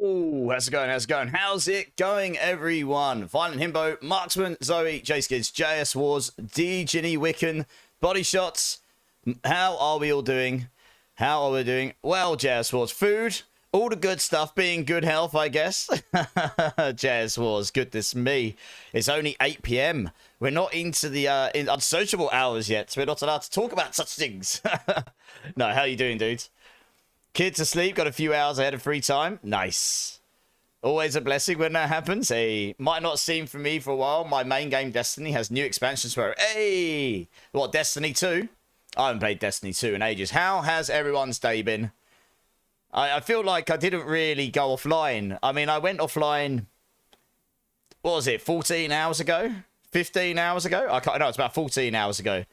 Oh, how's it going? How's it going? How's it going, everyone? Violent Himbo, Marksman, Zoe, J-Skids, JS Wars, D, Ginny, Wiccan, Body Shots. How are we all doing? How are we doing? Well, JS Wars, food, all the good stuff, being good health, I guess. JS Wars, goodness me. It's only 8 p.m. We're not into the unsociable hours yet. We're not allowed to talk about such things. No, how you doing, dudes? Kids asleep, got a few hours ahead of free time. Nice. Always a blessing when that happens. Hey, might not seem for me for a while. My main game, Destiny, has new expansions for... Hey! What, Destiny 2? I haven't played Destiny 2 in ages. How has everyone's day been? I feel like I didn't really go offline. I mean, I went offline... What was it, 14 hours ago? 15 hours ago? I can't know, it's about 14 hours ago.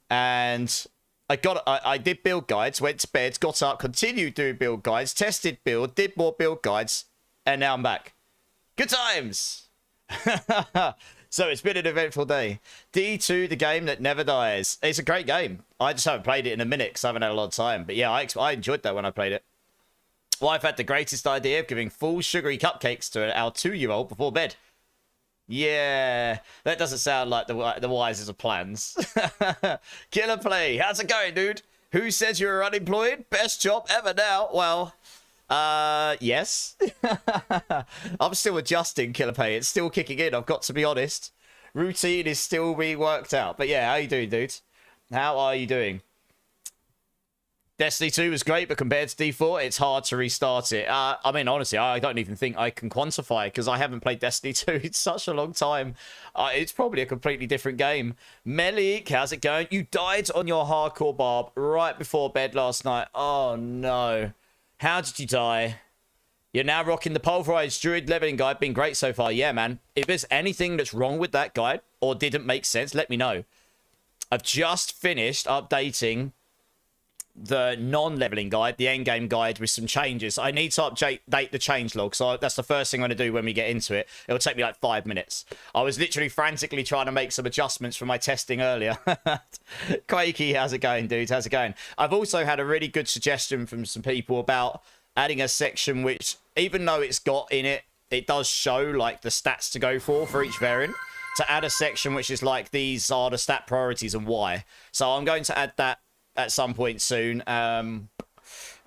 And... I did build guides, went to bed, got up, continued doing build guides, tested build, did more build guides, and now I'm back. Good times! So it's been an eventful day. D2, the game that never dies. It's a great game. I just haven't played it in a minute because I haven't had a lot of time. But yeah, I enjoyed that when I played it. Well, I've had the greatest idea of giving full sugary cupcakes to our 2-year-old before bed. Yeah, that doesn't sound like the wisest of plans. Killer Play, how's it going, dude? Who says you're unemployed? Best job ever now. Well, yes. I'm still adjusting, Killer Play. It's still kicking in, I've got to be honest. Routine is still being worked out. But yeah, how you doing, dude? How are you doing? Destiny 2 was great, but compared to D4, it's hard to restart it. I mean, honestly, I don't even think I can quantify it because I haven't played Destiny 2 in such a long time. It's probably a completely different game. Melik, how's it going? You died on your hardcore barb right before bed last night. Oh, no. How did you die? You're now rocking the Pulverise Druid leveling guide. Been great so far. Yeah, man. If there's anything that's wrong with that guide or didn't make sense, let me know. I've just finished updating the non-leveling guide, the endgame guide, with some changes. I need to update the change log, so that's the first thing I'm going to do when we get into it. It'll take me like 5 minutes. I was literally frantically trying to make some adjustments from my testing earlier. Quakey, how's it going, dude? How's it going? I've also had a really good suggestion from some people about adding a section which, even though it's got in it, it does show like the stats to go for each variant. To add a section which is like, these are the stat priorities and why. So I'm going to add that at some point soon. And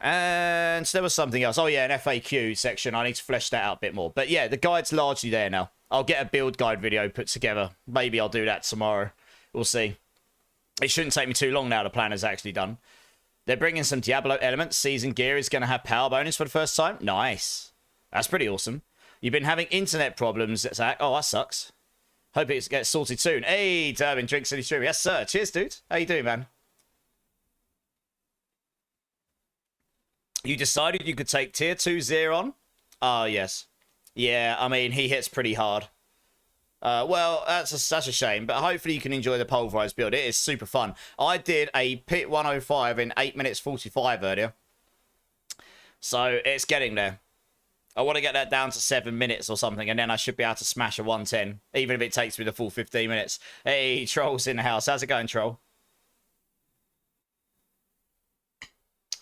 there was something else. Oh yeah, an FAQ section. I need to flesh that out a bit more. But yeah, the guide's largely there now. I'll get a build guide video put together. Maybe I'll do that tomorrow. We'll see. It shouldn't take me too long now. The plan is actually done. They're bringing some Diablo elements. Season gear is going to have power bonus for the first time. Nice. That's pretty awesome. You've been having internet problems, Zach. Oh, that sucks. Hope it gets sorted soon. Hey, Durbin, Drink City Stream. Yes, sir. Cheers, dude. How you doing, man? You decided you could take tier 2 Xeron? Oh, yes. Yeah, I mean, he hits pretty hard. Well, that's a shame, but hopefully you can enjoy the Pulverized build. It is super fun. I did a Pit 105 in 8 minutes 45 earlier. So, it's getting there. I want to get that down to 7 minutes or something, and then I should be able to smash a 110, even if it takes me the full 15 minutes. Hey, Troll's in the house. How's it going, Troll?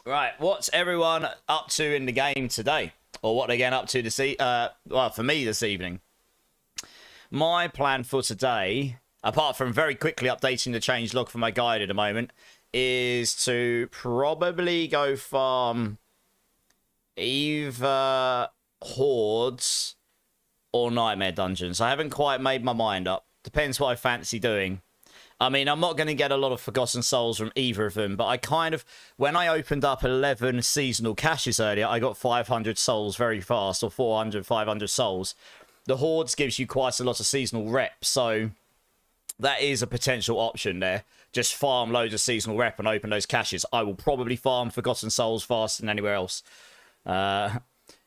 Right, what's everyone up to in the game today? Or what they're getting up to this well, for me this evening. My plan for today, apart from very quickly updating the change log for my guide at the moment, is to probably go farm either hordes or nightmare dungeons. I haven't quite made my mind up. Depends what I fancy doing. I mean, I'm not going to get a lot of Forgotten Souls from either of them, but I kind of... When I opened up 11 seasonal caches earlier, I got 500 souls very fast, or 400, 500 souls. The Hordes gives you quite a lot of seasonal rep, so that is a potential option there. Just farm loads of seasonal rep and open those caches. I will probably farm Forgotten Souls faster than anywhere else.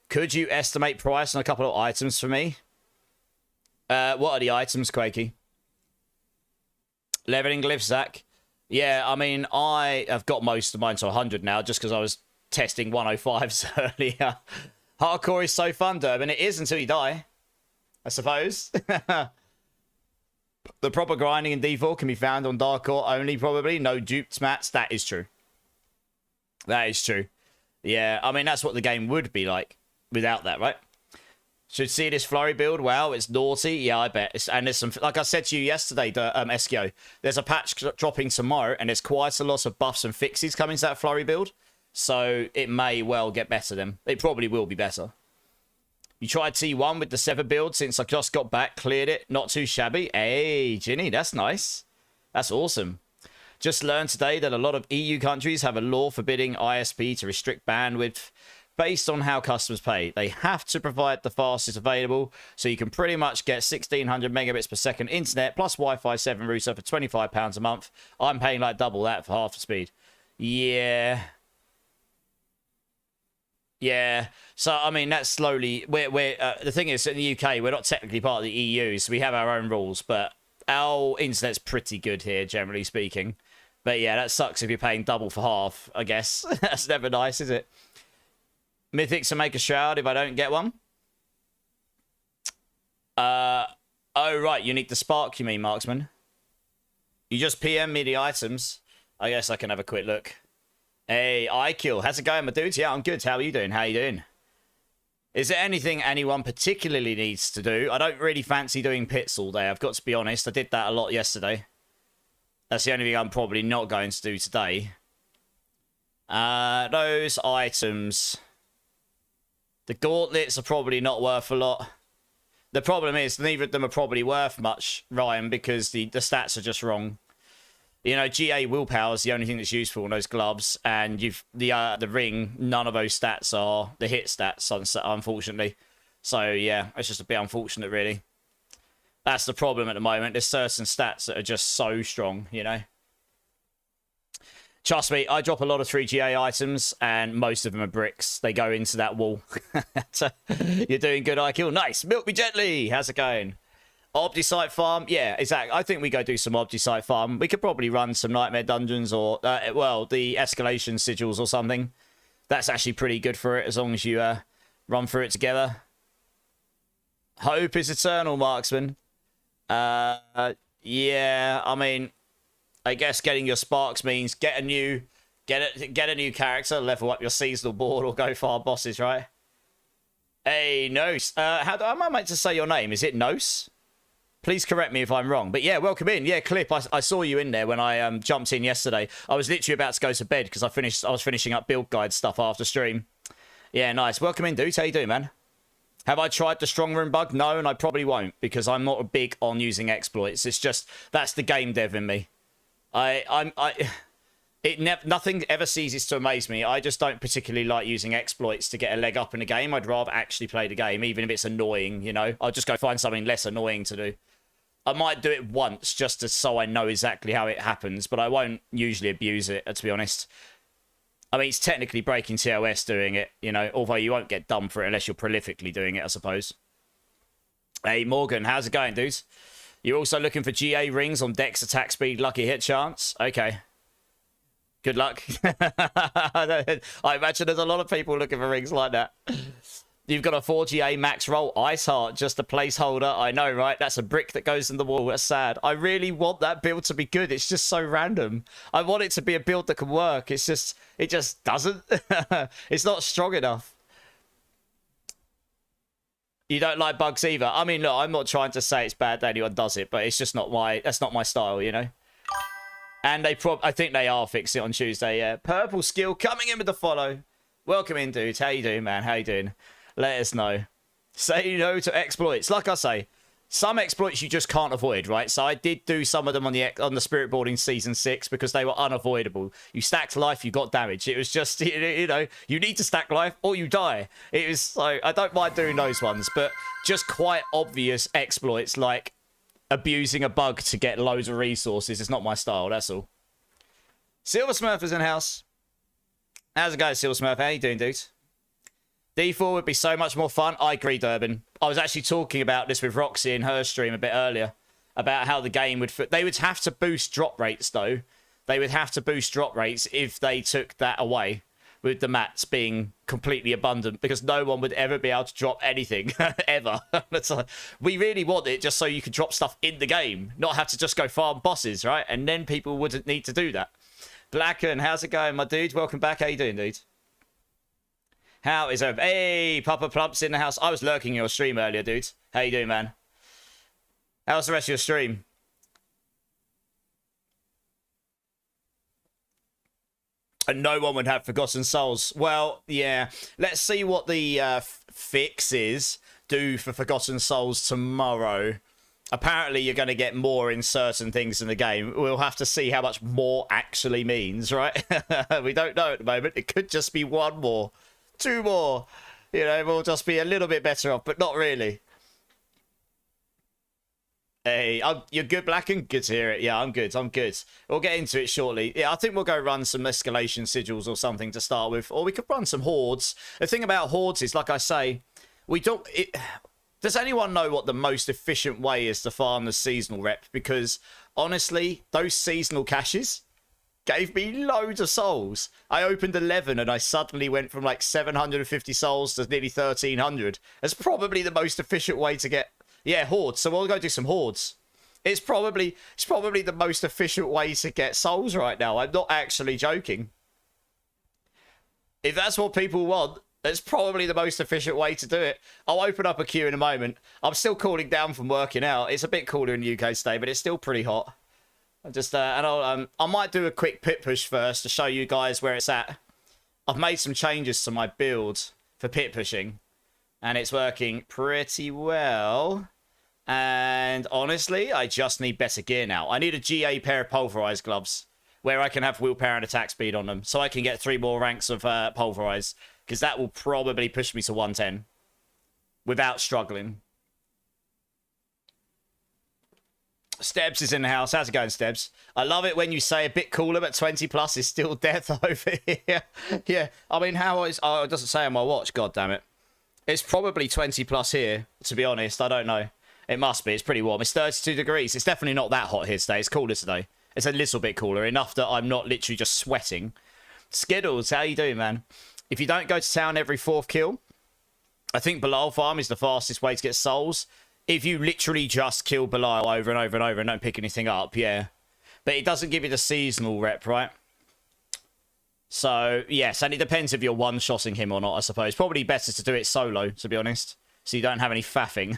Could you estimate price on a couple of items for me? What are the items, Quakey? Leveling glyphs, Zach. Yeah, I mean, I have got most of mine to 100 now, just because I was testing 105s earlier. Hardcore is so fun, Durbin. It is until you die, I suppose. The proper grinding in D4 can be found on Darkcore only, probably. No duped mats. That is true. That is true. Yeah, I mean, that's what the game would be like. without that, right? Should see this flurry build. Wow, it's naughty. Yeah, I bet. And there's some, like I said to you yesterday, Eskio, there's a patch dropping tomorrow, and there's quite a lot of buffs and fixes coming to that flurry build. So it may well get better then. It probably will be better. You tried T1 with the 7 build since I just got back, cleared it. Not too shabby. Hey, Ginny, that's nice. That's awesome. Just learned today that a lot of EU countries have a law forbidding ISP to restrict bandwidth based on how customers pay. They have to provide the fastest available, so you can pretty much get 1600 megabits per second internet plus Wi-Fi 7 router for £25 a month. I'm paying like double that for half the speed. Yeah. Yeah. So, I mean, that's slowly... the thing is, in the UK, we're not technically part of the EU, so we have our own rules, but our internet's pretty good here, generally speaking. But yeah, that sucks if you're paying double for half, I guess. That's never nice, is it? Mythics to make a shroud if I don't get one. Oh, right. You need the spark, you mean, Marksman? You just PM me the items. I guess I can have a quick look. Hey, iKill. How's it going, my dudes? Yeah, I'm good. How are you doing? How are you doing? Is there anything anyone particularly needs to do? I don't really fancy doing pits all day. I've got to be honest. I did that a lot yesterday. That's the only thing I'm probably not going to do today. Those items... The gauntlets are probably not worth a lot. The problem is, neither of them are probably worth much, Ryan, because the stats are just wrong. You know, GA willpower is the only thing that's useful in those gloves, and the ring, none of those stats are the hit stats, unfortunately. So, yeah, it's just a bit unfortunate, really. That's the problem at the moment. There's certain stats that are just so strong, you know? Trust me, I drop a lot of 3GA items, and most of them are bricks. They go into that wall. You're doing good, iKill. Nice. Milk me gently. How's it going? Obdicite farm. Yeah, exactly. I think we go do some Obdicite farm. We could probably run some Nightmare Dungeons or, well, the Escalation Sigils or something. That's actually pretty good for it, as long as you run through it together. Hope is eternal, Marksman. Yeah, I mean... I guess getting your sparks means get a new character, level up your seasonal board, or go farm bosses, right? Hey, Nos. How am I meant to say your name? Is it Nos? Please correct me if I'm wrong. But yeah, welcome in. Yeah, Clip, I saw you in there when I jumped in yesterday. I was literally about to go to bed because I was finishing up build guide stuff after stream. Yeah, nice. Welcome in, dude. How you doing, man? Have I tried the strong room bug? No, and I probably won't because I'm not big on using exploits. It's just that's the game dev in me. Nothing ever ceases to amaze me. I just don't particularly like using exploits to get a leg up in the game. I'd rather actually play the game, even if it's annoying, you know. I'll just go find something less annoying to do. I might do it once just so I know exactly how it happens, but I won't usually abuse it, to be honest. I mean, it's technically breaking TOS doing it, you know, although you won't get done for it unless you're prolifically doing it, I suppose. Hey, Morgan, how's it going, dudes? You're also looking for GA rings on Dex attack speed, lucky hit chance? Okay. Good luck. I imagine there's a lot of people looking for rings like that. You've got a 4GA max roll Ice Heart, just a placeholder. I know, right? That's a brick that goes in the wall. That's sad. I really want that build to be good. It's just so random. I want it to be a build that can work. It just doesn't. It's not strong enough. You don't like bugs either. I mean, look, I'm not trying to say it's bad that anyone does it, but it's just not that's not my style, you know? And I think they are fixing it on Tuesday, yeah. Purple Skill coming in with the follow. Welcome in, dudes. How you doing, man? How you doing? Let us know. Say no to exploits. Like I say, some exploits you just can't avoid, right? So I did do some of them on the Spirit Board in Season 6 because they were unavoidable. You stacked life, you got damage. It was just, you know, you need to stack life or you die. It was so, I don't mind doing those ones, but just quite obvious exploits like abusing a bug to get loads of resources is not my style, that's all. Silver Smurf is in house. How's it going, Silver Smurf? How you doing, dude? D4 would be so much more fun. I agree, Durbin. I was actually talking about this with Roxy in her stream a bit earlier about how the game would... They would have to boost drop rates, though. They would have to boost drop rates if they took that away, with the mats being completely abundant, because no one would ever be able to drop anything, ever. It's like, we really want it just so you can drop stuff in the game, not have to just go farm bosses, right? And then people wouldn't need to do that. Blacken, how's it going, my dude? Welcome back. How you doing, dude? How is it? Hey, Papa Plump's in the house. I was lurking your stream earlier, dude. How you doing, man? How's the rest of your stream? And no one would have Forgotten Souls. Well, yeah. Let's see what the fixes do for Forgotten Souls tomorrow. Apparently, you're going to get more in certain things in the game. We'll have to see how much more actually means, right? We don't know at the moment. It could just be one more, two more. You know, we'll just be a little bit better off, but not really. Hey, you're good, Blacken? Good to hear it. Yeah, I'm good. I'm good. We'll get into it shortly. Yeah, I think we'll go run some escalation sigils or something to start with. Or we could run some hordes. The thing about hordes is, like I say, we don't... Does anyone know what the most efficient way is to farm the seasonal rep? Because, honestly, those seasonal caches gave me loads of souls. I opened 11 and I suddenly went from like 750 souls to nearly 1,300. That's probably the most efficient way to get... Yeah, hordes. So we'll go do some hordes. It's probably the most efficient way to get souls right now. I'm not actually joking. If that's what people want, that's probably the most efficient way to do it. I'll open up a queue in a moment. I'm still cooling down from working out. It's a bit cooler in the UK today, but it's still pretty hot. I might do a quick pit push first to show you guys where it's at. I've made some changes to my build for pit pushing, and it's working pretty well. And honestly, I just need better gear now. I need a GA pair of Pulverise gloves where I can have willpower and attack speed on them, so I can get 3 more ranks of Pulverise, because that will probably push me to 110 without struggling. Stebbs is in the house. How's it going, Stebbs? I love it when you say a bit cooler, but 20 plus is still death over here. Yeah, I mean, how is... Oh, it doesn't say on my watch. God damn it. It's probably 20 plus here, to be honest. I don't know. It must be. It's pretty warm. It's 32 degrees. It's definitely not that hot here today. It's cooler today. It's a little bit cooler, enough that I'm not literally just sweating. Skittles, how you doing, man? If you don't go to town every 4th kill, I think Belial farm is the fastest way to get souls. If you literally just kill Belial over and over and over and don't pick anything up, yeah. But it doesn't give you the seasonal rep, right? So, yes, and it depends if you're one-shotting him or not, I suppose. Probably better to do it solo, to be honest. So you don't have any faffing,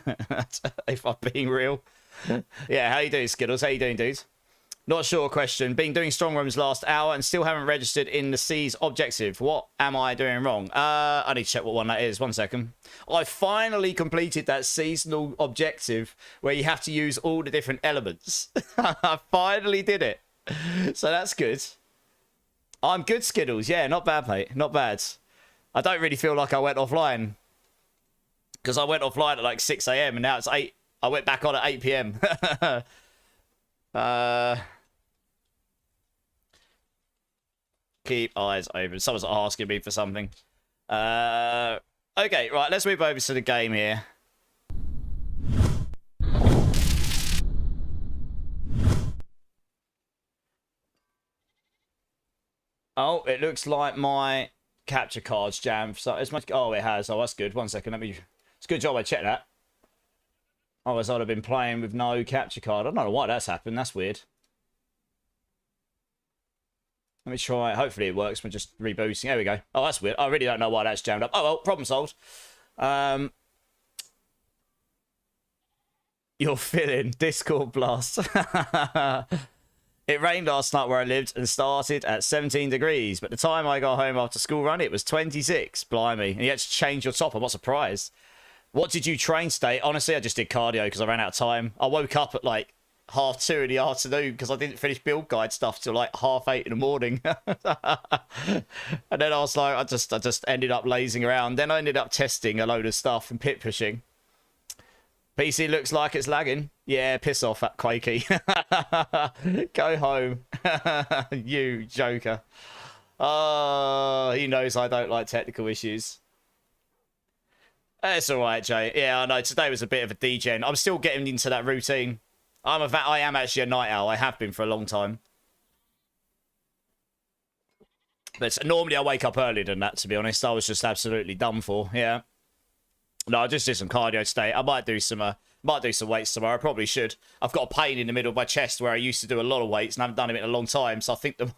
if I'm being real. Yeah, how you doing, Skittles? How you doing, dude? Not sure question. Been doing strong rooms last hour and still haven't registered in the C's objective. What am I doing wrong? I need to check what one that is. 1 second. I finally completed that seasonal objective where you have to use all the different elements. I finally did it. So that's good. I'm good, Skittles. Yeah, not bad, mate. Not bad. I don't really feel like I went offline. Because I went offline at like 6 a.m. and now it's 8. I went back on at 8 p.m. Keep eyes open. Someone's asking me for something. Okay, right. Let's move over to the game here. Oh, it looks like my capture card's jammed. So it's my... Oh, it has. Oh, that's good. 1 second. Let me... It's a good job I checked that. Otherwise, I'd have been playing with no capture card. I don't know why that's happened. That's weird. Let me try. Hopefully it works. We're just rebooting. There we go. Oh, that's weird. I really don't know why that's jammed up. Oh, well, problem solved. You're feeling Discord blast. It rained last night where I lived and started at 17 degrees. But the time I got home after school run, it was 26. Blimey. And you had to change your top. I'm not surprised. What did you train today? Honestly, I just did cardio because I ran out of time. I woke up at like 2:30 in the afternoon because I didn't finish build guide stuff till like 8:30 in the morning. And then I was like, I just ended up lazing around. Then I ended up testing a load of stuff and pit pushing. PC looks like it's lagging. Yeah, piss off, that Quakey. Go home. You joker. Oh, he knows I don't like technical issues. It's all right, Jay. Yeah, I know. Today was a bit of a degen. I'm still getting into that routine. I am actually a night owl. I have been for a long time. But normally I wake up earlier than that, to be honest. I was just absolutely done for. Yeah. No, I just did some cardio today. I might do some weights tomorrow. I probably should. I've got a pain in the middle of my chest where I used to do a lot of weights and I haven't done it in a long time. So I think the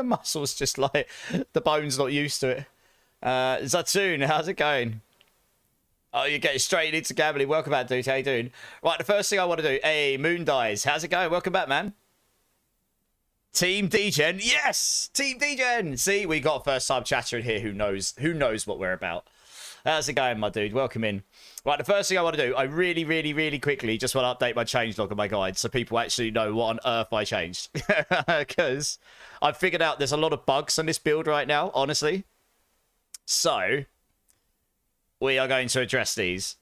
muscle's just like, the bone's not used to it. Zatoon, how's it going? Oh, you're getting straight into gambling. Welcome back, dude. How you doing? Right, the first thing I want to do. Hey, Moon Dies. How's it going? Welcome back, man. Team Degen. Yes! Team Degen! See, we got a first-time chatter in here who knows what we're about. How's it going, my dude? Welcome in. Right, the first thing I want to do, I really quickly just want to update my changelog on my guide so people actually know what on earth I changed. Because I've figured out there's a lot of bugs on this build right now, honestly. So, we are going to address these.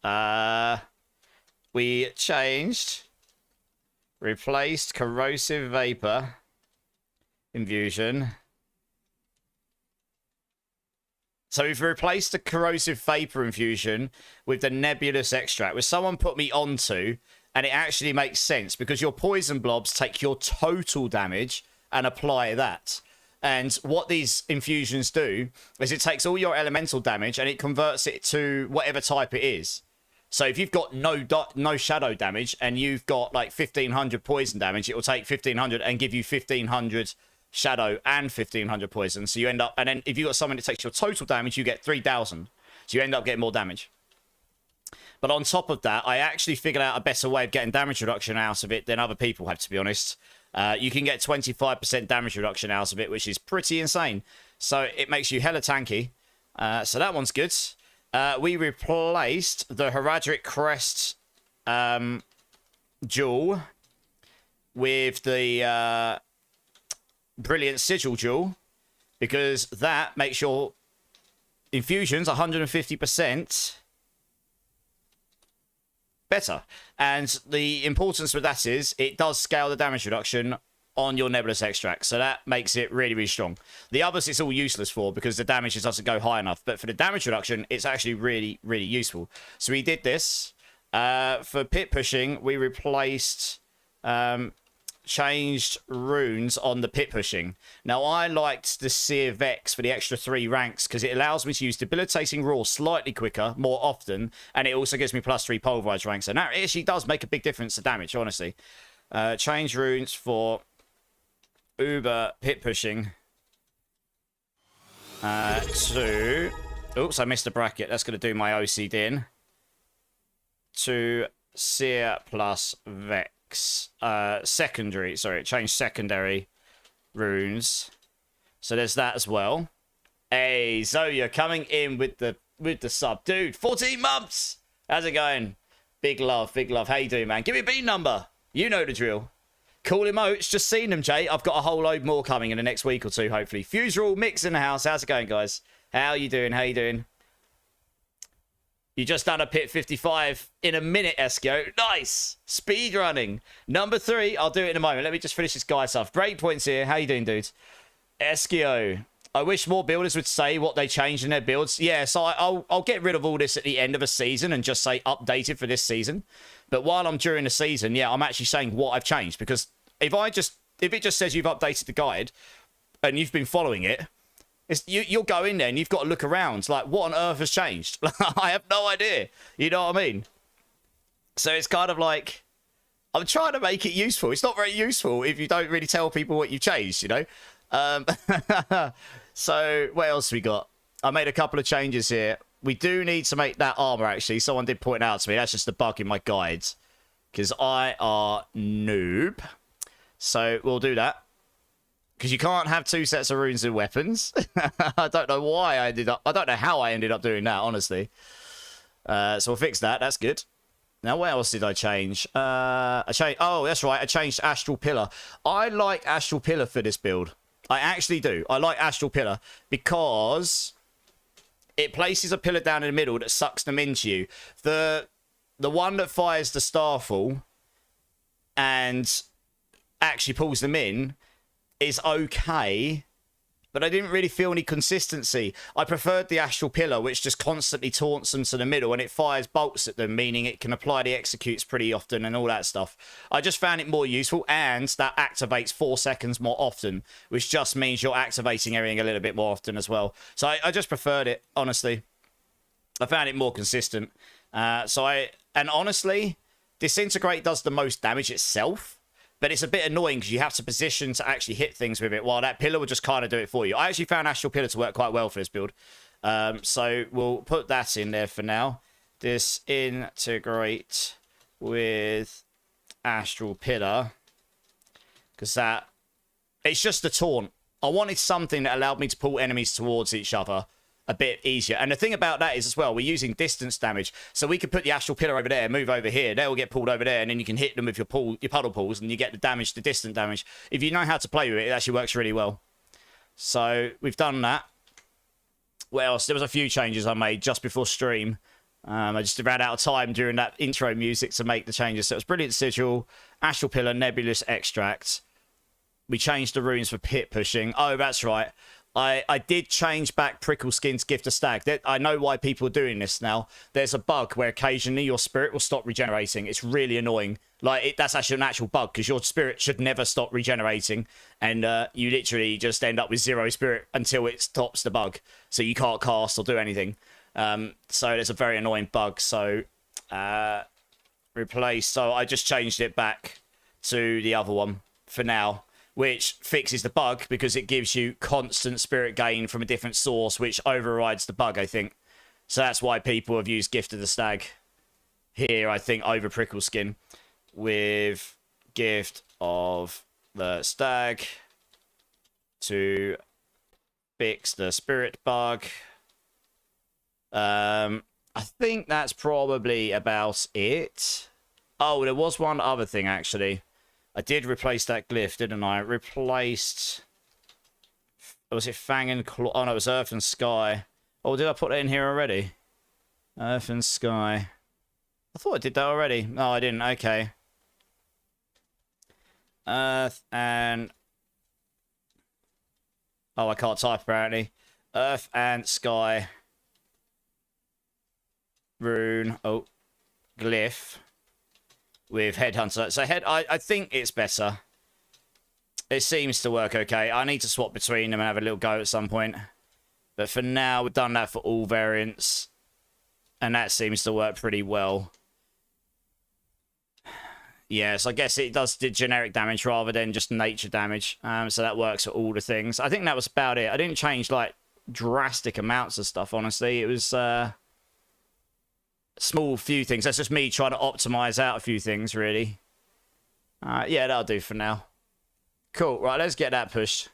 We changed, replaced corrosive vapor infusion. So we've replaced the corrosive vapor infusion with the nebulous extract, which someone put me onto, and it actually makes sense because your poison blobs take your total damage and apply that. And what these infusions do is it takes all your elemental damage and it converts it to whatever type it is. So if you've got no shadow damage and you've got like 1500 poison damage, it will take 1500 and give you 1500 shadow and 1500 poison. So you end up, and then if you've got someone that takes your total damage, you get 3000. So you end up getting more damage. But on top of that, I actually figured out a better way of getting damage reduction out of it than other people have, to be honest. You can get 25% damage reduction out of it, which is pretty insane. So it makes you hella tanky. So that one's good. We replaced the Heraldric Crest jewel with the Brilliant Sigil jewel, because that makes your infusions 150% better. And the importance with that is it does scale the damage reduction on your nebulous extract, so that makes it really strong. The others it's all useless for because the damage just doesn't go high enough, but for the damage reduction it's actually really useful. So we did this for pit pushing. We replaced changed runes on the pit pushing. Now I liked the Seer Vex for the extra 3 ranks because it allows me to use debilitating roar slightly quicker, more often, and it also gives me +3 pulverized ranks, and that actually does make a big difference to damage, honestly. Change runes for Uber pit pushing to, oops, I missed a bracket. That's going to do my OCD in. To Seer plus Vex. Secondary, sorry, it changed secondary runes. So there's that as well. Hey, Zoya coming in with the sub. Dude, 14 months! How's it going? Big love, big love. How you doing, man? Give me a bean number. You know the drill. Cool emotes. Just seen them, Jay. I've got a whole load more coming in the next week or two, hopefully. Fuserall Mix in the house. How's it going, guys? How you doing? How you doing? You just done a pit 55 in a minute, Eskio. Nice. Speed running. Number 3. I'll do it in a moment. Let me just finish this guy stuff. Break points here. How you doing, dude? Eskio. I wish more builders would say what they changed in their builds. Yeah, so I'll get rid of all this at the end of a season and just say updated for this season. But while I'm during the season, yeah, I'm actually saying what I've changed. Because if it just says you've updated the guide and you've been following it, you'll go in there and you've got to look around. Like, what on earth has changed? I have no idea. You know what I mean? So it's kind of like, I'm trying to make it useful. It's not very useful if you don't really tell people what you've changed, you know? So what else we got? I made a couple of changes here. We do need to make that armor, actually. Someone did point out to me. That's just a bug in my guides. Because I are noob. So we'll do that. Because you can't have 2 sets of runes and weapons. I don't know why I don't know how I ended up doing that, honestly. So we'll fix that. That's good. Now, what else did I change? Oh, that's right. I changed Astral Pillar. I like Astral Pillar for this build. I actually do. I like Astral Pillar because it places a pillar down in the middle that sucks them into you. The one that fires the Starfall and actually pulls them in is okay, but I didn't really feel any consistency. I preferred the Astral Pillar, which just constantly taunts them to the middle and it fires bolts at them, meaning it can apply the executes pretty often and all that stuff. I just found it more useful, and that activates 4 seconds more often, which just means you're activating everything a little bit more often as well. So I just preferred it, honestly. I found it more consistent. And honestly, Disintegrate does the most damage itself. But it's a bit annoying because you have to position to actually hit things with it, while that pillar will just kind of do it for you. I actually found Astral Pillar to work quite well for this build. So we'll put that in there for now. Disintegrate with Astral Pillar. Because that... It's just a taunt. I wanted something that allowed me to pull enemies towards each other a bit easier. And the thing about that is as well, we're using distance damage. So we could put the Astral Pillar over there, move over here. They'll get pulled over there, and then you can hit them with your puddle pulls, and you get the damage, the distant damage. If you know how to play with it, it actually works really well. So we've done that. What else? There was a few changes I made just before stream. I just ran out of time during that intro music to make the changes. So it was Brilliant Sigil, Astral Pillar, Nebulous Extract. We changed the runes for pit pushing. Oh, that's right. I did change back Prickle Skin's Gift of Stag. I know why people are doing this now. There's a bug where occasionally your spirit will stop regenerating. It's really annoying. Like, that's actually an actual bug, because your spirit should never stop regenerating. And you literally just end up with 0 spirit until it stops the bug. So you can't cast or do anything. So there's a very annoying bug. So replace. So I just changed it back to the other one for now, which fixes the bug because it gives you constant spirit gain from a different source, which overrides the bug, I think. So that's why people have used Gift of the Stag here, I think, over Prickle Skin, with Gift of the Stag to fix the spirit bug. I think that's probably about it. Oh, there was one other thing, actually. I did replace that glyph, didn't I? Replaced... Was it Fang and Claw? Oh, no, it was Earth and Sky. Oh, did I put that in here already? Earth and Sky. I thought I did that already. No, I didn't. Okay. Earth and... Oh, I can't type, apparently. Earth and Sky. Rune. Oh. Glyph. With Headhunter. So I think it's better. It seems to work okay. I need to swap between them and have a little go at some point. But for now, we've done that for all variants. And that seems to work pretty well. Yes, I guess it does the generic damage rather than just nature damage. So that works for all the things. I think that was about it. I didn't change, like, drastic amounts of stuff, honestly. It was... small few things. That's just me trying to optimize out a few things, really. Yeah, that'll do for now. Cool. Right, let's get that pushed.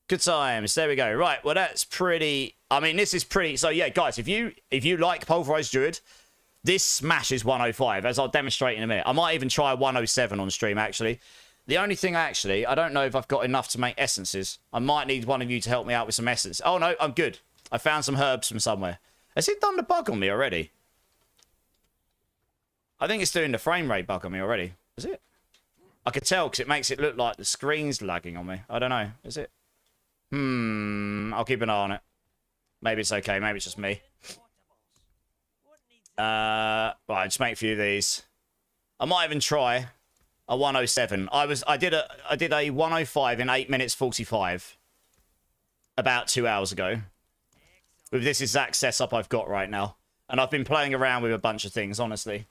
Good times. There we go. Right, well, that's pretty... I mean, this is pretty... So, yeah, guys, if you like Pulverise Druid, this smashes 105, as I'll demonstrate in a minute. I might even try 107 on stream, actually. The only thing, actually, I don't know if I've got enough to make essences. I might need one of you to help me out with some essence. Oh, no, I'm good. I found some herbs from somewhere. Has it done the bug on me already? I think it's doing the frame rate bug on me already. Is it? I could tell because it makes it look like the screen's lagging on me. I don't know. Is it? I'll keep an eye on it. Maybe it's okay. Maybe it's just me. Right, just make a few of these. I might even try a 107. I did a 105 in 8 minutes 45 about 2 hours ago. With this exact setup I've got right now. And I've been playing around with a bunch of things, honestly.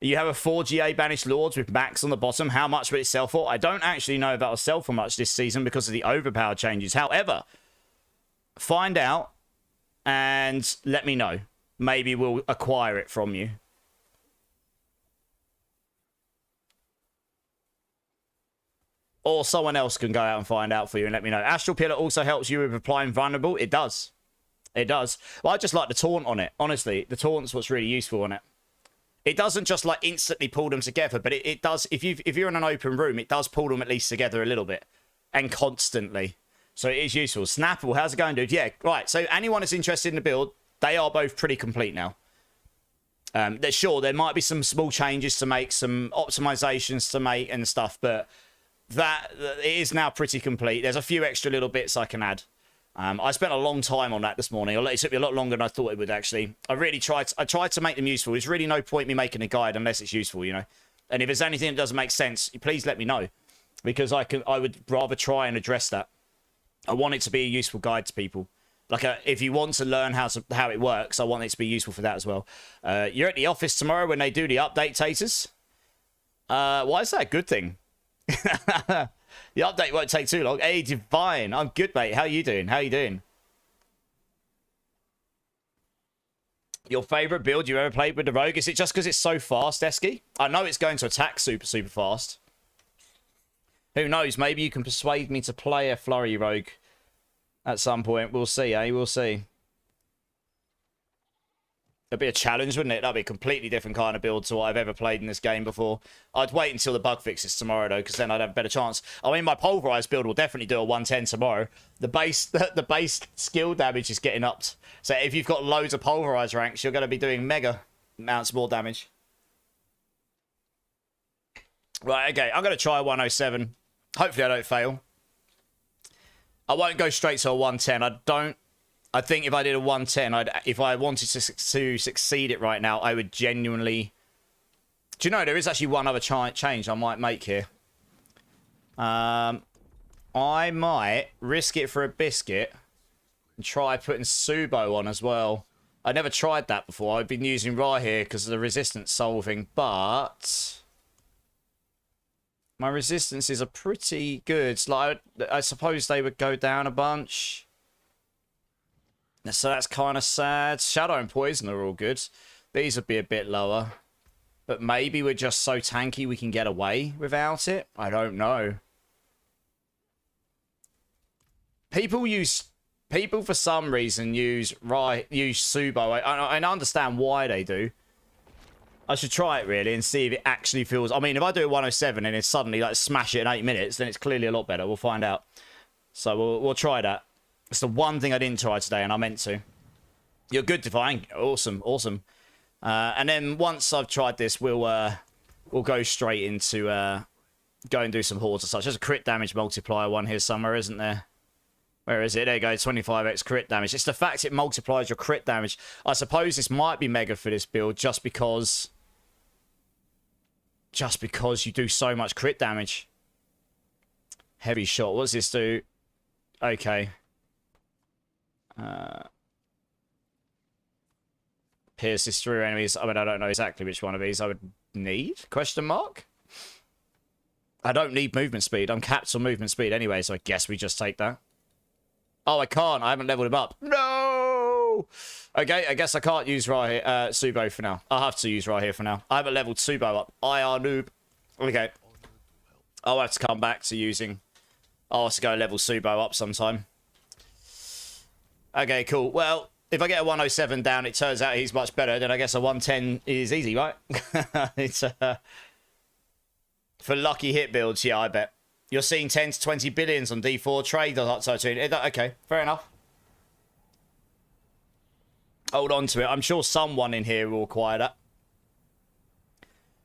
You have a 4 GA Banished Lords with max on the bottom. How much will it sell for? I don't actually know if that'll sell for much this season because of the overpower changes. However, find out and let me know. Maybe we'll acquire it from you. Or someone else can go out and find out for you and let me know. Astral Pillar also helps you with applying vulnerable. It does. It does. Well, I just like the taunt on it. Honestly, the taunt's what's really useful on it. It doesn't just like instantly pull them together, but it does. If you're in an open room, it does pull them at least together a little bit and constantly. So it is useful. Snapple, how's it going, dude? Yeah, right. So anyone that's interested in the build, they are both pretty complete now. Sure, there might be some small changes to make, some optimizations to make and stuff, but that it is now pretty complete. There's a few extra little bits I can add. I spent a long time on that this morning. It took me a lot longer than I thought it would, actually. I tried to make them useful. There's really no point me making a guide unless it's useful, you know. And if there's anything that doesn't make sense, please let me know. Because I would rather try and address that. I want it to be a useful guide to people. Like, if you want to learn how it works, I want it to be useful for that as well. You're at the office tomorrow when they do the update taters. Why is that a good thing? The update won't take too long. Hey, Divine. I'm good, mate. How you doing? How you doing? Your favourite build you ever played with the Rogue? Is it just because it's so fast, Esky? I know it's going to attack super, super fast. Who knows? Maybe you can persuade me to play a Flurry Rogue at some point. We'll see, eh? We'll see. It'd be a challenge, wouldn't it? That'd be a completely different kind of build to what I've ever played in this game before. I'd wait until the bug fixes tomorrow, though, because then I'd have a better chance. I mean, my Pulverise build will definitely do a 110 tomorrow. The base skill damage is getting upped. So if you've got loads of Pulverise ranks, you're going to be doing mega amounts more damage. Right, okay. I'm going to try 107. Hopefully I don't fail. I won't go straight to a 110. I think if I did a 110, if I wanted to succeed it right now, I would genuinely... Do you know, there is actually one other change I might make here. I might risk it for a biscuit and try putting Subo on as well. I never tried that before. I've been using Ra here because of the resistance solving, but... my resistances are pretty good. Like, I suppose they would go down a bunch. So that's kind of sad. Shadow and Poison are all good. These would be a bit lower. But maybe we're just so tanky we can get away without it. I don't know. People for some reason use Subo. I understand why they do. I should try it really and see if it actually feels... I mean, if I do a 107 and it's suddenly like smash it in 8 minutes, then it's clearly a lot better. We'll find out. So we'll try that. It's the one thing I didn't try today, and I meant to. You're good, Divine. Awesome, awesome. And then once I've tried this, we'll go straight into go and do some hordes and such. There's a crit damage multiplier one here somewhere, isn't there? Where is it? There you go, 25x crit damage. It's the fact it multiplies your crit damage. I suppose this might be mega for this build just because you do so much crit damage. Heavy shot. What does this do? Okay. Pierces through enemies. I mean, I don't know exactly which one of these I would need. Question mark? I don't need movement speed. I'm capped on movement speed anyway, so I guess we just take that. Oh, I can't. I haven't leveled him up. No! Okay, I guess I can't use Subo for now. I'll have to use Ra here for now. I haven't leveled Subo up. IR noob. Okay. I'll have to come back to using... I'll have to go level Subo up sometime. Okay, cool. Well, if I get a 107 down, it turns out he's much better, then I guess a 110 is easy, right? It's for lucky hit builds, yeah, I bet. You're seeing 10 to 20 billions on D4 trade. Okay, fair enough. Hold on to it. I'm sure someone in here will acquire that.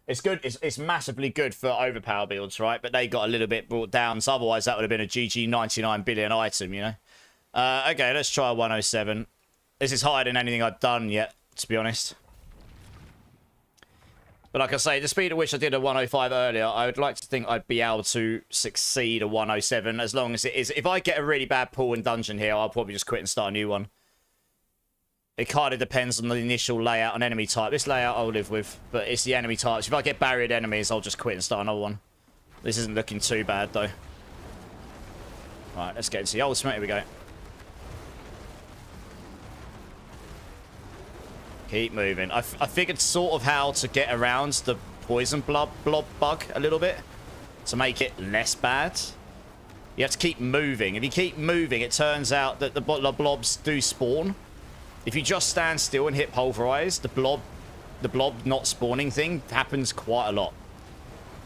It's good. It's massively good for overpower builds, right? But they got a little bit brought down. So otherwise, that would have been a GG 99 billion item, you know? Okay, let's try 107. This is higher than anything I've done yet, to be honest. But like I say, the speed at which I did a 105 earlier, I would like to think I'd be able to succeed a 107 as long as it is... If I get a really bad pull in dungeon here, I'll probably just quit and start a new one. It kind of depends on the initial layout and enemy type. This layout I'll live with, but it's the enemy types. If I get barriered enemies, I'll just quit and start another one. This isn't looking too bad, though. Right, let's get into the ultimate. Here we go. Keep moving. I figured sort of how to get around the poison blob bug a little bit to make it less bad. You have to keep moving. If you keep moving, it turns out that the blobs do spawn. If you just stand still and hit Pulverize, the blob not spawning thing happens quite a lot.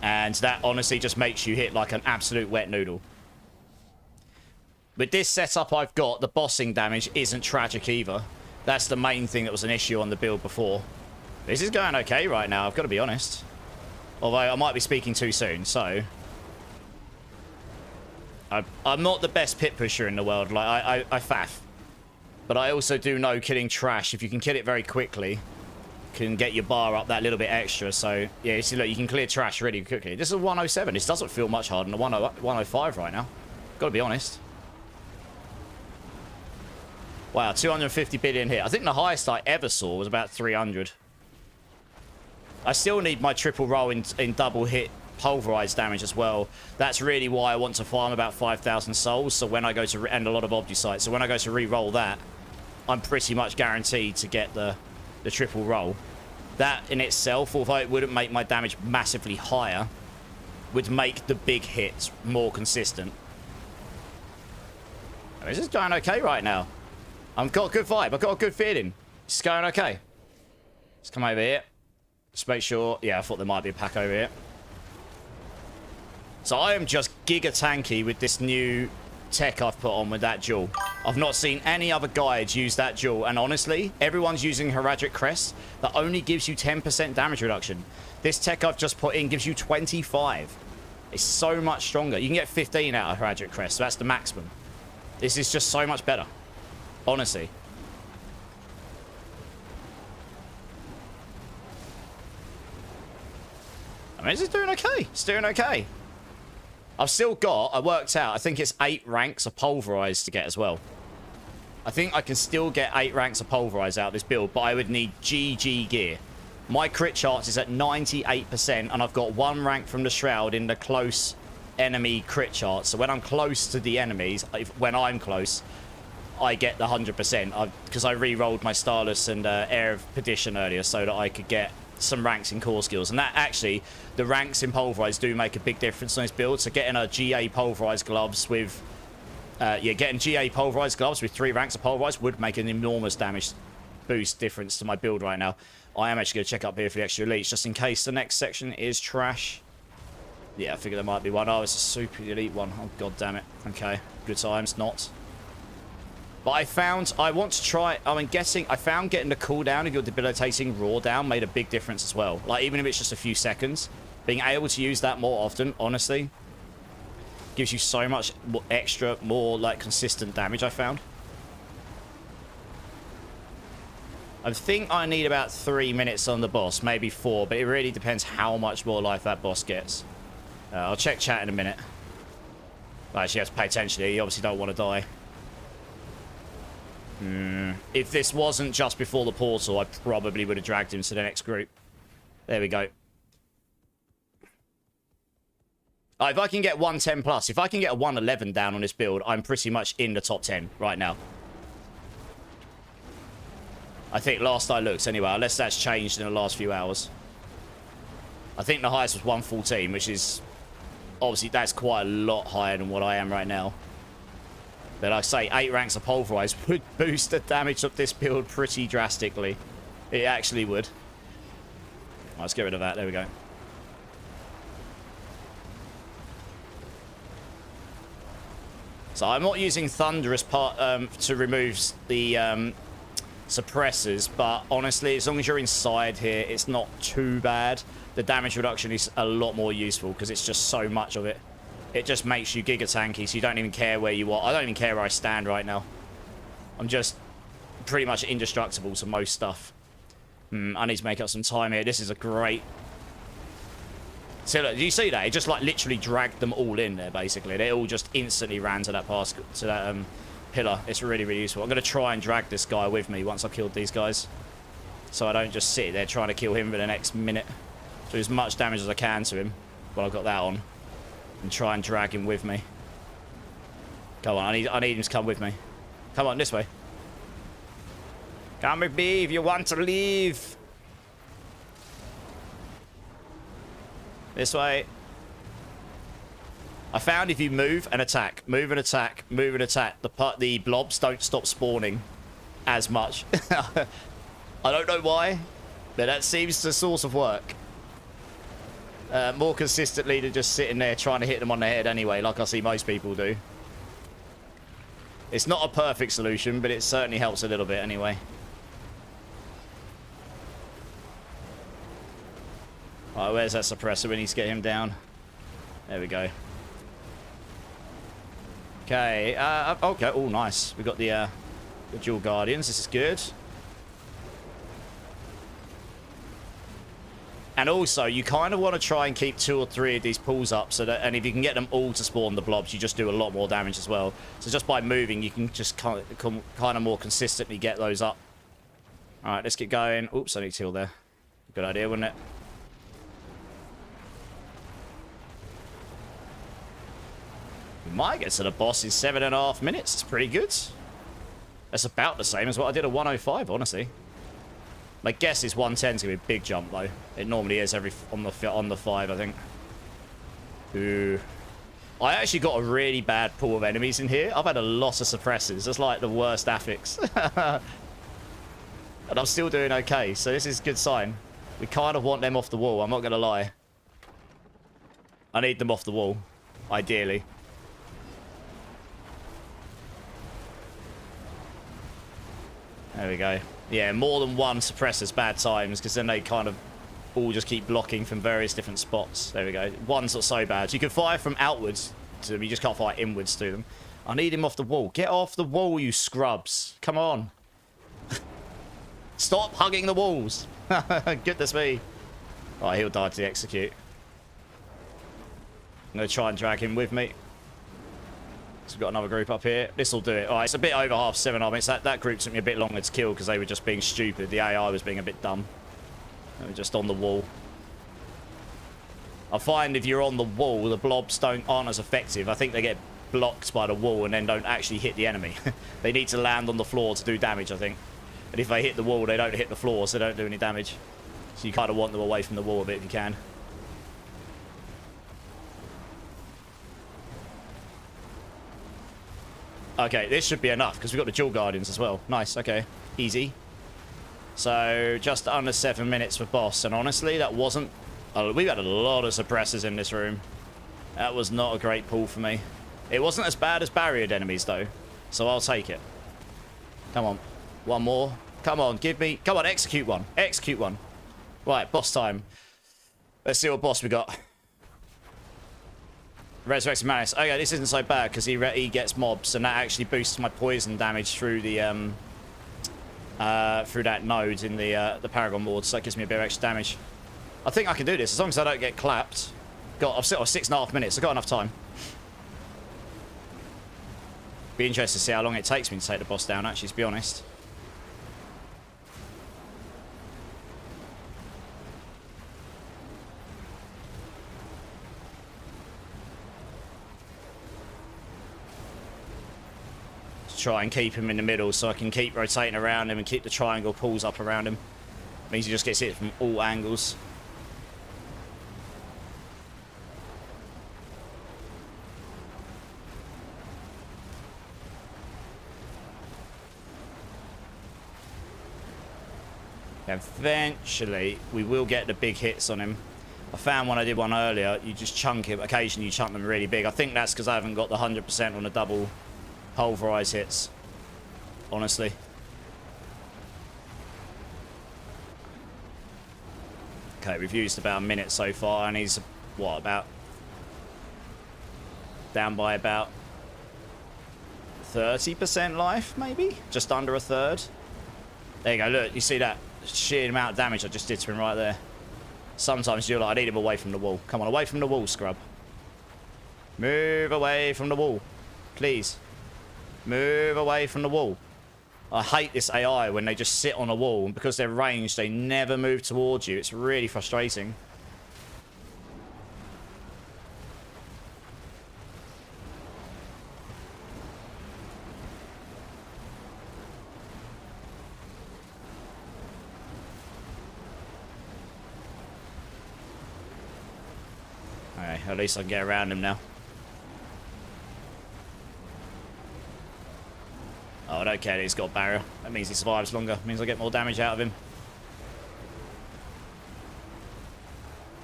And that honestly just makes you hit like an absolute wet noodle. With this setup I've got, the bossing damage isn't tragic either. That's the main thing that was an issue on the build before. This is going okay right now, I've got to be honest. Although I might be speaking too soon, so... I'm not the best pit pusher in the world, like, I faff. But I also do know killing trash, if you can kill it very quickly, can get your bar up that little bit extra. So, yeah, you see, look, you can clear trash really quickly. This is a 107. This doesn't feel much harder than a 105 right now. Got to be honest. Wow, 250 billion hit. I think the highest I ever saw was about 300. I still need my triple roll in double hit pulverized damage as well. That's really why I want to farm about 5,000 souls. So when I go to... And a lot of obducite. So when I go to re-roll that, I'm pretty much guaranteed to get the triple roll. That in itself, although it wouldn't make my damage massively higher, would make the big hits more consistent. I mean, this is going okay right now. I've got a good vibe. I've got a good feeling. It's going okay. Let's come over here. Just make sure... Yeah, I thought there might be a pack over here. So I am just giga tanky with this new tech I've put on with that jewel. I've not seen any other guides use that jewel. And honestly, everyone's using Heraldic Crest. That only gives you 10% damage reduction. This tech I've just put in gives you 25. It's so much stronger. You can get 15 out of Heraldic Crest. So that's the maximum. This is just so much better. Honestly. I mean, it's doing okay. It's doing okay. I've still got, I worked out, I think it's 8 ranks of Pulverize to get as well. I think I can still get 8 ranks of Pulverize out of this build, but I would need GG gear. My crit chance is at 98%, and I've got 1 rank from the Shroud in the close enemy crit chart. So when I'm close to the enemies, when I'm close, I get the 100%. Because I re-rolled my Starless and Air of Perdition earlier so that I could get some ranks in core skills. And that actually, the ranks in Pulverize do make a big difference on this build. So getting a GA Pulverized gloves with... getting GA Pulverized gloves with 3 ranks of Pulverize would make an enormous damage boost difference to my build right now. I am actually going to check up here for the extra elites, just in case the next section is trash. Yeah, I figure there might be one. Oh, it's a super elite one. Oh, god damn it. Okay, good times. Not. But I found, I want to try, I found getting the cooldown of your debilitating raw down made a big difference as well. Like, even if it's just a few seconds, being able to use that more often, honestly, gives you so much extra, more, like, consistent damage, I found. I think I need about 3 minutes on the boss, maybe 4, but it really depends how much more life that boss gets. I'll check chat in a minute. Well, actually, you have to pay attention here. You obviously don't want to die. If this wasn't just before the portal, I probably would have dragged him to the next group. There we go. If I can get 110 plus, if I can get a 111 down on this build, I'm pretty much in the top 10 right now. I think last I looked anyway, unless that's changed in the last few hours. I think the highest was 114, which is... Obviously, that's quite a lot higher than what I am right now. But like I say, 8 ranks of Pulverize would boost the damage of this build pretty drastically. It actually would. Let's get rid of that. There we go. So I'm not using Thunder as part to remove the suppressors, but honestly, as long as you're inside here, it's not too bad. The damage reduction is a lot more useful because it's just so much of it. It just makes you giga tanky, so you don't even care where you are. I don't even care where I stand right now. I'm just pretty much indestructible to most stuff. I need to make up some time here. This is a great... So look, do you see that? It just like literally dragged them all in there, basically. They all just instantly ran to that pillar. It's really, really useful. I'm going to try and drag this guy with me once I've killed these guys. So I don't just sit there trying to kill him for the next minute. Do as much damage as I can to him while I've got that on. And try and drag him with me. Come on, I need him to come with me. Come on, this way. Come with me if you want to leave. This way. I found if you move and attack, move and attack, move and attack, the blobs don't stop spawning as much. I don't know why, but that seems the source of work. More consistently than just sitting there trying to hit them on the head anyway, like I see most people do. It's not a perfect solution, but it certainly helps a little bit anyway. Alright, where's that suppressor? We need to get him down. There we go. Okay, okay, oh nice. We've got the dual guardians, this is good. And also, you kind of want to try and keep 2 or 3 of these pools up, so that, and if you can get them all to spawn the blobs, you just do a lot more damage as well. So just by moving, you can just kind of more consistently get those up. All right, let's get going. Oops, I need to heal there. Good idea, wouldn't it? might get to the boss in 7.5 minutes. It's pretty good. That's about the same as what I did at 105, honestly. My guess is 110 is going to be a big jump, though. It normally is on the 5, I think. Ooh. I actually got a really bad pool of enemies in here. I've had a lot of suppressors. That's like the worst affix. And I'm still doing okay, so this is a good sign. We kind of want them off the wall, I'm not going to lie. I need them off the wall, ideally. There we go. Yeah, more than one suppressor's bad times, because then they kind of all just keep blocking from various different spots. There we go. One's not so bad. So you can fire from outwards to them. You just can't fire inwards to them. I need him off the wall. Get off the wall, you scrubs. Come on. Stop hugging the walls. Goodness me. Alright, he'll die to the execute. I'm going to try and drag him with me. So we've got another group up here. This will do it. Alright, it's a bit over half 7. I mean, that group took me a bit longer to kill because they were just being stupid. The AI was being a bit dumb. They were just on the wall. I find if you're on the wall, the blobs aren't as effective. I think they get blocked by the wall and then don't actually hit the enemy. They need to land on the floor to do damage, I think. And if they hit the wall, they don't hit the floor, so they don't do any damage. So you kind of want them away from the wall a bit if you can. Okay, this should be enough, because we've got the dual guardians as well. Nice, okay. Easy. So, just under 7 minutes for boss, and honestly, that wasn't... we've had a lot of suppressors in this room. That was not a great pull for me. It wasn't as bad as barriered enemies, though, so I'll take it. Come on. One more. Come on, give me... Come on, execute one. Execute one. Right, boss time. Let's see what boss we got. Resurrected Malice. Okay, this isn't so bad, because he gets mobs, and that actually boosts my poison damage through the, through that node in the Paragon ward, so that gives me a bit of extra damage. I think I can do this, as long as I don't get clapped. I've still got 6.5 minutes, I've got enough time. Be interested to see how long it takes me to take the boss down, actually, to be honest. Try and keep him in the middle so I can keep rotating around him and keep the triangle pulls up around him. Means he just gets hit from all angles. Eventually, we will get the big hits on him. I found when I did one earlier, you just chunk him. Occasionally, you chunk them really big. I think that's because I haven't got the 100% on the double Pulverise hits, honestly. Okay, we've used about a minute so far, and he's, what, about... down by about 30% life, maybe? Just under a third. There you go, look, you see that sheer amount of damage I just did to him right there. Sometimes you're like, I need him away from the wall. Come on, away from the wall, scrub. Move away from the wall, please. Move away from the wall. I hate this AI when they just sit on a wall, and because they're ranged, they never move towards you. It's really frustrating. Okay, at least I can get around him now. Oh, I don't care that he's got a barrier. That means he survives longer. It means I get more damage out of him.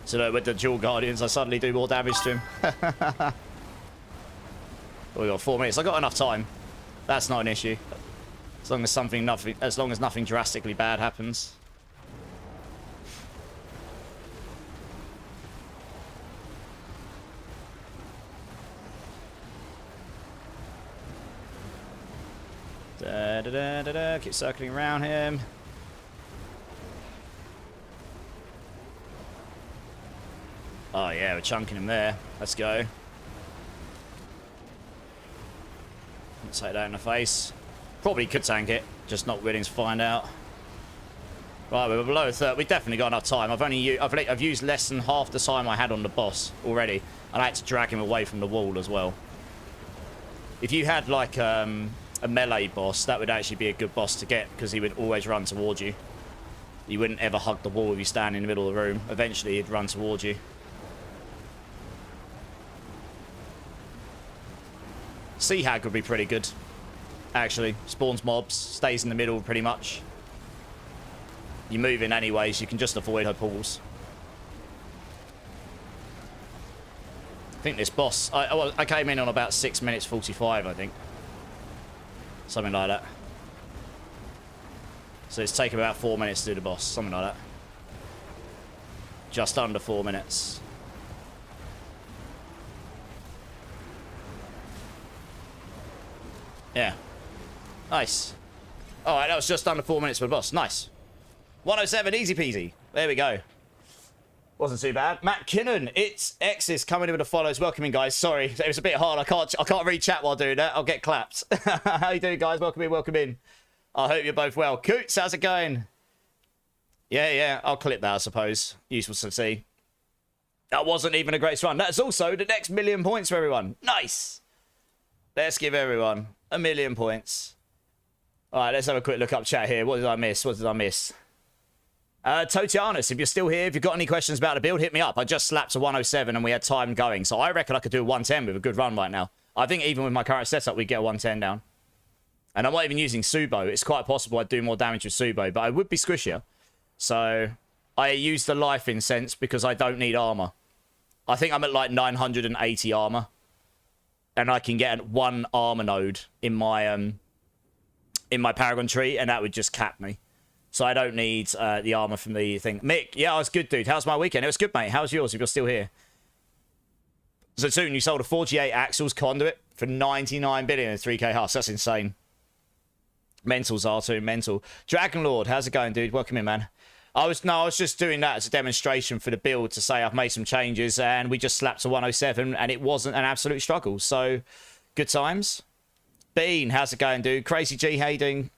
So look, with the dual guardians, I suddenly do more damage to him. Oh, we got 4 minutes. I got enough time. That's not an issue. As long as nothing drastically bad happens. Keep circling around him. Oh yeah, we're chunking him there. Let's go. Let's take that in the face. Probably could tank it, just not willing to find out. Right, we're below a third. We've definitely got enough time. I've used less than half the time I had on the boss already, and I had to drag him away from the wall as well. If you had like a melee boss, that would actually be a good boss to get because he would always run towards you. You wouldn't ever hug the wall if you stand in the middle of the room. Eventually, he'd run towards you. Sea Hag would be pretty good, actually. Spawns mobs, stays in the middle pretty much. You move in anyways, you can just avoid her pulls. I think this boss... I came in on about 6 minutes 45, I think. Something like that. So it's taken about 4 minutes to do the boss. Something like that. Just under 4 minutes. Yeah. Nice. Alright, that was just under 4 minutes for the boss. Nice. 107, easy peasy. There we go. Wasn't too bad. Matt Kinnan, it's X's coming in with the follows. Welcome in, guys. Sorry, it was a bit hard. I can't read chat while doing that. I'll get clapped. How you doing, guys? Welcome in, welcome in. I hope you're both well. Coots, how's it going? Yeah, I'll clip that, I suppose. Useful to see. That wasn't even a great run. That's also the next 1,000,000 points for everyone. Nice. Let's give everyone 1,000,000 points. All right, let's have a quick look up chat here. What did I miss? Totianus, if you're still here, if you've got any questions about the build, hit me up. I just slapped a 107 and we had time going. So I reckon I could do a 110 with a good run right now. I think even with my current setup, we'd get a 110 down. And I'm not even using Subo. It's quite possible I'd do more damage with Subo, but I would be squishier. So I use the life incense because I don't need armor. I think I'm at like 980 armor. And I can get one armor node in my Paragon tree, and that would just cap me. So I don't need the armor from the thing. Mick, yeah, I was good, dude. How's my weekend? It was good, mate. How's yours if you're still here? So soon you sold a 48 axles conduit for 99 billion in 3k husk. That's insane. Mentals are too mental. Dragon Lord, how's it going, dude? Welcome in, man. I was just doing that as a demonstration for the build to say I've made some changes, and we just slapped a 107, and it wasn't an absolute struggle. So, good times. Bean, how's it going, dude? Crazy G, how you doing?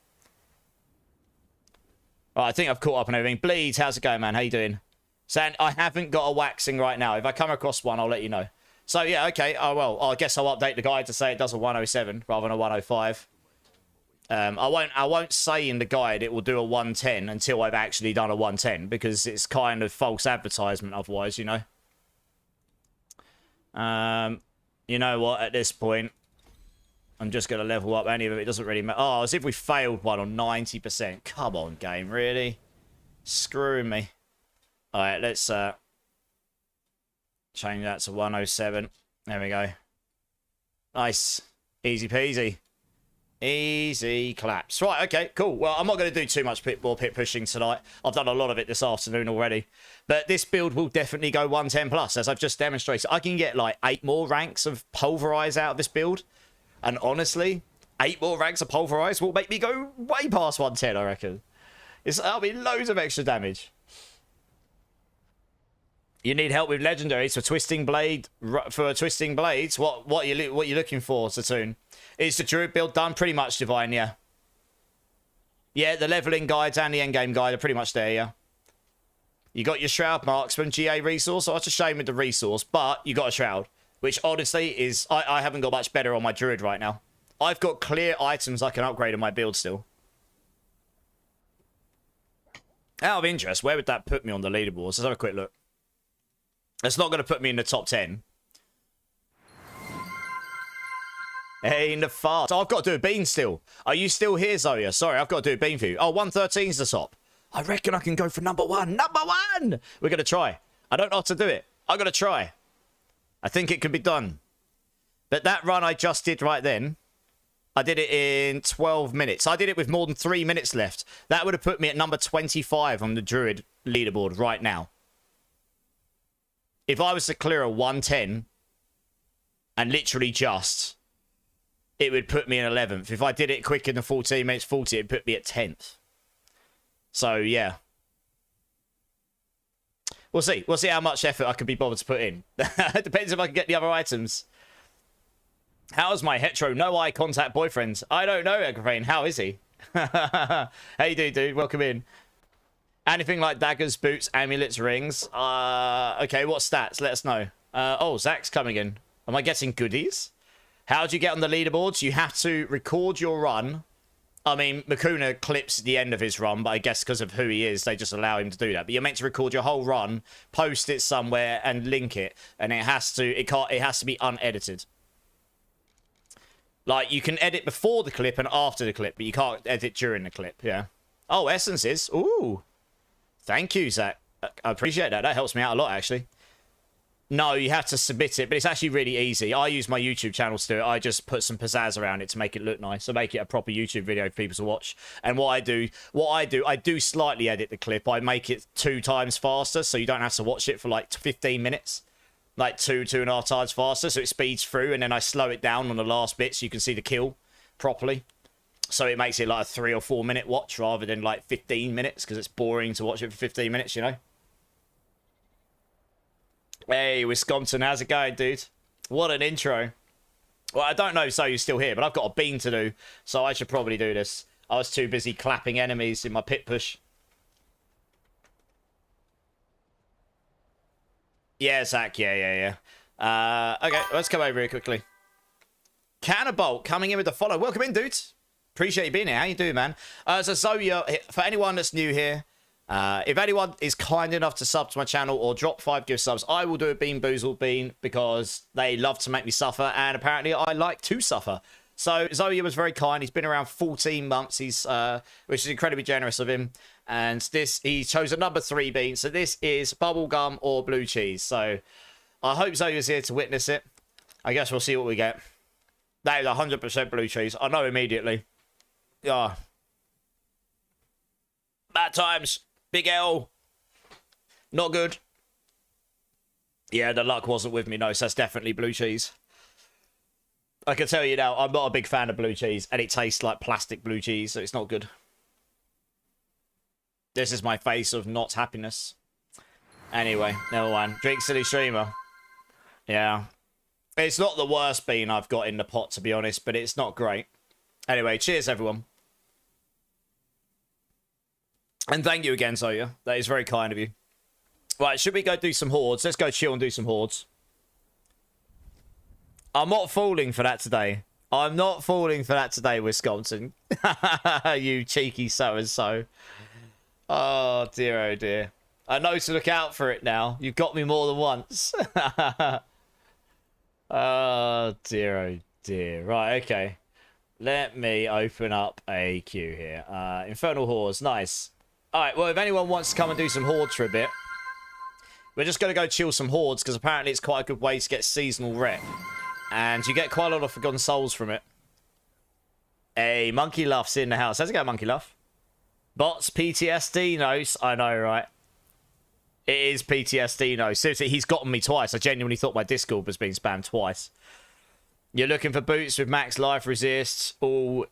Right, I think I've caught up on everything. Bleeds, how's it going, man? How you doing? Saying I haven't got a waxing right now. If I come across one, I'll let you know. So, yeah, okay. Oh, well, I guess I'll update the guide to say it does a 107 rather than a 105. I won't say in the guide it will do a 110 until I've actually done a 110, because it's kind of false advertisement otherwise, you know. You know what, at this point, I'm just going to level up any of it. It doesn't really matter. Oh, as if we failed one on 90%. Come on, game, really? Screw me. Alright, let's change that to 107. There we go. Nice. Easy peasy. Easy claps. Right, okay, cool. Well, I'm not going to do too much more pit pushing tonight. I've done a lot of it this afternoon already. But this build will definitely go 110 plus, as I've just demonstrated. I can get like 8 more ranks of Pulverize out of this build. And honestly, 8 more ranks of Pulverize will make me go way past 110, I reckon. That'll be loads of extra damage. You need help with legendaries for twisting blade. For twisting blades, what are you looking for, Satoon? Is the Druid build done? Pretty much, Divine, yeah. Yeah, the leveling guides and the endgame guide are pretty much there, yeah. You got your Shroud Marksman GA resource. Oh, it's a shame with the resource, but you got a Shroud, which honestly is... I haven't got much better on my Druid right now. I've got clear items I can upgrade in my build still. Out of interest, where would that put me on the leaderboards? Let's have a quick look. It's not going to put me in the top 10. Hey, Nefart. Oh, I've got to do a bean still. Are you still here, Zoya? Sorry, I've got to do a bean for you. Oh, 113's the top. I reckon I can go for number 1. Number 1! We're going to try. I don't know how to do it. I'm going to try. I think it can be done. But that run I just did right then, I did it in 12 minutes. I did it with more than 3 minutes left. That would have put me at number 25 on the Druid leaderboard right now. If I was to clear a 110 and literally just, it would put me in 11th. If I did it quick in the 14 minutes 40, it'd put me at 10th. So, yeah. We'll see. We'll see how much effort I can be bothered to put in. It depends if I can get the other items. How's my hetero no eye contact boyfriend? I don't know, Agravain. How is he? How you doing, dude? Welcome in. Anything like daggers, boots, amulets, rings? Okay, what stats? Let us know. Oh, Zach's coming in. Am I getting goodies? How do you get on the leaderboards? You have to record your run. I mean, Makuna clips the end of his run, but I guess because of who he is, they just allow him to do that. But you're meant to record your whole run, post it somewhere, and link it. And it has to be unedited. Like, you can edit before the clip and after the clip, but you can't edit during the clip, yeah. Oh, essences. Ooh. Thank you, Zach. I appreciate that. That helps me out a lot, actually. No, you have to submit it, but it's actually really easy. I use my YouTube channel to do it. I just put some pizzazz around it to make it look nice, to make it a proper YouTube video for people to watch. And what I do slightly edit the clip. I make it 2 times faster, so you don't have to watch it for like 15 minutes. Like 2.5 times faster, so it speeds through, and then I slow it down on the last bit so you can see the kill properly. So it makes it like a 3 or 4 minute watch rather than like 15 minutes, because it's boring to watch it for 15 minutes, you know? Hey, Wisconsin, how's it going, dude? What an intro. Well, I don't know so you're still here, but I've got a bean to do, so I should probably do this. I was too busy clapping enemies in my pit push. Yeah, Zach, yeah. Okay, let's come over here quickly. Cannabolt coming in with the follow. Welcome in, dudes. Appreciate you being here. How you doing, man? So Zoya, for anyone that's new here, if anyone is kind enough to sub to my channel or drop 5 gift subs, I will do a Bean Boozled Bean because they love to make me suffer, and apparently I like to suffer. So Zoya was very kind. He's been around 14 months. He's which is incredibly generous of him. And he chose a number 3 bean. So this is bubblegum or blue cheese. So I hope Zoya's here to witness it. I guess we'll see what we get. That is 100% blue cheese. I know immediately. Yeah. Bad times. Big L. Not good. Yeah, the luck wasn't with me. No, so that's definitely blue cheese. I can tell you now, I'm not a big fan of blue cheese. And it tastes like plastic blue cheese, so it's not good. This is my face of not happiness. Anyway, never mind. Drink Silly Streamer. Yeah. It's not the worst bean I've got in the pot, to be honest, but it's not great. Anyway, cheers, everyone. And thank you again, Zoya. That is very kind of you. Right, should we go do some hordes? Let's go chill and do some hordes. I'm not falling for that today. I'm not falling for that today, Wisconsin. You cheeky so-and-so. Oh, dear, oh, dear. I know to look out for it now. You've got me more than once. Oh, dear, oh, dear. Right, okay. Let me open up a queue here. Infernal Hordes, nice. Alright, well, if anyone wants to come and do some hordes for a bit, we're just going to go chill some hordes, because apparently it's quite a good way to get seasonal rep. And you get quite a lot of Forgotten Souls from it. Hey, Monkey Luff's in the house. How's it going, Monkey Luff? Bots, PTSD, no. I know, right? It is PTSD, no. Seriously, he's gotten me twice. I genuinely thought my Discord was being spammed twice. You're looking for boots with max life resist, all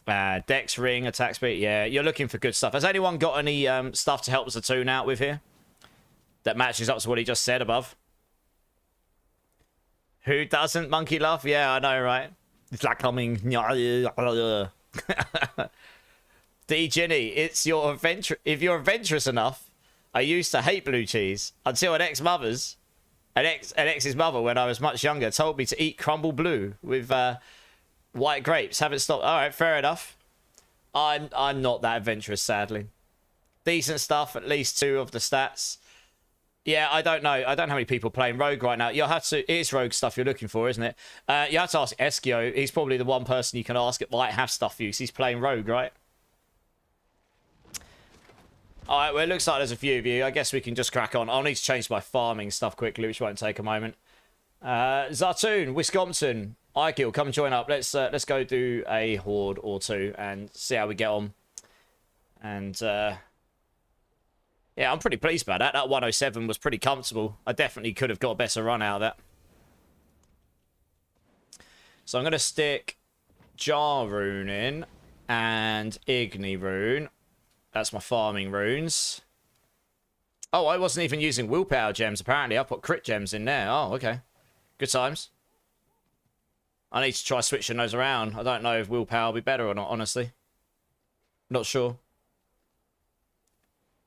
dex ring, attack speed. Yeah, you're looking for good stuff. Has anyone got any stuff to help Zatoon out with here? That matches up to what he just said above? Who doesn't, Monkey Love? Yeah, I know, right? It's like coming. D Ginny, it's your adventure. If you're adventurous enough, I used to hate blue cheese until an ex's mother, when I was much younger, told me to eat crumble blue with white grapes. Haven't stopped. All right, fair enough. I'm not that adventurous, sadly. Decent stuff, at least 2 of the stats. Yeah, I don't know. I don't know how many people playing Rogue right now. You'll have to. It is Rogue stuff you're looking for, isn't it? You have to ask Eskio. He's probably the one person you can ask that might have stuff for you. He's playing Rogue, right? Alright, well, it looks like there's a few of you. I guess we can just crack on. I'll need to change my farming stuff quickly, which won't take a moment. Zatoon, Wisconsin, Ikil, come and join up. Let's go do a horde or 2 and see how we get on. And yeah, I'm pretty pleased about that. That 107 was pretty comfortable. I definitely could have got a better run out of that. So I'm going to stick Jar Rune in and Igni Rune. That's my farming runes. Oh, I wasn't even using willpower gems, apparently. I put crit gems in there. Oh, okay. Good times. I need to try switching those around. I don't know if willpower will be better or not, honestly. Not sure.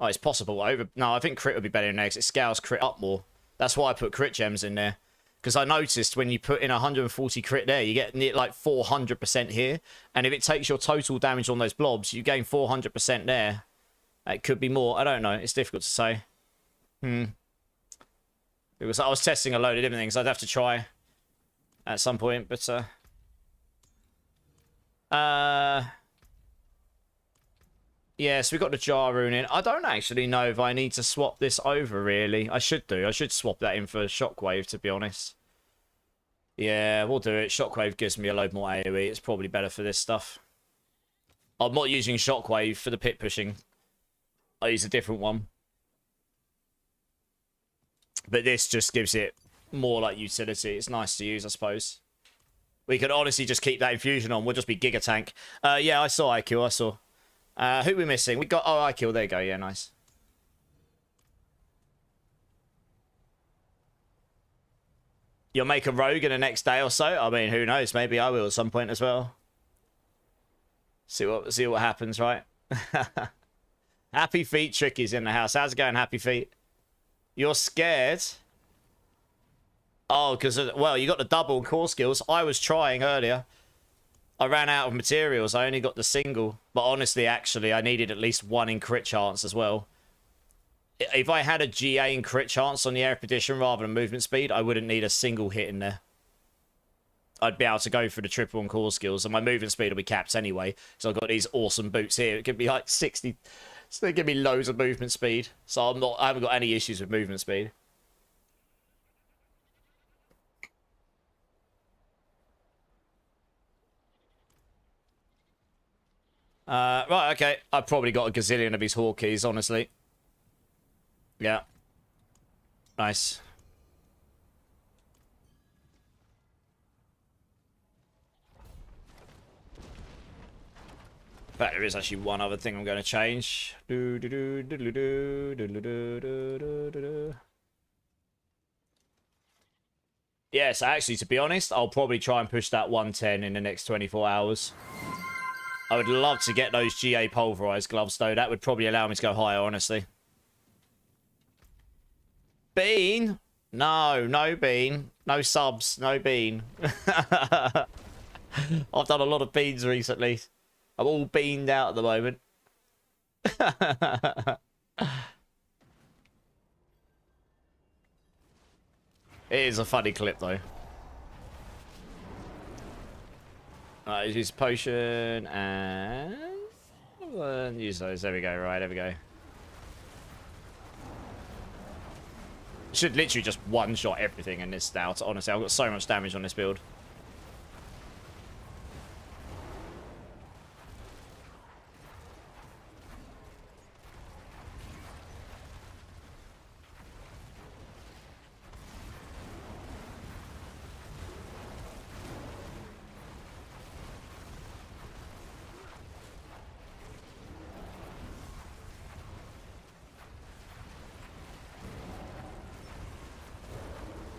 Oh, it's possible. No, I think crit would be better in there because it scales crit up more. That's why I put crit gems in there. Because I noticed when you put in 140 crit there, you get near like 400% here. And if it takes your total damage on those blobs, you gain 400% there. It could be more. I don't know. It's difficult to say. Because I was testing a load of different things. I'd have to try at some point. But, yeah, so we got the jar rune in. I don't actually know if I need to swap this over, really. I should do. I should swap that in for Shockwave, to be honest. Yeah, we'll do it. Shockwave gives me a load more AoE. It's probably better for this stuff. I'm not using Shockwave for the pit pushing. I use a different one. But this just gives it more, like, utility. It's nice to use, I suppose. We could honestly just keep that infusion on. We'll just be Giga Tank. Yeah, I saw IQ. I saw. Who are we missing? We got... Oh, IQ. There you go. Yeah, nice. You'll make a rogue in the next day or so? I mean, who knows? Maybe I will at some point as well. See what happens, right? Happy Feet Tricky's in the house. How's it going, Happy Feet? You're scared? Oh, because... Well, you got the double core skills. I was trying earlier. I ran out of materials. I only got the single. But honestly, actually, I needed at least one in crit chance as well. If I had a GA in crit chance on the Air Perdition rather than movement speed, I wouldn't need a single hit in there. I'd be able to go for the triple and core skills, and my movement speed will be capped anyway. So I've got these awesome boots here. It could be like 60. So they give me loads of movement speed. So I haven't got any issues with movement speed. Right, okay. I've probably got a gazillion of his Hawkeys, honestly. Yeah. Nice. But there is actually one other thing I'm going to change. Yes, actually, to be honest, I'll probably try and push that 110 in the next 24 hours. I would love to get those GA pulverized gloves, though. That would probably allow me to go higher, honestly. Bean? No, no Bean. No subs, no Bean. I've done a lot of beans recently. I'm all beaned out at the moment. It is a funny clip, though. Use potion and use those. There we go. Right, there we go. Should literally just one-shot everything in this stout. Honestly, I've got so much damage on this build.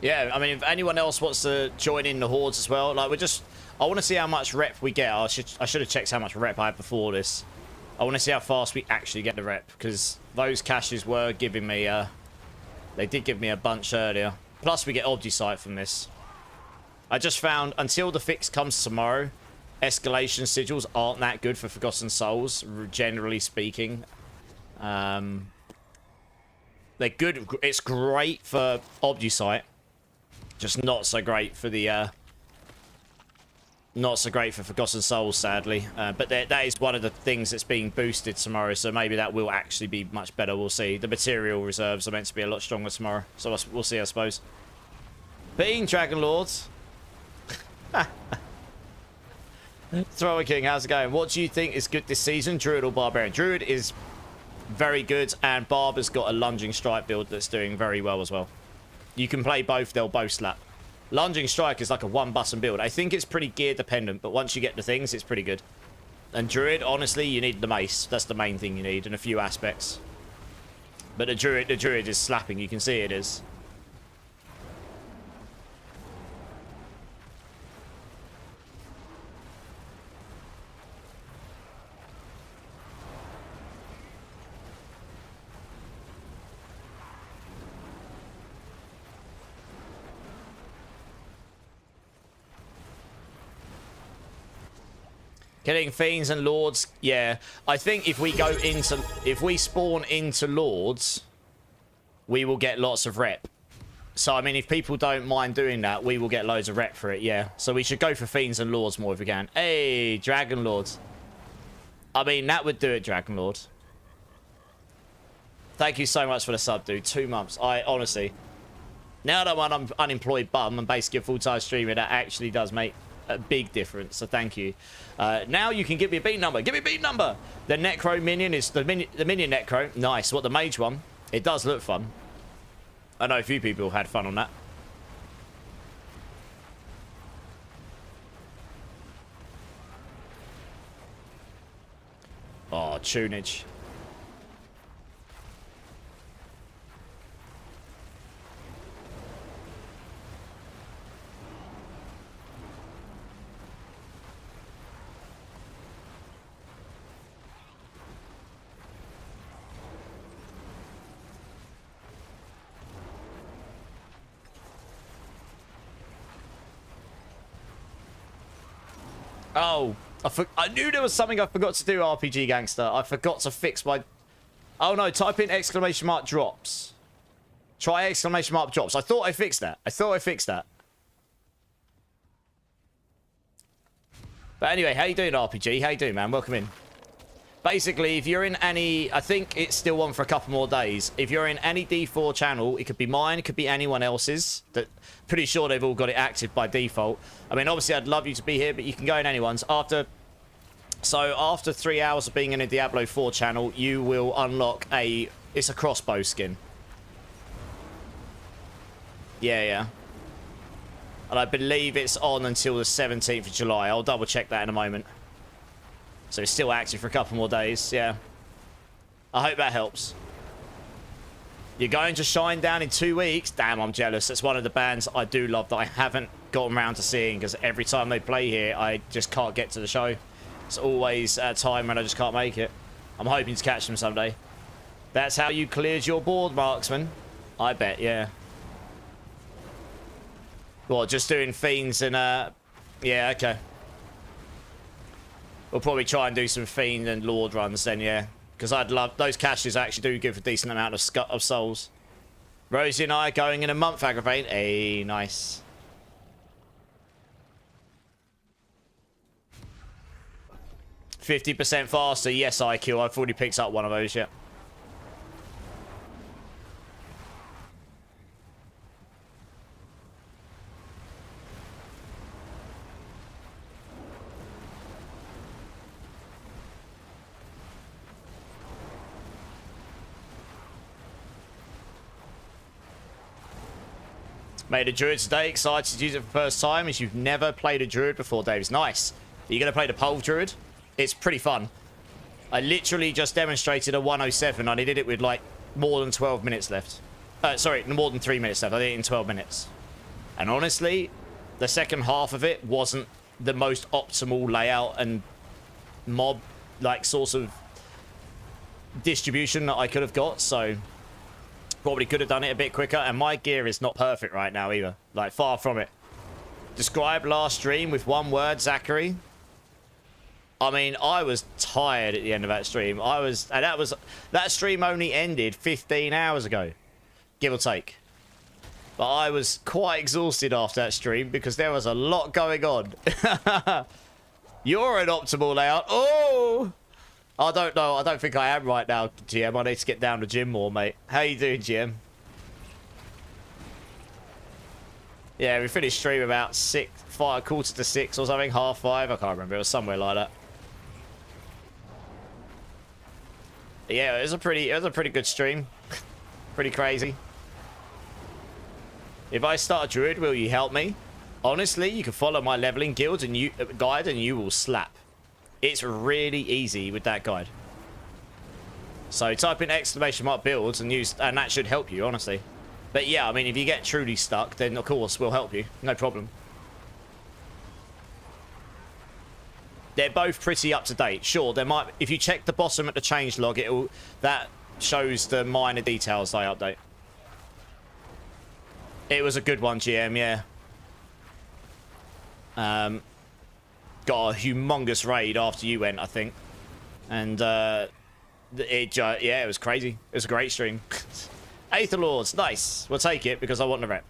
Yeah, I mean, if anyone else wants to join in the hordes as well, like, I want to see how much rep we get. I should have checked how much rep I had before this. I want to see how fast we actually get the rep, because those caches were giving me, they did give me a bunch earlier. Plus, we get Obdisight from this. I just found, until the fix comes tomorrow, escalation sigils aren't that good for Forgotten Souls, generally speaking. They're good. It's great for Obdisight. Just not so great for the, not so great for Forgotten Souls, sadly. But that is one of the things that's being boosted tomorrow, so maybe that will actually be much better. We'll see. The material reserves are meant to be a lot stronger tomorrow, so we'll see, I suppose. Being Dragon Lords. Thrower King, how's it going? What do you think is good this season, Druid or Barbarian? Druid is very good, and Barber's got a lunging strike build that's doing very well as well. You can play both, they'll both slap. Lunging strike is like a one-button build. I think it's pretty gear dependent, but once you get the things, it's pretty good. And Druid, honestly, you need the mace. That's the main thing you need, and a few aspects. But the Druid is slapping. You can see it is. Killing fiends and lords, yeah. I think if we spawn into lords, we will get lots of rep. So, I mean, if people don't mind doing that, we will get loads of rep for it, yeah. So we should go for fiends and lords more if we can. Hey, dragon lords. I mean, that would do it, dragon lord. Thank you so much for the sub, dude. 2 months. I honestly, now that I'm an unemployed bum and basically a full-time streamer, that actually does make a big difference. So thank you. Now you can give me a beat number. Give me a beat number. The necro minion is the minion necro. Nice. What, the mage one? It does look fun. I know a few people had fun on that. Oh, tunage. Oh, I knew there was something I forgot to do, RPG Gangster. I forgot to fix my... Oh, no. Type in exclamation mark drops. Try exclamation mark drops. I thought I fixed that. But anyway, how you doing, RPG? How you doing, man? Welcome in. Basically, if you're in any... I think it's still on for a couple more days. If you're in any D4 channel, it could be mine, it could be anyone else's. Pretty sure they've all got it active by default. I mean, obviously, I'd love you to be here, but you can go in anyone's. After 3 hours of being in a Diablo 4 channel, you will unlock it's a crossbow skin. Yeah. And I believe it's on until the 17th of July. I'll double check that in a moment. So it's still active for a couple more days, yeah. I hope that helps. You're going to Shine Down in 2 weeks? Damn, I'm jealous. That's one of the bands I do love that I haven't gotten around to seeing, because every time they play here, I just can't get to the show. It's always a time when I just can't make it. I'm hoping to catch them someday. That's how you cleared your board, Marksman. I bet, yeah. What, just doing fiends and, yeah, okay. We'll probably try and do some fiend and lord runs then, yeah. Because I'd love... Those caches actually do give a decent amount of souls. Rosie and I are going in a month, Aggravate. Hey, nice. %50 faster. Yes, IQ. I've already picked up one of those, yeah. Made a druid today. Excited to use it for the first time. As you've never played a druid before, Davis. Nice. Are you going to play the Pulverise Druid? It's pretty fun. I literally just demonstrated a 107 and I did it with like more than 12 minutes left. Sorry, more than 3 minutes left. I did it in 12 minutes. And honestly, the second half of it wasn't the most optimal layout and mob, like, source of distribution that I could have got. So... probably could have done it a bit quicker, and my gear is not perfect right now either. Like, far from it. Describe last stream with one word, Zachary. I mean, I was tired at the end of that stream. And that stream only ended 15 hours ago, give or take. But I was quite exhausted after that stream because there was a lot going on. You're an optimal layout. Oh! I don't know. I don't think I am right now, GM. I need to get down to gym more, mate. How you doing, GM? Yeah, we finished stream about quarter to 6 or something, 5:30. I can't remember. It was somewhere like that. Yeah, it was a pretty good stream. Pretty crazy. If I start a druid, will you help me? Honestly, you can follow my leveling guild and guide, and you will slap. It's really easy with that guide. So type in exclamation mark builds and that should help you, honestly. But yeah, I mean, if you get truly stuck, then of course we'll help you. No problem. They're both pretty up to date. Sure, there might, if you check the bottom at the change log, that shows the minor details they update. It was a good one, GM, yeah. got a humongous raid after you went, I think. And yeah, it was crazy. It was a great stream. Aether Lords, nice. We'll take it because I want the rep.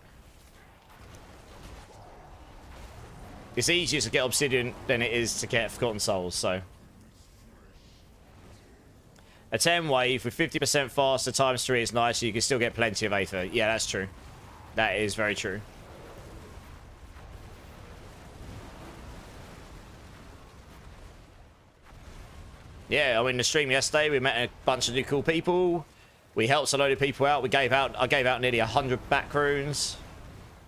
It's easier to get Obsidian than it is to get Forgotten Souls, so. A 10 wave with 50% faster times 3 is nice, so you can still get plenty of Aether. Yeah, that's true. That is very true. Yeah, I mean, the stream yesterday, we met a bunch of new cool people. We helped a load of people out. I gave out nearly 100 back runes.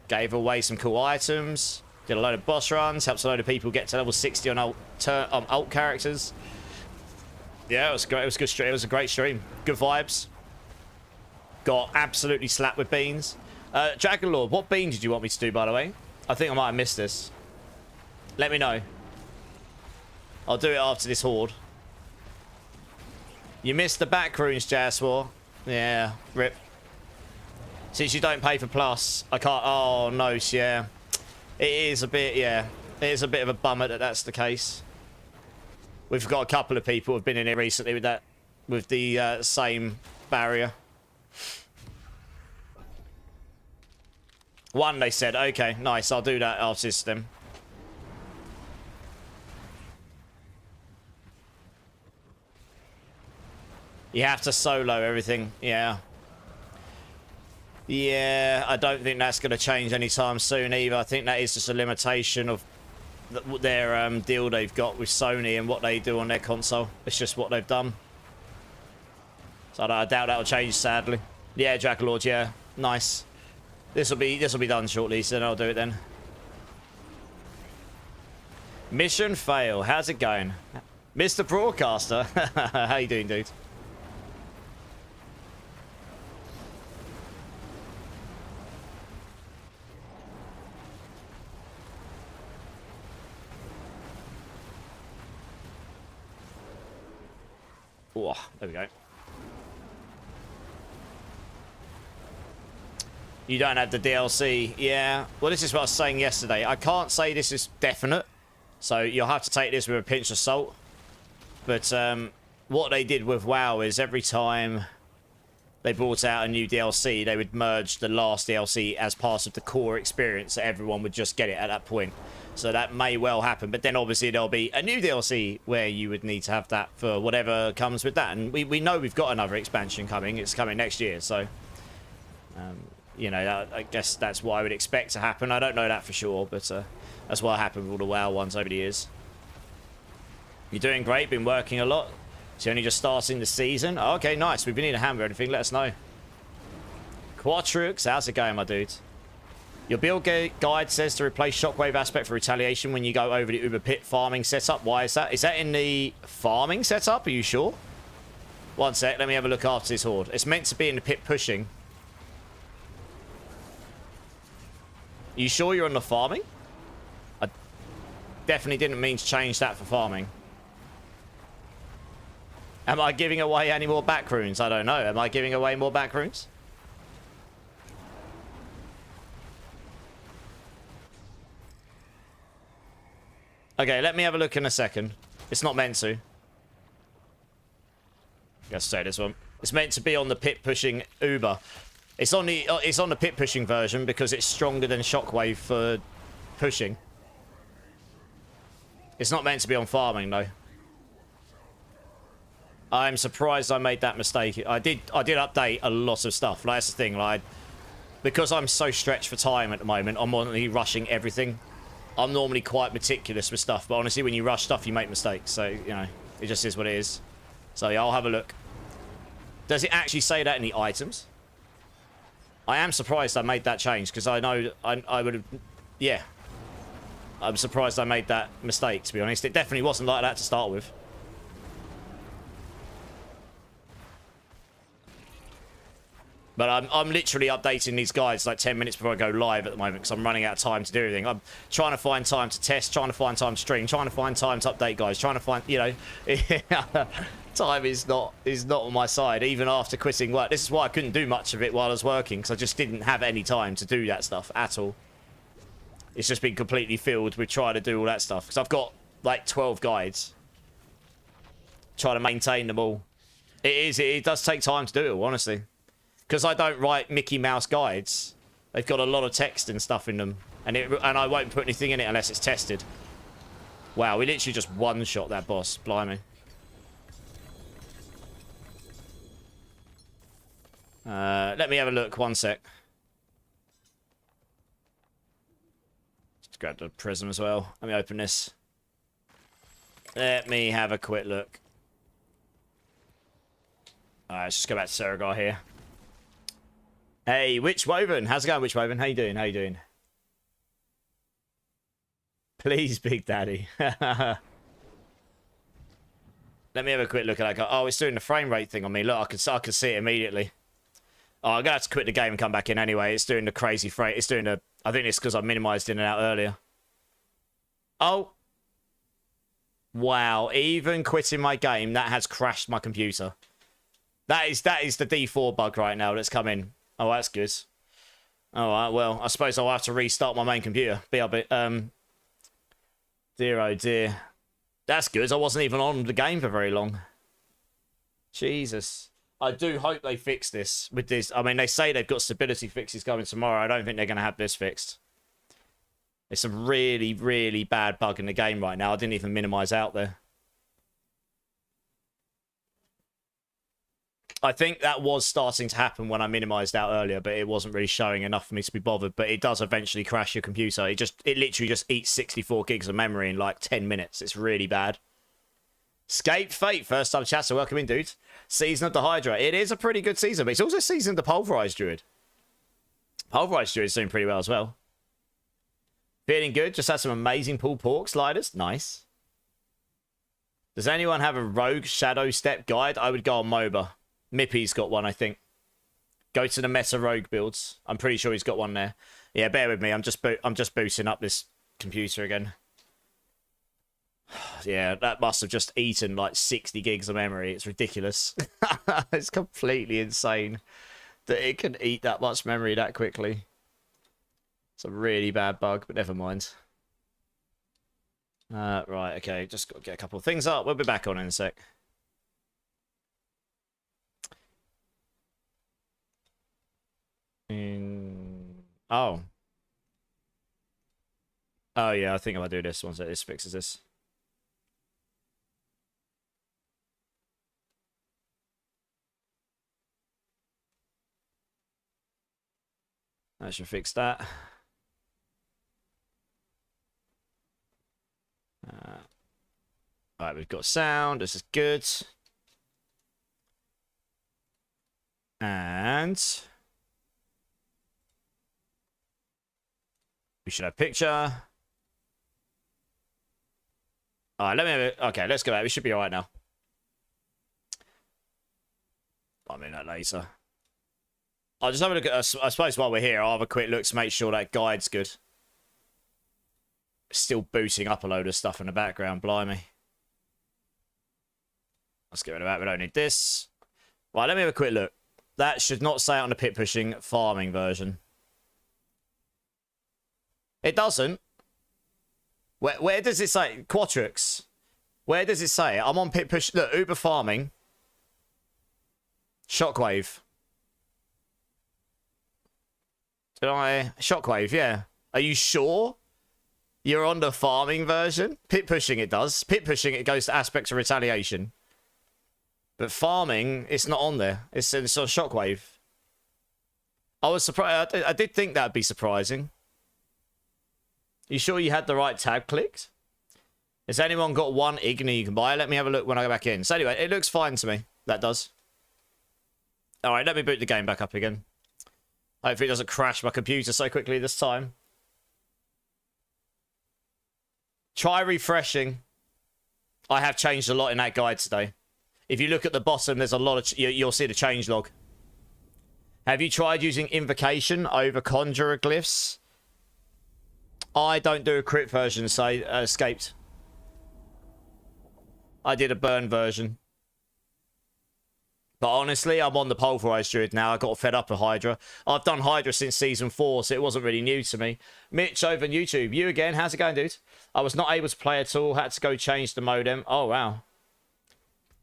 Gave away some cool items. Did a load of boss runs. Helped a load of people get to level 60 on alt characters. Yeah, it was great. It was a good stream. It was a great stream. Good vibes. Got absolutely slapped with beans. Dragon Lord, what bean did you want me to do, by the way? I think I might have missed this. Let me know. I'll do it after this horde. You missed the back runes, Jaswar. Yeah, rip. Since you don't pay for plus, I can't. Oh no, yeah. It is a bit, yeah. It is a bit of a bummer that that's the case. We've got a couple of people who've been in here recently with that, with the same barrier. One, they said, okay, nice, I'll do that after system. You have to solo everything, yeah. Yeah, I don't think that's going to change anytime soon either. I think that is just a limitation of their deal they've got with Sony and what they do on their console. It's just what they've done. So I doubt that'll change, sadly. Yeah, Dracolord, yeah, nice. This will be done shortly, so then I'll do it then. Mission fail. How's it going, Mr. Broadcaster? How you doing, dude? Oh, there we go. You don't have the DLC. Yeah. Well, this is what I was saying yesterday. I can't say this is definite, so you'll have to take this with a pinch of salt. But what they did with WoW is every time they brought out a new DLC, they would merge the last DLC as part of the core experience, so everyone would just get it at that point. So that may well happen, but then obviously there'll be a new DLC where you would need to have that for whatever comes with that. And we know we've got another expansion coming. It's coming next year, so you know, I guess that's what I would expect to happen. I don't know that for sure, but that's what happened with all the WoW ones over the years. You're doing great, been working a lot. So you're only just starting the season. Oh, okay, nice. If you need a hammer or anything, let us know. Quatrux, how's it going, my dude? Your build guide says to replace shockwave aspect for retaliation when you go over the Uber pit farming setup. Why is that? Is that in the farming setup? Are you sure? One sec, let me have a look after this horde. It's meant to be in the pit pushing. Are you sure you're on the farming? I definitely didn't mean to change that for farming. Am I giving away any more back runes? I don't know. Am I giving away more back runes? Okay, let me have a look in a second. It's not meant to. Let's say this one. It's meant to be on the pit pushing Uber. It's on the pit pushing version because it's stronger than shockwave for pushing. It's not meant to be on farming though. I'm surprised I made that mistake. I did update a lot of stuff. Like, that's the thing, like, because I'm so stretched for time at the moment, I'm normally rushing everything. I'm normally quite meticulous with stuff, but honestly, when you rush stuff, you make mistakes. So, you know, it just is what it is. So, yeah, I'll have a look. Does it actually say that in the items? I am surprised I made that change, because I know I would have... Yeah. I'm surprised I made that mistake, to be honest. It definitely wasn't like that to start with. But I'm literally updating these guides like 10 minutes before I go live at the moment because I'm running out of time to do everything. I'm trying to find time to test, trying to find time to stream, trying to find time to update guys, trying to find, you know, time is not on my side even after quitting work. This is why I couldn't do much of it while I was working because I just didn't have any time to do that stuff at all. It's just been completely filled with trying to do all that stuff because I've got like 12 guides. Trying to maintain them all. It does take time to do it, honestly. Because I don't write Mickey Mouse guides. They've got a lot of text and stuff in them. And I won't put anything in it unless it's tested. Wow, we literally just one-shot that boss. Blimey. Let me have a look. One sec. Just grab the prism as well. Let me open this. Let me have a quick look. Alright, let's just go back to Seragar here. Hey, Witchwoven. How's it going, Witchwoven? How you doing? How you doing? Please, Big Daddy. Let me have a quick look at that. Oh, it's doing the frame rate thing on me. Look, I can see it immediately. Oh, I'm going to have to quit the game and come back in anyway. It's doing the crazy frame. It's doing the... I think it's because I minimized in and out earlier. Oh. Wow. Even quitting my game, that has crashed my computer. That is the D4 bug right now that's come in. Oh, that's good. Alright, well, I suppose I'll have to restart my main computer. Dear, oh dear. That's good. I wasn't even on the game for very long. Jesus. I do hope they fix this with this. I mean, they say they've got stability fixes coming tomorrow. I don't think they're going to have this fixed. It's a really, really bad bug in the game right now. I didn't even minimize out there. I think that was starting to happen when I minimized out earlier, but it wasn't really showing enough for me to be bothered. But it does eventually crash your computer. It literally just eats 64 gigs of memory in like 10 minutes. It's really bad. Escape Fate, first time chat, so welcome in, dude. Season of the Hydra. It is a pretty good season, but it's also season of the Pulverise Druid. Pulverise Druid is doing pretty well as well. Feeling good. Just had some amazing pulled pork sliders. Nice. Does anyone have a rogue shadow step guide? I would go on MOBA. Mippy's got one, I think. Go to the meta rogue builds. I'm pretty sure he's got one there. Yeah, bear with me. I'm just booting up this computer again. Yeah, that must have just eaten like 60 gigs of memory. It's ridiculous. It's completely insane that it can eat that much memory that quickly. It's a really bad bug, but never mind. Right, okay. Just got to get a couple of things up. We'll be back on in a sec. Oh. Oh, yeah, I think if I do this, once this fixes this. That should fix that. Alright, we've got sound. This is good. And we should have picture. Alright, let me have it. Okay, let's go back. We should be alright now. I'll mean that later. I'll just have a look at us. I suppose while we're here, I'll have a quick look to make sure that guide's good. Still booting up a load of stuff in the background, blimey. Let's get rid of that. We don't need this. Right, let me have a quick look. That should not say it on the pit pushing farming version. It doesn't. Where does it say? Quatrix. Where does it say it? I'm on pit push. Look, Uber farming. Shockwave. Did I? Shockwave, yeah. Are you sure? You're on the farming version? Pit pushing it does. Pit pushing it goes to aspects of retaliation. But farming, it's not on there. It's on Shockwave. I was surprised. I did think that'd be surprising. You sure you had the right tab clicked? Has anyone got one Igni you can buy? Let me have a look when I go back in. So anyway, it looks fine to me. That does. Alright, let me boot the game back up again. Hopefully it doesn't crash my computer so quickly this time. Try refreshing. I have changed a lot in that guide today. If you look at the bottom, there's a lot of... You'll see the change log. Have you tried using invocation over conjurer glyphs? I don't do a crit version, so I escaped. I did a burn version. But honestly, I'm on the Pulverise Druid now. I got fed up with Hydra. I've done Hydra since Season 4, so it wasn't really new to me. Mitch over on YouTube. You again. How's it going, dude? I was not able to play at all. Had to go change the modem. Oh, wow.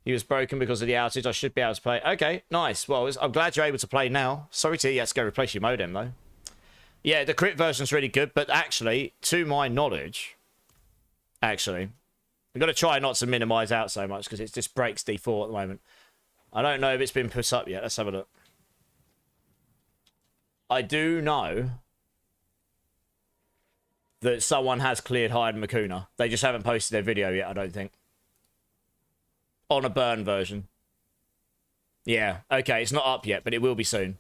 He was broken because of the outage. I should be able to play. Okay, nice. Well, I'm glad you're able to play now. Sorry to you had to go replace your modem, though. Yeah, the crit version's really good, but actually, to my knowledge... Actually, we've got to try not to minimize out so much because it just breaks D4 at the moment. I don't know if it's been put up yet. Let's have a look. I do know that someone has cleared Hyde and Makuna. They just haven't posted their video yet, I don't think. On a burn version. Yeah, okay, it's not up yet, but it will be soon.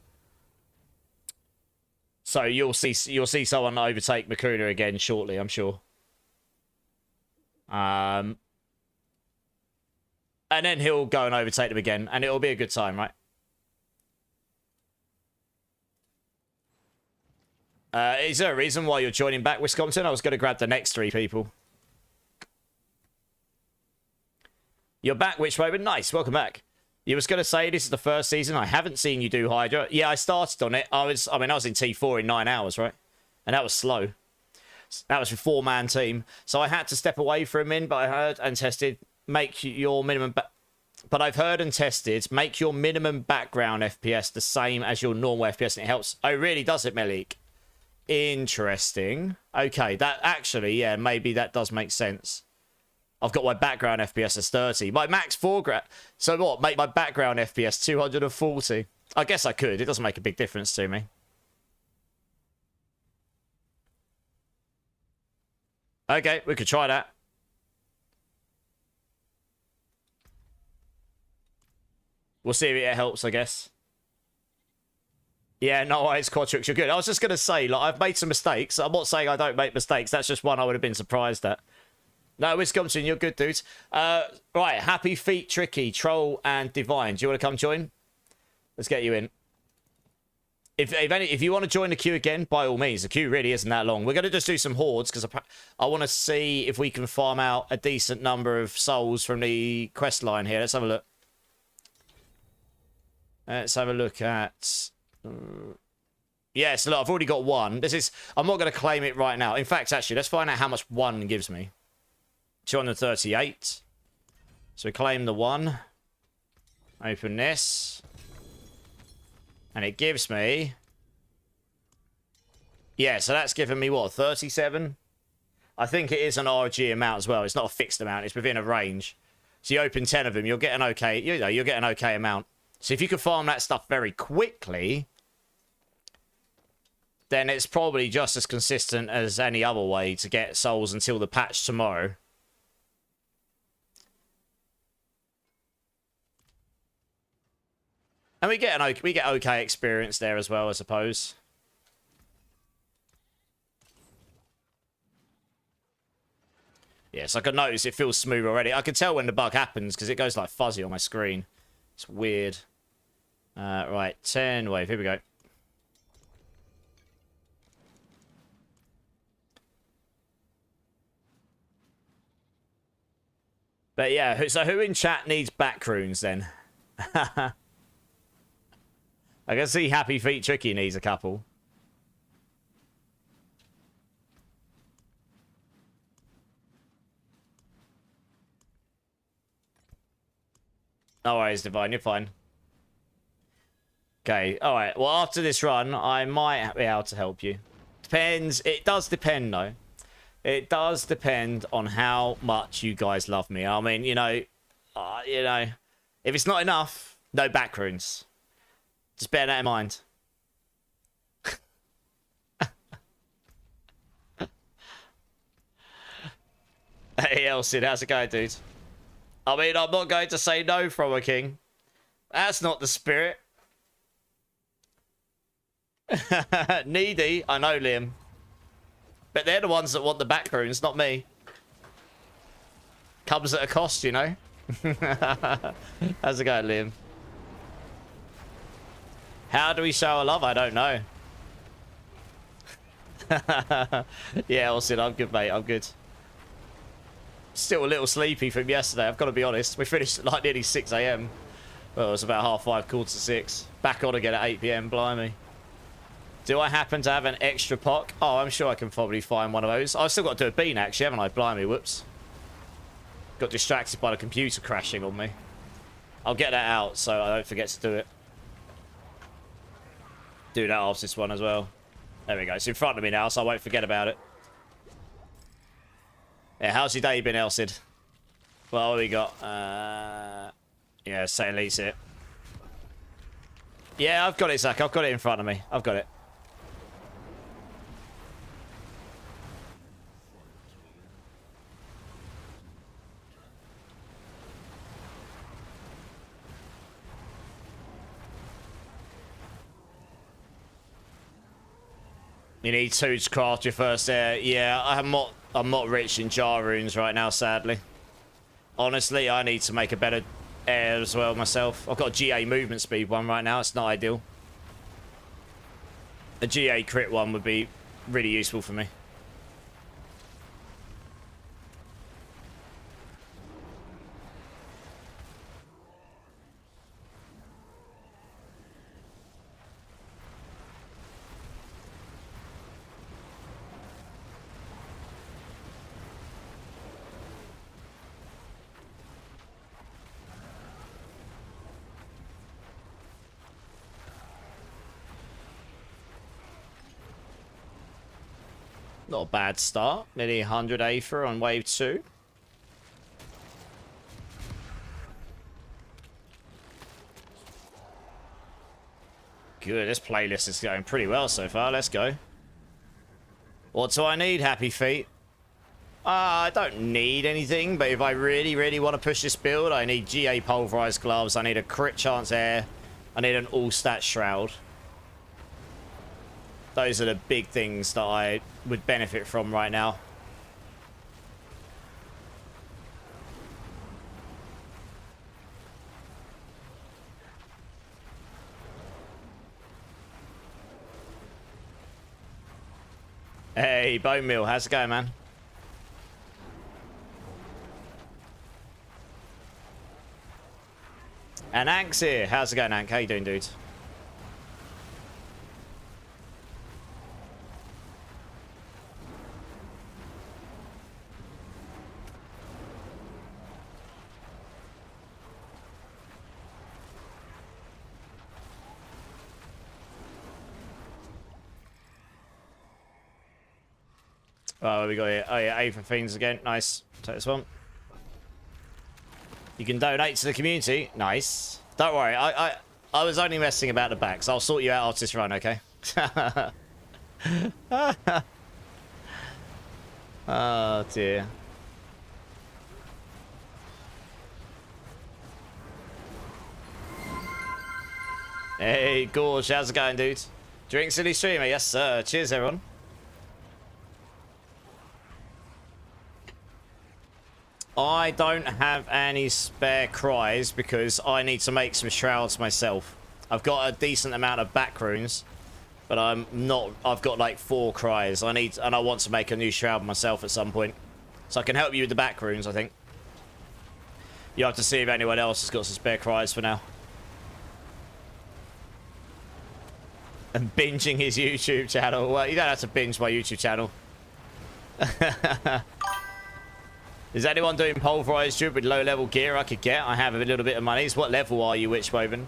So you'll see someone overtake Makuna again shortly, I'm sure. And then he'll go and overtake them again, and it'll be a good time, right? Is there a reason why you're joining back, Wisconsin? I was going to grab the next 3 people. You're back, Witch Raven. Nice, welcome back. You was going to say this is the first season. I haven't seen you do Hydra. Yeah, I started on it. I was in T4 in 9 hours, right? And that was slow. That was a 4-man team. So I had to step away for a min, but I heard and tested... Make your minimum... But I've heard and tested, make your minimum background FPS the same as your normal FPS, and it helps. Oh, really? Does it, Melik? Interesting. Okay, that actually, yeah, maybe that does make sense. I've got my background FPS as 30. My max foreground... So what? Make my background FPS 240. I guess I could. It doesn't make a big difference to me. Okay, we could try that. We'll see if it helps, I guess. Yeah, no worries, Quadrix, you're good. I was just going to say, like, I've made some mistakes. I'm not saying I don't make mistakes. That's just one I would have been surprised at. No, Wisconsin, you're good, dudes. Right, Happy Feet, Tricky, Troll, and Divine. Do you want to come join? Let's get you in. If you want to join the queue again, by all means. The queue really isn't that long. We're going to just do some hordes, because I want to see if we can farm out a decent number of souls from the quest line here. Let's have a look. Let's have a look at... Yeah, so look, I've already got 1. I'm not going to claim it right now. In fact, actually, let's find out how much 1 gives me. 238. So we claim the 1. Open this. And it gives me... Yeah, so that's given me, what, 37? I think it is an RG amount as well. It's not a fixed amount. It's within a range. So you open 10 of them, you'll get an okay... you'll get an okay amount. So if you can farm that stuff very quickly, then it's probably just as consistent as any other way to get souls until the patch tomorrow. And we get okay experience there as well, I suppose. Yes, I can notice it feels smooth already. I can tell when the bug happens because it goes like fuzzy on my screen. It's weird. Right, 10 wave. Here we go. But yeah, so who in chat needs back runes then? I can see Happy Feet Tricky needs a couple. No worries, Divine, you're fine. Okay, alright. Well, after this run, I might be able to help you. Depends. It does depend, though. It does depend on how much you guys love me. I mean, you know, if it's not enough, no back runes. Just bear that in mind. Hey, Elsie, how's it going, dude? I mean, I'm not going to say no from a king. That's not the spirit. Needy, I know, Liam. But they're the ones that want the back runes, not me. Comes at a cost, you know. How's it going, Liam? How do we show our love? I don't know. Yeah, Austin, I'm good, mate. I'm good. Still a little sleepy from yesterday, I've got to be honest. We finished at like nearly 6 AM. Well, it's about 5:30, 5:45. Back on again at 8 PM, blimey. Do I happen to have an extra pock? Oh, I'm sure I can probably find one of those. I've still got to do a bean, actually, haven't I? Blimey, whoops. Got distracted by the computer crashing on me. I'll get that out so I don't forget to do it. Do that after this one as well. There we go. It's in front of me now, so I won't forget about it. Yeah, how's your day been, Elsid? Well, what we got? Yeah, say Elite's it. Yeah, I've got it, Zach. I've got it in front of me. I've got it. You need 2 to craft your first air. Yeah, I'm not rich in jar runes right now, sadly. Honestly, I need to make a better air as well myself. I've got a GA movement speed one right now. It's not ideal. A GA crit one would be really useful for me. Not a bad start. Nearly 100 Aether on wave 2. Good, this playlist is going pretty well so far. Let's go. What do I need, Happy Feet? I don't need anything, but if I really, really want to push this build, I need GA Pulverized Gloves, I need a crit chance air, I need an all-stat Shroud. Those are the big things that I would benefit from right now. Hey, Bone Meal, how's it going, man? And Ank's here. How's it going, Ank? How you doing, dude? Oh, we got here. Oh, yeah, Aether Fiends again. Nice. Take this one. You can donate to the community. Nice. Don't worry. I was only messing about the backs. I'll sort you out after this run, okay? Oh, dear. Hey, Gorge. How's it going, dude? Drink City Streamer. Yes, sir. Cheers, everyone. I don't have any spare cries because I need to make some shrouds myself. I've got a decent amount of back runes, but I'm not. I've got like 4 cries. I want to make a new shroud myself at some point, so I can help you with the back runes. I think you have to see if anyone else has got some spare cries for now. And binging his YouTube channel. Well, you don't have to binge my YouTube channel. Is anyone doing Pulverise Druid with low-level gear I could get? I have a little bit of money. What level are you, Witchwoven?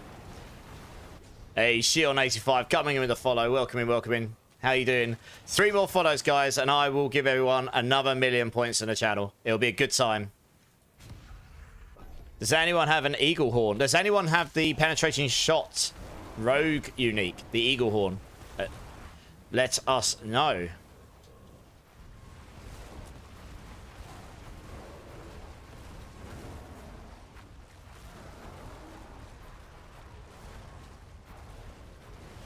Hey, Shion85 coming in with a follow. Welcome in, welcome in. How you doing? 3 more follows, guys, and I will give everyone another 1,000,000 points in the channel. It'll be a good time. Does anyone have an Eagle Horn? Does anyone have the Penetrating Shot Rogue unique? The Eagle Horn? Let us know.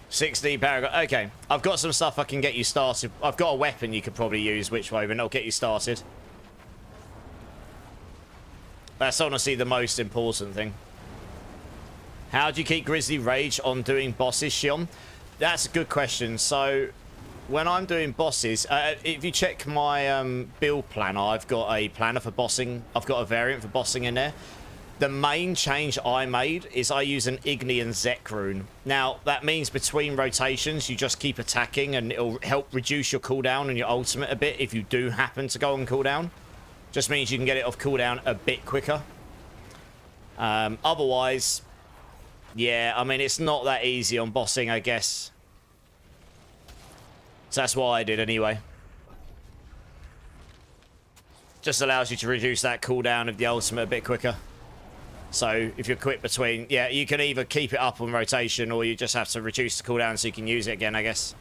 $60 paragraph. Okay, I've got some stuff I can get you started. I've got a weapon you could probably use, Witchwoven. I'll get you started. That's honestly the most important thing. How do you keep Grizzly Rage on doing bosses, Shion? That's a good question. So, when I'm doing bosses, if you check my build planner, I've got a planner for bossing. I've got a variant for bossing in there. the main change I made is I use an Igni and Zek rune. Now, that means between rotations, you just keep attacking, and it'll help reduce your cooldown and your ultimate a bit if you do happen to go on cooldown. Just means you can get it off cooldown a bit quicker. Otherwise, yeah, I mean, it's not that easy on bossing, I guess. So that's what I did anyway. Just allows you to reduce that cooldown of the ultimate a bit quicker. So if you're quick between, yeah, you can either keep it up on rotation or you just have to reduce the cooldown so you can use it again, I guess.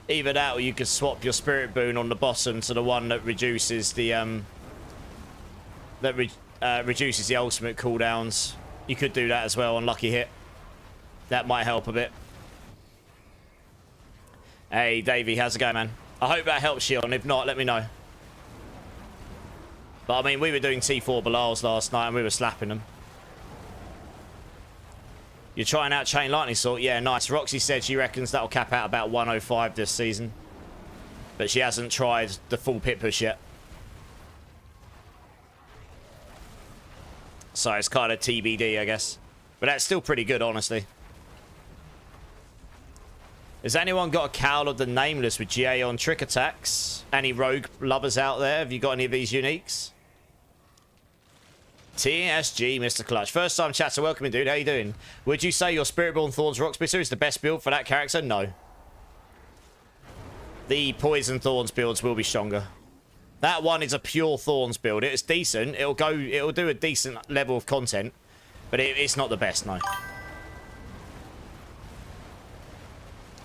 Either that or you could swap your spirit boon on the bottom to the one that reduces the reduces the ultimate cooldowns. You could do that as well on lucky hit. That might help a bit. Hey Davey, how's it going, man? I hope that helps you, and if not, let me know. But I mean, we were doing T4 Balals last night and we were slapping them. You're trying out Chain Lightning Sort? Yeah, nice. Roxy said she reckons that'll cap out about 105 this season. But she hasn't tried the full pit push yet. So it's kind of TBD, I guess. But that's still pretty good, honestly. Has anyone got a Cowl of the Nameless with GA on trick attacks? Any rogue lovers out there? Have you got any of these uniques? TSG, Mr. Clutch. First time chatter, welcome in, dude. How you doing? Would you say your Spiritborn Thorns Rocksplitter is the best build for that character? No. The Poison Thorns builds will be stronger. That one is a pure Thorns build. It's decent. It'll do a decent level of content. But it's not the best, no.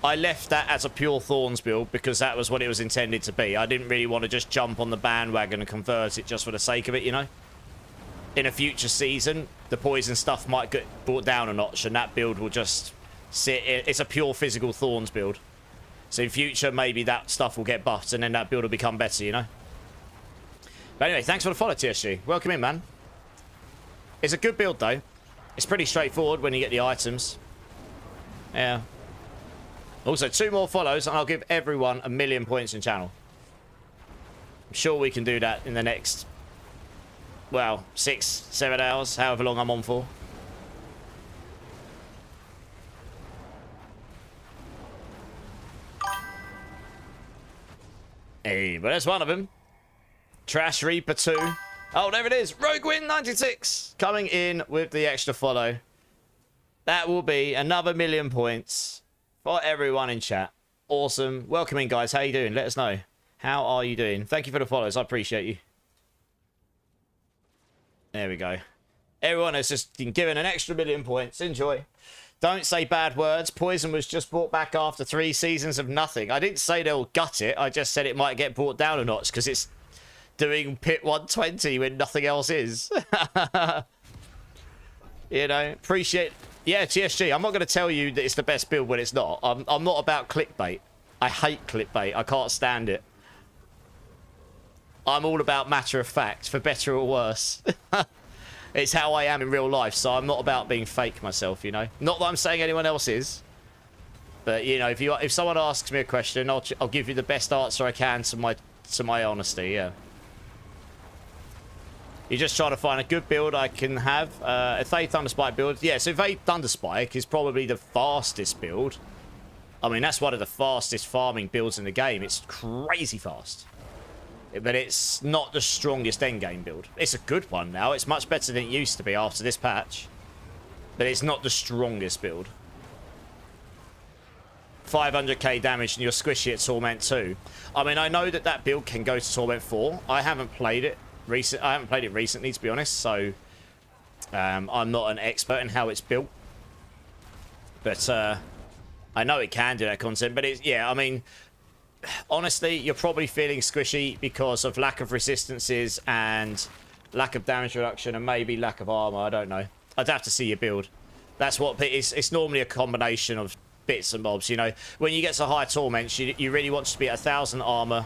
I left that as a pure Thorns build because that was what it was intended to be. I didn't really want to just jump on the bandwagon and convert it just for the sake of it, you know? In a future season, the poison stuff might get brought down a notch and that build will just sit... It's a pure physical Thorns build. So in future, maybe that stuff will get buffed and then that build will become better, you know? But anyway, thanks for the follow, TSG. Welcome in, man. It's a good build, though. It's pretty straightforward when you get the items. Yeah. Also, 2 more follows, and I'll give everyone 1,000,000 points in channel. I'm sure we can do that in the next, well, 6, 7 hours, however long I'm on for. Hey, but that's one of them. Trash Reaper 2. Oh, there it is. RogueWin96 coming in with the extra follow. That will be another 1,000,000 points. For everyone in chat. Awesome. Welcome in, guys. How you doing? Let us know. How are you doing? Thank you for the follows. I appreciate you. There we go. Everyone has just been given an extra 1,000,000 points. Enjoy. Don't say bad words. Poison was just brought back after 3 seasons of nothing. I didn't say they'll gut it. I just said it might get brought down a notch because it's doing pit 120 when nothing else is. You know, appreciate... Yeah, TSG, I'm not going to tell you that it's the best build when it's not. I'm not about clickbait. I hate clickbait. I can't stand it. I'm all about matter of fact, for better or worse. It's how I am in real life, so I'm not about being fake myself, you know? Not that I'm saying anyone else is. But, you know, if someone asks me a question, I'll give you the best answer I can to my honesty, yeah. You're just trying to find a good build I can have. A Faith Thunderspike build. Yeah, so Faith Thunderspike is probably the fastest build. I mean, that's one of the fastest farming builds in the game. It's crazy fast. But it's not the strongest endgame build. It's a good one now. It's much better than it used to be after this patch. But it's not the strongest build. 500k damage and you're squishy at Torment 2. I mean, I know that build can go to Torment 4. I haven't played it. I haven't played it recently, to be honest, so I'm not an expert in how it's built. But I know it can do that content, but it's, yeah, I mean, honestly, you're probably feeling squishy because of lack of resistances and lack of damage reduction and maybe lack of armor. I don't know. I'd have to see your build. That's what it's normally a combination of bits and bobs, you know. When you get to high torments, you really want to be at 1,000 armor.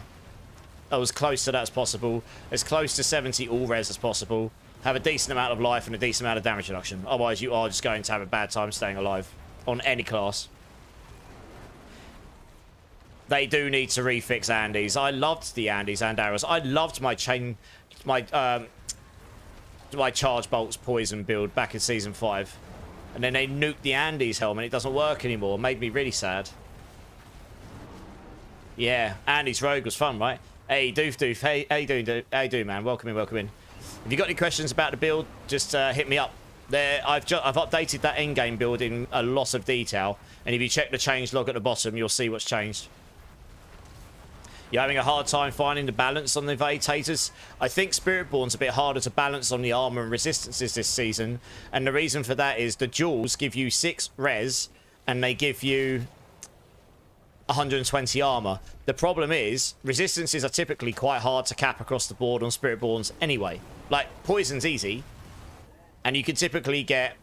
As close to that as possible, as close to 70 all res as possible, have a decent amount of life and a decent amount of damage reduction. Otherwise, you are just going to have a bad time staying alive on any class. They do need to refix Andes. I loved the Andes and arrows. I loved my my charge bolts poison build back in season 5. And then they nuked the Andes helmet. It doesn't work anymore. It made me really sad. Yeah, Andes rogue was fun, right? Hey, Doof. Hey, how you doing, dude? How you doing, man? Welcome in, welcome in. If you got any questions about the build, just hit me up. There, I've updated that in-game build in a lot of detail, and if you check the change log at the bottom, you'll see what's changed. You're having a hard time finding the balance on the Vatators. I think Spiritborn's a bit harder to balance on the armor and resistances this season, and the reason for that is the jewels give you 6 res, and they give you 120 armor. The problem is resistances are typically quite hard to cap across the board on Spiritborns anyway. Like, poison's easy, and you can typically get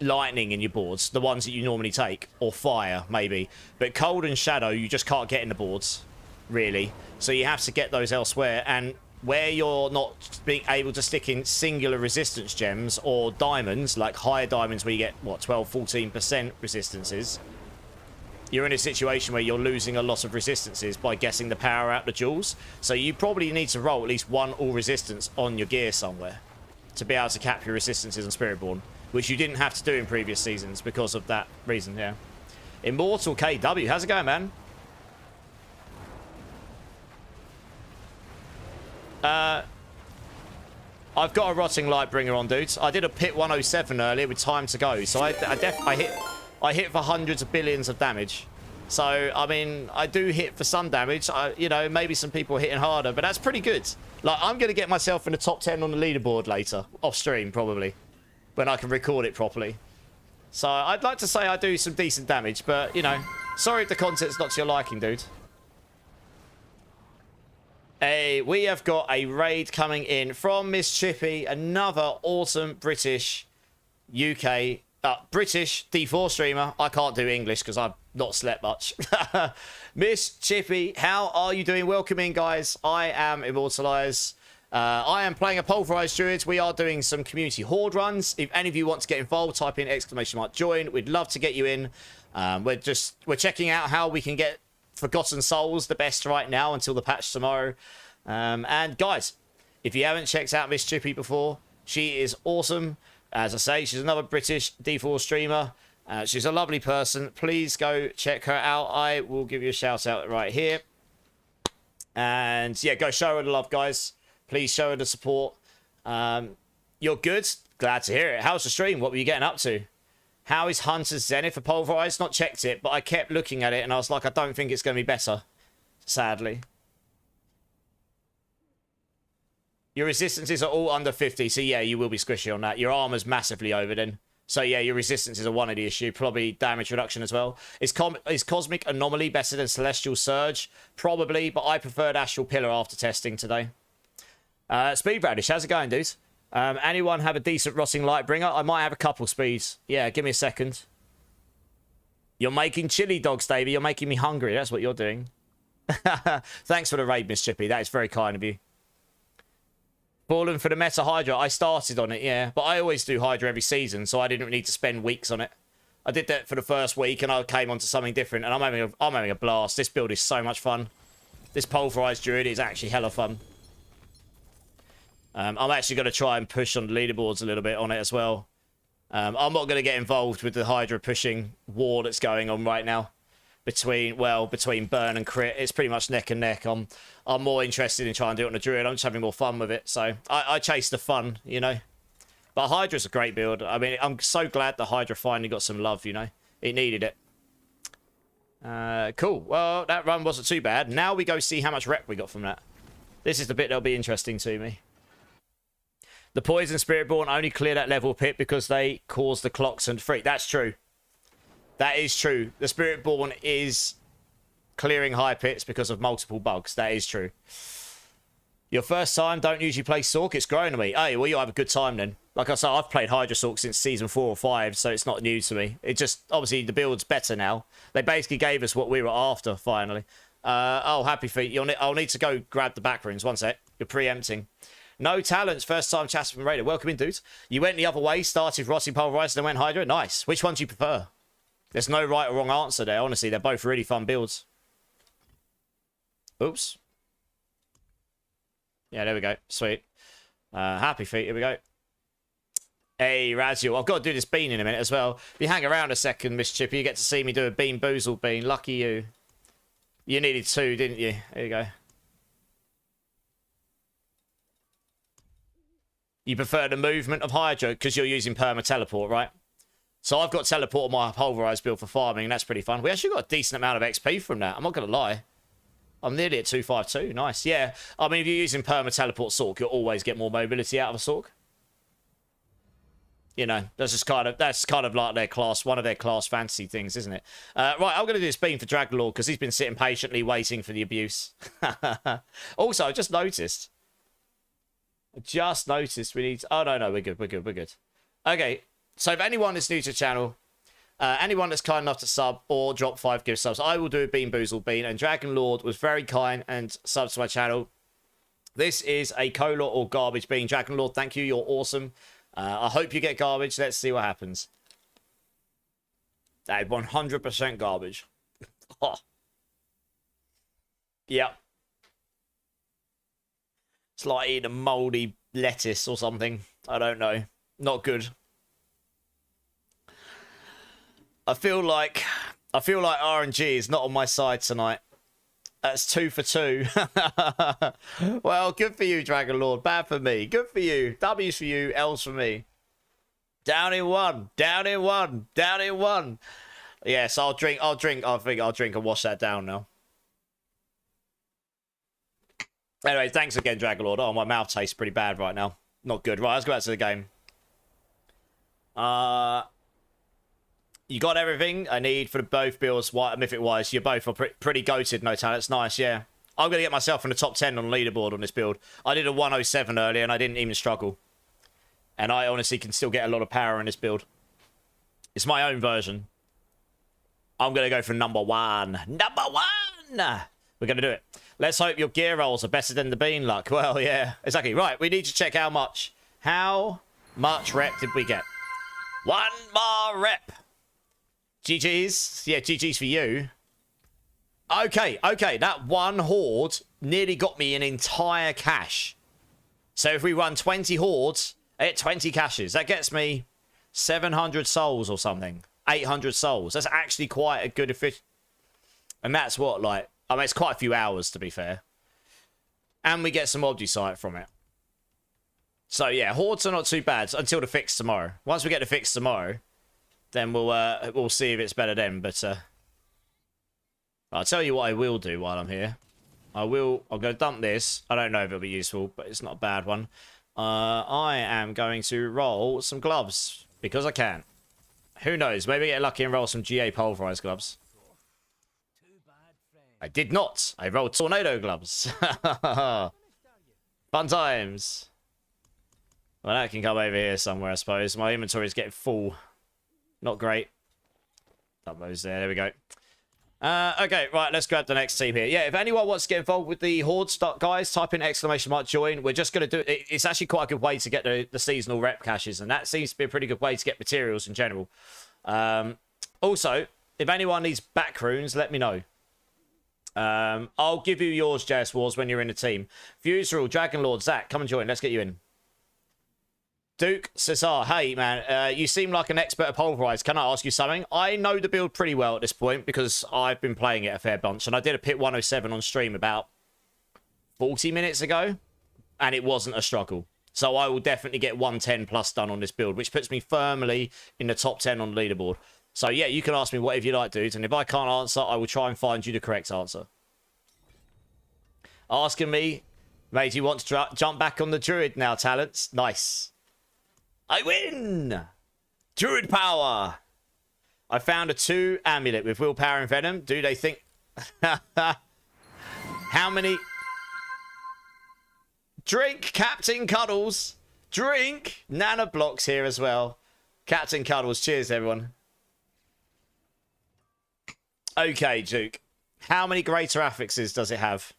lightning in your boards, the ones that you normally take, or fire maybe, but cold and shadow you just can't get in the boards really, so you have to get those elsewhere. And where you're not being able to stick in singular resistance gems or diamonds, like higher diamonds where you get what, 12-14% resistances, you're in a situation where you're losing a lot of resistances by getting the power out the jewels. So you probably need to roll at least 1 all resistance on your gear somewhere to be able to cap your resistances on Spiritborn, which you didn't have to do in previous seasons because of that reason. Yeah. Immortal KW, how's it going, man? I've got a Rotting Lightbringer on, dudes. I did a pit 107 earlier with time to go, so I hit for hundreds of billions of damage. So, I mean, I do hit for some damage. You know, maybe some people are hitting harder, but that's pretty good. Like, I'm going to get myself in the top 10 on the leaderboard later, off stream probably, when I can record it properly. So, I'd like to say I do some decent damage, but, you know, sorry if the content's not to your liking, dude. Hey, we have got a raid coming in from Miss Chippy, another awesome British D4 streamer. I can't do English because I've not slept much. Miss Chippy, how are you doing? Welcome in, guys. I am Immortalize. I am playing a Pulverise Druid. We are doing some community horde runs. If any of you want to get involved, type in !join. We'd love to get you in. We're checking out how we can get Forgotten Souls the best right now until the patch tomorrow. And guys, if you haven't checked out Miss Chippy before, she is awesome. As I say, she's another British D4 streamer. She's a lovely person. Please go check her out. I will give you a shout out right here. And yeah, go show her the love, guys. Please show her the support. You're good? Glad to hear it. How's the stream? What were you getting up to? How is Hunter's Zenith for Pulverized? Not checked it, but I kept looking at it and I was like, I don't think it's going to be better. Sadly. Your resistances are all under 50, so yeah, you will be squishy on that. Your armor's massively over then. So yeah, your resistances are one of the issue. Probably damage reduction as well. Is Cosmic Anomaly better than Celestial Surge? Probably, but I preferred Astral Pillar after testing today. Speed Radish, how's it going, dude? Anyone have a decent Rotting Lightbringer? I might have a couple speeds. Yeah, give me a second. You're making chili dogs, Davey. You're making me hungry. That's what you're doing. Thanks for the raid, Miss Chippy. That is very kind of you. Fallen for the Meta Hydra. I started on it, yeah. But I always do Hydra every season, so I didn't need to spend weeks on it. I did that for the first week, and I came on to something different, and I'm having a blast. This build is so much fun. This Pulverized Druid is actually hella fun. I'm actually going to try and push on the leaderboards a little bit on it as well. I'm not going to get involved with the Hydra pushing war that's going on right now. Between burn and crit, it's pretty much neck and neck. I'm more interested in trying to do it on the Druid. I'm just having more fun with it. So I chase the fun, you know. But Hydra's a great build. I mean, I'm so glad the Hydra finally got some love, you know. It needed it. Cool. Well, that run wasn't too bad. Now we go see how much rep we got from that. This is the bit that'll be interesting to me. The Poison Spiritborn only clear that level pit because they cause the clocks and freak. That's true. That is true. The Spiritborn is clearing high pits because of multiple bugs. That is true. Your first time, don't usually play Sork. It's growing to me. Hey, well, you'll have a good time then. Like I said, I've played Hydra Sork since season 4 or 5, so it's not new to me. It just, obviously, the build's better now. They basically gave us what we were after, finally. Oh, happy feet. I'll need to go grab the back rooms. One sec. You're preempting. No talents. First time Chasper Raider. Welcome in, dudes. You went the other way, started Rotting Pulverized, then went Hydra. Nice. Which one do you prefer? There's no right or wrong answer there. Honestly, they're both really fun builds. Oops. Yeah, there we go. Sweet. Happy feet. Here we go. Hey, Raziel. I've got to do this bean in a minute as well. If you hang around a second, Miss Chippy, you get to see me do a bean boozle bean. Lucky you. You needed 2, didn't you? There you go. You prefer the movement of Hydro because you're using perma teleport, right? So I've got teleport on my pulverized build for farming. That's pretty fun. We actually got a decent amount of XP from that. I'm not going to lie. I'm nearly at 252. Nice. Yeah. I mean, if you're using perma teleport Sork, you'll always get more mobility out of a Sork. You know, that's kind of like their class, one of their class fantasy things, isn't it? Right, I'm going to do this beam for Dragonlord because he's been sitting patiently waiting for the abuse. Also, I just noticed we need... Oh, no, we're good. Okay, so if anyone is new to the channel, anyone that's kind enough to sub or drop 5 gift subs, I will do a Bean Boozle Bean, and Dragonlord was very kind and subs to my channel. This is a cola or garbage bean. Dragonlord, thank you, you're awesome. I hope you get garbage. Let's see what happens. That 100% garbage. Oh. Yep. It's like eating a moldy lettuce or something. I don't know. Not good. I feel like RNG is not on my side tonight. That's 2 for 2. Well, good for you, Dragonlord. Bad for me. Good for you. W's for you. L's for me. Down in 1. Down in 1. Down in 1. Yes, I'll drink. I think I'll drink and wash that down now. Anyway, thanks again, Dragonlord. Oh, my mouth tastes pretty bad right now. Not good. Right, let's go back to the game. You got everything I need for both builds, Mythic-wise. You both are pretty goated, no talents. Nice, yeah. I'm going to get myself in the top 10 on the leaderboard on this build. I did a 107 earlier, and I didn't even struggle. And I honestly can still get a lot of power in this build. It's my own version. I'm going to go for number 1. Number 1! We're going to do it. Let's hope your gear rolls are better than the bean luck. Well, yeah, exactly. Right, we need to check how much. How much rep did we get? 1 more rep. GG's. Yeah, GG's for you. Okay. That one horde nearly got me an entire cache. So if we run 20 hordes at 20 caches, that gets me 700 souls or something. 800 souls. That's actually quite a good efficient. And that's what, like, I mean, it's quite a few hours, to be fair. And we get some Obdusite from it. So, yeah, hordes are not too bad until the fix tomorrow. Once we get the fix tomorrow, then we'll see if it's better then. But I'll tell you what I will do while I'm here. I'm going to dump this. I don't know if it'll be useful, but it's not a bad one. I am going to roll some gloves because I can. Who knows? Maybe get lucky and roll some GA pulverized gloves. I did not. I rolled tornado gloves. Fun times. Well, that can come over here somewhere, I suppose. My inventory is getting full. Not great. Dump those there. There we go. Okay, right. Let's grab the next team here. Yeah, if anyone wants to get involved with the Horde stuff, guys, type in !join. We're just going to do it. It's actually quite a good way to get the seasonal rep caches, and that seems to be a pretty good way to get materials in general. Also, if anyone needs back runes, let me know. I'll give you yours, JS Wars, when you're in the team. Fuseral, Dragonlord, Zach, come and join. Let's get you in. Duke Cesar, hey man, you seem like an expert at Pulverize. Can I ask you something? I know the build pretty well at this point because I've been playing it a fair bunch, and I did a pit 107 on stream about 40 minutes ago, and it wasn't a struggle. So I will definitely get 110 plus done on this build, which puts me firmly in the top 10 on the leaderboard. So yeah, you can ask me whatever you like, dudes, and if I can't answer, I will try and find you the correct answer. Asking me, mate, you want to jump back on the Druid now, talents? Nice. I win! Druid power! I found a 2 amulet with willpower and venom. Do they think... How many... Drink, Captain Cuddles. Drink. Nana Blocks here as well. Captain Cuddles. Cheers, everyone. Okay, Duke. How many greater affixes does it have?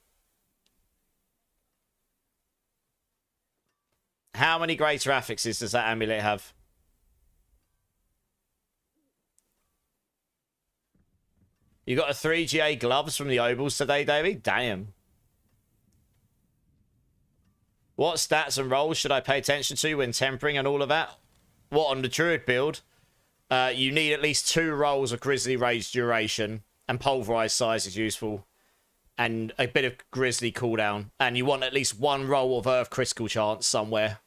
How many greater affixes does that amulet have? You got a 3GA gloves from the Obels today, Davey? Damn. What stats and rolls should I pay attention to when tempering and all of that? What, on the Druid build? You need at least 2 rolls of Grizzly Rage duration, and Pulverise size is useful, and a bit of Grizzly cooldown, and you want at least 1 roll of Earth critical chance somewhere.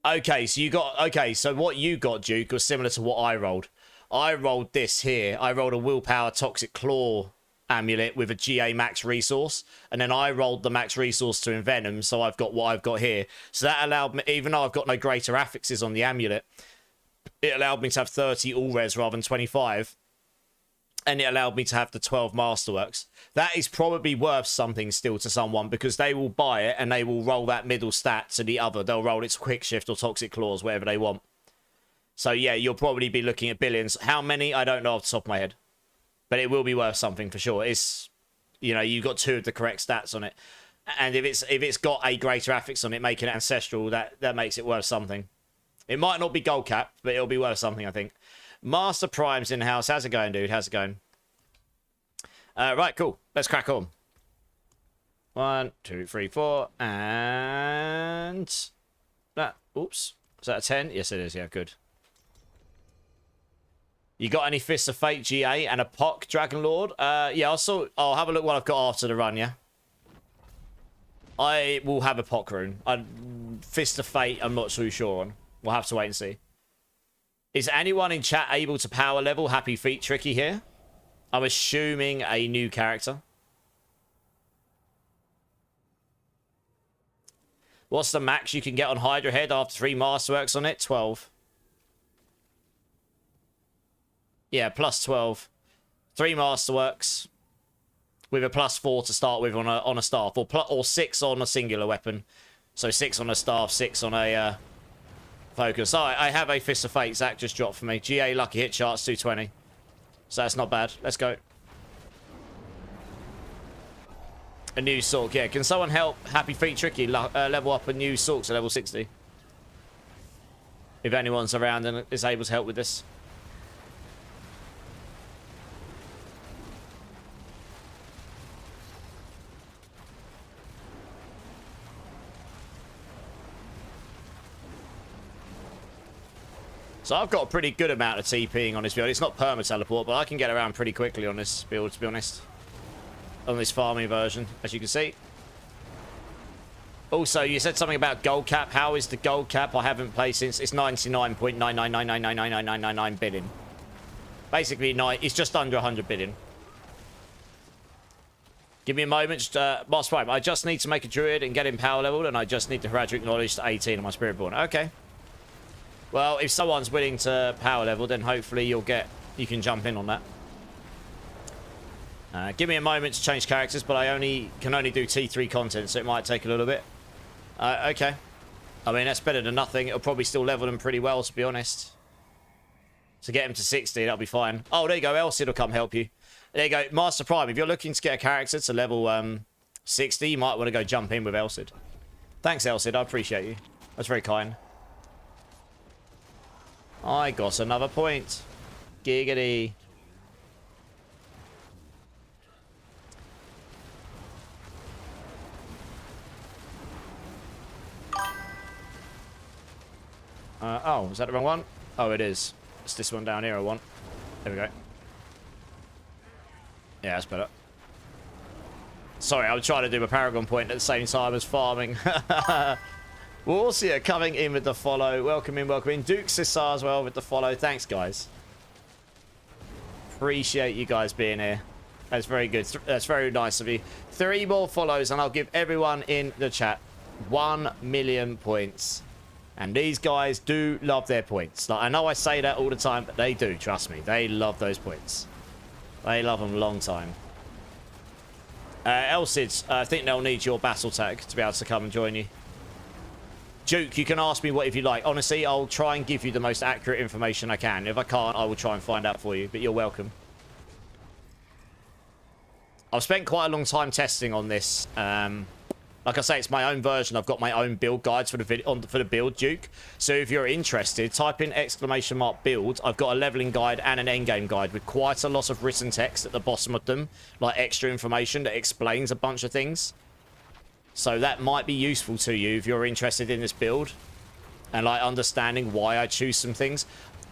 Okay, so you got... Okay, so what you got, Duke, was similar to what I rolled. I rolled this here. I rolled a Willpower Toxic Claw amulet with a GA max resource, and then I rolled the max resource to Envenom, so I've got what I've got here. So that allowed me, even though I've got no greater affixes on the amulet, it allowed me to have 30 all-res rather than 25, and it allowed me to have the 12 Masterworks. That is probably worth something still to someone, because they will buy it and they will roll that middle stat to the other. They'll roll its Quick Shift or Toxic Claws, whatever they want. So yeah, you'll probably be looking at billions. How many? I don't know off the top of my head. But it will be worth something for sure. It's, you know, you've got 2 of the correct stats on it. And if it's got a greater affix on it, making it ancestral, that makes it worth something. It might not be gold cap, but it'll be worth something, I think. Master Prime's in house. How's it going, dude? How's it going? Right, cool. Let's crack on. 1, 2, 3, 4, and that. Oops. Is that a 10? Yes, it is. Yeah, good. You got any Fists of Fate GA and a POC Dragon Lord? Yeah, I'll have a look what I've got after the run, yeah? I will have a POC rune. Fist of Fate, I'm not too sure on. We'll have to wait and see. Is anyone in chat able to power level Happy Feet Tricky here? I'm assuming a new character. What's the max you can get on Hydra Head after 3 Masterworks on it? 12. Yeah, plus 12. 3 Masterworks with a plus 4 to start with on a staff, or 6 on a singular weapon. So 6 on a staff, 6 on a focus. Oh, I have a Fist of Fate. Zach just dropped for me. GA lucky hit charts 220. So that's not bad. Let's go. A new Sork. Yeah, can someone help Happy Feet Tricky level up a new Sork to level 60? If anyone's around and is able to help with this. So I've got a pretty good amount of TPing on this build. It's not perma-teleport, but I can get around pretty quickly on this build, to be honest. On this farming version, as you can see. Also, you said something about gold cap. How is the gold cap? I haven't played since. It's 99.999999999 billion. Basically, it's just under 100 billion. Give me a moment. Boss Prime, I just need to make a druid and get him power leveled, and I just need the Heraldric Knowledge to 18 on my Spiritborn. Okay. Well, if someone's willing to power level, then hopefully you can jump in on that. Give me a moment to change characters, but I can only do T3 content, so it might take a little bit. Okay. I mean, that's better than nothing. It'll probably still level them pretty well, to be honest. To get him to 60, that'll be fine. Oh, there you go. Elsid will come help you. There you go. Master Prime, if you're looking to get a character to level 60, you might want to go jump in with Elsid. Thanks, Elsid. I appreciate you. That's very kind. I got another point. Giggity. Oh, is that the wrong one? Oh, it is. It's this one down here I want. There we go. Yeah, that's better. Sorry, I was trying to do a Paragon point at the same time as farming. Warseer coming in with the follow. Welcome in, welcome in. Duke Cesar as well with the follow. Thanks, guys. Appreciate you guys being here. That's very good. That's very nice of you. 3 more follows and I'll give everyone in the chat 1 million points. And these guys do love their points. Like, I know I say that all the time, but they do. Trust me. They love those points. They love them a long time. Elsids, I think they'll need your battle tag to be able to come and join you. Duke, you can ask me what if you like. Honestly, I'll try and give you the most accurate information I can. If I can't, I will try and find out for you. But you're welcome. I've spent quite a long time testing on this. Like I say, it's my own version. I've got my own build guides for the build, Duke. So if you're interested, type in !build. I've got a leveling guide and an endgame guide with quite a lot of written text at the bottom of them, like extra information that explains a bunch of things. So that might be useful to you if you're interested in this build and like understanding why I choose some things.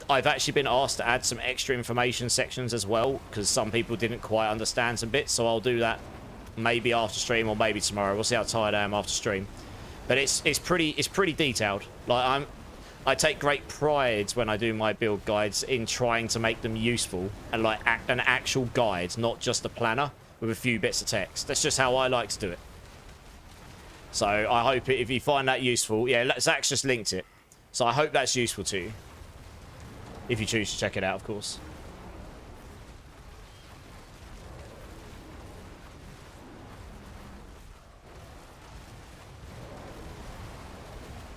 I've actually been asked to add some extra information sections as well because some people didn't quite understand some bits, so I'll do that maybe after stream or maybe tomorrow. We'll see how tired I am after stream. But it's pretty detailed. Like I take great pride when I do my build guides in trying to make them useful and like an actual guide, not just a planner with a few bits of text. That's just how I like to do it. So I hope if you find that useful, yeah, Zach's just linked it. So I hope that's useful to you. If you choose to check it out, of course.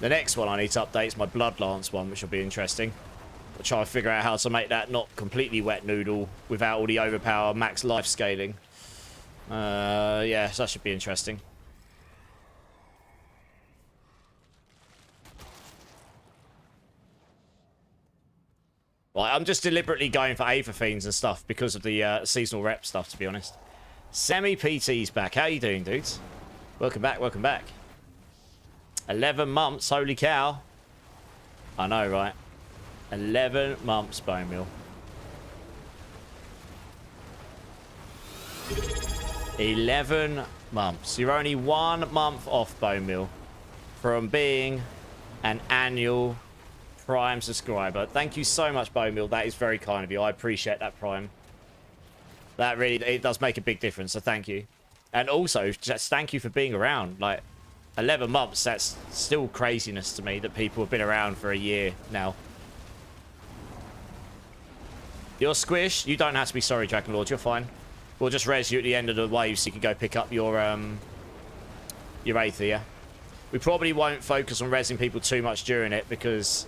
The next one I need to update is my Bloodlance one, which will be interesting. I'll try to figure out how to make that not completely wet noodle without all the overpower max life scaling. Yeah, so that should be interesting. Well, I'm just deliberately going for Aether Fiends and stuff because of the seasonal rep stuff, to be honest. Semi-PT's back. How you doing, dudes? Welcome back, welcome back. 11 months, holy cow. I know, right? 11 months, Bone Meal. 11 months. You're only 1 month off, Bone Meal, from being an annual Prime subscriber. Thank you so much, Bone Meal. That is very kind of you. I appreciate that, Prime. That really, it does make a big difference, so thank you. And also, just thank you for being around. Like, 11 months, that's still craziness to me that people have been around for a year now. You're squished. You don't have to be sorry, Dragon Lord. You're fine. We'll just res you at the end of the wave so you can go pick up your Aether, yeah? We probably won't focus on resing people too much during it because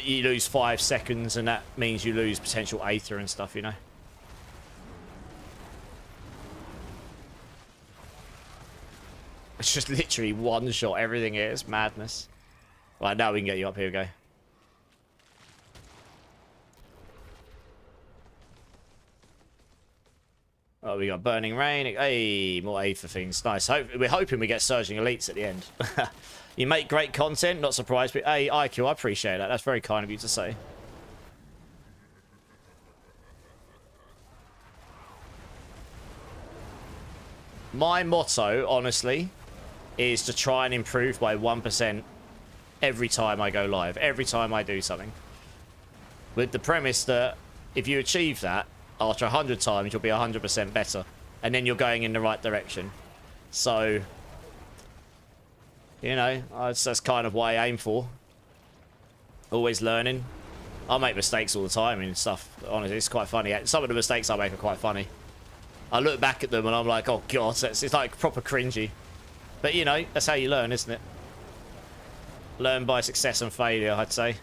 you lose 5 seconds and that means you lose potential Aether and stuff, you know? It's just literally one shot everything here. It's madness. Right, now we can get you up. Here we go. Oh, we got Burning Rain. Hey, more Aether things. Nice. We're hoping we get Surging Elites at the end. You make great content. Not surprised. But hey, IQ, I appreciate that. That's very kind of you to say. My motto, honestly, is to try and improve by 1% every time I go live. Every time I do something. With the premise that if you achieve that, after 100 times, you'll be 100% better. And then you're going in the right direction. So, you know, that's kind of what I aim for. Always learning. I make mistakes all the time and stuff. Honestly, it's quite funny. Some of the mistakes I make are quite funny. I look back at them and I'm like, oh god, it's like proper cringy. But, you know, that's how you learn, isn't it? Learn by success and failure, I'd say.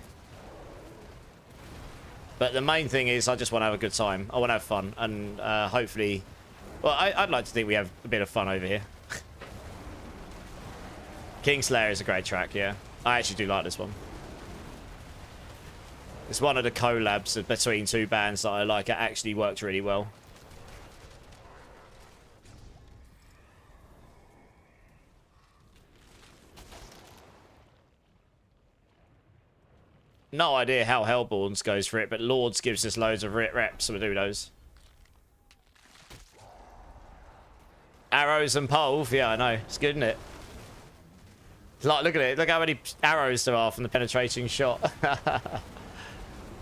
But the main thing is I just want to have a good time. I want to have fun. And hopefully... Well, I'd like to think we have a bit of fun over here. Kingslayer is a great track, yeah. I actually do like this one. It's one of the collabs between two bands that I like. It actually worked really well. No idea how Hellborns goes for it, but Lords gives us loads of reps, so we'll do those. Arrows and pulve, yeah, I know. It's good, isn't it? Like, look at it. Look how many arrows there are from the penetrating shot.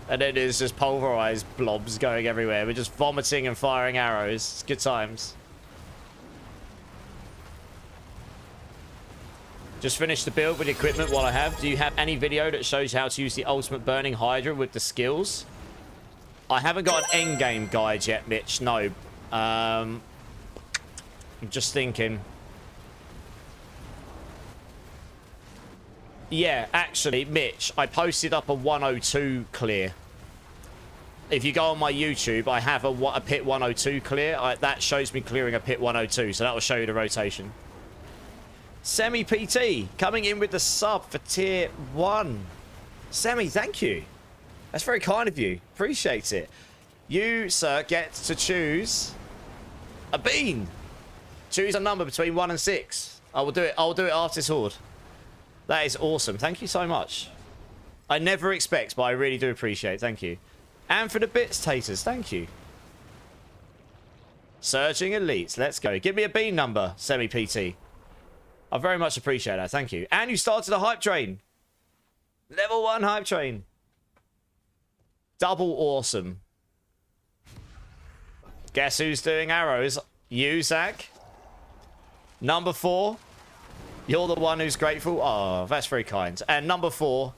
And then there's just pulverized blobs going everywhere. We're just vomiting and firing arrows. It's good times. Just finished the build with the equipment while I have. Do you have any video that shows you how to use the ultimate burning Hydra with the skills? I haven't got an endgame guide yet, Mitch. No. I'm just thinking. Yeah, actually, Mitch, I posted up a 102 clear. If you go on my YouTube, I have a pit 102 clear. That shows me clearing a pit 102, so that will show you the rotation. Semi-PT, coming in with the sub for tier 1. Semi, thank you. That's very kind of you. Appreciate it. You, sir, get to choose a bean. Choose a number between 1 and 6. I will do it. I'll do it after this horde. That is awesome. Thank you so much. I never expect, but I really do appreciate it. Thank you. And for the bits, Taters. Thank you. Surging elites. Let's go. Give me a bean number, Semi-PT. I very much appreciate that. Thank you. And you started a hype train. Level 1 hype train. Double awesome. Guess who's doing arrows? You, Zach. Number 4. You're the one who's grateful. Oh, that's very kind. And number 4.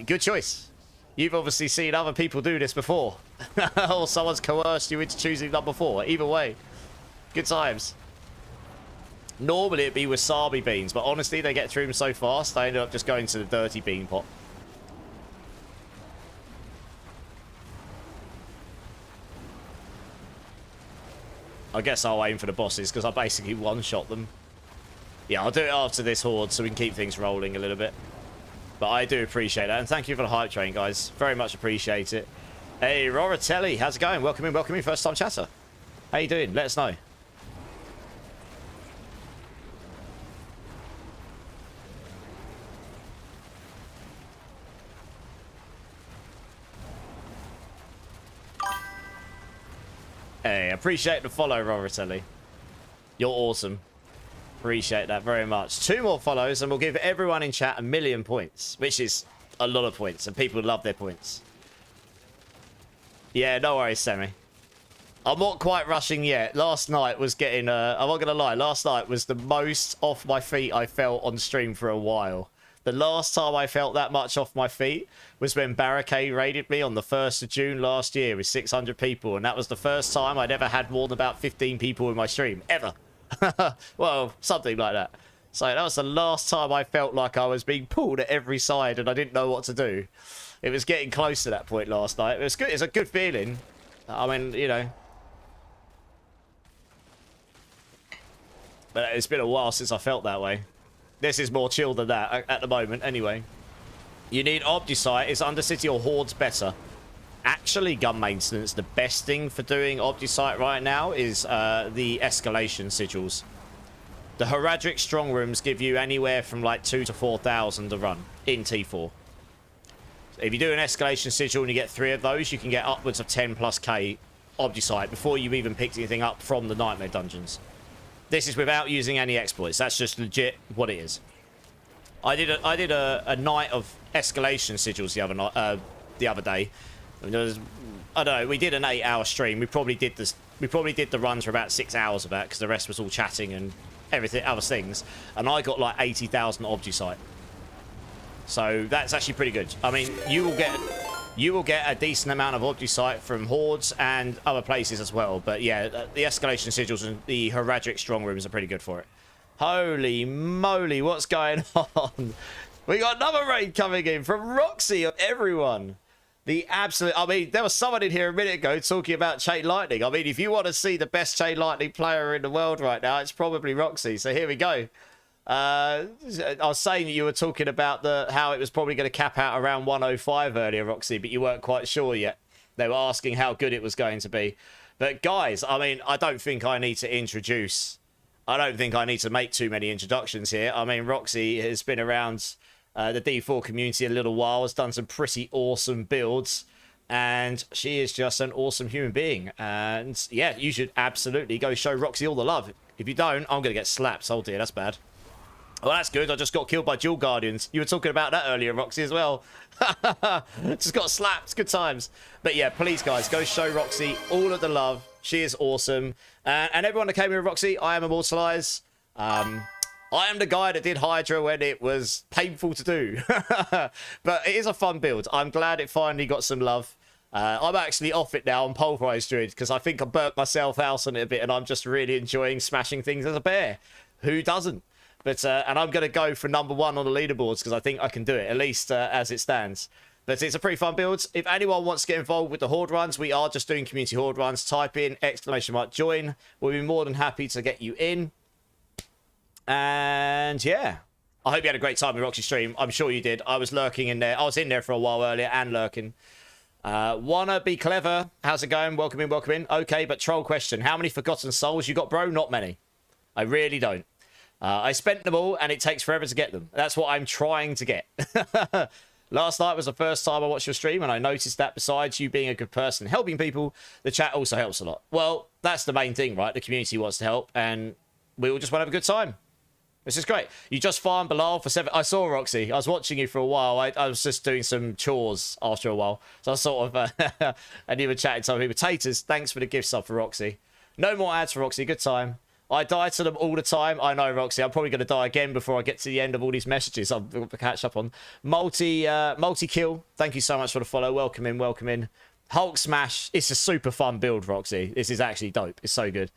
Good choice. You've obviously seen other people do this before. Or someone's coerced you into choosing number 4. Either way. Good times. Normally it'd be wasabi beans, but honestly they get through them so fast, I ended up just going to the dirty bean pot. I guess I'll aim for the bosses, because I basically one-shot them. Yeah, I'll do it after this horde, so we can keep things rolling a little bit. But I do appreciate that, and thank you for the hype train, guys. Very much appreciate it. Hey, Roratelli, how's it going? Welcome in, first time chatter. How you doing? Let us know. Hey, appreciate the follow, Roratelli. You're awesome. Appreciate that very much. 2 more follows and we'll give everyone in chat 1,000,000 points, which is a lot of points, and people love their points. Yeah, no worries, Semi. I'm not quite rushing yet. Last night was getting, I'm not going to lie, last night was the most off my feet I felt on stream for a while. The last time I felt that much off my feet was when Barricade raided me on the 1st of June last year with 600 people. And that was the first time I'd ever had more than about 15 people in my stream. Ever. Well, something like that. So that was the last time I felt like I was being pulled at every side and I didn't know what to do. It was getting close to that point last night. It was good. It's a good feeling. I mean, you know. But it's been a while since I felt that way. This is more chill than that at the moment, anyway. You need Obdusite. Is Undercity or Hordes better? Actually, gun maintenance, the best thing for doing Obdusite right now is the escalation sigils. The Heraldric strong rooms give you anywhere from like 2,000 to 4,000 to run in T4. If you do an escalation sigil and you get 3 of those, you can get upwards of 10+K Obdusite before you even picked anything up from the Nightmare dungeons. This is without using any exploits. That's just legit what it is. I did a night of escalation sigils the other day. I don't know. We did an 8-hour stream. We probably did the runs for about 6 hours of that because the rest was all chatting and everything, other things. And I got like 80,000 Obdusite. So that's actually pretty good. I mean, you will get a decent amount of Obdusite from Hordes and other places as well. But yeah, the escalation sigils and the Heraldric strong rooms are pretty good for it. Holy moly, what's going on? We got another raid coming in from Roxy of everyone. The absolute... I mean, there was someone in here a minute ago talking about Chain Lightning. I mean, if you want to see the best Chain Lightning player in the world right now, it's probably Roxy. So here we go. I was saying that you were talking about how it was probably going to cap out around 105 earlier, Roxy, but you weren't quite sure yet. They were asking how good it was going to be. But guys, I mean, I don't think I need to make too many introductions here. I mean, Roxy has been around the D4 community a little while, has done some pretty awesome builds, and she is just an awesome human being. And yeah, you should absolutely go show Roxy all the love. If you don't, I'm going to get slapped. Oh dear, that's bad. Well, that's good. I just got killed by Dual Guardians. You were talking about that earlier, Roxy, as well. Just got slapped. Good times. But yeah, please, guys, go show Roxy all of the love. She is awesome. And everyone that came here with Roxy, I am Immortalize. I am the guy that did Hydra when it was painful to do. But it is a fun build. I'm glad it finally got some love. I'm actually off it now on Pulverise Druid because I think I burnt myself out on it a bit and I'm just really enjoying smashing things as a bear. Who doesn't? But and I'm going to go for number 1 on the leaderboards because I think I can do it, at least as it stands. But it's a pretty fun build. If anyone wants to get involved with the Horde runs, we are just doing community Horde runs. Type in !join. We'll be more than happy to get you in. And yeah, I hope you had a great time with Roxy stream. I'm sure you did. I was lurking in there. I was in there for a while earlier and lurking. Wanna be clever? How's it going? Welcome in. Okay, but troll question. How many Forgotten Souls you got, bro? Not many. I really don't. I spent them all, and it takes forever to get them. That's what I'm trying to get. Last night was the first time I watched your stream, and I noticed that besides you being a good person, helping people, the chat also helps a lot. Well, that's the main thing, right? The community wants to help, and we all just want to have a good time. This is great. You just farmed Bilal for 7... I saw Roxy. I was watching you for a while. I was just doing some chores after a while. So I sort of... and you were chatting to some people. Taters, thanks for the gift sub for Roxy. No more ads for Roxy. Good time. I die to them all the time. I know, Roxy. I'm probably going to die again before I get to the end of all these messages I'm going to catch up on. Multi-kill. Thank you so much for the follow. Welcome in, welcome in. Hulk Smash. It's a super fun build, Roxy. This is actually dope. It's so good.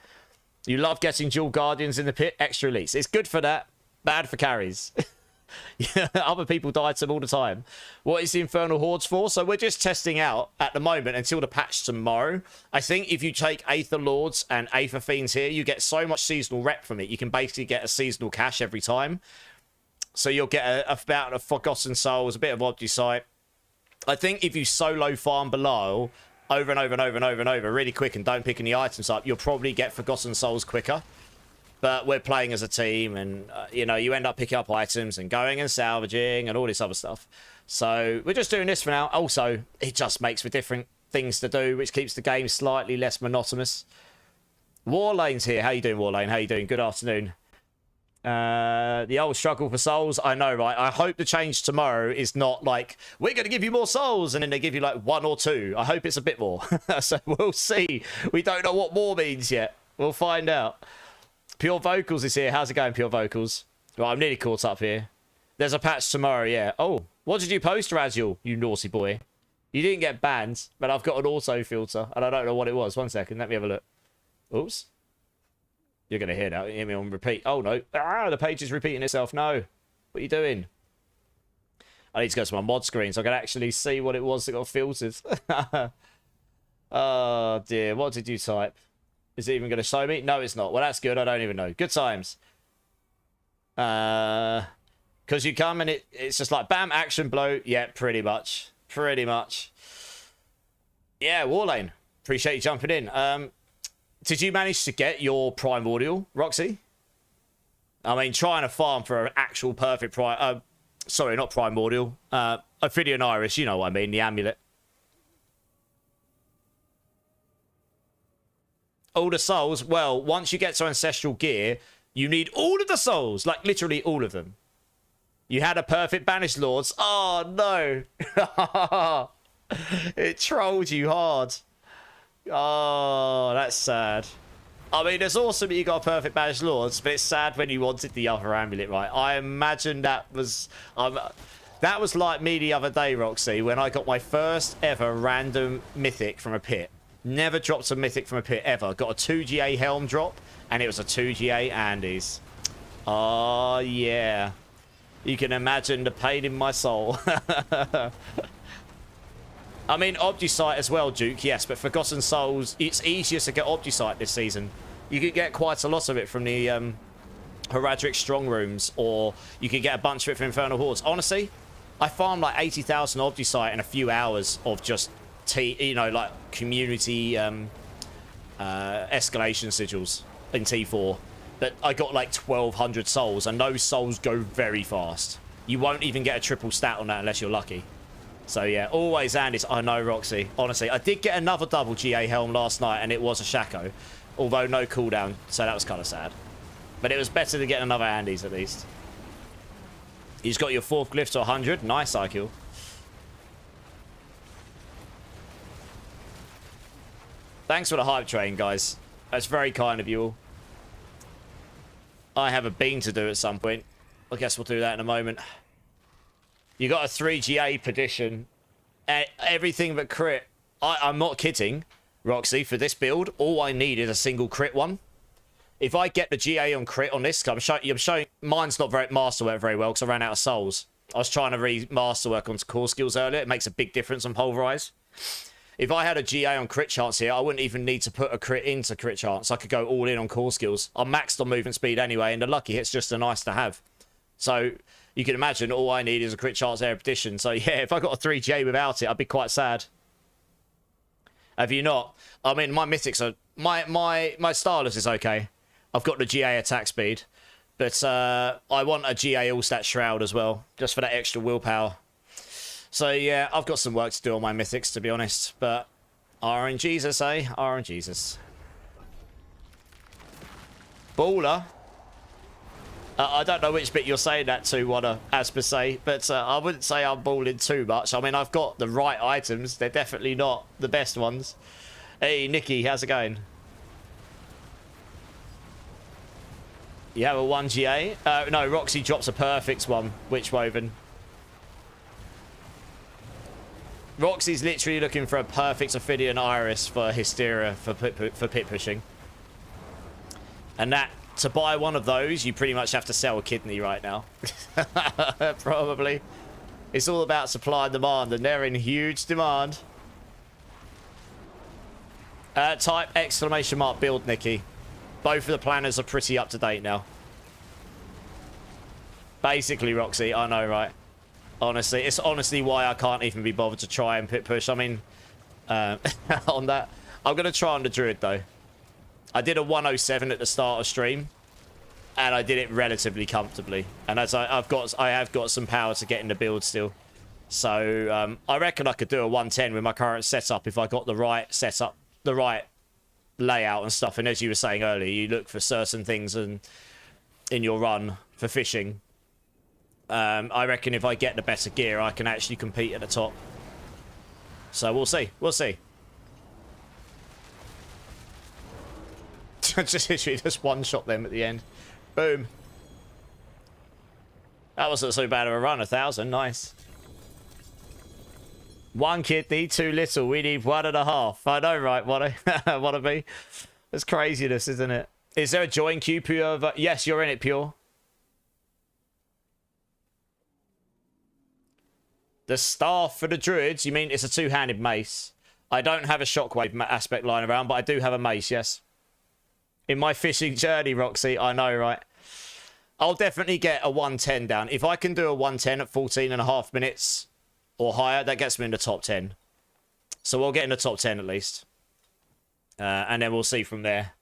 You love getting dual guardians in the pit. Extra elites. It's good for that. Bad for carries. Yeah, other people die to them all the time. What is the Infernal Hordes for? So we're just testing out at the moment until the patch tomorrow. I think if you take Aether Lords and Aether Fiends here, you get so much seasonal rep from it. You can basically get a seasonal cache every time. So you'll get about a Forgotten Souls, a bit of Obducite. I think if you solo farm below over and over and over and over and over really quick and don't pick any items up, you'll probably get Forgotten Souls quicker. But we're playing as a team, and, you know, you end up picking up items and going and salvaging and all this other stuff. So we're just doing this for now. Also, it just makes for different things to do, which keeps the game slightly less monotonous. Warlane's here. How you doing, Warlane? How you doing? Good afternoon. The old struggle for souls. I know, right? I hope the change tomorrow is not like, we're going to give you more souls, and then they give you like 1 or 2. I hope it's a bit more. So we'll see. We don't know what more means yet. We'll find out. Pure Vocals is here. How's it going, Pure Vocals? Well, I'm nearly caught up here. There's a patch tomorrow, yeah. Oh, what did you post, Raziel, you naughty boy? You didn't get banned, but I've got an auto filter, and I don't know what it was. 1 second, let me have a look. Oops. You're going to hear that. Hear me on repeat. Oh, no. Ah, the page is repeating itself. No. What are you doing? I need to go to my mod screen so I can actually see what it was that got filtered. Oh, dear. What did you type? Is it even going to show me? No, it's not. Well, that's good. I don't even know. Good times. Because you come and it's just like, bam, action, blow. Yeah, pretty much. Pretty much. Yeah, Warlane. Appreciate you jumping in. Did you manage to get your Primordial, Roxy? I mean, trying to farm for an actual perfect sorry, not Primordial. Ophidian Iris, you know what I mean. The amulet. All the souls, well, once you get to Ancestral Gear, you need all of the souls. Like, literally all of them. You had a perfect Banished Lords. Oh, no. It trolled you hard. Oh, that's sad. I mean, it's awesome that you got a perfect Banished Lords, but it's sad when you wanted the other amulet, right? I imagine that was like me the other day, Roxy, when I got my first ever random mythic from a pit. Never dropped a mythic from a pit ever. Got a 2GA helm drop, and it was a 2GA Andes. Oh, yeah. You can imagine the pain in my soul. I mean, Obducite as well, Duke, yes, but Forgotten Souls, it's easier to get Obducite this season. You could get quite a lot of it from the Heradric Strong Rooms, or you could get a bunch of it from Infernal Hordes. Honestly, I farmed like 80,000 Obducite in a few hours of just, like community escalation sigils in T4. But I got like 1,200 souls, and those souls go very fast. You won't even get a triple stat on that unless you're lucky. So yeah, always Andes. I know, Roxy. Honestly, I did get another double GA helm last night, and it was a Shaco. Although no cooldown, so that was kind of sad. But it was better to get another Andes at least. You just got your 4th glyph to 100. Nice, IQ. Thanks for the hype train, guys. That's very kind of you all. I have a bean to do at some point. I guess we'll do that in a moment. You got a 3GA petition. Everything but crit. I'm not kidding, Roxy. For this build, all I need is a single crit one. If I get the GA on crit on this, I'm showing mine's not very masterwork very well because I ran out of souls. I was trying to masterwork onto core skills earlier. It makes a big difference on Pulverize. If I had a GA on crit chance here, I wouldn't even need to put a crit into crit chance. I could go all in on core skills. I'm maxed on movement speed anyway, and the lucky hit's just a nice to have. So you can imagine all I need is a crit chance air petition. So yeah, if I got a 3GA without it, I'd be quite sad. Have you not? I mean, my mythics are... My Starless is okay. I've got the GA attack speed. But I want a GA all-stat Shroud as well, just for that extra willpower. So yeah, I've got some work to do on my mythics, to be honest. But RNGesus, eh? RNGesus. Baller. I don't know which bit you're saying that to, as per se, but I wouldn't say I'm balling too much. I mean, I've got the right items. They're definitely not the best ones. Hey, Nikki, how's it going? You have a 1 GA? No, Roxy drops a perfect one. Witch Woven. Roxy's literally looking for a perfect Ophidian Iris for Hysteria for pit pushing. And that, to buy one of those, you pretty much have to sell a kidney right now. Probably. It's all about supply and demand, and they're in huge demand. Type exclamation mark build, Nikki. Both of the planners are pretty up to date now. Basically, Roxy, I know, right? Honestly, it's honestly why I can't even be bothered to try and pit push. I mean, on that, I'm going to try on the Druid, though. I did a 107 at the start of stream, and I did it relatively comfortably. And as I have got some power to get in the build still. So I reckon I could do a 110 with my current setup if I got the right setup, the right layout and stuff. And as you were saying earlier, you look for certain things in your run for fishing. I reckon if I get the better gear, I can actually compete at the top. So we'll see. We'll see. Just literally just one-shot them at the end. Boom. That wasn't so bad of a run. 1,000. Nice. 1 kidney, too little. We need 1.5. I know, right? Wanna be? It's craziness, isn't it? Is there a join queue, Pure? Yes, you're in it, Pure. The staff for the druids, you mean it's a two-handed mace? I don't have a shockwave aspect lying around, but I do have a mace, yes. In my fishing journey, Roxy, I know, right? I'll definitely get a 110 down. If I can do a 110 at 14.5 minutes or higher, that gets me in the top 10. So we'll get in the top 10 at least. And then we'll see from there.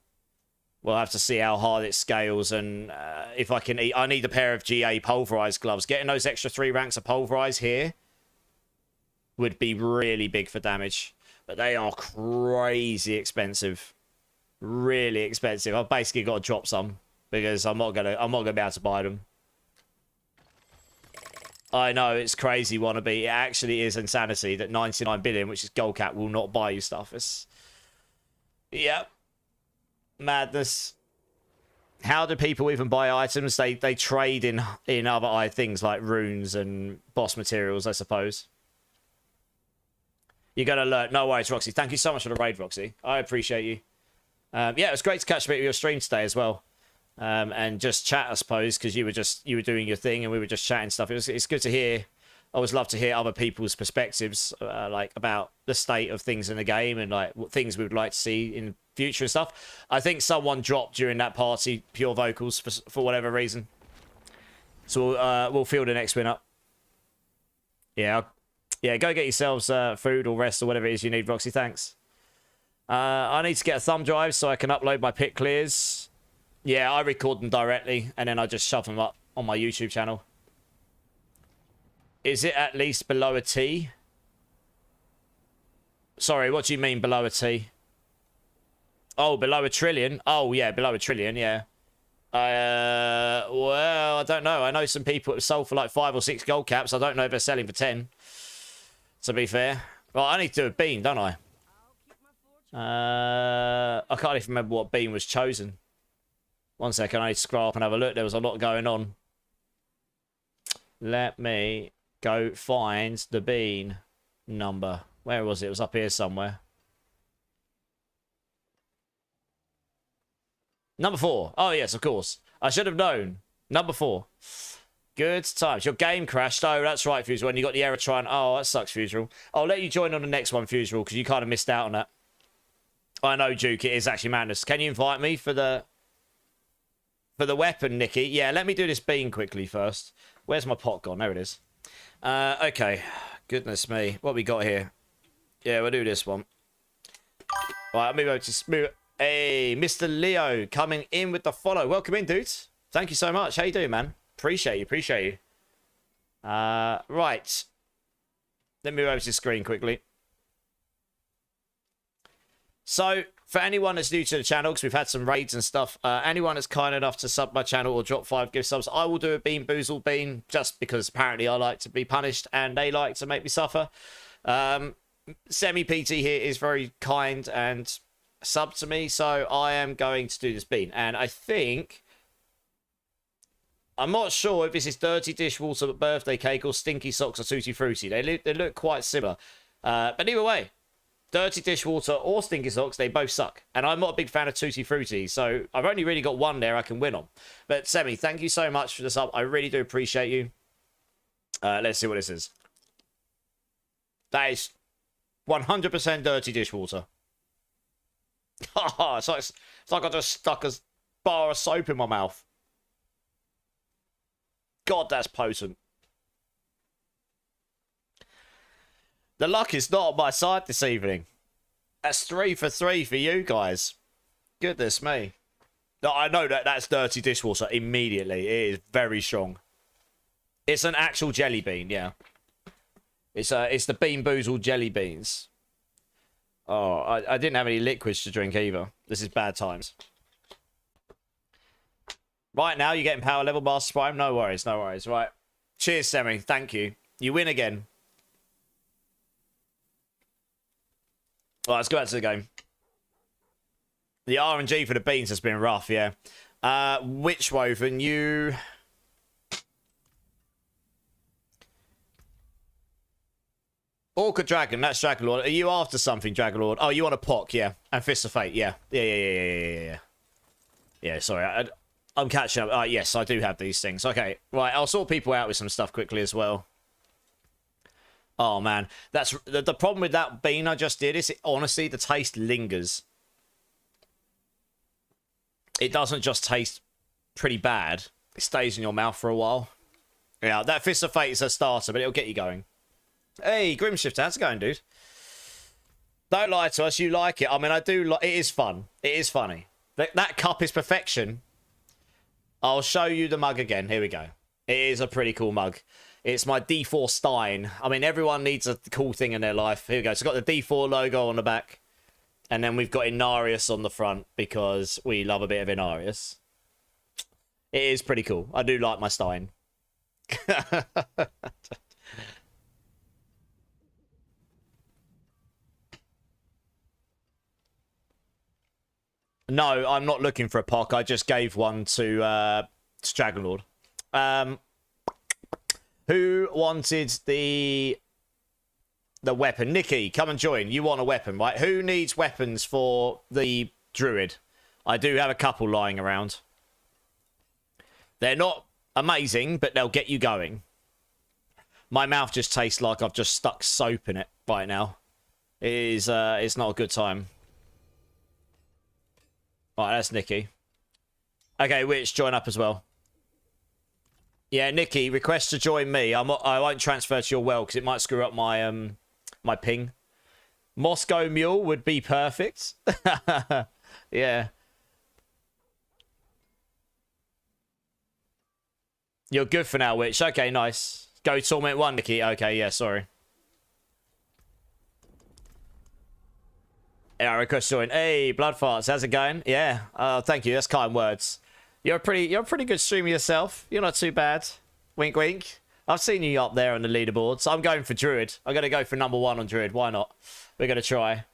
We'll have to see how hard it scales and if I can eat. I need a pair of GA Pulverise gloves. Getting those extra 3 ranks of Pulverise here would be really big for damage. But they are crazy expensive. Really expensive. I've basically got to drop some because I'm not gonna be able to buy them. I know it's crazy, wannabe. It actually is insanity that 99 billion, which is gold cap, will not buy you stuff. It's yep. Madness. How do people even buy items? They trade in other things like runes and boss materials, I suppose. You're gonna learn. No worries, Roxy. Thank you so much for the raid, Roxy. I appreciate you. Yeah, it was great to catch a bit of your stream today as well. And just chat, I suppose, because you were doing your thing and we were just chatting stuff. It's good to hear. I always love to hear other people's perspectives, like about the state of things in the game and like what things we would like to see in future and stuff. I think someone dropped during that party pure vocals for whatever reason. So we'll field the next win up. Yeah, yeah. Go get yourselves food or rest or whatever it is you need, Roxy. Thanks. I need to get a thumb drive so I can upload my pit clears. Yeah, I record them directly and then I just shove them up on my YouTube channel. Is it at least below a T? Sorry, what do you mean below a T? Oh, below a trillion? Oh, yeah, below a trillion, yeah. Well, I don't know. I know some people have sold for like 5 or 6 gold caps. I don't know if they're selling for 10. To be fair. Well, I need to do a bean, don't I? I can't even remember what bean was chosen. 1 second, I need to scroll up and have a look. There was a lot going on. Let me go find the bean number. Where was it? It was up here somewhere. Number 4. Oh, yes, of course. I should have known. Number 4. Good times. Your game crashed. Oh, that's right, Fuserall. When you got the error trying. Oh, that sucks, Fuserall. I'll let you join on the next one, Fuserall, because you kind of missed out on that. I know, Duke. It is actually madness. Can you invite me for the weapon, Nikki? Yeah, let me do this bean quickly first. Where's my pot gone? There it is. Okay. Goodness me. What we got here? Yeah, we'll do this one. Right, move over to smooth. Hey, Mr. Leo coming in with the follow. Welcome in, dudes. Thank you so much. How you doing, man? Appreciate you. Appreciate you. Right. Let me move over to the screen quickly. So, for anyone that's new to the channel, because we've had some raids and stuff, anyone that's kind enough to sub my channel or drop 5 gift subs, I will do a Bean Boozled Bean, just because apparently I like to be punished and they like to make me suffer. Semi-PT here is very kind and sub to me, so I am going to do this bean. And I think... I'm not sure if this is Dirty Dishwater Birthday Cake or Stinky Socks or Tutti Frutti. They look quite similar. But either way, Dirty Dishwater or Stinky Socks, they both suck. And I'm not a big fan of Tutti Frutti, so I've only really got one there I can win on. But Semi, thank you so much for the sub. I really do appreciate you. Let's see what this is. That is 100% Dirty Dishwater. it's like I just stuck a bar of soap in my mouth. God, that's potent. The luck is not on my side this evening. That's 3 for 3 for you guys. Goodness me. No, I know that's Dirty Dishwater immediately. It is very strong. It's an actual jelly bean, yeah. It's the Bean Boozled jelly beans. Oh, I didn't have any liquids to drink either. This is bad times. Right now, you're getting power level, Master Prime. No worries, no worries. Right. Cheers, Semi. Thank you. You win again. Right, let's go back to the game. The RNG for the beans has been rough, yeah. Witchwoven, you... Orca Dragon, that's Dragon Lord. Are you after something, Dragon Lord? Oh, you want a Pock, yeah. And Fist of Fate, yeah. Yeah. Yeah, sorry. I'm catching up. Yes, I do have these things. Okay, right. I'll sort people out with some stuff quickly as well. Oh, man. That's the problem with that bean I just did is, honestly, the taste lingers. It doesn't just taste pretty bad. It stays in your mouth for a while. Yeah, that Fist of Fate is a starter, but it'll get you going. Hey, Grimshifter, how's it going, dude? Don't lie to us. You like it. I mean, I do like it. Is fun. It is funny. That cup is perfection. I'll show you the mug again. Here we go. It is a pretty cool mug. It's my D4 Stein. I mean, everyone needs a cool thing in their life. Here we go. So it's got the D4 logo on the back. And then we've got Inarius on the front because we love a bit of Inarius. It is pretty cool. I do like my Stein. No, I'm not looking for a Pock. I just gave one to Dragonlord. Who wanted the weapon? Nikki, come and join. You want a weapon, right? Who needs weapons for the Druid? I do have a couple lying around. They're not amazing, but they'll get you going. My mouth just tastes like I've just stuck soap in it right now. It is, it's not a good time. Right, that's Nikki. Okay, Witch, join up as well. Yeah, Nikki, request to join me. I won't transfer to your well because it might screw up my my ping. Moscow Mule would be perfect. Yeah. You're good for now, Witch. Okay, nice. Go Torment 1, Nikki. Okay, yeah, sorry. Yeah, request join. Hey, Blood Farts, how's it going? Yeah, thank you. That's kind words. You're a pretty good streamer yourself. You're not too bad. Wink, wink. I've seen you up there on the leaderboards. I'm going for Druid. I'm gonna go for #1 on Druid. Why not? We're gonna try.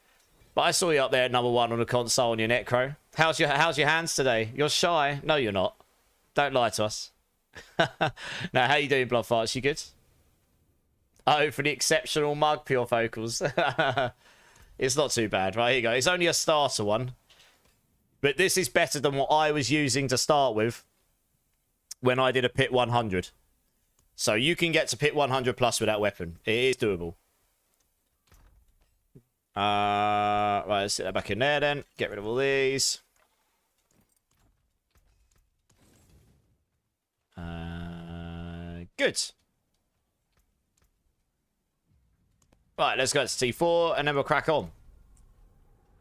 But I saw you up there at #1 on the console on your Necro. How's your hands today? You're shy. No, you're not. Don't lie to us. Now, how you doing, Blood Farts? You good? Oh, for the exceptional mug, Pure Focals. It's not too bad, right? Here you go. It's only a starter one. But this is better than what I was using to start with when I did a Pit 100. So you can get to Pit 100 plus with that weapon. It is doable. Right, let's sit that back in there then. Get rid of all these. Good. Right, let's go to T4 and then we'll crack on.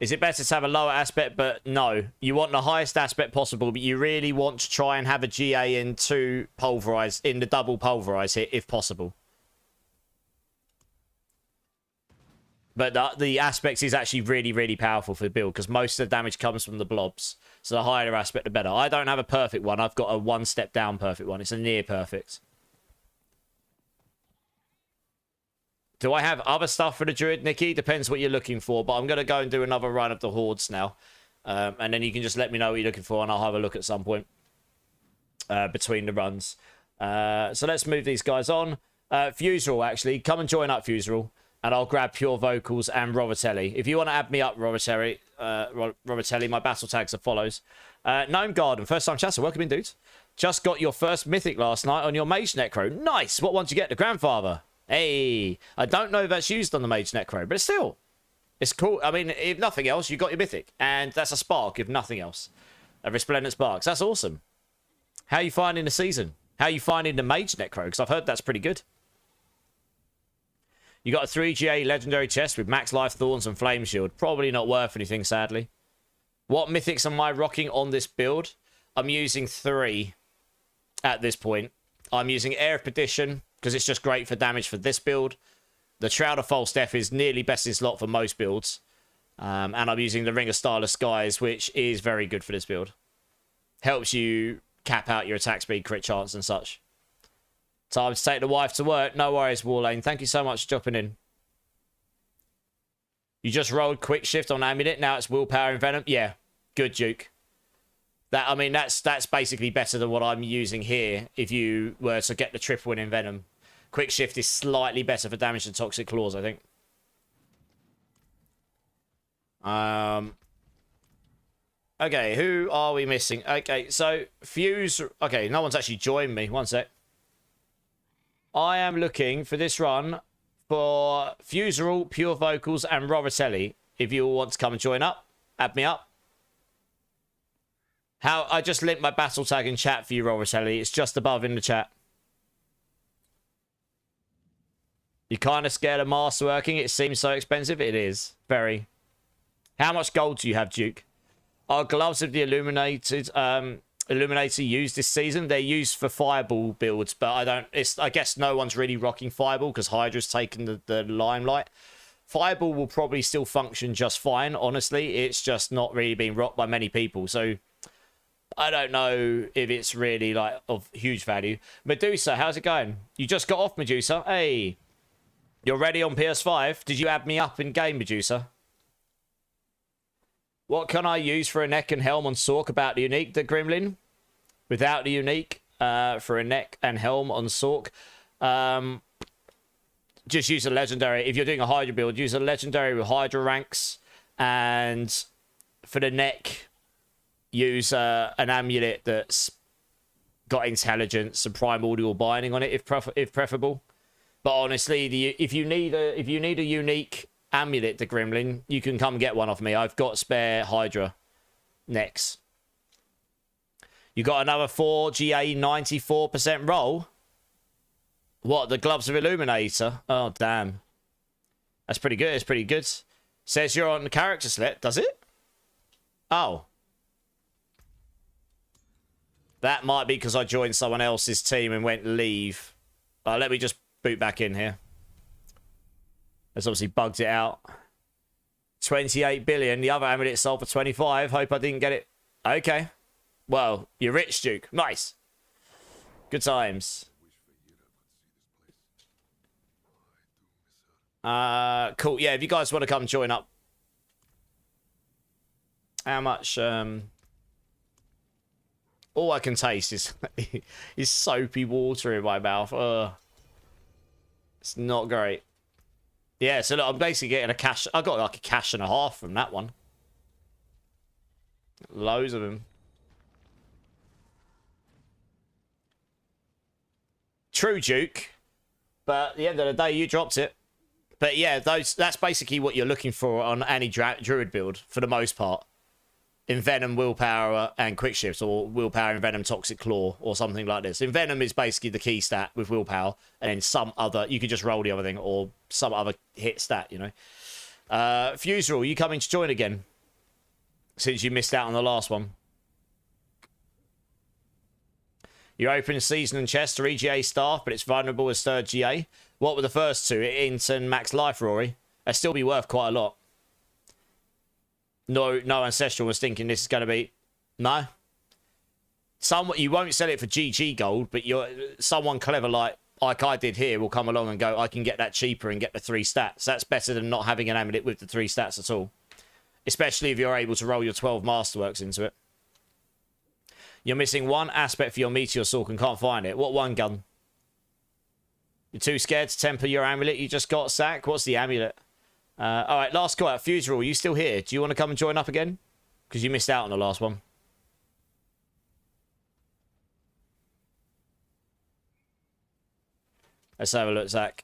Is it better to have a lower aspect? But no. You want the highest aspect possible, but you really want to try and have a GA into Pulverize, in the double Pulverize hit, if possible. But the aspects is actually really, really powerful for the build, because most of the damage comes from the blobs. So the higher the aspect, the better. I don't have a perfect one. I've got a one step down perfect one. It's a near perfect. Do I have other stuff for the Druid, Nikki? Depends what you're looking for, but I'm going to go and do another run of the Hordes now. And then you can just let me know what you're looking for, and I'll have a look at some point between the runs. So let's move these guys on. Fuserall, actually. Come and join up, Fuserall. And I'll grab Pure Vocals and Robatelli. If you want to add me up, Robatelli, my battle tags are follows. Gnome Garden, first time chatter. Welcome in, dudes. Just got your first mythic last night on your Mage Necro. Nice. What one did you get? The Grandfather. Hey. I don't know if that's used on the Mage Necro, but still. It's cool. I mean, if nothing else, you got your mythic. And that's a spark, if nothing else. A Resplendent Sparks. That's awesome. How are you finding the season? How are you finding the Mage Necro? Because I've heard that's pretty good. You got a 3GA legendary chest with max life, thorns, and flame shield. Probably not worth anything, sadly. What mythics am I rocking on this build? I'm using 3 at this point. I'm using Air of Perdition because it's just great for damage for this build. The Shroud of False Death is nearly best in slot for most builds. And I'm using the Ring of Starless Skies, which is very good for this build. Helps you cap out your attack speed, crit chance, and such. Time to take the wife to work. No worries, Warlane. Thank you so much for dropping in. You just rolled quick shift on Amulet. Now it's willpower and venom. Yeah, good, Duke. I mean, that's basically better than what I'm using here. If you were to get the triple in venom, quick shift is slightly better for damage than toxic claws, I think. Okay, who are we missing? Okay, so Fuse. Okay, no one's actually joined me. One sec. I am looking for this run for Fuserall, Pure Vocals, and Robatelli. If you all want to come and join up, add me up. I just linked my battle tag in chat for you, Robatelli. It's just above in the chat. You're kind of scared of masterworking. It seems so expensive. It is. Very. How much gold do you have, Duke? Are gloves of the Illuminator used this season? They're used for Fireball builds, but I guess no one's really rocking Fireball because Hydra's taken the limelight. Fireball will probably still function just fine, honestly. It's just not really being rocked by many people, so I don't know if it's really like of huge value. Medusa, how's it going? You just got off, Medusa. Hey, you're ready on PS5? Did you add me up in game, Medusa? What can I use for a neck and helm on Sork about the unique, the Gremlin? Without the unique, for a neck and helm on Sork. Just use a legendary. If you're doing a Hydra build, use a legendary with Hydra ranks. And for the neck, use an amulet that's got intelligence and primordial binding on it, if preferable. But honestly, if you need a unique amulet, the Gremlin, you can come get one off me. I've got spare Hydra necks. You got another 4 GA 94% roll. What, the gloves of Illuminator? Oh, damn. That's pretty good. It's pretty good. Says you're on the character select, does it? Oh. That might be because I joined someone else's team and went leave. Let me just boot back in here. That's obviously bugged it out. 28 billion. The other amulet sold for 25. Hope I didn't get it. Okay. Well, you're rich, Duke. Nice. Good times. Cool. Yeah, if you guys want to come join up. How much? All I can taste is soapy water in my mouth. It's not great. Yeah, so look, I'm basically getting a cash. I got like a cash and a half from that one. Loads of them. True, Duke. But at the end of the day, you dropped it. But yeah, that's basically what you're looking for on any Druid build, for the most part. Envenom, Willpower, and Quick Shifts, or Willpower, Envenom, Toxic Claw, or something like this. Envenom is basically the key stat with Willpower, and then some other, you can just roll the other thing, or some other hit stat, you know. Fuserall, you coming to join again? since you missed out on the last one. You open season and chest 3 GA staff, but it's vulnerable as 3rd GA. What were the first 2? Int and max life, Rory. That'd still be worth quite a lot. No Ancestral was thinking this is going to be... No? You won't sell it for GG gold, but someone clever like I did here will come along and go, I can get that cheaper and get the 3 stats. That's better than not having an amulet with the 3 stats at all. Especially if you're able to roll your 12 Masterworks into it. You're missing 1 aspect for your Meteor Sork and can't find it. What one gun? You're too scared to temper your amulet you just got, Sack? What's the amulet? Alright, last call out. Fuseral, are you still here? Do you want to come and join up again? Because you missed out on the last one. Let's have a look, Zach.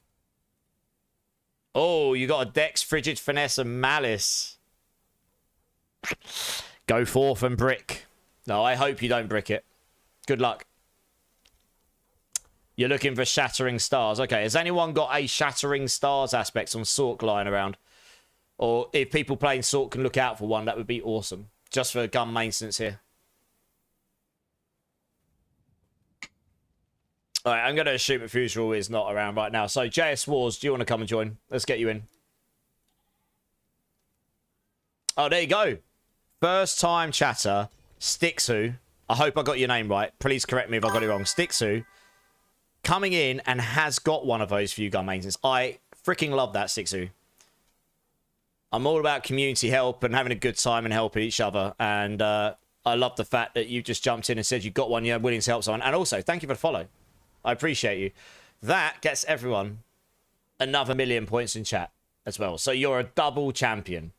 Oh, you got a Dex, Frigid, Finesse, and Malice. Go forth and brick. No, I hope you don't brick it. Good luck. You're looking for Shattering Stars. Okay, has anyone got a Shattering Stars aspect on Sork lying around? Or if people playing Sork can look out for one, that would be awesome. Just for gun maintenance here. Alright, I'm going to assume that Fuseral is not around right now. So, JS Wars, do you want to come and join? Let's get you in. Oh, there you go. First time chatter, Stixu. I hope I got your name right. Please correct me if I got it wrong. Stixu. Coming in and has got one of those for you gun maintenance. I freaking love that, Stixu. I'm all about community help and having a good time and helping each other. And I love the fact that you just jumped in and said you got one, you're willing to help someone. And also, thank you for the follow. I appreciate you. That gets everyone another 1,000,000 points in chat as well. So you're a double champion.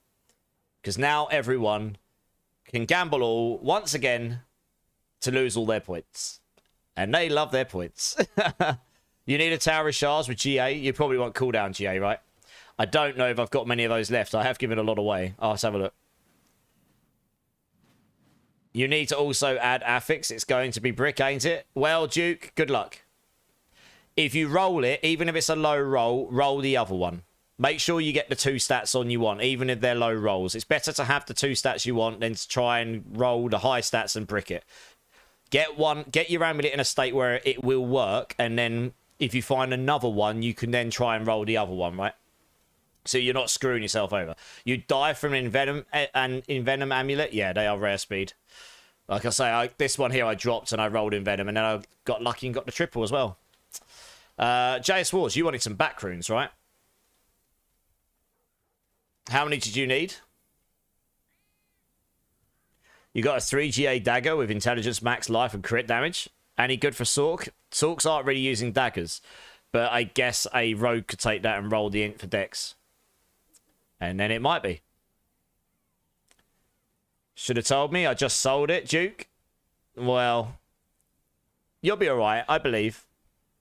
Because now everyone can gamble all once again to lose all their points. And they love their points. You need a Tower of Shards with GA. You probably want cooldown GA, right? I don't know if I've got many of those left. I have given a lot away. Oh, let's have a look. You need to also add affix. It's going to be brick, ain't it? Well, Duke, good luck. If you roll it, even if it's a low roll, roll the other one. Make sure you get the 2 stats on you want, even if they're low rolls. It's better to have the 2 stats you want than to try and roll the high stats and brick it. Get your amulet in a state where it will work, and then if you find another one, you can then try and roll the other one, right? So you're not screwing yourself over. You die from an Envenom amulet. Yeah, they are rare speed. Like I say, this one here I dropped and I rolled Envenom, and then I got lucky and got the triple as well. JS Wars, you wanted some back runes, right? How many did you need? You got a 3 GA dagger with intelligence, max life, and crit damage. Any good for Sork? Sorks aren't really using daggers, but I guess a rogue could take that and roll the int for dex. And then it might be. Should have told me. I just sold it, Duke. Well, you'll be alright, I believe.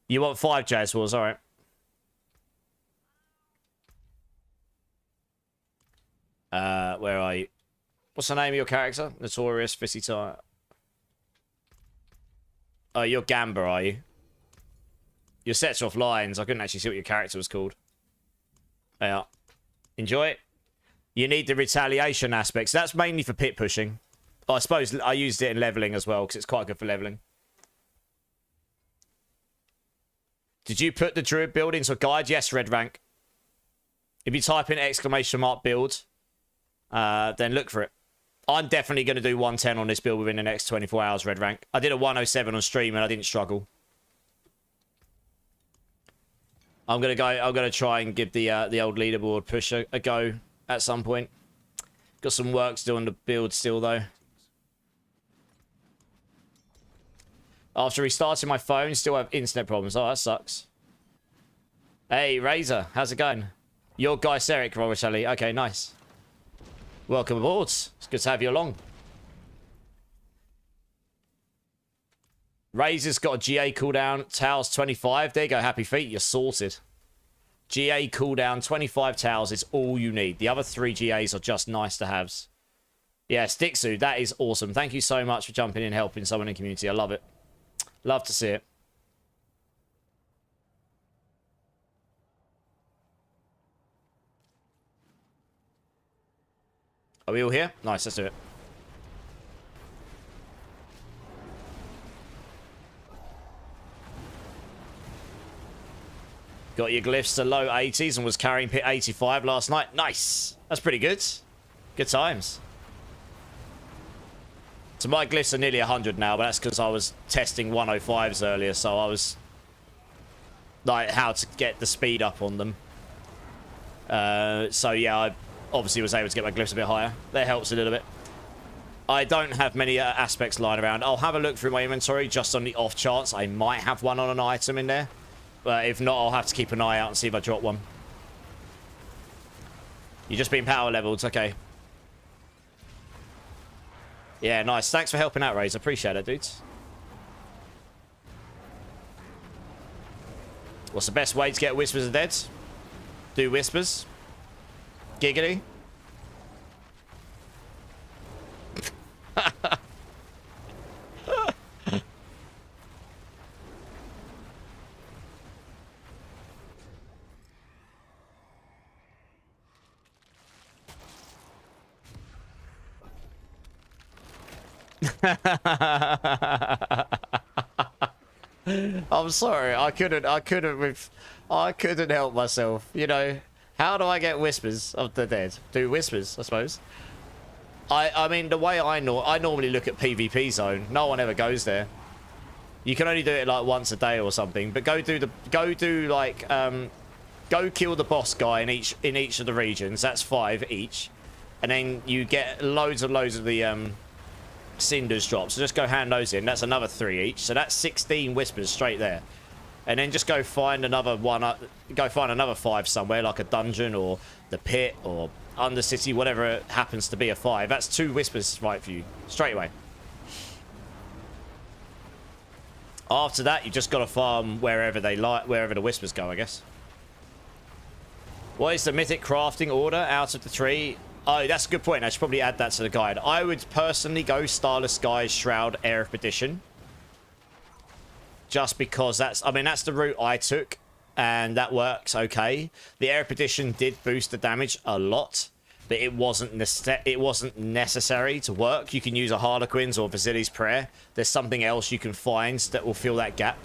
You want 5 JS Wars, alright. Where are you? What's the name of your character? Notorious, Fissy Tire. Oh, you're Gamba, are you? Your sets off lines. I couldn't actually see what your character was called. Yeah. Enjoy it. You need the retaliation aspects. That's mainly for pit pushing. Oh, I suppose I used it in leveling as well, because it's quite good for leveling. Did you put the Druid build into a guide? Yes, red rank. If you type in !build, then look for it. I'm definitely going to do 110 on this build within the next 24 hours, red rank. I did a 107 on stream and I didn't struggle. I'm going to try and give the old leaderboard push a go at some point. Got some work still on the build still, though. After restarting my phone, still have internet problems. Oh, that sucks. Hey, Razor, how's it going? You're Guy Seric, Robertelli. Okay, nice. Welcome aboard. It's good to have you along. Razor's got a GA cooldown. Towers 25. There you go, Happy Feet. You're sorted. GA cooldown, 25 towers is all you need. The other 3 GAs are just nice to haves. Yeah, Stixu, that is awesome. Thank you so much for jumping in and helping someone in the community. I love it. Love to see it. Are we all here? Nice, let's do it. Got your glyphs to low 80s and was carrying pit 85 last night. Nice. That's pretty good. Good times. So my glyphs are nearly 100 now, but that's because I was testing 105s earlier, so I was like how to get the speed up on them. So yeah, I obviously was able to get my glyphs a bit higher. That helps a little bit. I don't have many aspects lying around. I'll have a look through my inventory just on the off chance I might have one on an item in there. But if not, I'll have to keep an eye out and see if I drop one. You're just being power leveled. Okay. Yeah, nice. Thanks for helping out, Raze. Appreciate it, dudes. What's the best way to get Whispers of Dead? Do Whispers. Giggity. I'm sorry, I couldn't help myself. You know, how do I get Whispers of the Dead? Do Whispers, I suppose. I mean, the way I normally look at PvP zone. No one ever goes there. You can only do it like once a day or something. But go kill the boss guy in each of the regions. That's 5 each, and then you get loads of the cinders drops. So just go hand those in. That's another 3 each. So that's 16 Whispers straight there. And then just go find another one. Go find another 5 somewhere, like a dungeon or the pit or Undercity, whatever it happens to be a 5. That's 2 Whispers right for you straight away. After that, you just got to farm wherever the Whispers go, I guess. What is the mythic crafting order out of the 3? Oh, that's a good point. I should probably add that to the guide. I would personally go Starless Skies, Shroud, Air of Perdition. Just because that's the route I took, and that works okay. The Air of Perdition did boost the damage a lot, but it wasn't necessary to work. You can use a Harlequin's or Vasili's Prayer. There's something else you can find that will fill that gap.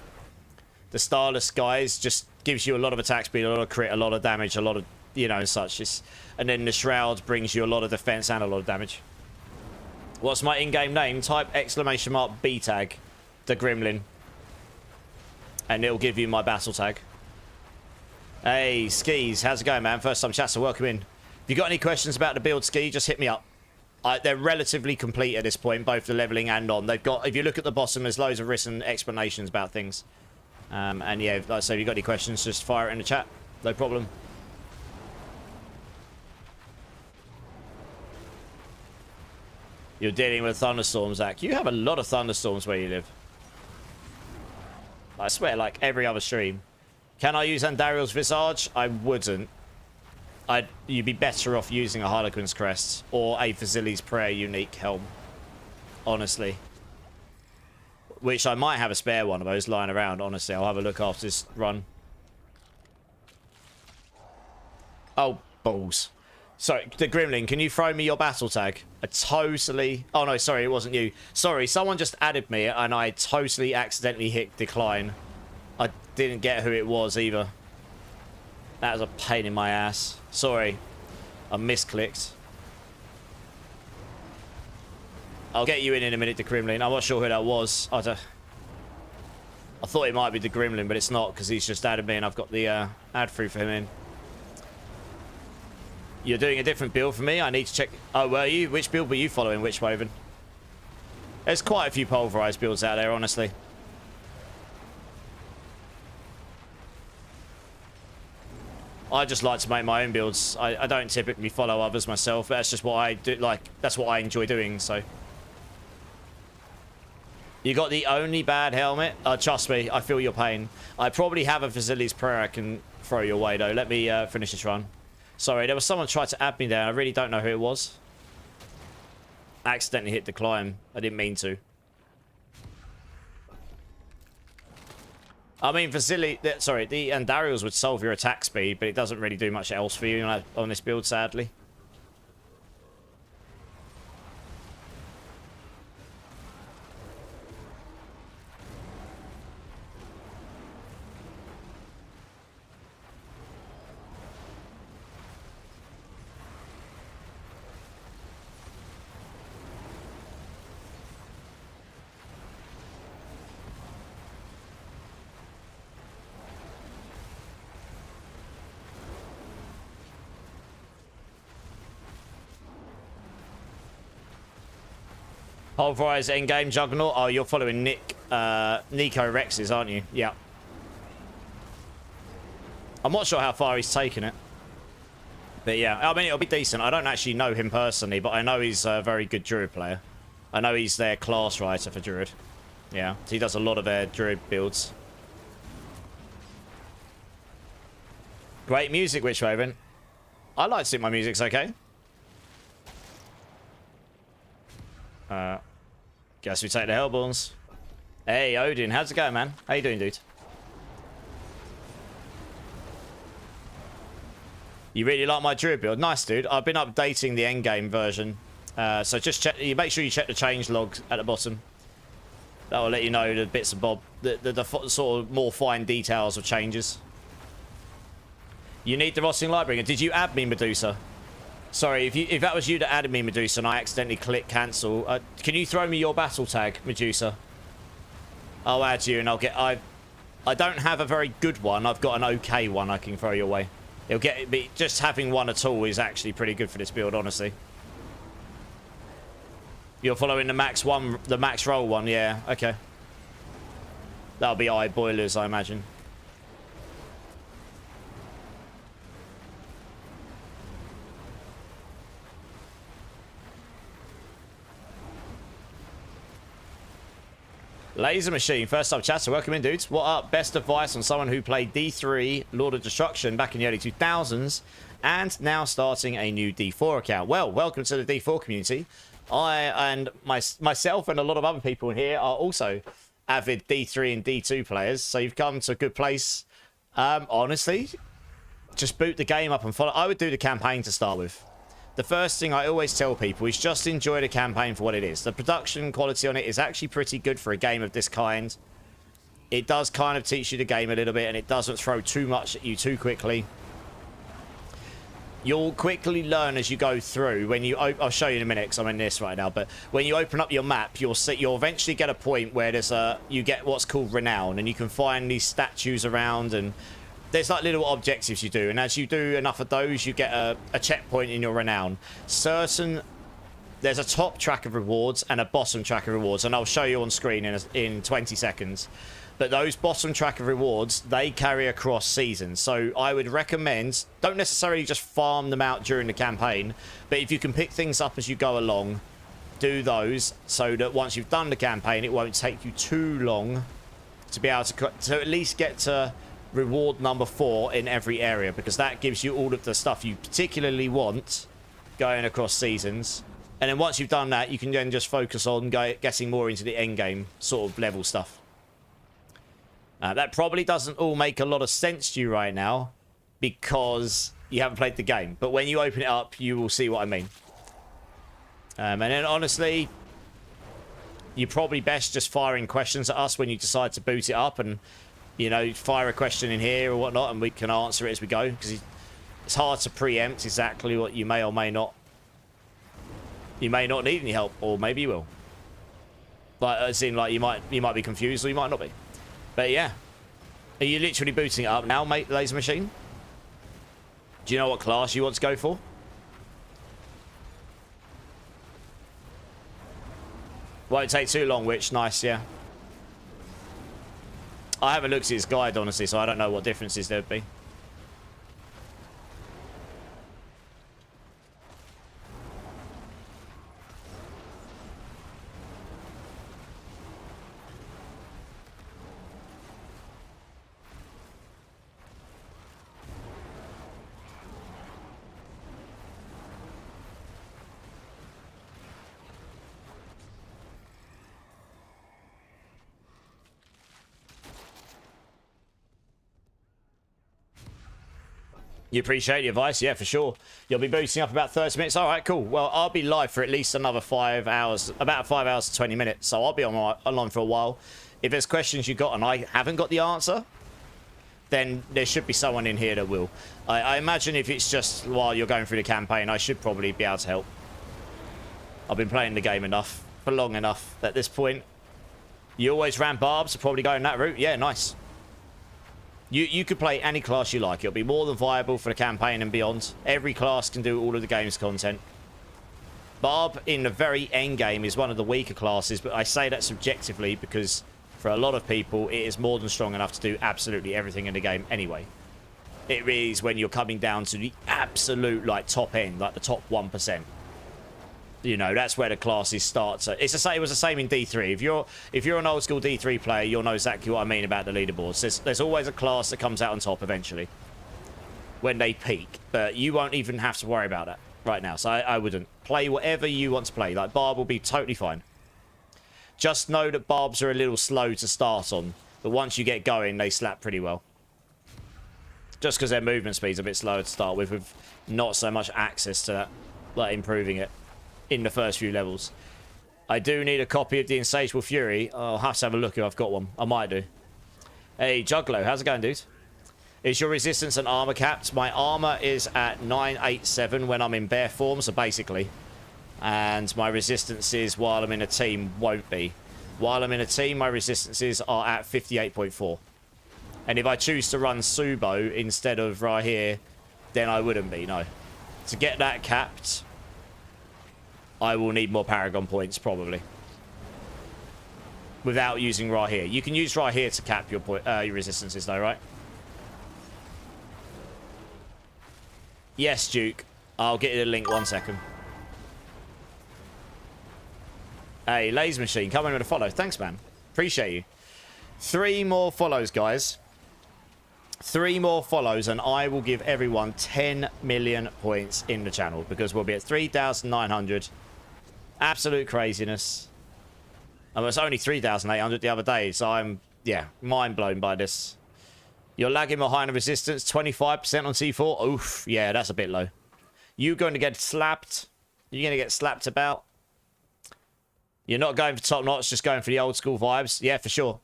The Starless Skies just gives you a lot of attack speed, a lot of crit, a lot of damage, a lot of, you know, and such. And then the Shroud brings you a lot of defense and a lot of damage. What's my in-game name? Type !B tag, the Gremlin, and it'll give you my battle tag. Hey, Skis, how's it going, man? First time chat, so welcome in. If you got any questions about the build, Ski, just hit me up. They're relatively complete at this point, both the leveling and on. They've got, if you look at the bottom, there's loads of written explanations about things. And yeah, like I say, if you got any questions, just fire it in the chat. No problem. You're dealing with thunderstorms, Zach. You have a lot of thunderstorms where you live. I swear, like every other stream. Can I use Andariel's Visage? I wouldn't. You'd be better off using a Harlequin's Crest or a Vasili's Prayer unique helm. Honestly. Which I might have a spare one of those lying around, honestly. I'll have a look after this run. Oh, balls. Sorry, the Gremlin, can you throw me your battle tag? Oh no, sorry, it wasn't you. Sorry, someone just added me and I totally accidentally hit decline. I didn't get who it was either. That was a pain in my ass. Sorry. I misclicked. I'll get you in a minute, the Gremlin. I'm not sure who that was. I thought it might be the Gremlin, but it's not because he's just added me and I've got the ad free for him in. You're doing a different build for me? I need to check. Oh, were you? Which build were you following? Which Woven? There's quite a few pulverized builds out there, honestly. I just like to make my own builds. I don't typically follow others myself. But that's just what I do. Like, that's what I enjoy doing, so. You got the only bad helmet? Trust me, I feel your pain. I probably have a Vasili's Prayer I can throw your way, though. Let me finish this run. Sorry, there was someone tried to add me there. I really don't know who it was. I accidentally hit decline. I didn't mean to. I mean, Vasili... Sorry, the Andariels would solve your attack speed, but it doesn't really do much else for you on this build, sadly. Pulverise endgame Juggernaut. Oh, you're following Nico Rex's, aren't you? Yeah. I'm not sure how far he's taken it. But yeah, I mean, it'll be decent. I don't actually know him personally, but I know he's a very good Druid player. I know he's their class writer for Druid. Yeah, so he does a lot of their Druid builds. Great music, Witchraven. I like to think my music's okay. Guess we take the Hellborns. Hey, Odin, how's it going, man? How you doing, dude? You really like my Druid build? Nice, dude. I've been updating the endgame version. So just check. You make sure you check the change log at the bottom. That will let you know the bits and bob, the sort of more fine details of changes. You need the rotting library. Did you add me, Medusa? Sorry, if that was you that added me, Medusa, and I accidentally clicked cancel, can you throw me your battle tag, Medusa? I'll add you, and I'll get. I don't have a very good one. I've got an okay one I can throw your way. It'll get. Just having one at all is actually pretty good for this build, honestly. You're following the max roll one, yeah. Okay. That'll be eye boilers, I imagine. Laser Machine, first up chatter. Welcome in, dudes. What up? Best advice on someone who played D3 Lord of Destruction back in the early 2000s and now starting a new D4 account? Well, welcome to the D4 community. I and myself and a lot of other people in here are also avid D3 and D2 players, so you've come to a good place. Honestly, just boot the game up and follow. I would do the campaign to start with. The first thing I always tell people is just enjoy the campaign for what it is. The production quality on it is actually pretty good for a game of this kind. It does kind of teach you the game a little bit, and it doesn't throw too much at you too quickly. You'll quickly learn as you go through. When you, I'll show you in a minute because I'm in this right now. But when you open up your map, you'll eventually get a point where you get what's called renown, and you can find these statues around, and there's like little objectives you do. And as you do enough of those, you get a checkpoint in your renown. There's a top track of rewards and a bottom track of rewards, and I'll show you on screen in 20 seconds. But those bottom track of rewards, they carry across seasons. So I would recommend, don't necessarily just farm them out during the campaign, but if you can pick things up as you go along, do those so that once you've done the campaign, it won't take you too long to be able to at least get to reward number 4 in every area, because that gives you all of the stuff you particularly want going across seasons. And then once you've done that, you can then just focus on getting more into the end game sort of level stuff. That probably doesn't all make a lot of sense to you right now because you haven't played the game. But when you open it up, you will see what I mean. And then honestly, you're probably best just firing questions at us when you decide to boot it up, and you know, fire a question in here or whatnot, and we can answer it as we go, because it's hard to preempt exactly what you may or may not. You may not need any help, or maybe you will. Like, it seems like you might be confused, or you might not be. But yeah, are you literally booting it up now, mate, Laser Machine? Do you know what class you want to go for? Won't take too long, Witch. Nice, yeah. I haven't looked at his guide, honestly, so I don't know what differences there'd be. You appreciate the advice? Yeah, for sure. You'll be boosting up about 30 minutes. All right, cool. Well, I'll be live for at least another 5 hours, about 5 hours to 20 minutes. So I'll be online for a while. If there's questions you got and I haven't got the answer, then there should be someone in here that will. I imagine if it's just while you're going through the campaign, I should probably be able to help. I've been playing the game enough, for long enough, at this point. You always ran barbs, so probably going that route. Yeah, nice. You could play any class you like. It'll be more than viable for the campaign and beyond. Every class can do all of the game's content. Barb in the very end game is one of the weaker classes, but I say that subjectively because for a lot of people it is more than strong enough to do absolutely everything in the game anyway. It is when you're coming down to the absolute like top end, like the top 1%. You know, that's where the classes start. So it's the same. It was the same in D3. If you're an old school D3 player, you'll know exactly what I mean about the leaderboards. There's always a class that comes out on top eventually when they peak, but you won't even have to worry about that right now. So I wouldn't play whatever you want to play. Like Barb will be totally fine. Just know that Barbs are a little slow to start on, but once you get going, they slap pretty well. Just because their movement speed's a bit slower to start with not so much access to that, like improving it in the first few levels. I do need a copy of the Insatiable Fury. I'll have to have a look if I've got one. I might do. Hey, Juggalo, how's it going, dude? Is your resistance and armor capped? My armor is at 987 when I'm in bear form, so basically. And my resistances while I'm in a team won't be. While I'm in a team, my resistances are at 58.4. And if I choose to run Subo instead of right here, then I wouldn't be, no. To get that capped, I will need more Paragon points, probably. Without using right here. You can use right here to cap your resistances, though, right? Yes, Duke. I'll get you the link 1 second. Hey, Laser Machine, come in with a follow. Thanks, man. Appreciate you. 3 more follows, guys. 3 more follows, and I will give everyone 10 million points in the channel because we'll be at 3,900. Absolute craziness. And it was only 3,800 the other day, so I'm, yeah, mind blown by this. You're lagging behind the resistance, 25% on C4. Oof, yeah, that's a bit low. You're going to get slapped. You're going to get slapped about. You're not going for top notch, just going for the old school vibes. Yeah, for sure.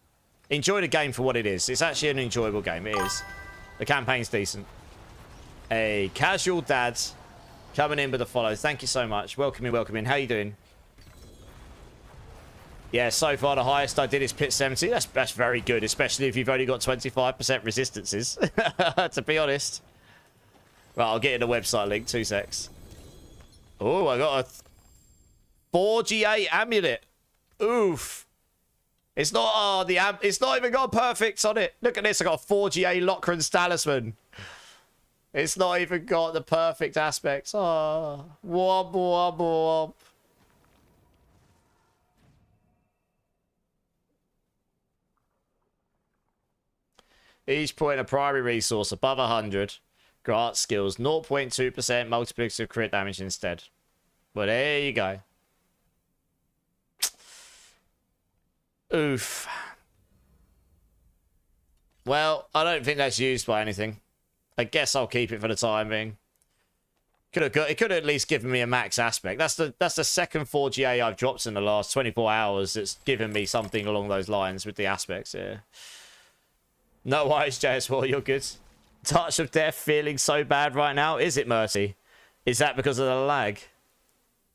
Enjoy the game for what it is. It's actually an enjoyable game. It is. The campaign's decent. A casual dad coming in with a follow. Thank you so much. Welcome in, welcome in. How you doing? Yeah, so far the highest I did is pit 70. That's very good, especially if you've only got 25% resistances, to be honest. Right, I'll get you the website link. 2 secs. Oh, I got a 4G8 amulet. Oof. It's not, oh, it's not even got perfects on it. Look at this, I got a 4GA Lockrand's Talisman. It's not even got the perfect aspects. Oh, womp, womp, womp. Each point a primary resource above 100 grants skills 0.2% multiplicative crit damage instead. Well, there you go. Oof. Well, I don't think that's used by anything. I guess I'll keep it for the time being. It could have at least given me a max aspect. That's the second 4GA I've dropped in the last 24 hours that's given me something along those lines with the aspects, yeah. No worries, JS4, you're good. Touch of Death feeling so bad right now. Is it, Mercy? Is that because of the lag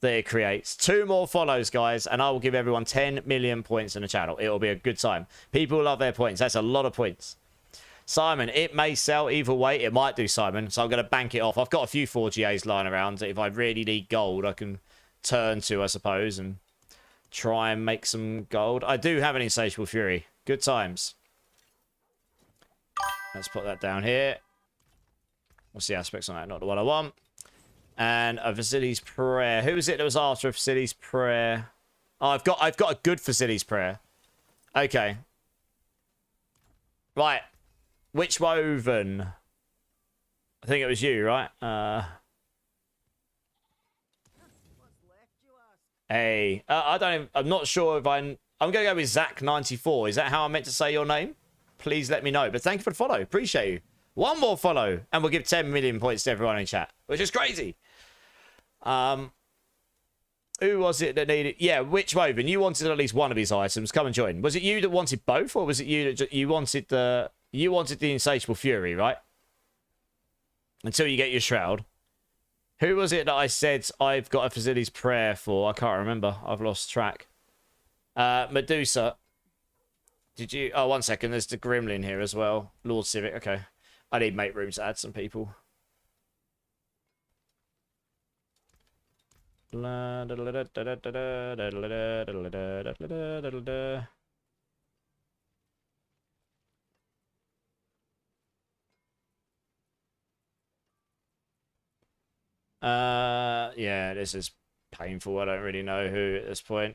that it creates? 2 more follows, guys, and I will give everyone 10 million points in the channel. It'll be a good time. People love their points. That's a lot of points. Simon, it may sell either way. It might do, Simon, so I'm going to bank it off. I've got a few 4GAs lying around that if I really need gold, I can turn to, I suppose, and try and make some gold. I do have an Insatiable Fury. Good times. Let's put that down here. What's the aspects on that? Not the one I want. And a Vasili's Prayer. Who was it that was after a Vasili's Prayer? Oh, I've got a good Vasili's Prayer. Okay. Right. Witch Woven. I think it was you, right? Hey. I'm not sure if I'm going to go with Zach94. Is that how I meant to say your name? Please let me know. But thank you for the follow. Appreciate you. 1 more follow. And we'll give 10 million points to everyone in chat. Which is crazy. Who was it that needed... Yeah, Witch Woven. You wanted at least one of his items. Come and join. Was it you that wanted both? Or was it you that you wanted the... You wanted the Insatiable Fury, right? Until you get your Shroud. Who was it that I said I've got a Vasili's Prayer for? I can't remember. I've lost track. Medusa. Did you... Oh, 1 second. There's the Gremlin here as well. Lord Civic. Okay. I need mate rooms to add some people. Yeah, this is painful. I don't really know who at this point.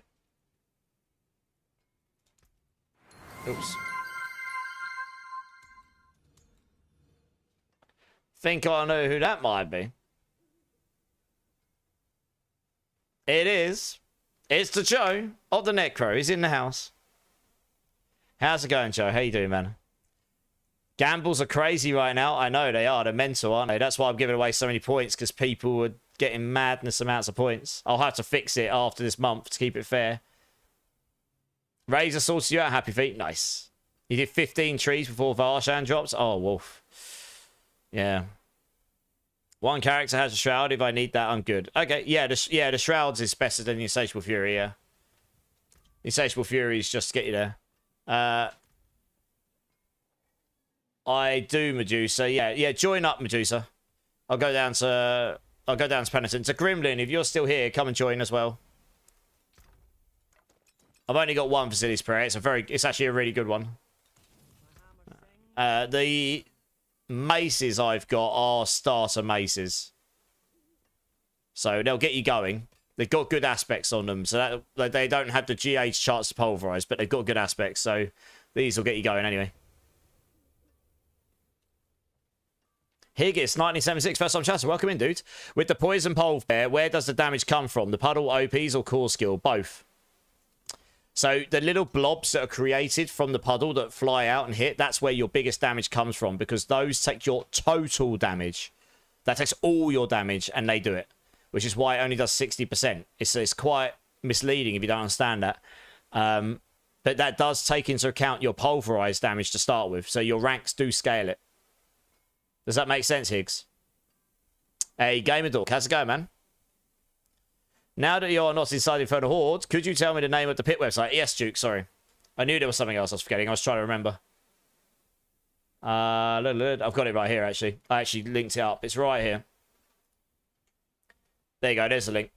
Oops. Think I know who that might be. It is. It's the Joe of the Necro. He's in the house. How's it going, Joe? How you doing, man? Gambles are crazy right now. I know they are. They're mental, aren't they? That's why I'm giving away so many points, because people were getting madness amounts of points. I'll have to fix it after this month to keep it fair. Razor sorted you out. Happy feet. Nice. You did 15 trees before Varshan drops. Oh, wolf. Yeah. One character has a shroud. If I need that, I'm good. Okay, yeah, the shrouds is better than the Insatiable Fury, yeah. Insatiable Fury is just to get you there. I do, Medusa. Yeah, join up, Medusa. I'll go down to Penitent. To Gremlin, if you're still here, come and join as well. I've only got one Facilities Prayer. It's actually a really good one. The maces I've got are starter maces, so they'll get you going. They've got good aspects on them, so that they don't have the GH charts to pulverize, but they've got good aspects, so these will get you going anyway. Higgis 1976, first time chatter. Welcome in, dude. With the poison pulve bear, where does the damage come from? The puddle, OPs, or core skill? Both. So the little blobs that are created from the puddle that fly out and hit, that's where your biggest damage comes from, because those take your total damage. That takes all your damage, and they do it, which is why it only does 60%. It's quite misleading if you don't understand that. But that does take into account your pulverized damage to start with, so your ranks do scale it. Does that make sense, Higgs? Hey, Gamer Dork, how's it going, man? Now that you're not decided for the Horde, could you tell me the name of the pit website? Yes, Duke, sorry. I knew there was something else I was forgetting. I was trying to remember. I've got it right here, actually. I actually linked it up. It's right here. There you go. There's the link.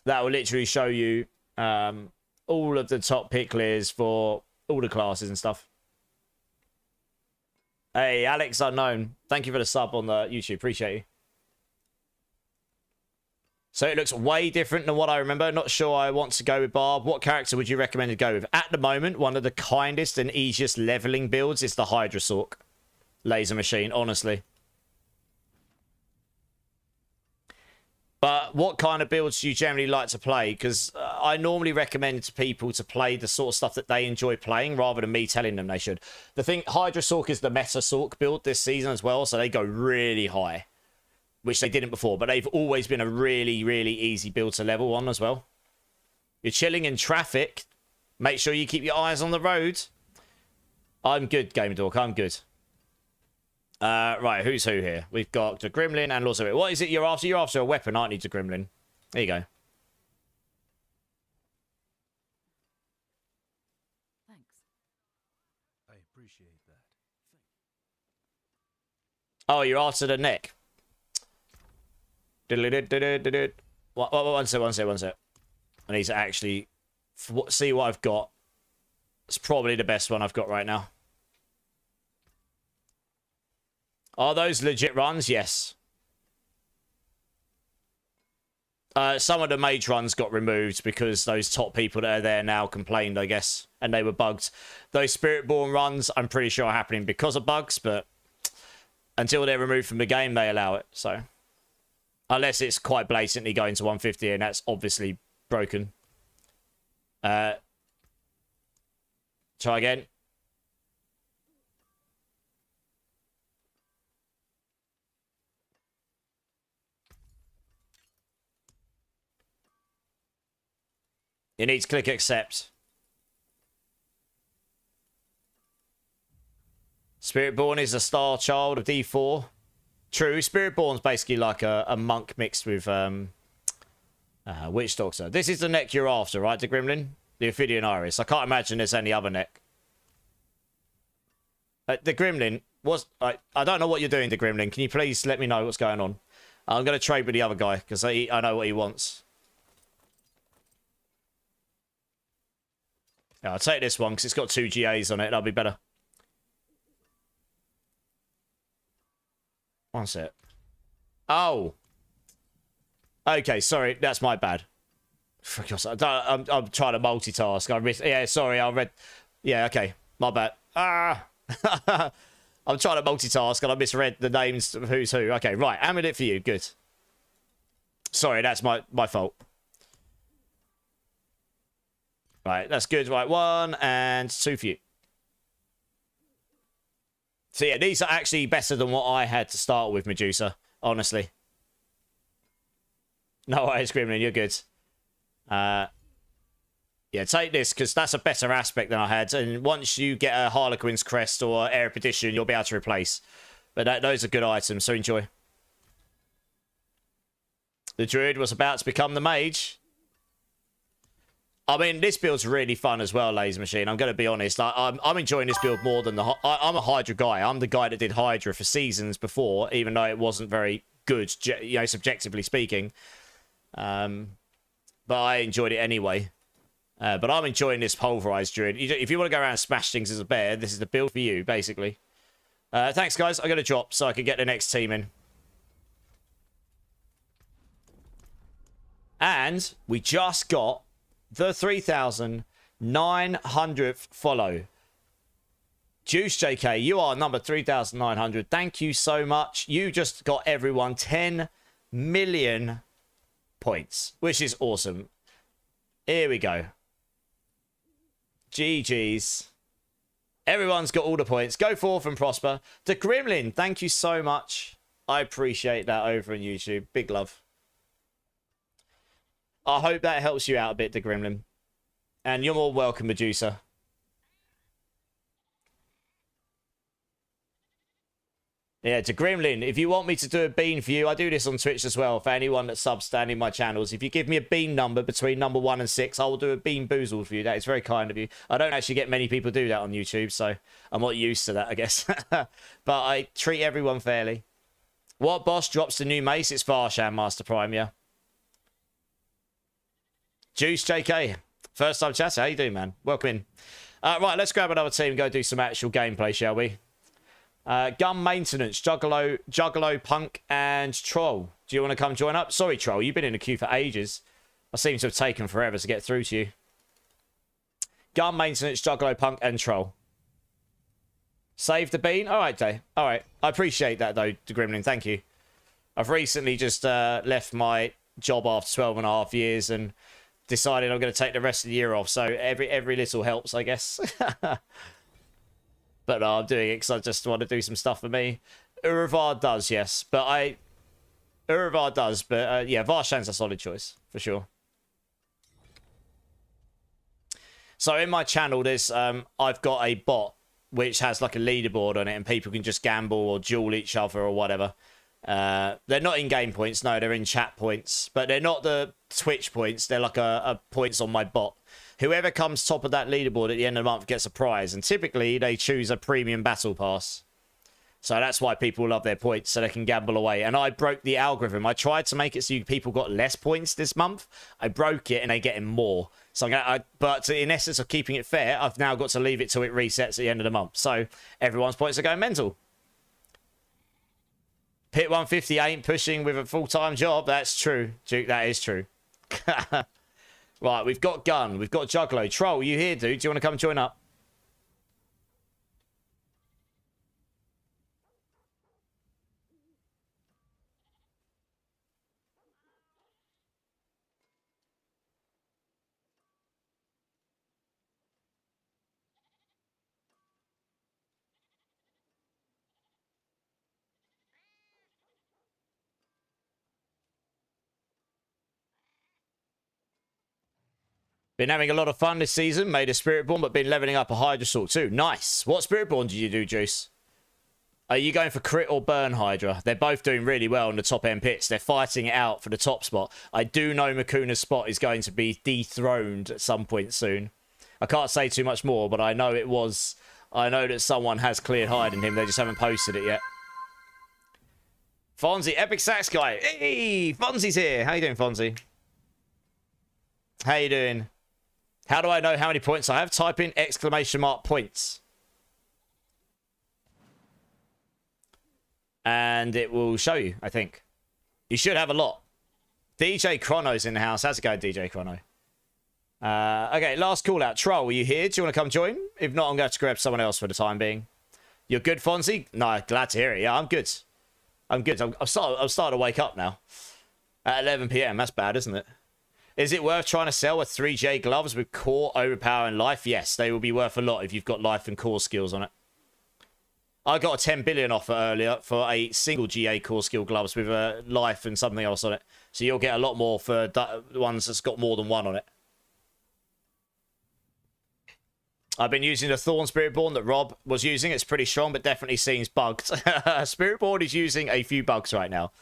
That will literally show you all of the top pit clears for all the classes and stuff. Hey, Alex Unknown. Thank you for the sub on the YouTube. Appreciate you. So it looks way different than what I remember. Not sure I want to go with Barb. What character would you recommend to go with? At the moment, one of the kindest and easiest leveling builds is the Hydrasork laser machine, honestly. But what kind of builds do you generally like to play? Because I normally recommend to people to play the sort of stuff that they enjoy playing rather than me telling them they should. The thing, Hydrasork is the meta Sork build this season as well, so they go really high, which they didn't before, but they've always been a really, really easy build to level on as well. You're chilling in traffic. Make sure you keep your eyes on the road. I'm good, Game Dork. I'm good. Right, who's who here? We've got the Gremlin and Lords of It. What is it you're after? You're after a weapon, aren't you, to Gremlin? There you go. Thanks. I appreciate that. Oh, you're after the neck. One sec. I need to actually see what I've got. It's probably the best one I've got right now. Are those legit runs? Yes. Some of the mage runs got removed because those top people that are there now complained, I guess, and they were bugged. Those Spiritborn runs, I'm pretty sure are happening because of bugs, but until they're removed from the game, they allow it, so. Unless it's quite blatantly going to 150, and that's obviously broken. Try again. You need to click accept. Spiritborn is a star child of D4. True, Spiritborn's basically like a monk mixed with Witch Doctor. This is the neck you're after, right, the Gremlin? The Ophidian Iris. I can't imagine there's any other neck. The Gremlin was... I don't know what you're doing, the Gremlin. Can you please let me know what's going on? I'm going to trade with the other guy because I know what he wants. Yeah, I'll take this one because it's got 2 GAs on it. That'll be better. One sec. Oh. Okay, sorry. That's my bad. For God's sake, I'm trying to multitask. Yeah, sorry. I read... Yeah, okay. My bad. Ah! I'm trying to multitask and I misread the names of who's who. Okay, right. Amulet for you. Good. Sorry, that's my fault. Right, that's good. Right, 1 and 2 for you. So yeah, these are actually better than what I had to start with, Medusa. Honestly. No worries, Gremlin. You're good. Yeah, take this, because that's a better aspect than I had. And once you get a Harlequin's Crest or Erudition, you'll be able to replace. But those are good items, so enjoy. The Druid was about to become the Mage. I mean, this build's really fun as well, Laser Machine. I'm going to be honest. I'm enjoying this build more than the... I'm a Hydra guy. I'm the guy that did Hydra for seasons before, even though it wasn't very good, you know, subjectively speaking. But I enjoyed it anyway. But I'm enjoying this Pulverise Druid. If you want to go around and smash things as a bear, this is the build for you, basically. Thanks, guys. I'm going to drop so I can get the next team in. And we just got the 3,900th follow. Juice JK, you are number 3,900. Thank you so much. You just got everyone 10 million points, which is awesome. Here we go. GG's. Everyone's got all the points. Go forth and prosper. The Gremlin, thank you so much. I appreciate that over on YouTube. Big love. I hope that helps you out a bit, the Gremlin. And you're more welcome, Medusa. Yeah, to Gremlin, if you want me to do a bean for you, I do this on Twitch as well. For anyone that's substanding my channels, if you give me a bean number between number 1 and 6, I will do a bean boozled for you. That is very kind of you. I don't actually get many people do that on YouTube, so I'm not used to that, I guess. But I treat everyone fairly. What boss drops the new mace? It's Varsham, Master Prime, yeah. Juice JK, first time chatter. How you doing, man? Welcome in. Right, let's grab another team and go do some actual gameplay, shall we? Gun Maintenance, Juggalo, Punk, and Troll. Do you want to come join up? Sorry, Troll, you've been in the queue for ages. I seem to have taken forever to get through to you. Gun Maintenance, Juggalo, Punk, and Troll. Save the bean? All right, Jay. All right. I appreciate that, though, the Gremlin. Thank you. I've recently just left my job after 12 and a half years and decided I'm going to take the rest of the year off. So every little helps, I guess. But no, I'm doing it because I just want to do some stuff for me. Uravar does, yes. Uravar does, but yeah, Varshan's a solid choice, for sure. So in my channel, there's I've got a bot which has like a leaderboard on it and people can just gamble or duel each other or whatever. They're not in-game points, no, they're in chat points. But they're not the Twitch points, they're like a points on my bot. Whoever comes top of that leaderboard at the end of the month gets a prize. And typically, they choose a premium battle pass. So that's why people love their points, so they can gamble away. And I broke the algorithm. I tried to make it so people got less points this month. I broke it, and they're getting more. So but in essence of keeping it fair, I've now got to leave it till it resets at the end of the month. So everyone's points are going mental. Pit 150 ain't pushing with a full-time job. That's true, Duke. That is true. Right, we've got Gun. We've got Juggalo. Troll, you here, dude? Do you want to come join up? Been having a lot of fun this season. Made a Spiritborn, but been leveling up a Hydra Sword too. Nice. What Spiritborn did you do, Juice? Are you going for crit or burn Hydra? They're both doing really well in the top end pits. They're fighting it out for the top spot. I do know Makuna's spot is going to be dethroned at some point soon. I can't say too much more, but I know it was... I know that someone has cleared hiding him. They just haven't posted it yet. Fonzie, Epic Sax guy. Hey, Fonzie's here. How you doing, Fonzie? How you doing? How do I know how many points I have? Type in exclamation mark points. And it will show you, I think. You should have a lot. DJ Chrono's in the house. How's it going, DJ Chrono? Okay, last call out. Troll, are you here? Do you want to come join? If not, I'm going to have to grab someone else for the time being. You're good, Fonzie? No, glad to hear it. Yeah, I'm good. I'm good. I'm starting to wake up now. At 11 p.m. That's bad, isn't it? Is it worth trying to sell a 3J gloves with core, overpower, and life? Yes, they will be worth a lot if you've got life and core skills on it. I got a 10 billion offer earlier for a single GA core skill gloves with a life and something else on it. So you'll get a lot more for the ones that's got more than one on it. I've been using the Thorn Spiritborn that Rob was using. It's pretty strong, but definitely seems bugged. Spiritborn is using a few bugs right now.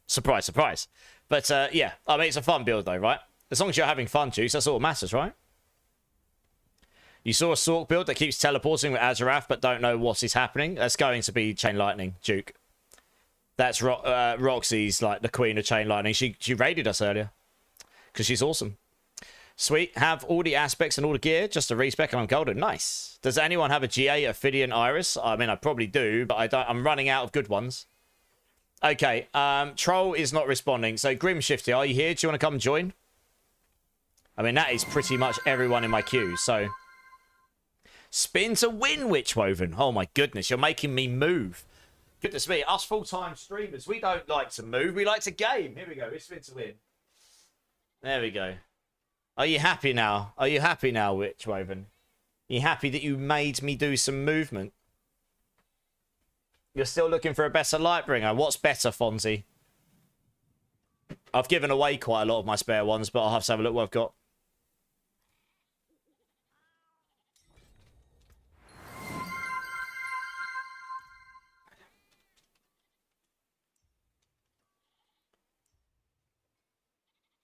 Surprise, surprise. But yeah, I mean, it's a fun build though, right? As long as you're having fun, Juice, that's all that matters, right? You saw a Sork build that keeps teleporting with Azarath, but don't know what is happening. That's going to be Chain Lightning, Duke. That's Roxy's, like, the queen of Chain Lightning. She raided us earlier. Because she's awesome. Sweet. Have all the aspects and all the gear. Just a respec and I'm golden. Nice. Does anyone have a GA Ophidian Iris? I mean, I probably do, but I'm running out of good ones. Okay. Troll is not responding. So, Grim Shifty, are you here? Do you want to come and join? I mean, that is pretty much everyone in my queue, so... Spin to win, Witchwoven. Oh my goodness, you're making me move. Goodness me, us full-time streamers, we don't like to move, we like to game. Here we go, it's spin to win. There we go. Are you happy now? Are you happy now, Witchwoven? Are you happy that you made me do some movement? You're still looking for a better Lightbringer. What's better, Fonzie? I've given away quite a lot of my spare ones, but I'll have to have a look what I've got.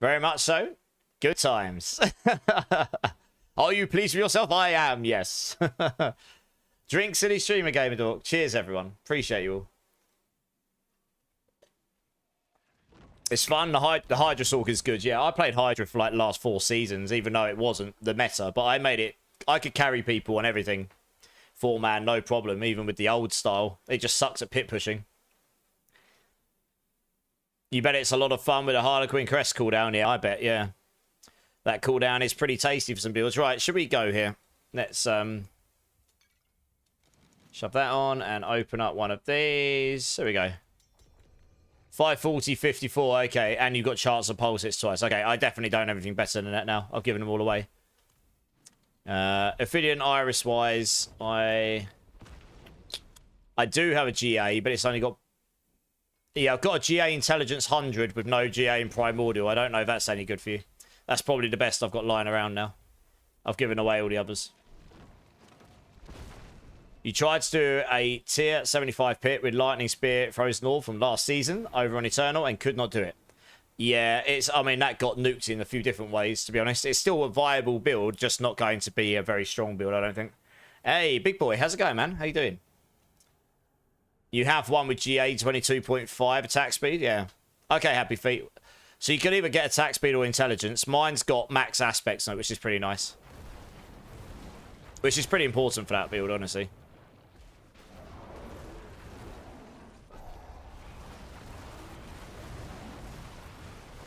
Very much so. Good times. Are you pleased with yourself? I am, yes. Drink City Streamer Gamer Dog. Cheers, everyone. Appreciate you all. It's fun. The Hydra Sork is good. Yeah, I played Hydra for like the last 4 seasons, even though it wasn't the meta. But I made it... I could carry people and everything. 4-man, no problem, even with the old style. It just sucks at pit pushing. You bet it's a lot of fun with a Harlequin Crest cooldown. Yeah, I bet, yeah. That cooldown is pretty tasty for some builds. Right, should we go here? Let's shove that on and open up one of these. There we go. 540, 54. Okay, and you've got chance of pulse hits twice. Okay, I definitely don't have anything better than that now. I've given them all away. Ophidian Iris-wise, I do have a GA, but it's only got... Yeah, I've got a GA Intelligence 100 with no GA in Primordial. I don't know if that's any good for you. That's probably the best I've got lying around now. I've given away all the others. You tried to do a tier 75 pit with Lightning Spear Frozen Orb from last season over on Eternal and could not do it. Yeah, I mean, that got nuked in a few different ways, to be honest. It's still a viable build, just not going to be a very strong build, I don't think. Hey, big boy, how's it going, man? How you doing? You have one with GA 22.5 attack speed? Yeah. Okay, Happy Feet. So you can either get attack speed or intelligence. Mine's got max aspects on it, which is pretty nice. Which is pretty important for that build, honestly.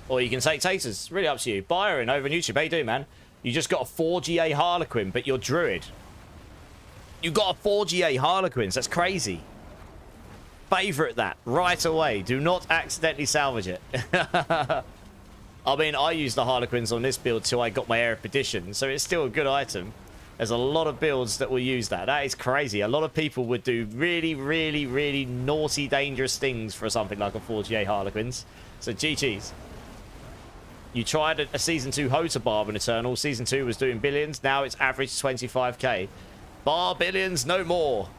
Or you can take Taters. Really up to you. Byron over on YouTube. How you doing, man? You just got a 4 GA Harlequin, but you're Druid. You got a 4 GA Harlequins. That's crazy. Favorite that right away. Do not accidentally salvage it. I mean, I used the Harlequins on this build till I got my Air of Perdition, so it's still a good item. There's a lot of builds that will use that. That is crazy. A lot of people would do really, really, really naughty, dangerous things for something like a 4GA Harlequins. So GG's. You tried a Season 2 Hota Barb in Eternal. Season 2 was doing billions. Now it's average 25k. Bar billions, no more.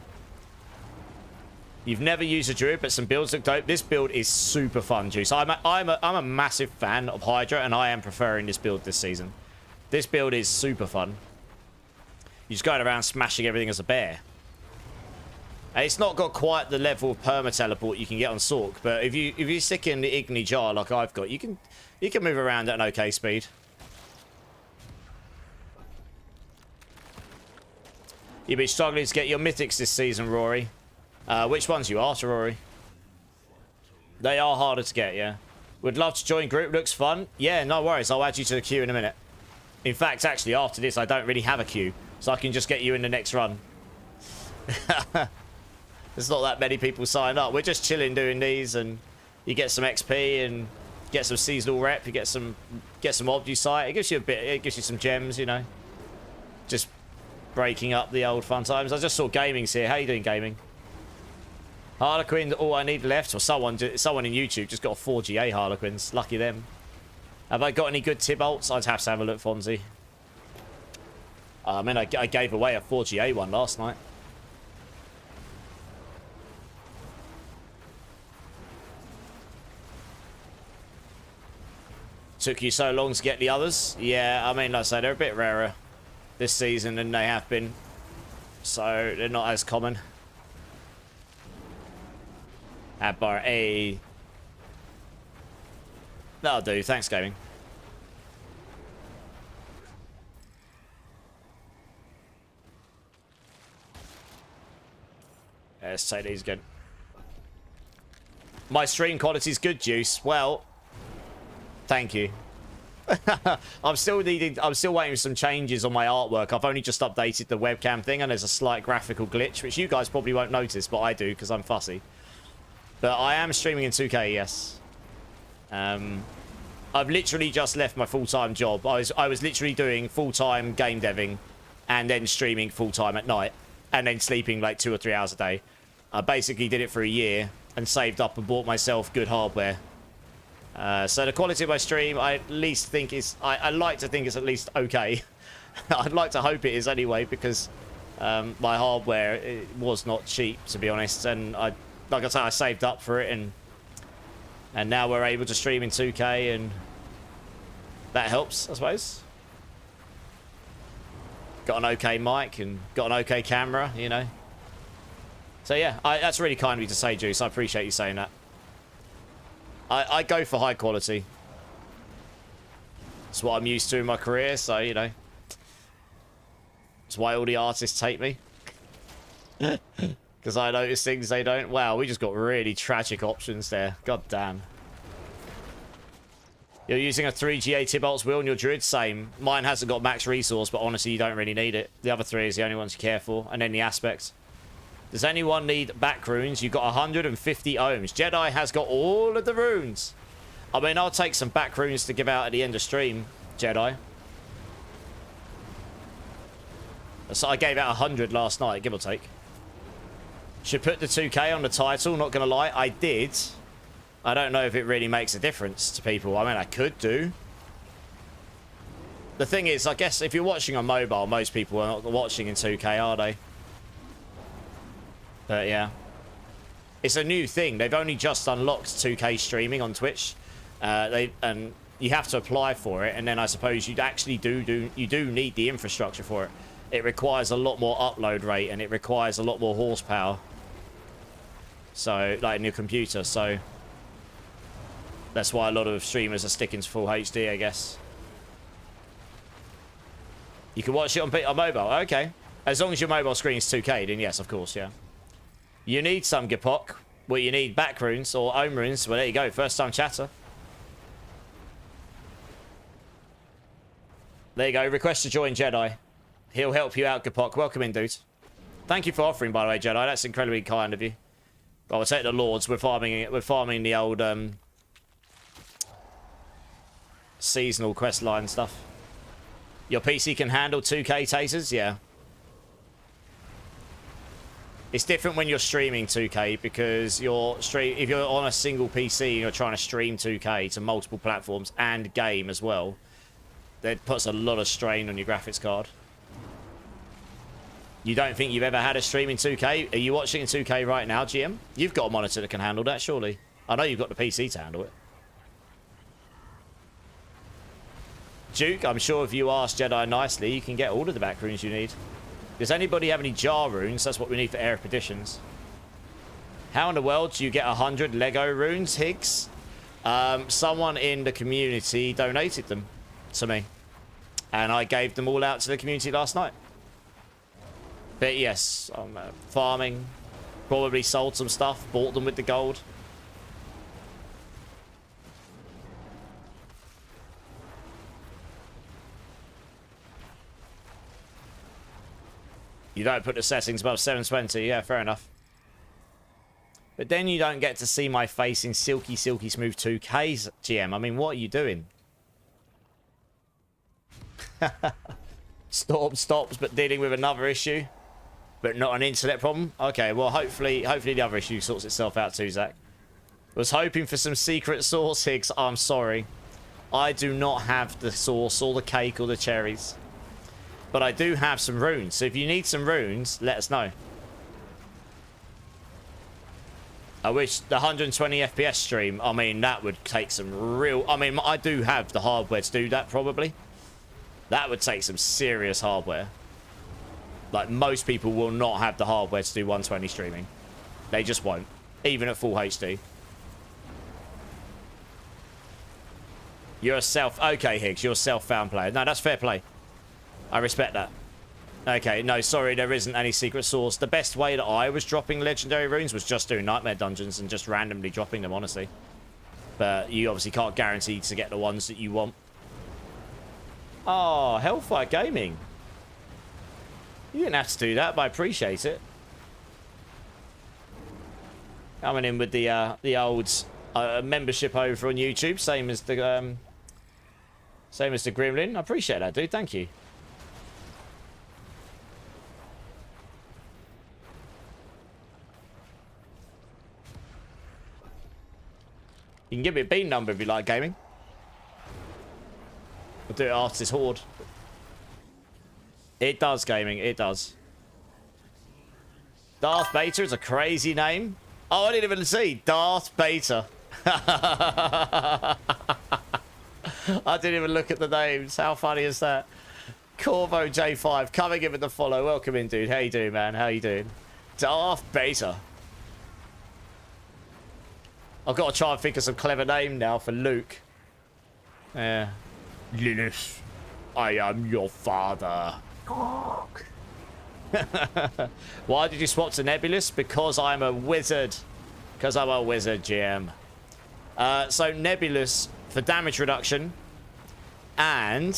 You've never used a Druid, but some builds look dope. This build is super fun, Juice. I'm a massive fan of Hydra, and I am preferring this build this season. This build is super fun. You're just going around smashing everything as a bear. It's not got quite the level of perma teleport you can get on Sork, but if you stick in the Igni jar like I've got, you can move around at an okay speed. You've been struggling to get your mythics this season, Rory. Which ones you after, Rory? They are harder to get, yeah. Would love to join group. Looks fun. Yeah, no worries. I'll add you to the queue in a minute. In fact, actually, after this, I don't really have a queue, so I can just get you in the next run. There's not that many people sign up. We're just chilling doing these, and you get some XP and get some seasonal rep. You get some obby sight. It gives you a bit. It gives you some gems, you know. Just breaking up the old fun times. I just saw Gaming's here. How you doing, Gaming? Harlequin, all I need left, or someone in YouTube just got a 4GA Harlequins. Lucky them. Have I got any good Tibolts? I'd have to have a look, Fonzie. I mean, I gave away a 4GA one last night. Took you so long to get the others? Yeah, I mean, like I say, they're a bit rarer this season than they have been. So, they're not as common. Add bar A. That'll do. Thanks, Gaming. Let's take these again. My stream quality's good, Juice. Well, thank you. I'm still waiting for some changes on my artwork. I've only just updated the webcam thing, and there's a slight graphical glitch, which you guys probably won't notice, but I do because I'm fussy. But I am streaming in 2K, yes. I've literally just left my full-time job. I was literally doing full-time game deving and then streaming full-time at night and then sleeping like 2 or 3 hours a day. I basically did it for a year and saved up and bought myself good hardware. So the quality of my stream, I at least think is... I like to think it's at least okay. I'd like to hope it is anyway, because my hardware it was not cheap, to be honest. And like I say, I saved up for it, and now we're able to stream in 2K, and that helps, I suppose. Got an okay mic and got an okay camera, you know. So yeah, that's really kind of you to say, Juice. I appreciate you saying that. I go for high quality. It's what I'm used to in my career, so, you know. It's why all the artists hate me. Because I notice things they don't. Wow, we just got really tragic options there. God damn. You're using a 3GA Tibolt's wheel on your Druid? Same. Mine hasn't got max resource, but honestly, you don't really need it. The other 3 is the only ones you care for. And then the aspects. Does anyone need back runes? You've got 150 ohms. Jedi has got all of the runes. I mean, I'll take some back runes to give out at the end of stream, Jedi. So I gave out 100 last night, give or take. Should put the 2K on the title, not gonna lie. I did. I don't know if it really makes a difference to people. I mean, I could do. The thing is, I guess if you're watching on mobile, most people are not watching in 2K, are they? But yeah. It's a new thing. They've only just unlocked 2K streaming on Twitch. And you have to apply for it, and then I suppose you actually do need the infrastructure for it. It requires a lot more upload rate, and it requires a lot more horsepower. So, like in your computer, so that's why a lot of streamers are sticking to full HD, I guess. You can watch it on mobile. Okay. As long as your mobile screen is 2K, then yes, of course, yeah. You need some Gepok. Well, you need back runes or ohm runes. Well, there you go. First time chatter. There you go. Request to join Jedi. He'll help you out, Gepok. Welcome in, dude. Thank you for offering, by the way, Jedi. That's incredibly kind of you. Well, we'll take the Lords. We're farming the old seasonal quest line stuff. Your PC can handle 2K tasers? Yeah. It's different when you're streaming 2K because if you're on a single PC and you're trying to stream 2K to multiple platforms and game as well, that puts a lot of strain on your graphics card. You don't think you've ever had a stream in 2K? Are you watching in 2K right now, GM? You've got a monitor that can handle that, surely. I know you've got the PC to handle it. Duke, I'm sure if you ask Jedi nicely, you can get all of the back runes you need. Does anybody have any jar runes? That's what we need for Air Expeditions. How in the world do you get 100 Lego runes, Higgs? Someone in the community donated them to me. And I gave them all out to the community last night. But yes, I'm farming. Probably sold some stuff. Bought them with the gold. You don't put the settings above 720. Yeah, fair enough. But then you don't get to see my face in silky, silky smooth 2Ks, GM. I mean, what are you doing? Storm stops, but dealing with another issue. But not an internet problem? Okay, well, hopefully the other issue sorts itself out too, Zach. Was hoping for some secret sauce, Higgs. I'm sorry. I do not have the sauce or the cake or the cherries. But I do have some runes. So if you need some runes, let us know. I wish the 120 FPS stream, I mean, that would take some real... I mean, I do have the hardware to do that, probably. That would take some serious hardware. Like, most people will not have the hardware to do 120 streaming. They just won't. Even at full HD. You're a self... Okay, Higgs, you're a self-found player. No, that's fair play. I respect that. Okay, no, sorry, there isn't any secret source. The best way that I was dropping legendary runes was just doing nightmare dungeons and just randomly dropping them, honestly. But you obviously can't guarantee to get the ones that you want. Oh, Hellfire Gaming. You didn't have to do that, but I appreciate it. Coming in with the old membership over on YouTube, same as the Gremlin. I appreciate that, dude. Thank you. You can give me a bean number if you like, gaming. I'll do it after this horde. It does, gaming. It does. Darth Beta is a crazy name. Oh, I didn't even see. Darth Beta. I didn't even look at the names. How funny is that? Corvo J5 coming in with the follow. Welcome in, dude. How you doing, man? How you doing? Darth Beta. I've got to try and think of some clever name now for Luke. Yeah. Lilith, I am your father. Why did you swap to Nebulous? Because I'm a wizard. Because I'm a wizard, GM. So Nebulous for damage reduction. And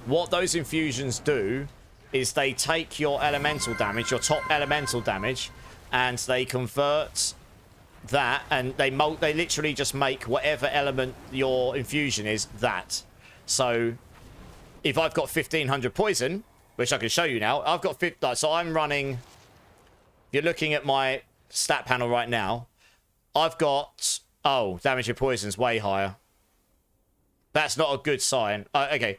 what those infusions do is they take your elemental damage, your top elemental damage, and they convert that, and they literally just make whatever element your infusion is that. So if I've got 1500 poison, which I can show you now, I've got so I'm running, if you're looking at my stat panel right now, I've got, oh, damage with poison's way higher. That's not a good sign. Okay,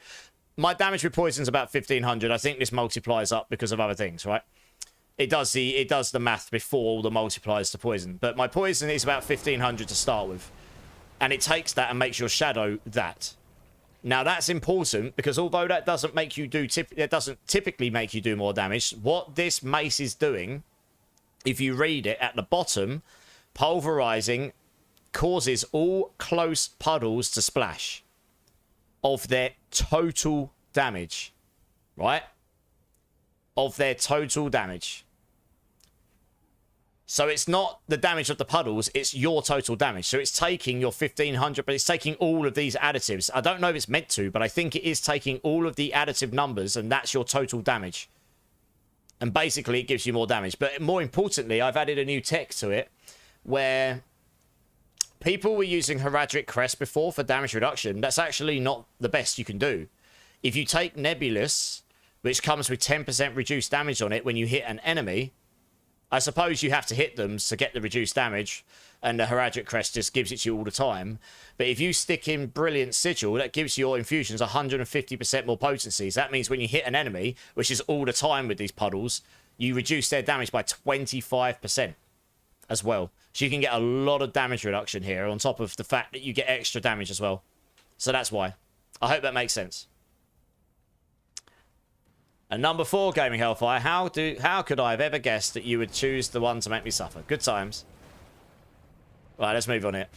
my damage with poison's about 1500. I think this multiplies up because of other things, right? It does the math before all the multipliers to poison. But my poison is about 1500 to start with. And it takes that and makes your shadow that. Now that's important because although that doesn't make you do it doesn't typically make you do more damage, what this mace is doing, if you read it at the bottom, pulverizing causes all close puddles to splash of their total damage. Right? Of their total damage. So it's not the damage of the puddles, it's your total damage. So it's taking your 1500, but it's taking all of these additives. I don't know if it's meant to, but I think it is taking all of the additive numbers, and that's your total damage. And basically, it gives you more damage. But more importantly, I've added a new tech to it, where people were using Heraldric Crest before for damage reduction. That's actually not the best you can do. If you take Nebulous, which comes with 10% reduced damage on it when you hit an enemy, I suppose you have to hit them to get the reduced damage, and the Heraldric Crest just gives it to you all the time. But if you stick in Brilliant Sigil, that gives your infusions 150% more potency. So that means when you hit an enemy, which is all the time with these puddles, you reduce their damage by 25% as well. So you can get a lot of damage reduction here, on top of the fact that you get extra damage as well. So that's why. I hope that makes sense. And number 4, Gaming Hellfire. How could I have ever guessed that you would choose the one to make me suffer? Good times. Right, let's move on it.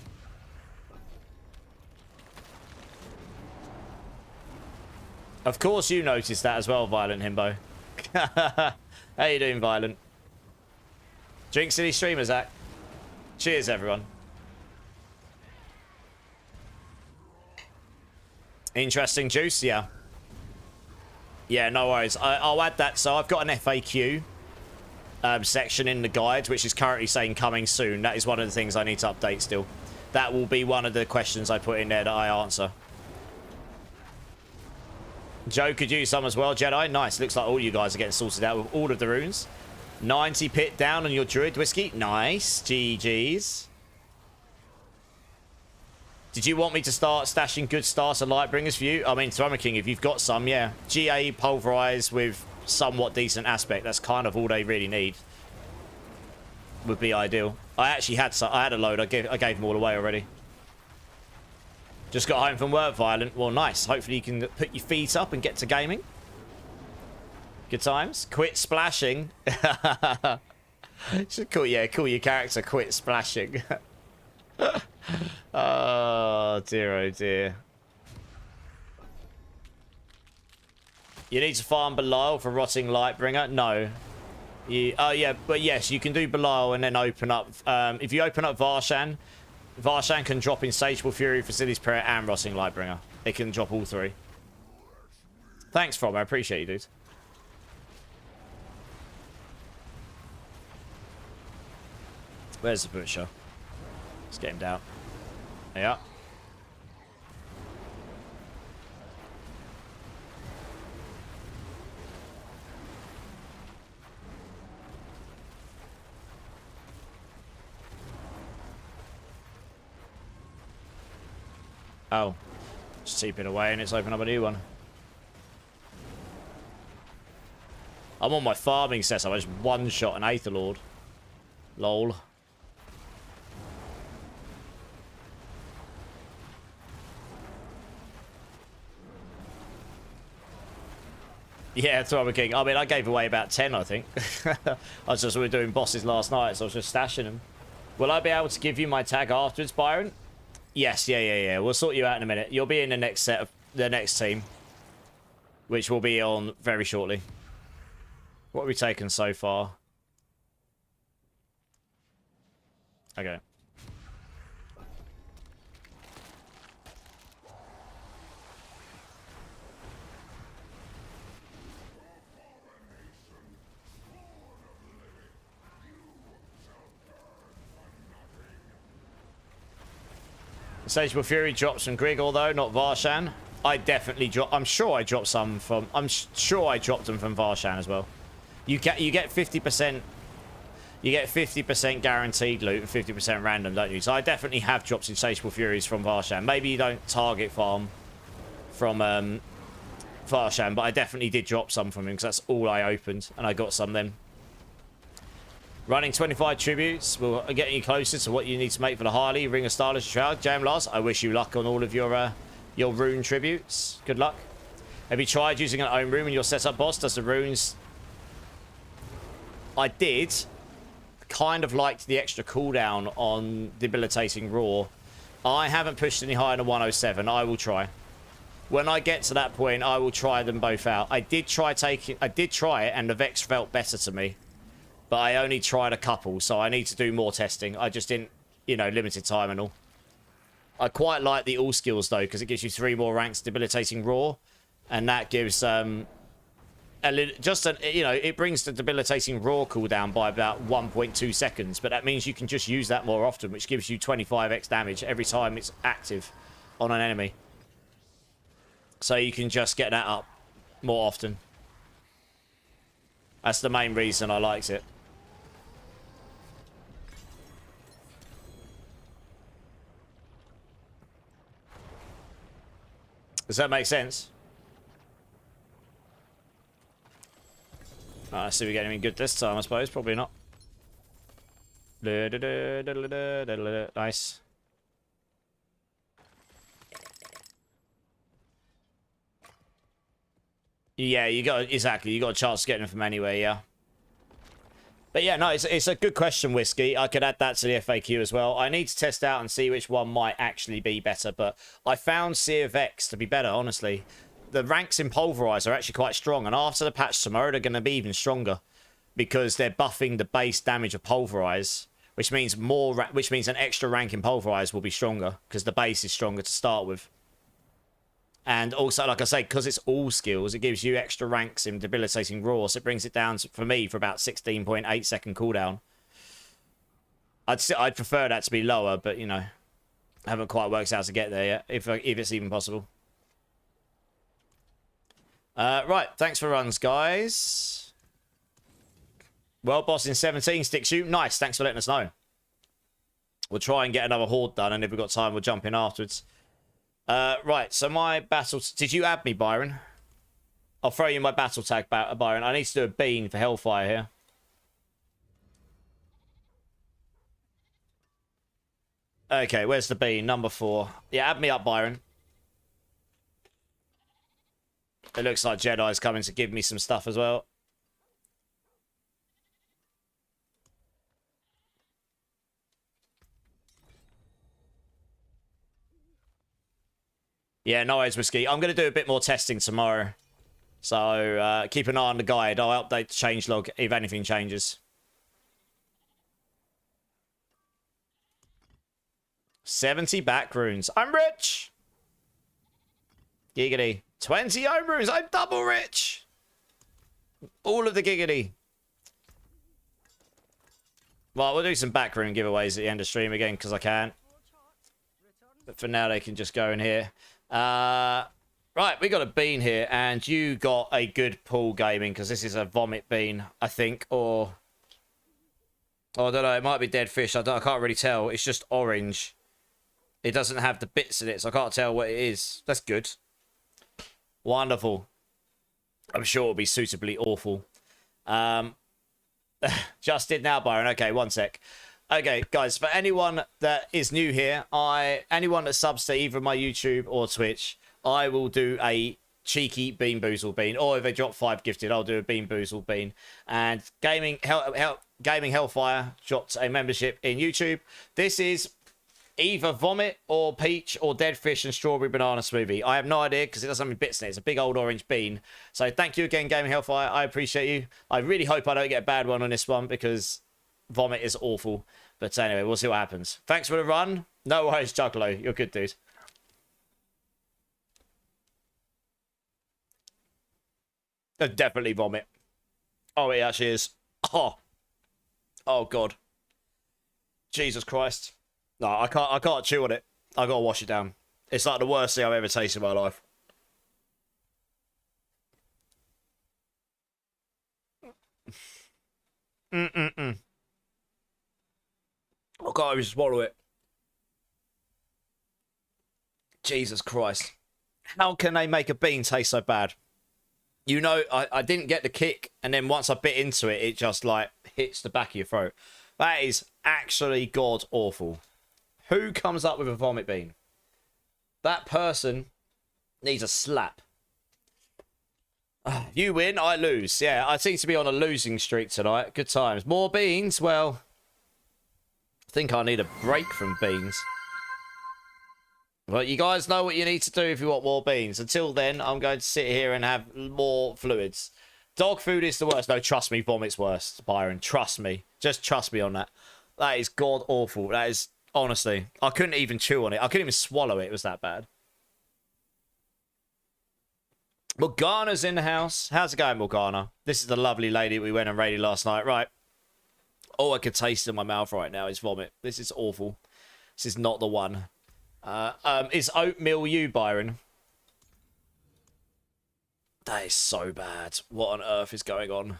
Of course you noticed that as well, Violent Himbo. How you doing, Violent? Drink City Streamer, Zach. Cheers, everyone. Interesting juice, yeah. Yeah, no worries. I'll add that. So I've got an FAQ section in the guide, which is currently saying coming soon. That is one of the things I need to update still. That will be one of the questions I put in there that I answer. Joe could use some as well, Jedi. Nice. Looks like all you guys are getting sorted out with all of the runes. 90 pit down on your Druid Whiskey. Nice. GG's. Did you want me to start stashing good starter Lightbringers for you? I mean, Thrummer King, if you've got some, yeah. GA Pulverize with somewhat decent aspect. That's kind of all they really need. Would be ideal. I actually had some. I had a load. I gave them all away already. Just got home from work, Violent. Well, nice. Hopefully you can put your feet up and get to gaming. Good times. Quit splashing. Should call your character Quit Splashing. Oh dear. You need to farm Belial for Rotting Lightbringer? No. Oh yeah, but yes, you can do Belial and then open up. If you open up Varshan, Varshan can drop Insatiable Fury, Facilities Prayer, and Rotting Lightbringer. It can drop all 3. Thanks, From. I appreciate you, dude. Where's the butcher? Let's get him down. Yeah. Oh. Just keep it away and it's open up a new one. I'm on my farming set. I just one-shot an Aetherlord. Lol. Yeah, that's what I'm king. I mean, I gave away about 10, I think. We were doing bosses last night, so I was just stashing them. Will I be able to give you my tag afterwards, Byron? Yes, yeah. We'll sort you out in a minute. You'll be in the next set of the next team, which will be on very shortly. What have we taken so far? Okay. Insatiable Fury drops from Grigor though, not Varshan. I definitely dropped. I'm sure I dropped some from. I'm sure I dropped them from Varshan as well. You get 50%. You get 50% guaranteed loot and 50% random, don't you? So I definitely have dropped Insatiable Furies from Varshan. Maybe you don't target farm from Varshan, but I definitely did drop some from him because that's all I opened, and I got some then. Running 25 tributes will get you closer to what you need to make for the Harley, Ring of Starless Shroud. Jam Lars, I wish you luck on all of your rune tributes. Good luck. Have you tried using an own rune in your setup boss? Does the runes... I did. Kind of liked the extra cooldown on Debilitating Roar. I haven't pushed any higher than 107. I will try. When I get to that point, I will try them both out. I did try it, and the Vex felt better to me. But I only tried a couple, so I need to do more testing. I just didn't, you know, limited time and all. I quite like the all skills though, because it gives you 3 more ranks Debilitating Roar, and that gives it brings the Debilitating Roar cooldown by about 1.2 seconds. But that means you can just use that more often, which gives you 25x damage every time it's active on an enemy. So you can just get that up more often. That's the main reason I liked it. Does that make sense? Let's see if we get anything good this time, I suppose. Probably not. Nice. Yeah, you got exactly. You got a chance of getting them from anywhere. Yeah. But yeah, no, it's a good question, Whiskey. I could add that to the FAQ as well. I need to test out and see which one might actually be better, but I found Sea of X to be better, honestly. The ranks in Pulverise are actually quite strong, and after the patch tomorrow, they're going to be even stronger because they're buffing the base damage of Pulverise, which means an extra rank in Pulverise will be stronger because the base is stronger to start with. And also, like I say, because it's all skills, it gives you extra ranks in Debilitating Roar, so it brings it down, for me, for about 16.8 second cooldown. I'd prefer that to be lower, but, you know, I haven't quite worked out to get there yet, if it's even possible. Right, thanks for runs, guys. World boss in 17 sticks you. Nice, thanks for letting us know. We'll try and get another horde done, and if we've got time, we'll jump in afterwards. Right, so my battle... Did you add me, Byron? I'll throw you my battle tag, Byron. I need to do a bean for Hellfire here. Okay, where's the bean? Number 4. Yeah, add me up, Byron. It looks like Jedi's coming to give me some stuff as well. Yeah, no worries, Whiskey. I'm going to do a bit more testing tomorrow. So, keep an eye on the guide. I'll update the changelog if anything changes. 70 back runes. I'm rich! Giggity. 20 home runes. I'm double rich! All of the giggity. Well, we'll do some back rune giveaways at the end of stream again, because I can. But for now, they can just go in here. Right, we got a bean here, and you got a good pull gaming, because this is a vomit bean, I think, or... Oh, I don't know, it might be dead fish, I can't really tell. It's just orange. It doesn't have the bits in it, so I can't tell what it is. That's good. Wonderful. I'm sure it'll be suitably awful. Just did now, Byron. Okay, one sec. Okay, guys, for anyone that is new here, anyone that subs to either my YouTube or Twitch, I will do a cheeky Bean Boozle Bean, or if they drop 5 gifted, I'll do a Bean Boozle Bean. And Gaming Hellfire dropped a membership in YouTube. This is either Vomit or Peach or Dead Fish and Strawberry Banana Smoothie. I have no idea because it doesn't have any bits in it. It's a big old orange bean. So thank you again, Gaming Hellfire. I appreciate you. I really hope I don't get a bad one on this one because Vomit is awful. But anyway, we'll see what happens. Thanks for the run. No worries, Juggalo. You're good, dude. Definitely Vomit. Oh, it actually is. Oh. Oh, God. Jesus Christ. No, I can't chew on it. I gotta wash it down. It's like the worst thing I've ever tasted in my life. I can't even swallow it. Jesus Christ. How can they make a bean taste so bad? You know, I didn't get the kick, and then once I bit into it, it just, like, hits the back of your throat. That is actually god-awful. Who comes up with a vomit bean? That person needs a slap. You win, I lose. Yeah, I seem to be on a losing streak tonight. Good times. More beans? Well, I think I need a break from beans. Well, you guys know what you need to do if you want more beans. Until then, I'm going to sit here and have more fluids. Dog food is the worst. No, trust me, vomit's worse, Byron. Trust me. Just trust me on that. That is god-awful. That is... Honestly, I couldn't even chew on it. I couldn't even swallow it. It was that bad. Morgana's in the house. How's it going, Morgana? This is the lovely lady we went and raided last night. Right. All I could taste in my mouth right now is vomit. This is awful. This is not the one. Is oatmeal you, Byron? That is so bad. What on earth is going on?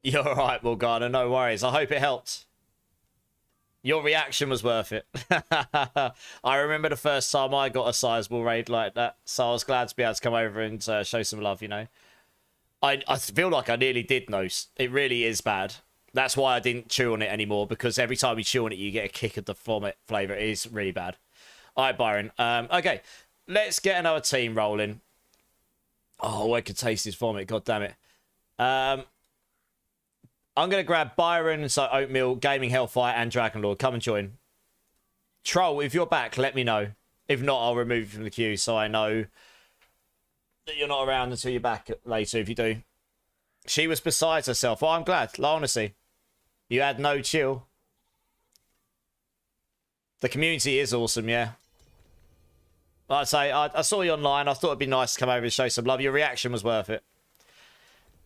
You're alright, Morgana. No worries. I hope it helped. Your reaction was worth it. I remember the first time I got a sizable raid like that, so I was glad to be able to come over and show some love, you know. I feel like I nearly did know. It really is bad. That's why I didn't chew on it anymore, because every time you chew on it, you get a kick of the vomit flavour. It is really bad. All right, Byron. Okay, let's get another team rolling. Oh, I could taste his vomit. God damn it. I'm going to grab Byron, so Oatmeal, Gaming Hellfire, and Dragonlord. Come and join. Troll, if you're back, let me know. If not, I'll remove you from the queue so I know that you're not around until you're back later if you do. She was beside herself. Oh, I'm glad. Like, honestly. You had no chill. The community is awesome, yeah. Like I say, I saw you online. I thought it'd be nice to come over and show some love. Your reaction was worth it.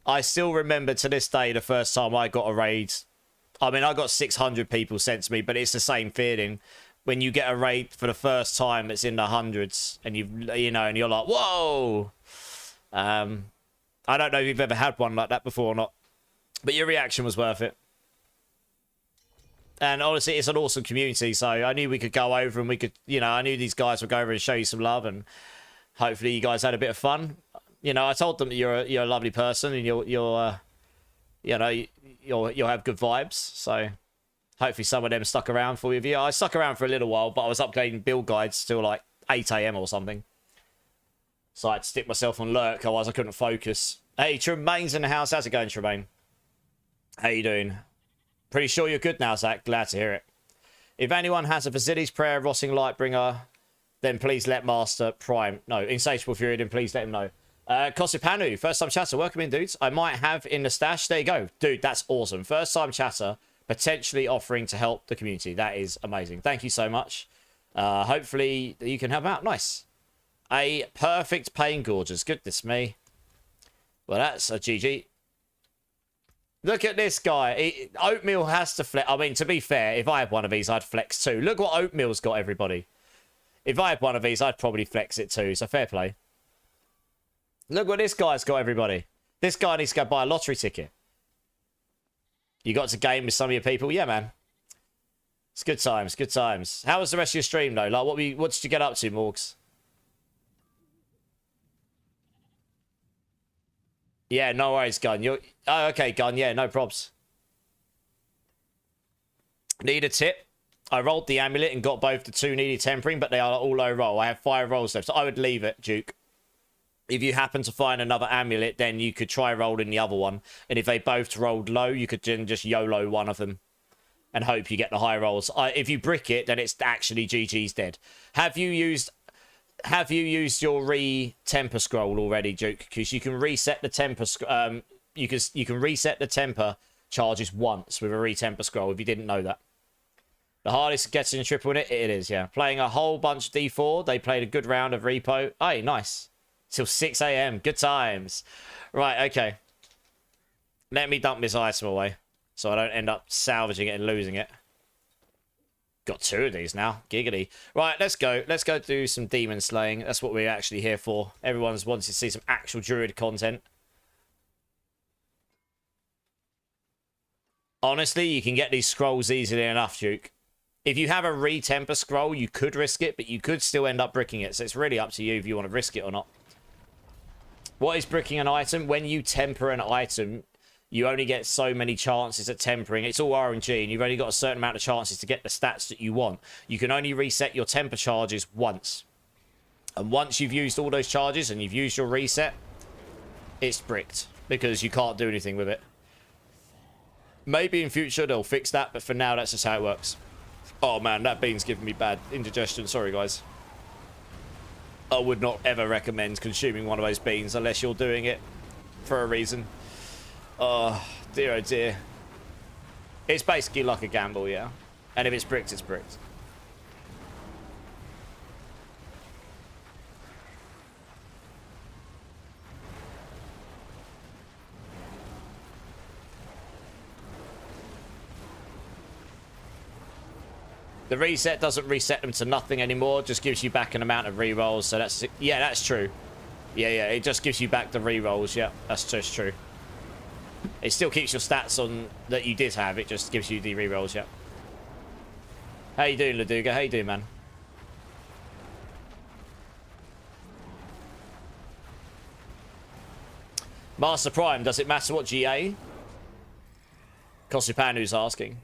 I still remember to this day the first time I got a raid. I mean, I got 600 people sent to me, but it's the same feeling. When you get a raid for the first time, it's in the hundreds, and you know, and you're like, whoa. I don't know if you've ever had one like that before or not, but your reaction was worth it. And honestly, it's an awesome community, so I knew we could go over and we could, you know, I knew these guys would go over and show you some love, and hopefully you guys had a bit of fun. You know, I told them that you're a lovely person, and you'll you know, you'll have good vibes. So hopefully some of them stuck around for you. Yeah, I stuck around for a little while, but I was updating build guides till like 8 AM or something. So I had to stick myself on lurk, otherwise I couldn't focus. Hey, Tremaine's in the house. How's it going, Tremaine? How you doing? Pretty sure you're good now, Zach. Glad to hear it. If anyone has a Facilities Prayer, Rotting Lightbringer, then please let Master Prime. No, Insatiable Fury, then please let him know. Kosipanu, first time chatter. Welcome in, dudes. I might have in the stash. There you go. Dude, that's awesome. First time chatter, potentially offering to help the community. That is amazing. Thank you so much. Hopefully you can help out. Nice. A perfect Pain Gorgers. Goodness me. Well, that's a GG. Look at this guy. Oatmeal has to flex. I mean, to be fair, if I had one of these, I'd flex too. Look what Oatmeal's got, everybody. If I had one of these, I'd probably flex it too. So fair play. Look what this guy's got, everybody. This guy needs to go buy a lottery ticket. You got to game with some of your people? Yeah, man. It's good times, good times. How was the rest of your stream, though? Like, what did you get up to, Morgs? Yeah, no worries, Gun. Oh, okay, Gun. Yeah, no probs. Need a tip? I rolled the amulet and got both the 2 needed tempering, but they are all low roll. I have 5 rolls left, so I would leave it, Duke. If you happen to find another amulet, then you could try rolling the other one. And if they both rolled low, you could then just YOLO one of them and hope you get the high rolls. If you brick it, then it's actually GG's dead. Have you used your re-temper scroll already, Duke? Because you can reset the temper. You can reset the temper charges once with a re-temper scroll. If you didn't know that, the hardest gets in a triple in it. It is, yeah. Playing a whole bunch of D4. They played a good round of repo. Hey, nice. Till 6 AM. Good times. Right, okay. Let me dump this item away so I don't end up salvaging it and losing it. Got 2 of these now. Giggity. Right, let's go. Let's go do some demon slaying. That's what we're actually here for. Everyone's wanting to see some actual druid content. Honestly, you can get these scrolls easily enough, Duke. If you have a re-temper scroll, you could risk it, but you could still end up bricking it. So it's really up to you if you want to risk it or not. What is bricking an item? When you temper an item, you only get so many chances at tempering. It's all RNG, and you've only got a certain amount of chances to get the stats that you want. You can only reset your temper charges once. And once you've used all those charges and you've used your reset, it's bricked, because you can't do anything with it. Maybe in future they'll fix that, but for now, that's just how it works. Oh man, that bean's giving me bad indigestion. Sorry, guys. I would not ever recommend consuming one of those beans unless you're doing it for a reason. Oh dear. It's basically like a gamble, yeah. And if it's bricked, it's bricked. The reset doesn't reset them to nothing anymore. It just gives you back an amount of rerolls. So that's, yeah, that's true. Yeah, it just gives you back the rerolls. Yeah, that's just true. It still keeps your stats on that you did have. It just gives you the rerolls. Yeah. How you doing, Laduga? How you doing, man? Master Prime. Does it matter what GA? Kosipanu's asking.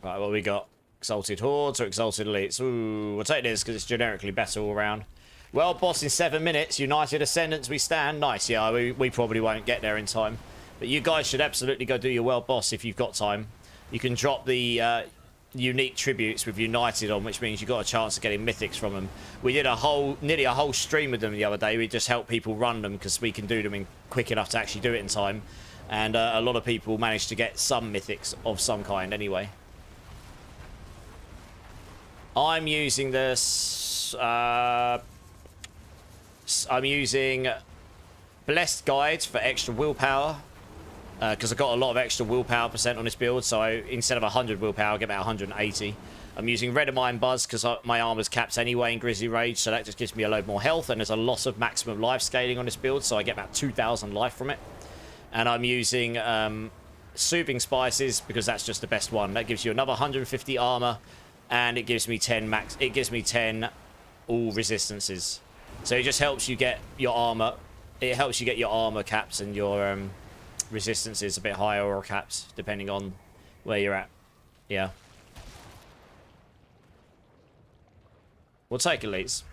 Right, what we got? Exalted Hordes or Exalted Elites? Ooh, we'll take this because it's generically better all around. Well, boss, in 7 minutes. United Ascendants, we stand. Nice, yeah, we probably won't get there in time. But you guys should absolutely go do your World Boss if you've got time. You can drop the unique tributes with United on, which means you've got a chance of getting mythics from them. We did nearly a whole stream with them the other day. We just helped people run them because we can do them in quick enough to actually do it in time. And a lot of people managed to get some mythics of some kind anyway. I'm using this... I'm using Blessed Guides for extra willpower. Because I've got a lot of extra willpower percent on this build. So instead of 100 willpower, I get about 180. I'm using Redamine Buzz because my armor's capped anyway in Grizzly Rage. So that just gives me a load more health. And there's a lot of maximum life scaling on this build. So I get about 2,000 life from it. And I'm using Soothing Spices because that's just the best one. That gives you another 150 armor. And it gives me 10 max. It gives me 10 all resistances. So it just helps you get your armor. It helps you get your armor caps and your resistances a bit higher or caps depending on where you're at. Yeah. We'll take elites.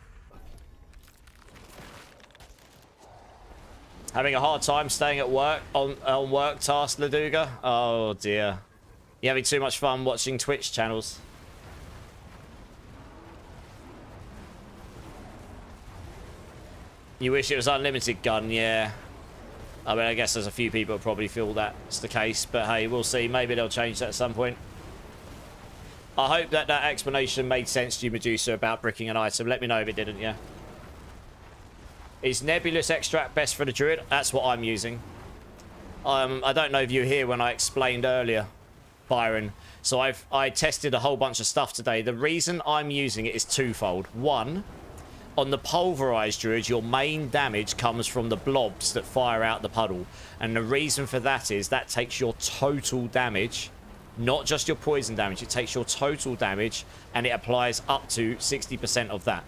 Having a hard time staying at work on work task, Laduga? Oh dear. You having too much fun watching Twitch channels? You wish it was unlimited gun, yeah. I mean, I guess there's a few people who probably feel that's the case, but hey, we'll see. Maybe they'll change that at some point. I hope that explanation made sense to you, Medusa, about bricking an item. Let me know if it didn't, yeah. Is Nebulous Extract best for the Druid? That's what I'm using. I don't know if you were here when I explained earlier, Byron. So I tested a whole bunch of stuff today. The reason I'm using it is twofold. One, on the Pulverise Druid, your main damage comes from the blobs that fire out the puddle. And the reason for that is that takes your total damage, not just your poison damage. It takes your total damage and it applies up to 60% of that.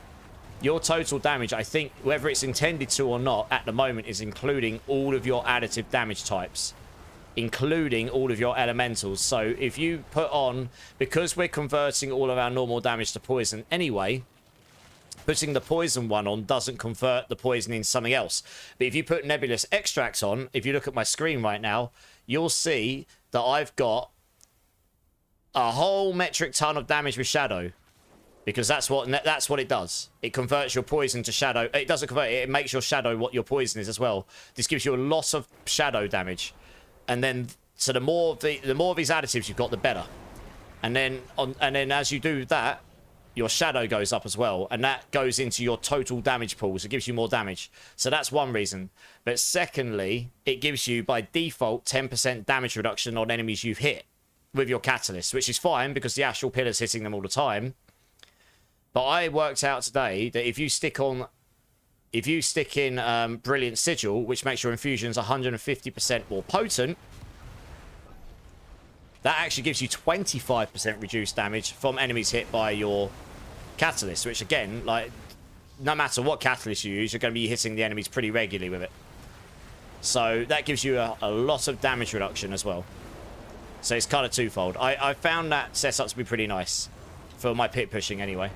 Your total damage, I think, whether it's intended to or not, at the moment is including all of your additive damage types, including all of your elementals. So if you put on, because we're converting all of our normal damage to poison anyway, putting the poison one on doesn't convert the poison into something else. But if you put Nebulous Extracts on, if you look at my screen right now, you'll see that I've got a whole metric ton of damage with Shadow. Because that's what it does. It converts your poison to Shadow. It doesn't convert it. It makes your Shadow what your poison is as well. This gives you a lot of Shadow damage. And then, so the more of these additives you've got, the better. And then as you do that, your Shadow goes up as well, and that goes into your total damage pool, so it gives you more damage. So that's one reason. But secondly, it gives you, by default, 10% damage reduction on enemies you've hit with your Catalyst, which is fine because the Astral Pillar's hitting them all the time. But I worked out today that if you stick in Brilliant Sigil, which makes your infusions 150% more potent, that actually gives you 25% reduced damage from enemies hit by your Catalyst, which again, like, no matter what Catalyst you use, you're going to be hitting the enemies pretty regularly with it. So that gives you a lot of damage reduction as well. So it's kind of twofold. I found that setup to be pretty nice for my pit pushing anyway.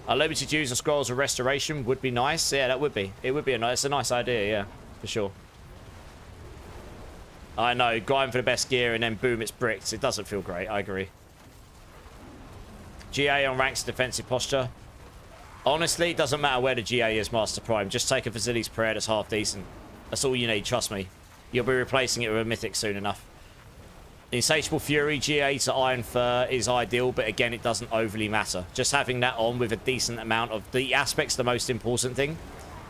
Unlimited use of Scrolls of Restoration would be nice. Yeah, that would be. It would be a nice idea, yeah, for sure. I know, grind for the best gear and then boom, it's bricked. It doesn't feel great, I agree. GA on ranks defensive posture. Honestly, it doesn't matter where the GA is, Master Prime. Just take a Vasili's Prayer that's half decent. That's all you need, trust me. You'll be replacing it with a Mythic soon enough. Insatiable Fury, GA to Iron Fur is ideal, but again, it doesn't overly matter. Just having that on with a decent amount of... The aspect's the most important thing,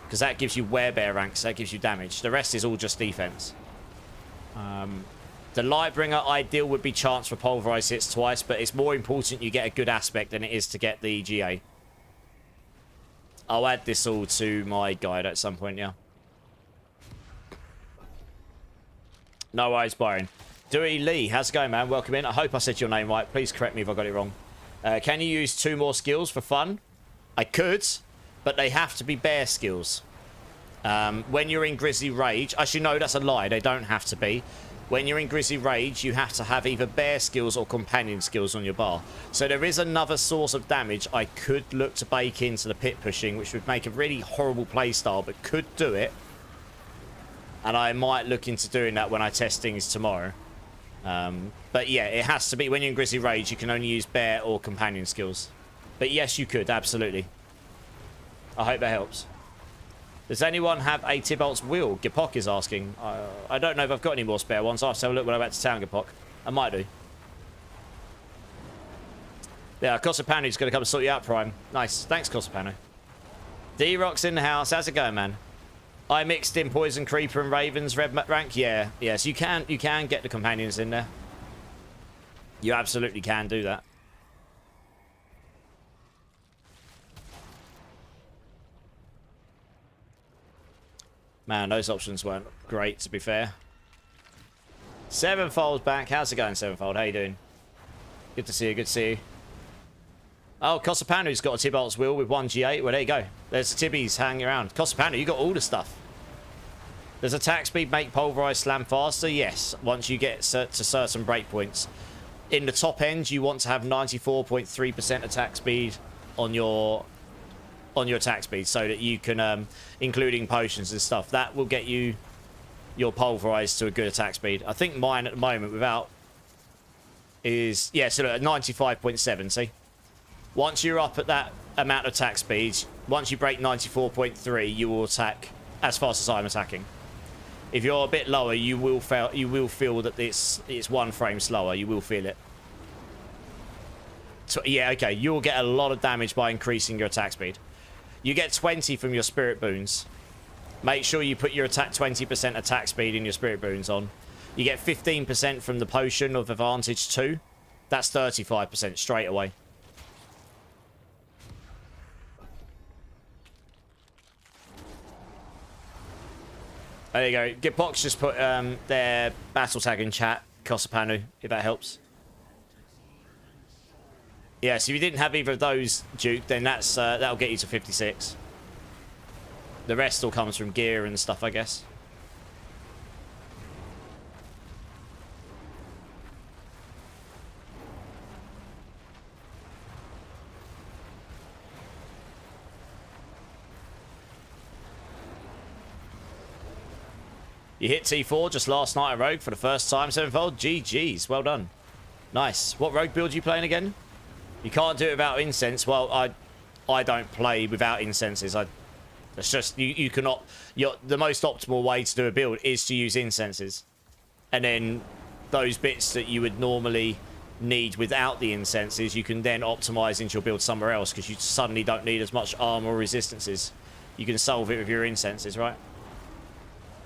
because that gives you Werebear ranks, that gives you damage. The rest is all just defense. The Lightbringer ideal would be chance for Pulverize hits twice, but it's more important you get a good aspect than it is to get the GA. I'll add this all to my guide at some point, yeah. No worries, Byron. Dewey Lee, how's it going, man? Welcome in. I hope I said your name right. Please correct me if I got it wrong. Can you use 2 more skills for fun? I could, but they have to be bear skills. When you're in Grizzly Rage, actually no, that's a lie. They don't have to be. When you're in Grizzly Rage, you have to have either bear skills or companion skills on your bar. So there is another source of damage I could look to bake into the pit pushing, which would make a really horrible playstyle, but could do it. And I might look into doing that when I test things tomorrow. But yeah, it has to be, when you're in Grizzly Rage, you can only use bear or companion skills. But yes, you could, absolutely. I hope that helps. Does anyone have a Tybalt's wheel? Gipok is asking. I don't know if I've got any more spare ones. I'll have to have a look when I'm back to town, Gipok. I might do. Yeah, Cosapano's going to come and sort you out, Prime. Nice. Thanks, Cosapano. D-Rock's in the house. How's it going, man? I mixed in Poison Creeper and Ravens red rank. Yeah. Yes, you can get the companions in there. You absolutely can do that. Man, those options weren't great, to be fair. Sevenfold's back. How's it going, Sevenfold? How you doing? Good to see you. Good to see you. Oh, Cosapano's got a Tybalt's wheel with 1 G8. Well, there you go. There's Tibbies hanging around. Cosapano, you got all the stuff. Does attack speed make Pulverise slam faster? Yes, once you get to certain breakpoints. In the top end, you want to have 94.3% attack speed on your attack speed, so that you can, including potions and stuff, that will get you your Pulverize to a good attack speed. I think mine at the moment without is, yeah, so at 95.7, see? Once you're up at that amount of attack speed, once you break 94.3, you will attack as fast as I'm attacking. If you're a bit lower, you will feel that it's 1 frame slower. You will feel it. So, yeah, okay, you'll get a lot of damage by increasing your attack speed. You get 20 from your spirit boons. Make sure you put your attack 20% attack speed in your spirit boons on. You get 15% from the potion of advantage 2. That's 35% straight away. There you go. Gitbox just put their battle tag in chat. Cosapanu, if that helps. Yeah, so if you didn't have either of those, Duke, then that'll get you to 56. The rest all comes from gear and stuff, I guess. You hit T4 just last night at Rogue for the first time, Sevenfold. GG's, well done. Nice. What Rogue build are you playing again? You can't do it without incense. Well, I don't play without incenses. It's just you cannot. The most optimal way to do a build is to use incenses, and then those bits that you would normally need without the incenses, you can then optimize into your build somewhere else, because you suddenly don't need as much armor or resistances. You can solve it with your incenses, right?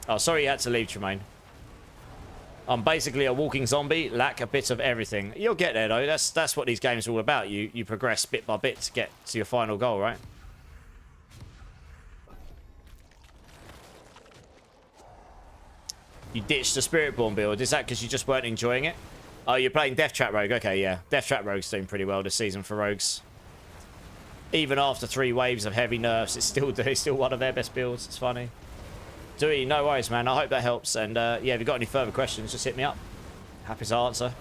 Oh, sorry you had to leave, Tremaine. I'm basically a walking zombie, lack a bit of everything. You'll get there, though. That's what these games are all about. You progress bit by bit to get to your final goal, right? You ditched the Spiritborn build. Is that because you just weren't enjoying it? Oh, you're playing Death Trap Rogue. Okay, yeah. Death Trap Rogue's doing pretty well this season for Rogues. Even after 3 waves of heavy nerfs, it's still one of their best builds. It's funny. Dewey, no worries, man. I hope that helps. And yeah, if you've got any further questions, just hit me up. Happy to answer.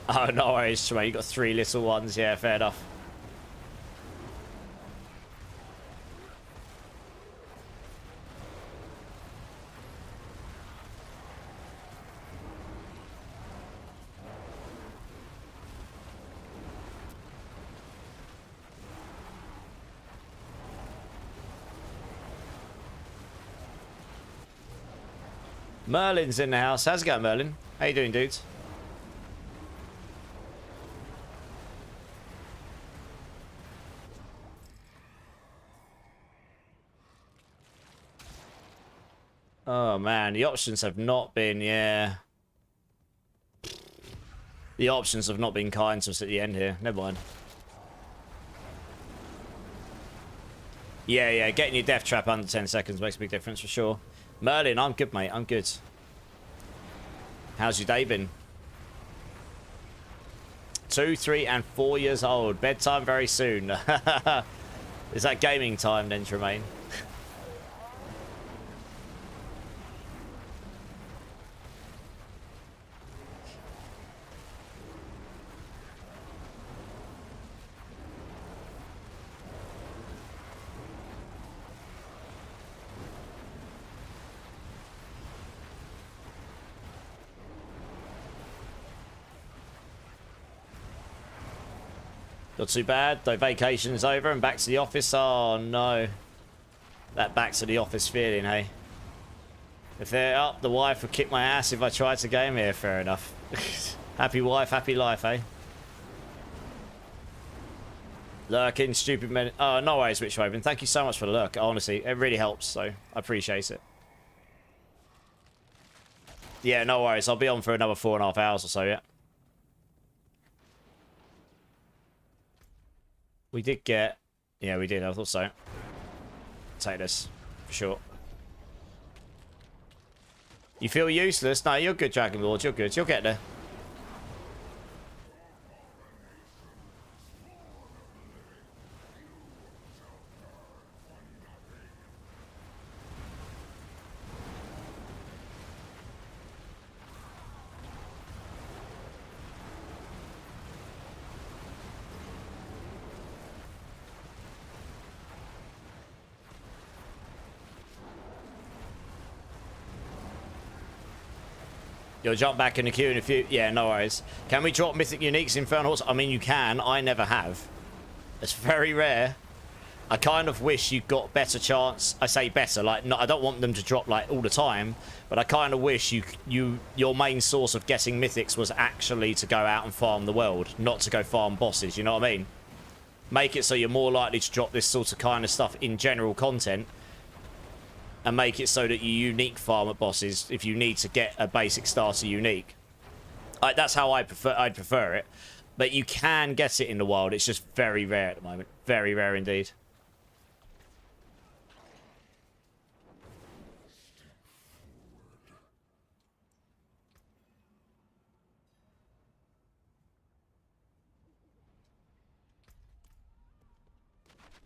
Oh, no worries, Tremaine. You got 3 little ones. Yeah, fair enough. Merlin's in the house. How's it going, Merlin? How you doing, dudes? Oh, man. The options have not been, yeah. The options have not been kind to us at the end here. Never mind. Yeah. Getting your death trap under 10 seconds makes a big difference for sure. Merlin, I'm good, mate. I'm good. How's your day been? 2, 3, and 4 years old. Bedtime very soon. Is that gaming time then, Tremaine? Not too bad. Though vacation's over and back to the office. Oh no. That back to the office feeling, hey? If they're up, the wife would kick my ass if I tried to game here. Fair enough. Happy wife, happy life, eh? Lurking, stupid men. Oh, no worries, Rich Raven. Thank you so much for the lurk. Honestly, it really helps, so I appreciate it. Yeah, no worries. I'll be on for another 4.5 hours or so, yeah. We did get... Yeah, we did. I thought so. Take this. For sure. You feel useless? No, you're good, Dragon Lord. You're good. You'll get there. You'll jump back in the queue in a few... Yeah, no worries. Can we drop Mythic Uniques Infernal Horse? I mean, you can. I never have. It's very rare. I kind of wish you got better chance. I say better, like, no, I don't want them to drop, like, all the time. But I kind of wish your main source of getting Mythics was actually to go out and farm the world, not to go farm bosses, you know what I mean? Make it so you're more likely to drop this sort of kind of stuff in general content. And make it so that you unique farm at bosses if you need to get a basic starter unique. That's how I'd prefer it. But you can get it in the wild. It's just very rare at the moment. Very rare indeed.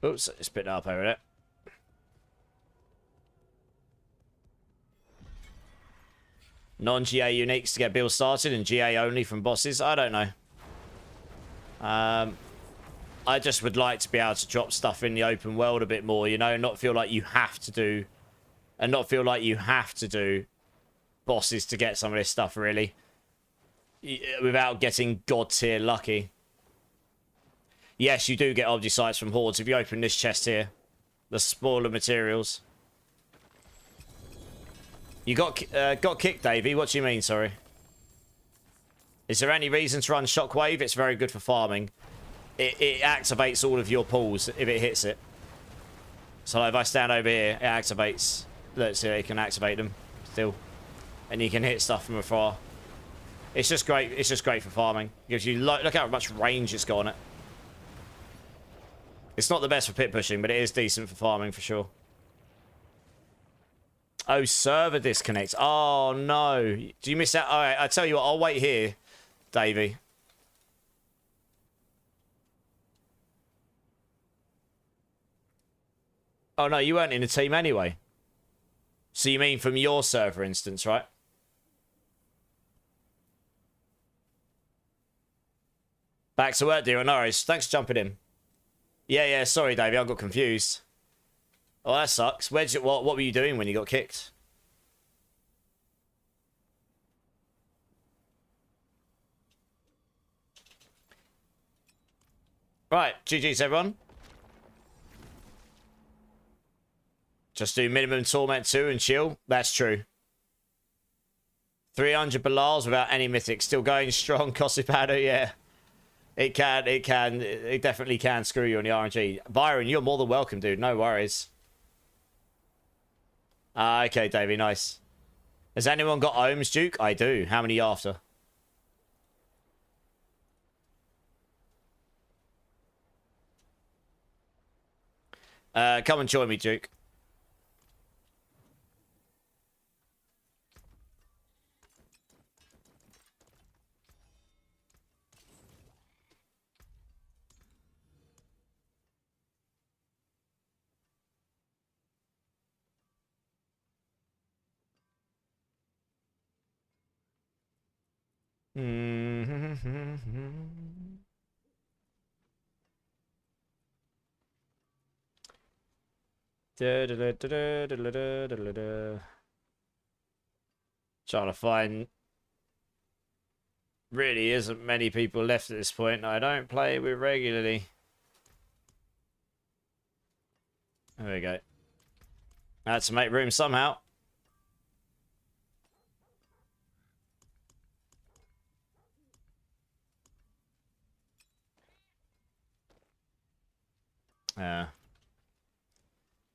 Oops, it's bit up over there. Non-GA uniques to get build started and GA only from bosses? I don't know. I just would like to be able to drop stuff in the open world a bit more, you know, not feel like you have to do... And not feel like you have to do bosses to get some of this stuff, really. Without getting god tier lucky. Yes, you do get object sites from hordes if you open this chest here. The smaller materials. You got kicked, Davey. What do you mean, sorry? Is there any reason to run Shockwave? It's very good for farming. It activates all of your pools if it hits it. So if I stand over here, it activates. Let's see, it can activate them still. And you can hit stuff from afar. It's just great. It's just great for farming. Gives you look how much range it's got on it. It's not the best for pit pushing, but it is decent for farming for sure. Oh, server disconnect. Oh, no. Do you miss out? All right, I tell you what, I'll wait here, Davey. Oh, no, you weren't in the team anyway. So you mean from your server instance, right? Back to work, dear. No worries. Thanks for jumping in. Yeah, sorry, Davey. I got confused. Oh, that sucks. What were you doing when you got kicked? Right, GG's everyone. Just do minimum torment 2 and chill. That's true. 300 Balals without any mythics. Still going strong. Cossipado, yeah. It definitely can screw you on the RNG. Byron, you're more than welcome, dude. No worries. Okay, Davey, nice. Has anyone got ohms, Duke? I do. How many are after? Come and join me, Duke. Trying to find. Really isn't many people left at this point. I don't play with regularly. There we go. I had to make room somehow.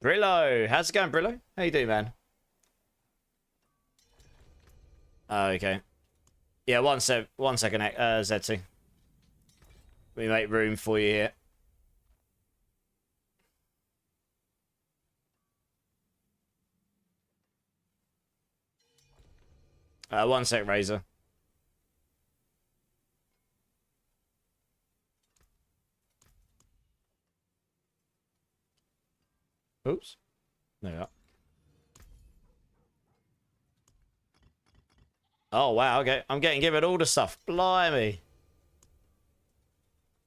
Brillo, how's it going, Brillo? How you doing, man? Oh, okay. Yeah, one second, ZT. We make room for you here. One sec, Razor. Oops. There we are. Oh, wow, okay. I'm getting given all the stuff. Blimey.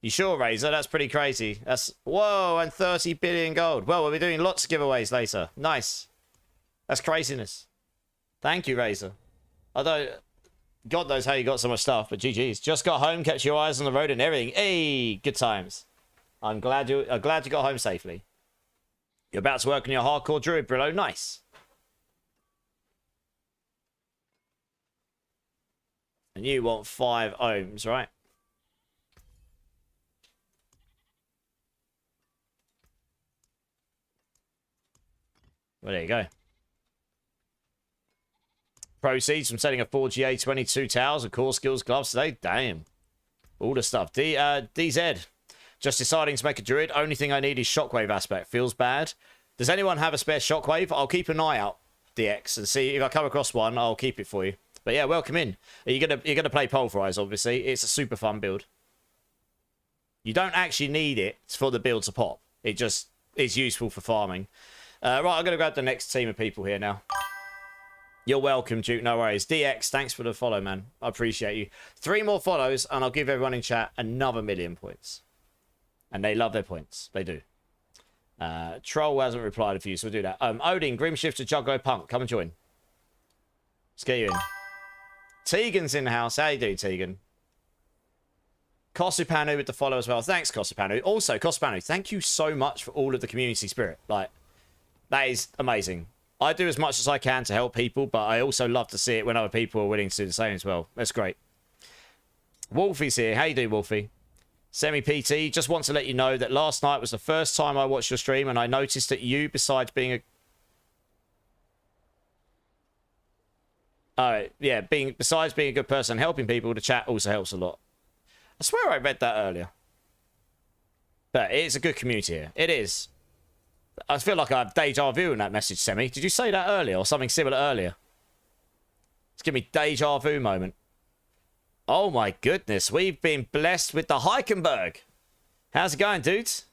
You sure, Razor? That's pretty crazy. That's... Whoa, and 30 billion gold. Well, we'll be doing lots of giveaways later. Nice. That's craziness. Thank you, Razor. Although, God knows how you got so much stuff, but GG's. Just got home, kept your eyes on the road and everything. Hey, good times. I'm glad you got home safely. You're about to work on your hardcore druid, Brillo. Nice. And you want 5 ohms, right? Well, there you go. Proceeds from selling a 4GA 22 towels and core skills gloves today. Damn. All the stuff. DZ. Just deciding to make a druid. Only thing I need is shockwave aspect. Feels bad. Does anyone have a spare shockwave? I'll keep an eye out, DX, and see if I come across one. I'll keep it for you. But yeah, welcome in. You're gonna play Pulverise, obviously. It's a super fun build. You don't actually need it for the build to pop. It just is useful for farming. Right, I'm gonna grab the next team of people here now. You're welcome, Duke. No worries. DX, thanks for the follow, man. I appreciate you. 3 more follows, and I'll give everyone in chat another 1,000,000 points. And they love their points. They do. Troll hasn't replied a few, so we'll do that. Odin, Grimshifter, Juggo, Punk. Come and join. Let's get you in. Tegan's in the house. How you doing, Tegan? Kosupanu with the follow as well. Thanks, Kosupanu. Also, Kosupanu, thank you so much for all of the community spirit. Like, that is amazing. I do as much as I can to help people, but I also love to see it when other people are willing to do the same as well. That's great. Wolfie's here. How you doing, Wolfie? Semi-PT, just want to let you know that last night was the first time I watched your stream, and I noticed that you, besides being a... besides being a good person, helping people, the chat also helps a lot. I swear I read that earlier. But it's a good community here. It is. I feel like I have deja vu in that message, Semi. Did you say that earlier or something similar earlier? It's giving me deja vu moment. Oh my goodness, we've been blessed with the Heichenberg. How's it going, dudes?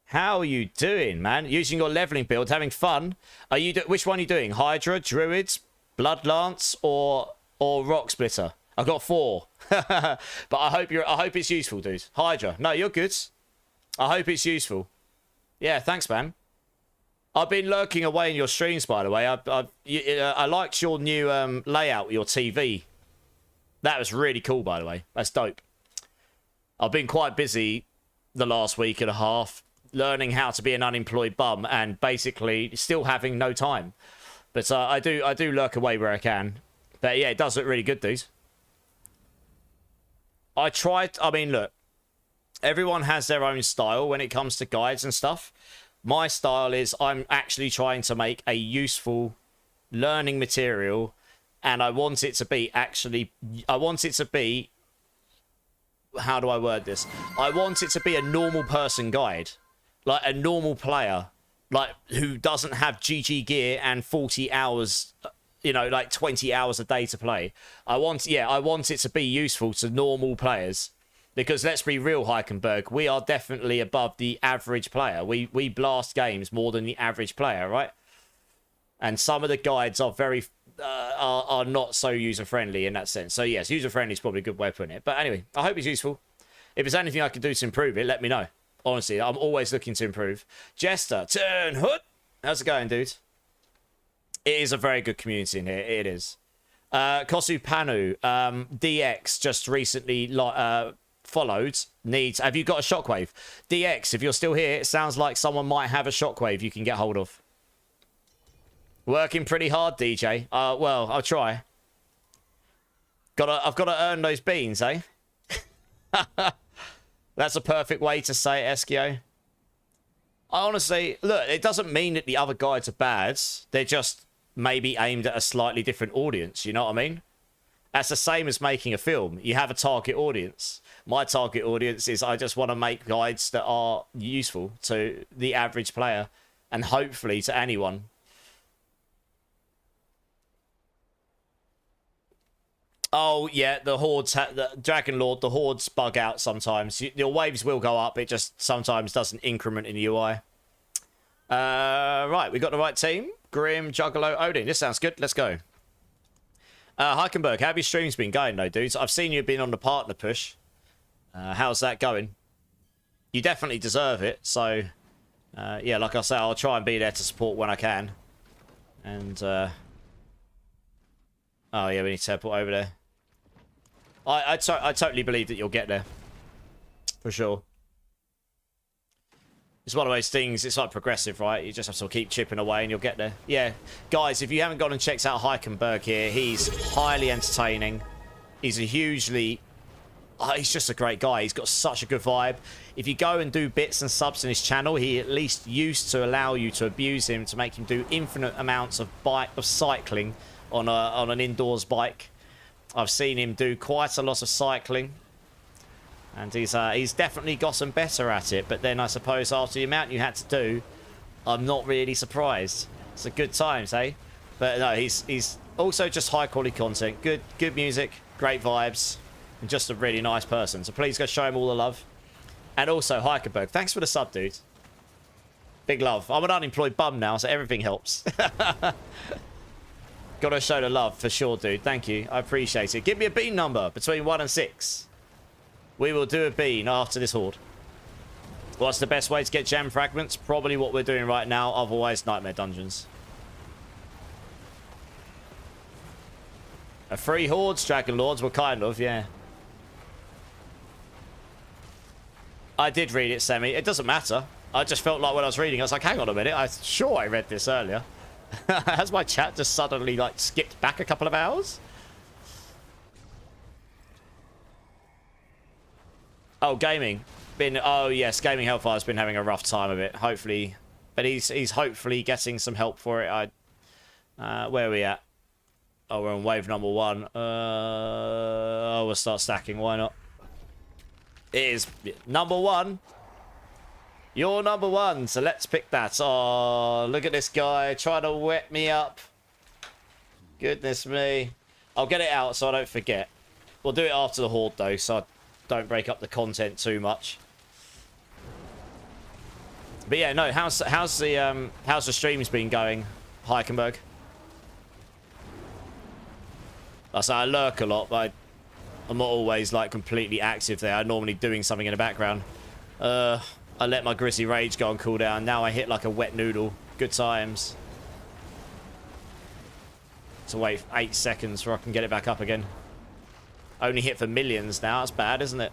How are you doing, man? Using your leveling build, having fun. Are you which one are you doing? Hydra, Druids, Blood Lance, or Rock Splitter? I've got 4. But I hope it's useful, dude. Hydra. No, you're good. I hope it's useful. Yeah, thanks, man. I've been lurking away in your streams, by the way. I liked your new layout, your TV. That was really cool, by the way. That's dope. I've been quite busy the last week and a half learning how to be an unemployed bum and basically still having no time. But I do lurk away where I can. But yeah, it does look really good, dude. I mean, look. Everyone has their own style when it comes to guides and stuff. My style is I'm actually trying to make a useful learning material, and I want it to be how do I word this? I want it to be a normal person guide, like a normal player, like who doesn't have GG gear and 40 hours, you know, like 20 hours a day to play. I want it to be useful to normal players. Because let's be real, Heichenberg, we are definitely above the average player. We blast games more than the average player, right? And some of the guides are very are not so user-friendly in that sense. So yes, user-friendly is probably a good way of putting it. But anyway, I hope it's useful. If there's anything I can do to improve it, let me know. Honestly, I'm always looking to improve. Jester, turn hood. How's it going, dude? It is a very good community in here. It is. Kosu Panu, DX just recently followed. Have you got a shockwave? DX, if you're still here, it sounds like someone might have a shockwave you can get hold of. Working pretty hard, DJ. Well, I'll try. I've got to earn those beans, eh? That's a perfect way to say it, Eskio. I honestly, look, it doesn't mean that the other guides are bad. They're just maybe aimed at a slightly different audience, you know what I mean? That's the same as making a film. You have a target audience. My target audience is I just want to make guides that are useful to the average player and hopefully to anyone. Oh, yeah, the hordes, the Dragon Lord, the hordes bug out sometimes. Your waves will go up. It just sometimes doesn't increment in the UI. Right, we got the right team. Grim, Juggalo, Odin. This sounds good. Let's go. Heikenberg, how have your streams been going, though, dudes? I've seen you've been on the partner push. How's that going? You definitely deserve it. So, yeah, like I say, I'll try and be there to support when I can. And, oh, yeah, we need to teleport over there. I totally believe that you'll get there. For sure. It's one of those things, it's like progressive, right? You just have to keep chipping away and you'll get there. Yeah. Guys, if you haven't gone and checked out Heikenberg here, he's highly entertaining. He's a hugely... he's just a great guy. He's got such a good vibe. If you go and do bits and subs in his channel, he at least used to allow you to abuse him, to make him do infinite amounts of cycling on an indoors bike. I've seen him do quite a lot of cycling. And he's definitely gotten better at it. But then I suppose after the amount you had to do, I'm not really surprised. It's a good times, eh? But no, he's also just high quality content. Good music, great vibes, and just a really nice person. So please go show him all the love. And also, Heikenberg, thanks for the sub, dude. Big love. I'm an unemployed bum now, so everything helps. Gotta show the love for sure, dude. Thank you. I appreciate it. Give me a bean number between 1 and 6. We will do a bean after this horde. What's the best way to get gem fragments? Probably what we're doing right now. Otherwise, nightmare dungeons. A free hordes, Dragon Lords. Well, kind of, yeah. I did read it, Semi. It doesn't matter. I just felt like when I was reading, I was like, hang on a minute. I'm sure I read this earlier. Has my chat just suddenly, like, skipped back a couple of hours? Oh, gaming. Oh, yes, Gaming Hellfire's been having a rough time of it. Hopefully. But he's hopefully getting some help for it. Where are we at? Oh, we're on wave number 1. Oh, we'll start stacking. Why not? It is number 1. You're number 1, so let's pick that. Oh, look at this guy trying to wet me up. Goodness me. I'll get it out so I don't forget. We'll do it after the horde, though, so I don't break up the content too much. But yeah, no, how's the streams been going, Heikenberg? I lurk a lot, but I'm not always like completely active there. I'm normally doing something in the background. I let my Grizzy Rage go on cooldown. Now I hit like a wet noodle. Good times. To wait 8 seconds before I can get it back up again. Only hit for millions now. That's bad, isn't it?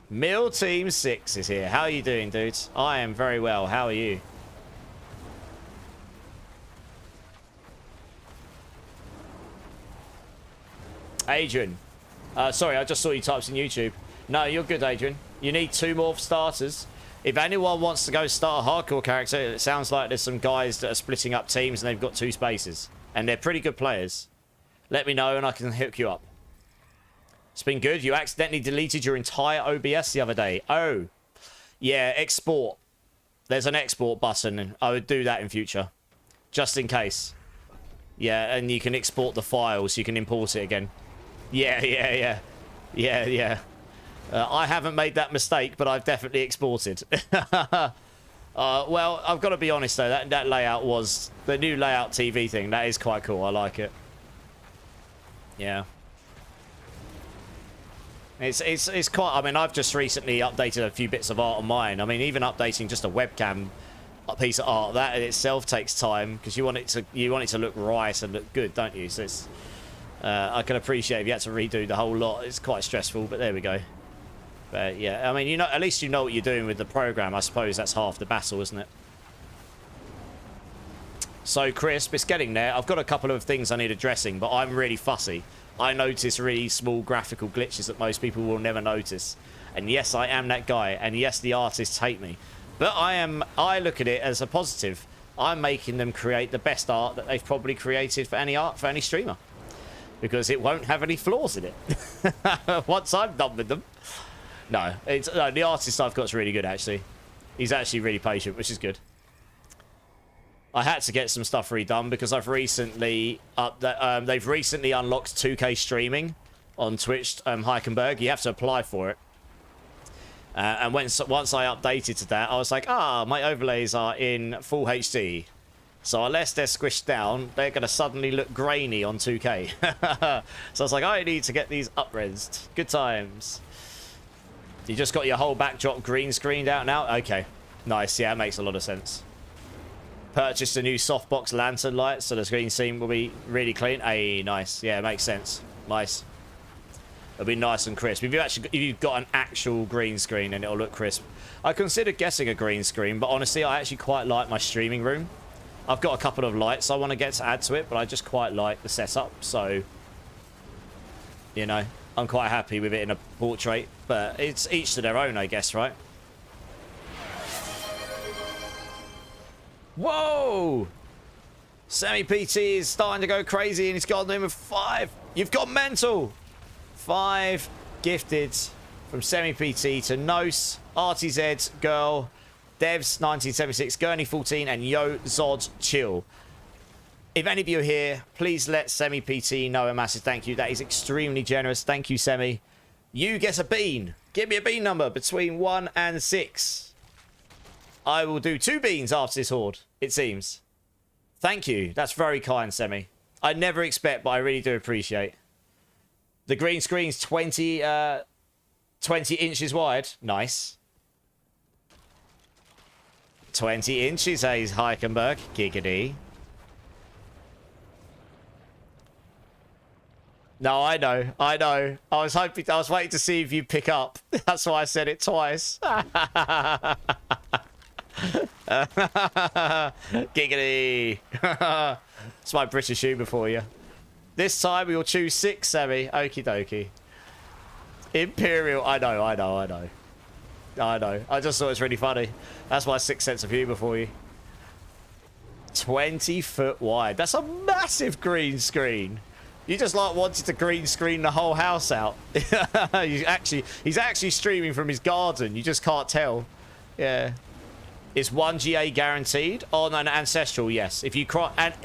Mill Team 6 is here. How are you doing, dudes? I am very well. How are you? Adrian. Sorry, I just saw you types in YouTube. No, you're good, Adrian. You need 2 more starters. If anyone wants to go start a hardcore character, it sounds like there's some guys that are splitting up teams and they've got 2 spaces. And they're pretty good players. Let me know and I can hook you up. It's been good. You accidentally deleted your entire OBS the other day. Oh. Yeah, export. There's an export button. I would do that in future. Just in case. Yeah, and you can export the files. You can import it again. Yeah. I haven't made that mistake, but I've definitely exported. Well, I've got to be honest though, that layout was the new layout TV thing. That is quite cool. I like it. Yeah. It's quite. I mean, I've just recently updated a few bits of art on mine. I mean, even updating just a webcam piece of art, that in itself takes time because you want it to look right and look good, don't you? So it's. I can appreciate if you had to redo the whole lot. It's quite stressful, but there we go. But yeah, I mean, you know, at least you know what you're doing with the program. I suppose that's half the battle, isn't it? So crisp, it's getting there. I've got a couple of things I need addressing, but I'm really fussy. I notice really small graphical glitches that most people will never notice. And yes, I am that guy. And yes, the artists hate me. But I look at it as a positive. I'm making them create the best art that they've probably created for any streamer. Because it won't have any flaws in it. Once I'm done with them. No, the artist I've got is really good, actually. He's actually really patient, which is good. I had to get some stuff redone because I've recently they've recently unlocked 2K streaming on Twitch, Heikenberg. You have to apply for it. And once I updated to that, I was like, my overlays are in full HD. So unless they're squished down, they're going to suddenly look grainy on 2K. So I was like, I need to get these up-resed. Good times. You just got your whole backdrop green screened out now? Okay. Nice. Yeah, it makes a lot of sense. Purchased a new softbox lantern light, so the screen scene will be really clean. Hey, nice. Yeah, it makes sense. Nice. It'll be nice and crisp. If you've got an actual green screen, then it'll look crisp. I considered getting a green screen, but honestly, I actually quite like my streaming room. I've got a couple of lights I want to get to add to it, but I just quite like the setup, so... You know, I'm quite happy with it in a portrait, but it's each to their own, I guess, right? Whoa! Semi-PT is starting to go crazy and he's got a name of 5. You've got mental! 5 gifted from Semi-PT to Nos, RTZ, Girl, Devs 1976, Gurney 14, and Yo Zod Chill. If any of you are here, please let Semi-PT know a massive thank you. That is extremely generous. Thank you, Semi. You get a bean. Give me a bean number between 1 and 6. I will do 2 beans after this horde, it seems. Thank you. That's very kind, Semi. I never expect, but I really do appreciate. The green screen's 20 inches wide. Nice. 20 inches, says Heikenberg. Giggity. No, I know. I know. I was waiting to see if you pick up. That's why I said it twice. Giggity. It's my British humour for you. This time we will choose 6, Semi. Okie dokie. Imperial. I know. I just thought it was really funny. That's my 6th sense of humour for you. 20 foot wide. That's a massive green screen. You just like wanted to green screen the whole house out. He's actually streaming from his garden. You just can't tell. Yeah. Is 1 GA guaranteed? Oh, no, ancestral, yes. If you cry, and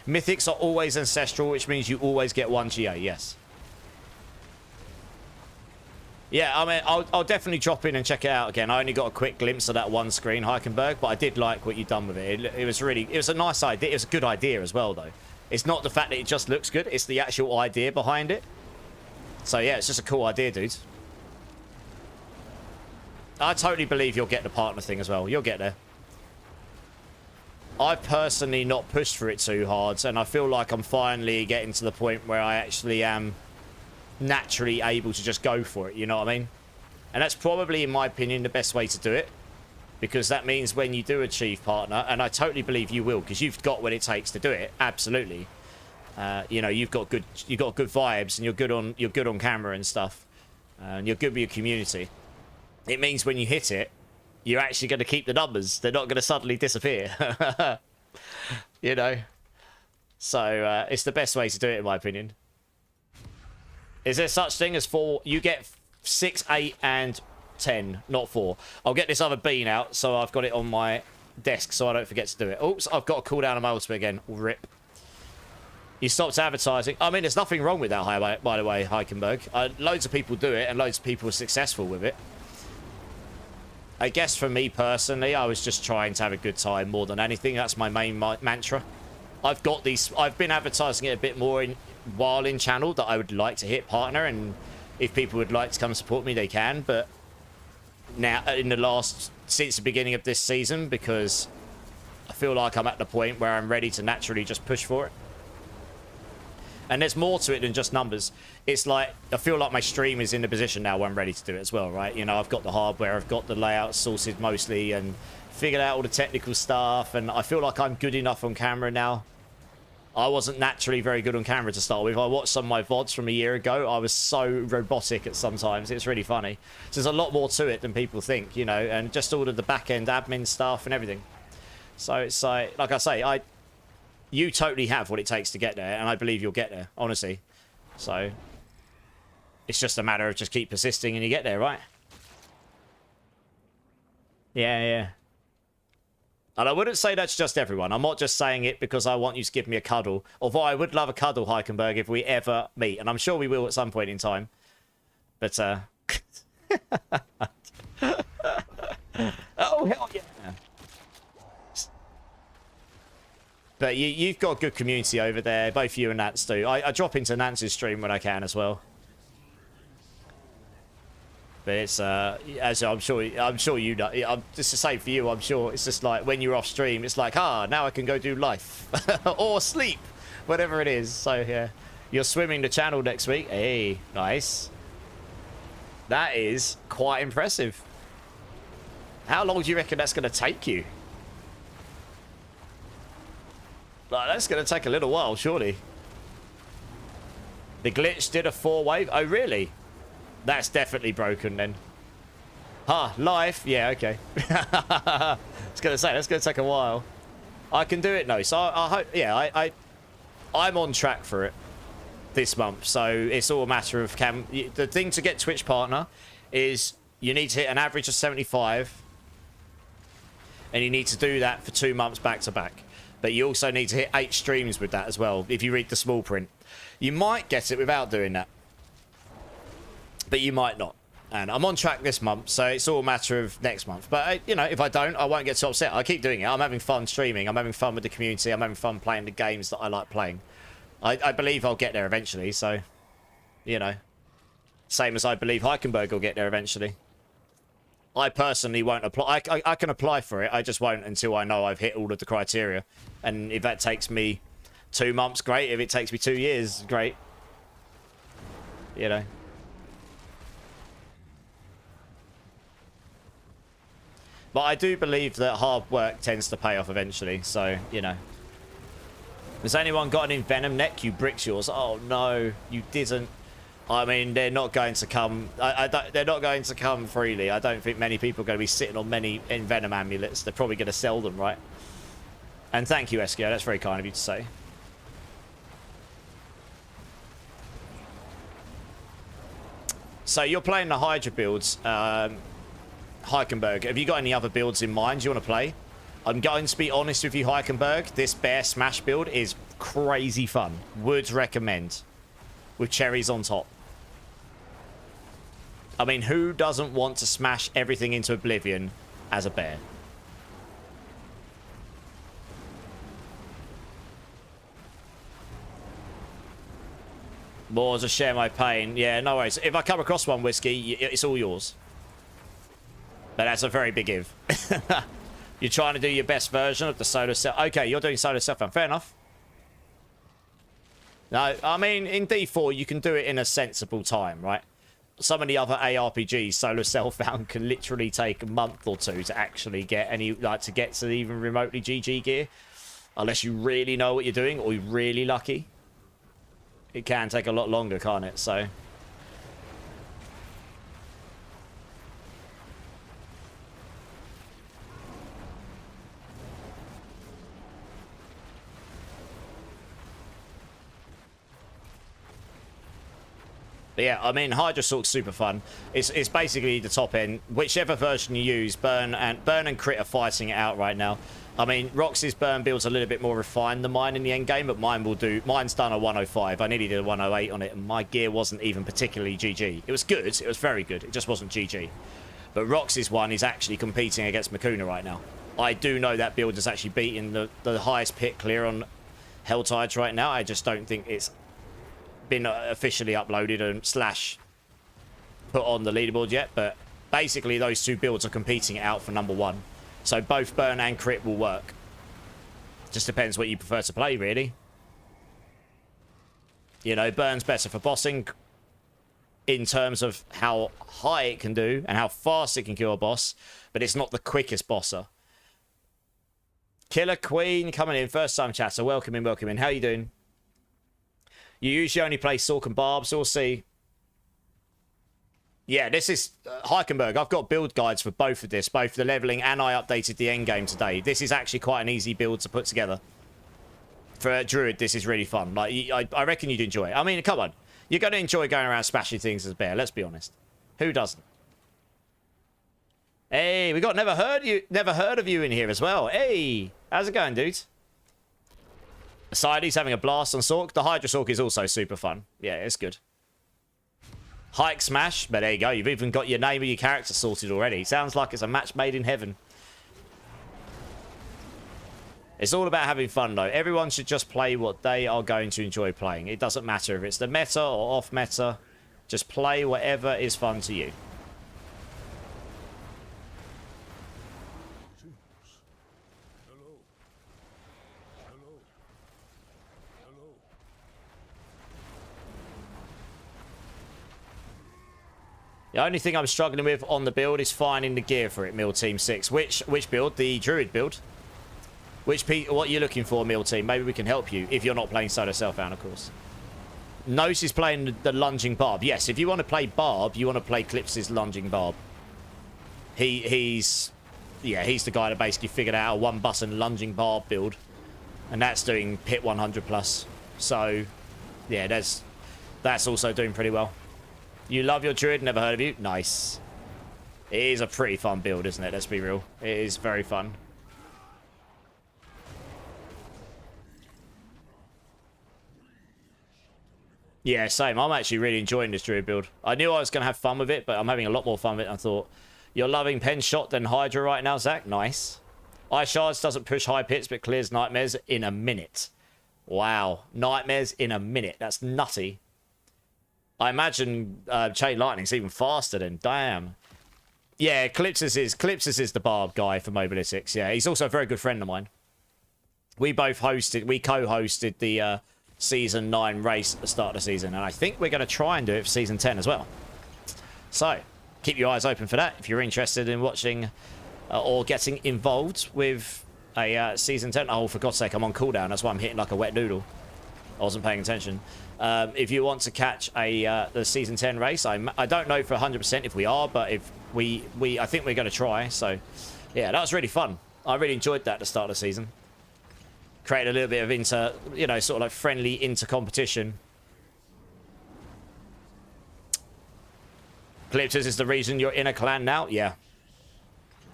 mythics are always ancestral, which means you always get 1 GA, yes. Yeah, I mean, I'll definitely drop in and check it out again. I only got a quick glimpse of that one screen, Heikenberg, but I did like what you've done with it. It was a nice idea. It was a good idea as well, though. It's not the fact that it just looks good, it's the actual idea behind it. So yeah, it's just a cool idea, dude. I totally believe you'll get the partner thing as well. You'll get there. I've personally not pushed for it too hard, and I feel like I'm finally getting to the point where I actually am naturally able to just go for it, you know what I mean? And that's probably, in my opinion, the best way to do it. Because that means when you do achieve partner, and I totally believe you will, because you've got what it takes to do it, absolutely. You know, you've got good vibes, and you're good on camera and stuff, and you're good with your community. It means when you hit it, you're actually going to keep the numbers. They're not going to suddenly disappear. You know? So, it's the best way to do it, in my opinion. Is there such thing as 4? You get 6, 8, and 10, not 4. I'll get this other bean out, so I've got it on my desk, so I don't forget to do it. Oops, I've got to cool down on my ultimate again. Rip. You stopped advertising. I mean, there's nothing wrong with that, by the way, Heikenberg. Loads of people do it, and loads of people are successful with it. I guess for me personally, I was just trying to have a good time more than anything. That's my main mantra. I've got these, I've been advertising it a bit more while in channel that I would like to hit partner, and if people would like to come support me, they can. But now, since the beginning of this season, because I feel like I'm at the point where I'm ready to naturally just push for it. And there's more to it than just numbers. It's like, I feel like my stream is in the position now where I'm ready to do it as well, right? You know, I've got the hardware, I've got the layout sorted mostly, and figured out all the technical stuff, and I feel like I'm good enough on camera now. I wasn't naturally very good on camera to start with. I watched some of my VODs from a year ago. I was so robotic at sometimes. It's really funny. So there's a lot more to it than people think, you know, and just all of the back-end admin stuff and everything. So it's like I say, you totally have what it takes to get there, and I believe you'll get there, honestly. So it's just a matter of just keep persisting and you get there, right? Yeah. And I wouldn't say that's just everyone. I'm not just saying it because I want you to give me a cuddle. Although I would love a cuddle, Heikenberg, if we ever meet. And I'm sure we will at some point in time. But, oh, hell yeah. But you've got a good community over there. Both you and Nance do. I drop into Nance's stream when I can as well. But it's as I'm sure you know. Just to say for you, I'm sure it's just like when you're off stream, it's like, now I can go do life or sleep, whatever it is. So yeah, you're swimming the channel next week. Hey, nice. That is quite impressive. How long do you reckon that's going to take you? Like, that's going to take a little while, surely. The glitch did a 4-wave. Oh, really? That's definitely broken then. Life? Yeah, okay. I was going to say, that's going to take a while. I can do it, no. So I hope, yeah, I'm on track for it this month. So it's all a matter of the thing to get Twitch partner is you need to hit an average of 75. And you need to do that for 2 months back to back. But you also need to hit 8 streams with that as well, if you read the small print. You might get it without doing that. But you might not. And I'm on track this month, so it's all a matter of next month. But, you know, if I don't, I won't get too upset. I keep doing it. I'm having fun streaming. I'm having fun with the community. I'm having fun playing the games that I like playing. I believe I'll get there eventually, so, you know. Same as I believe Heikenberg will get there eventually. I personally won't apply. I can apply for it. I just won't until I know I've hit all of the criteria. And if that takes me 2 months, great. If it takes me 2 years, great. You know. But I do believe that hard work tends to pay off eventually. So, you know. Has anyone got an Envenom neck? You bricks yours. Oh, no. You didn't. I mean, they're not going to come. They're not going to come freely. I don't think many people are going to be sitting on many Envenom amulets. They're probably going to sell them, right? And thank you, Eskio. That's very kind of you to say. So you're playing the Hydra builds, Heikenberg. Have you got any other builds in mind you want to play? I'm going to be honest with you, Heikenberg. This Bear Smash build is crazy fun. Would recommend. With cherries on top. I mean, who doesn't want to smash everything into oblivion as a bear? More to share my pain. Yeah, no worries. If I come across one, Whiskey, it's all yours. But that's a very big if. You're trying to do your best version of the solo self. Okay, you're doing solo self-found. Fair enough. No, I mean, in D4, you can do it in a sensible time, right? Some of the other ARPGs, solo self-found, can literally take a month or two to actually get any, like, to get to even remotely GG gear. Unless you really know what you're doing or you're really lucky. It can take a lot longer, can't it? So... But yeah, I mean, Hydra Sork's super fun. It's basically the top end. Whichever version you use, Burn and Crit are fighting it out right now. I mean, Roxy's Burn build's a little bit more refined than mine in the end game, but mine's done a 105. I nearly did a 108 on it, and my gear wasn't even particularly GG. It was good. It was very good. It just wasn't GG. But Rox's one is actually competing against Makuna right now. I do know that build is actually beating the highest pit clear on Helltides right now. I just don't think it's been officially uploaded and slash put on the leaderboard yet. But basically, those two builds are competing it out for number 1. So both burn and crit will work. Just depends what you prefer to play, really. You know, burn's better for bossing in terms of how high it can do and how fast it can kill a boss, but it's not the quickest bosser. Killer Queen coming in, first time chatter. Welcome in, welcome in. How you doing? You usually only play Sork and Barbs, we'll see. Yeah, this is Heichenberg. I've got build guides for both of this, both the leveling and I updated the end game today. This is actually quite an easy build to put together. For Druid, this is really fun. Like, I reckon you'd enjoy it. I mean, come on. You're going to enjoy going around smashing things as a bear, let's be honest. Who doesn't? Hey, we got never heard of you in here as well. Hey, how's it going, dude? Asides having a blast on Sork. The Hydra Sork is also super fun. Yeah, it's good. Hike Smash, but there you go. You've even got your name and your character sorted already. Sounds like it's a match made in heaven. It's all about having fun, though. Everyone should just play what they are going to enjoy playing. It doesn't matter if it's the meta or off meta. Just play whatever is fun to you. The only thing I'm struggling with on the build is finding the gear for it, Mill Team 6. Which build? The Druid build? What are you looking for, Mill Team? Maybe we can help you, if you're not playing solo self-found, of course. Nose is playing the lunging barb. Yes, if you want to play barb, you want to play Clips's lunging barb. He's the guy that basically figured out a one-button lunging barb build. And that's doing pit 100 plus. So, yeah, that's also doing pretty well. You love your Druid, never heard of you? Nice. It is a pretty fun build, isn't it? Let's be real. It is very fun. Yeah, same. I'm actually really enjoying this Druid build. I knew I was going to have fun with it, but I'm having a lot more fun with it. I thought, you're loving Pen Shot than Hydra right now, Zach? Nice. Ice Shards doesn't push high pits, but clears Nightmares in a minute. Wow. Nightmares in a minute. That's nutty. I imagine Chain Lightning's even faster than. Damn. Yeah, Clipsis is the barb guy for Mobilitics. Yeah, he's also a very good friend of mine. We co-hosted the Season 9 race at the start of the season, and I think we're going to try and do it for Season 10 as well. So, keep your eyes open for that if you're interested in watching or getting involved with a Season 10. Oh, for God's sake, I'm on cooldown. That's why I'm hitting like a wet noodle. I wasn't paying attention. If you want to catch the Season 10 race, I don't know for 100% if we are, but if I think we're going to try. So, yeah, that was really fun. I really enjoyed that at the start of the season. Created a little bit of sort of like friendly inter-competition. Clipsis is the reason you're in a clan now? Yeah.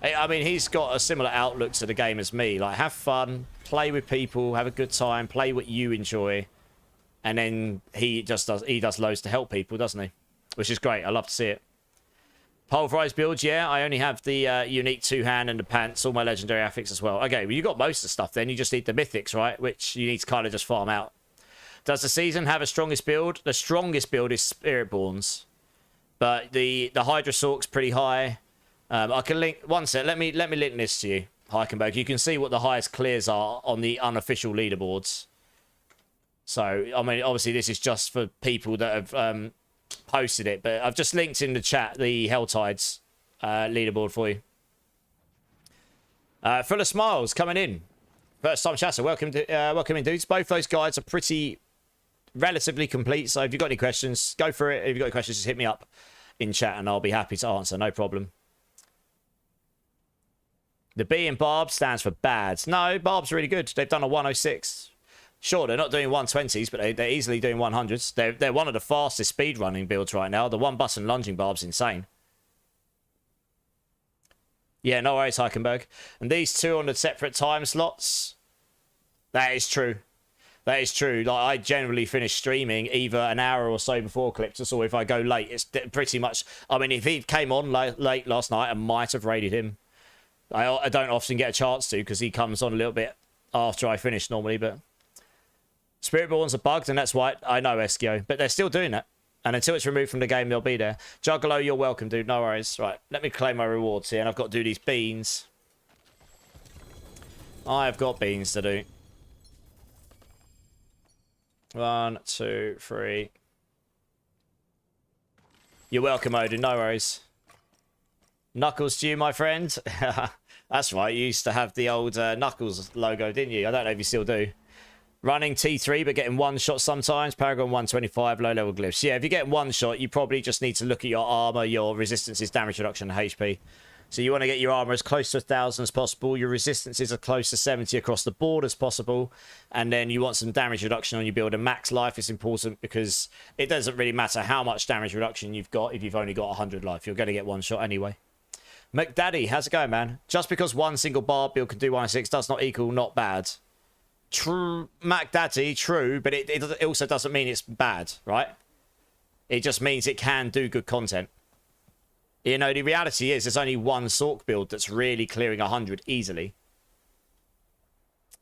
I mean, he's got a similar outlook to the game as me. Like, have fun, play with people, have a good time, play what you enjoy. And then he does loads to help people, doesn't he? Which is great. I love to see it. Pulverise builds, yeah. I only have the unique two-hand and the pants, all my legendary affix as well. Okay, well, you got most of the stuff then. You just need the mythics, right? Which you need to kind of just farm out. Does the season have a strongest build? The strongest build is Spiritborns. But the Hydra Sork's pretty high. I can link... One sec, let me link this to you, Heichenberg. You can see what the highest clears are on the unofficial leaderboards. So, I mean, obviously this is just for people that have... posted it, but I've just linked in the chat the Helltides leaderboard for you. Full of Smiles coming in. First time chatter. Welcome in, dudes. Both those guides are pretty relatively complete, so if you've got any questions, go for it. If you've got any questions, just hit me up in chat and I'll be happy to answer. No problem. The B in Barb stands for bad. No, Barb's really good. They've done a 106. Sure, they're not doing 120s, but they're easily doing 100s. They're one of the fastest speedrunning builds right now. The one-button lunging barb's insane. Yeah, no worries, Heichenberg. And these two on the separate time slots. That is true. That is true. Like, I generally finish streaming either an hour or so before Ecliptus, or if I go late, it's pretty much... I mean, if he came on late last night, I might have raided him. I don't often get a chance to, because he comes on a little bit after I finish normally, but... Spiritborns are bugged, and that's why I know Eskio, but they're still doing that. And until it's removed from the game, they'll be there. Juggalo, you're welcome, dude. No worries. Right, let me claim my rewards here, and I've got to do these beans. I've got beans to do. 1, 2, 3. You're welcome, Odin. No worries. Knuckles to you, my friend. That's right. You used to have the old Knuckles logo, didn't you? I don't know if you still do. Running T3, but getting one shot sometimes. Paragon 125, low level glyphs. Yeah, if you get one shot, you probably just need to look at your armor, your resistances, damage reduction, and HP. So you want to get your armor as close to 1,000 as possible. Your resistances are close to 70 across the board as possible. And then you want some damage reduction on your build. And max life is important because it doesn't really matter how much damage reduction you've got if you've only got 100 life. You're going to get one shot anyway. McDaddy, how's it going, man? Just because one single bar build can do 106 does not equal not bad. True, McDaddy, true, but it also doesn't mean it's bad, right? It just means it can do good content. You know, the reality is there's only one Sork build that's really clearing 100 easily.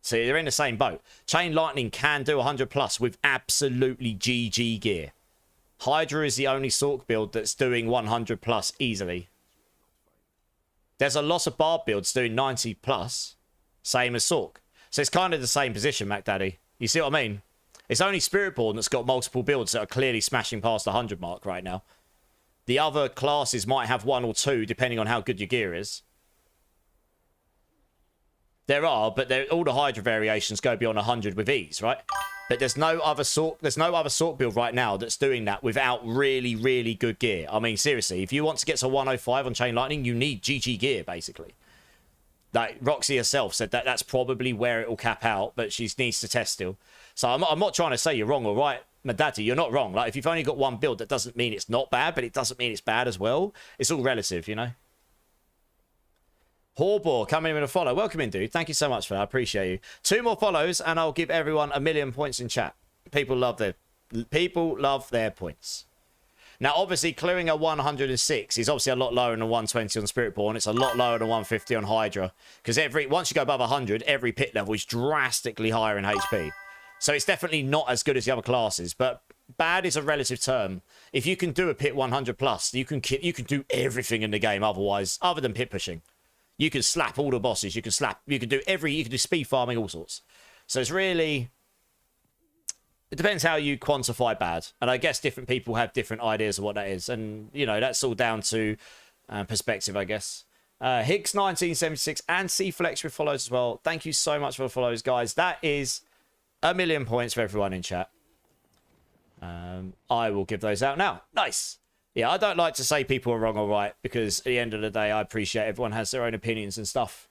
So they're in the same boat. Chain Lightning can do 100 plus with absolutely GG gear. Hydra is the only Sork build that's doing 100 plus easily. There's a lot of Barb builds doing 90 plus, same as Sork. So it's kind of the same position, MacDaddy. You see what I mean? It's only Spiritborn that's got multiple builds that are clearly smashing past the 100 mark right now. The other classes might have one or two, depending on how good your gear is. There are, but all the Hydra variations go beyond 100 with ease, right? But there's no other Sork build right now that's doing that without really, really good gear. I mean, seriously, if you want to get to 105 on Chain Lightning, you need GG gear, basically. Like, Roxy herself said that that's probably where it will cap out, but she needs to test still. So I'm not trying to say you're wrong or right, Madaddy. You're not wrong. Like, if you've only got one build, that doesn't mean it's not bad, but it doesn't mean it's bad as well. It's all relative, you know? Horbor coming in with a follow. Welcome in, dude. Thank you so much for that. I appreciate you. 2 more follows, and I'll give everyone 1,000,000 points in chat. People love their points. Now, obviously, clearing a 106 is obviously a lot lower than 120 on Spiritborn. It's a lot lower than 150 on Hydra. Because once you go above 100, every pit level is drastically higher in HP. So it's definitely not as good as the other classes. But bad is a relative term. If you can do a pit 100 plus, you can do everything in the game otherwise, other than pit pushing. You can slap all the bosses. You can do speed farming, all sorts. So it's really... It depends how you quantify bad. And I guess different people have different ideas of what that is. And, you know, that's all down to perspective, I guess. Hicks1976 and C-Flex with follows as well. Thank you so much for the follows, guys. That is 1,000,000 points for everyone in chat. I will give those out now. Nice. Yeah, I don't like to say people are wrong or right because at the end of the day, I appreciate everyone has their own opinions and stuff.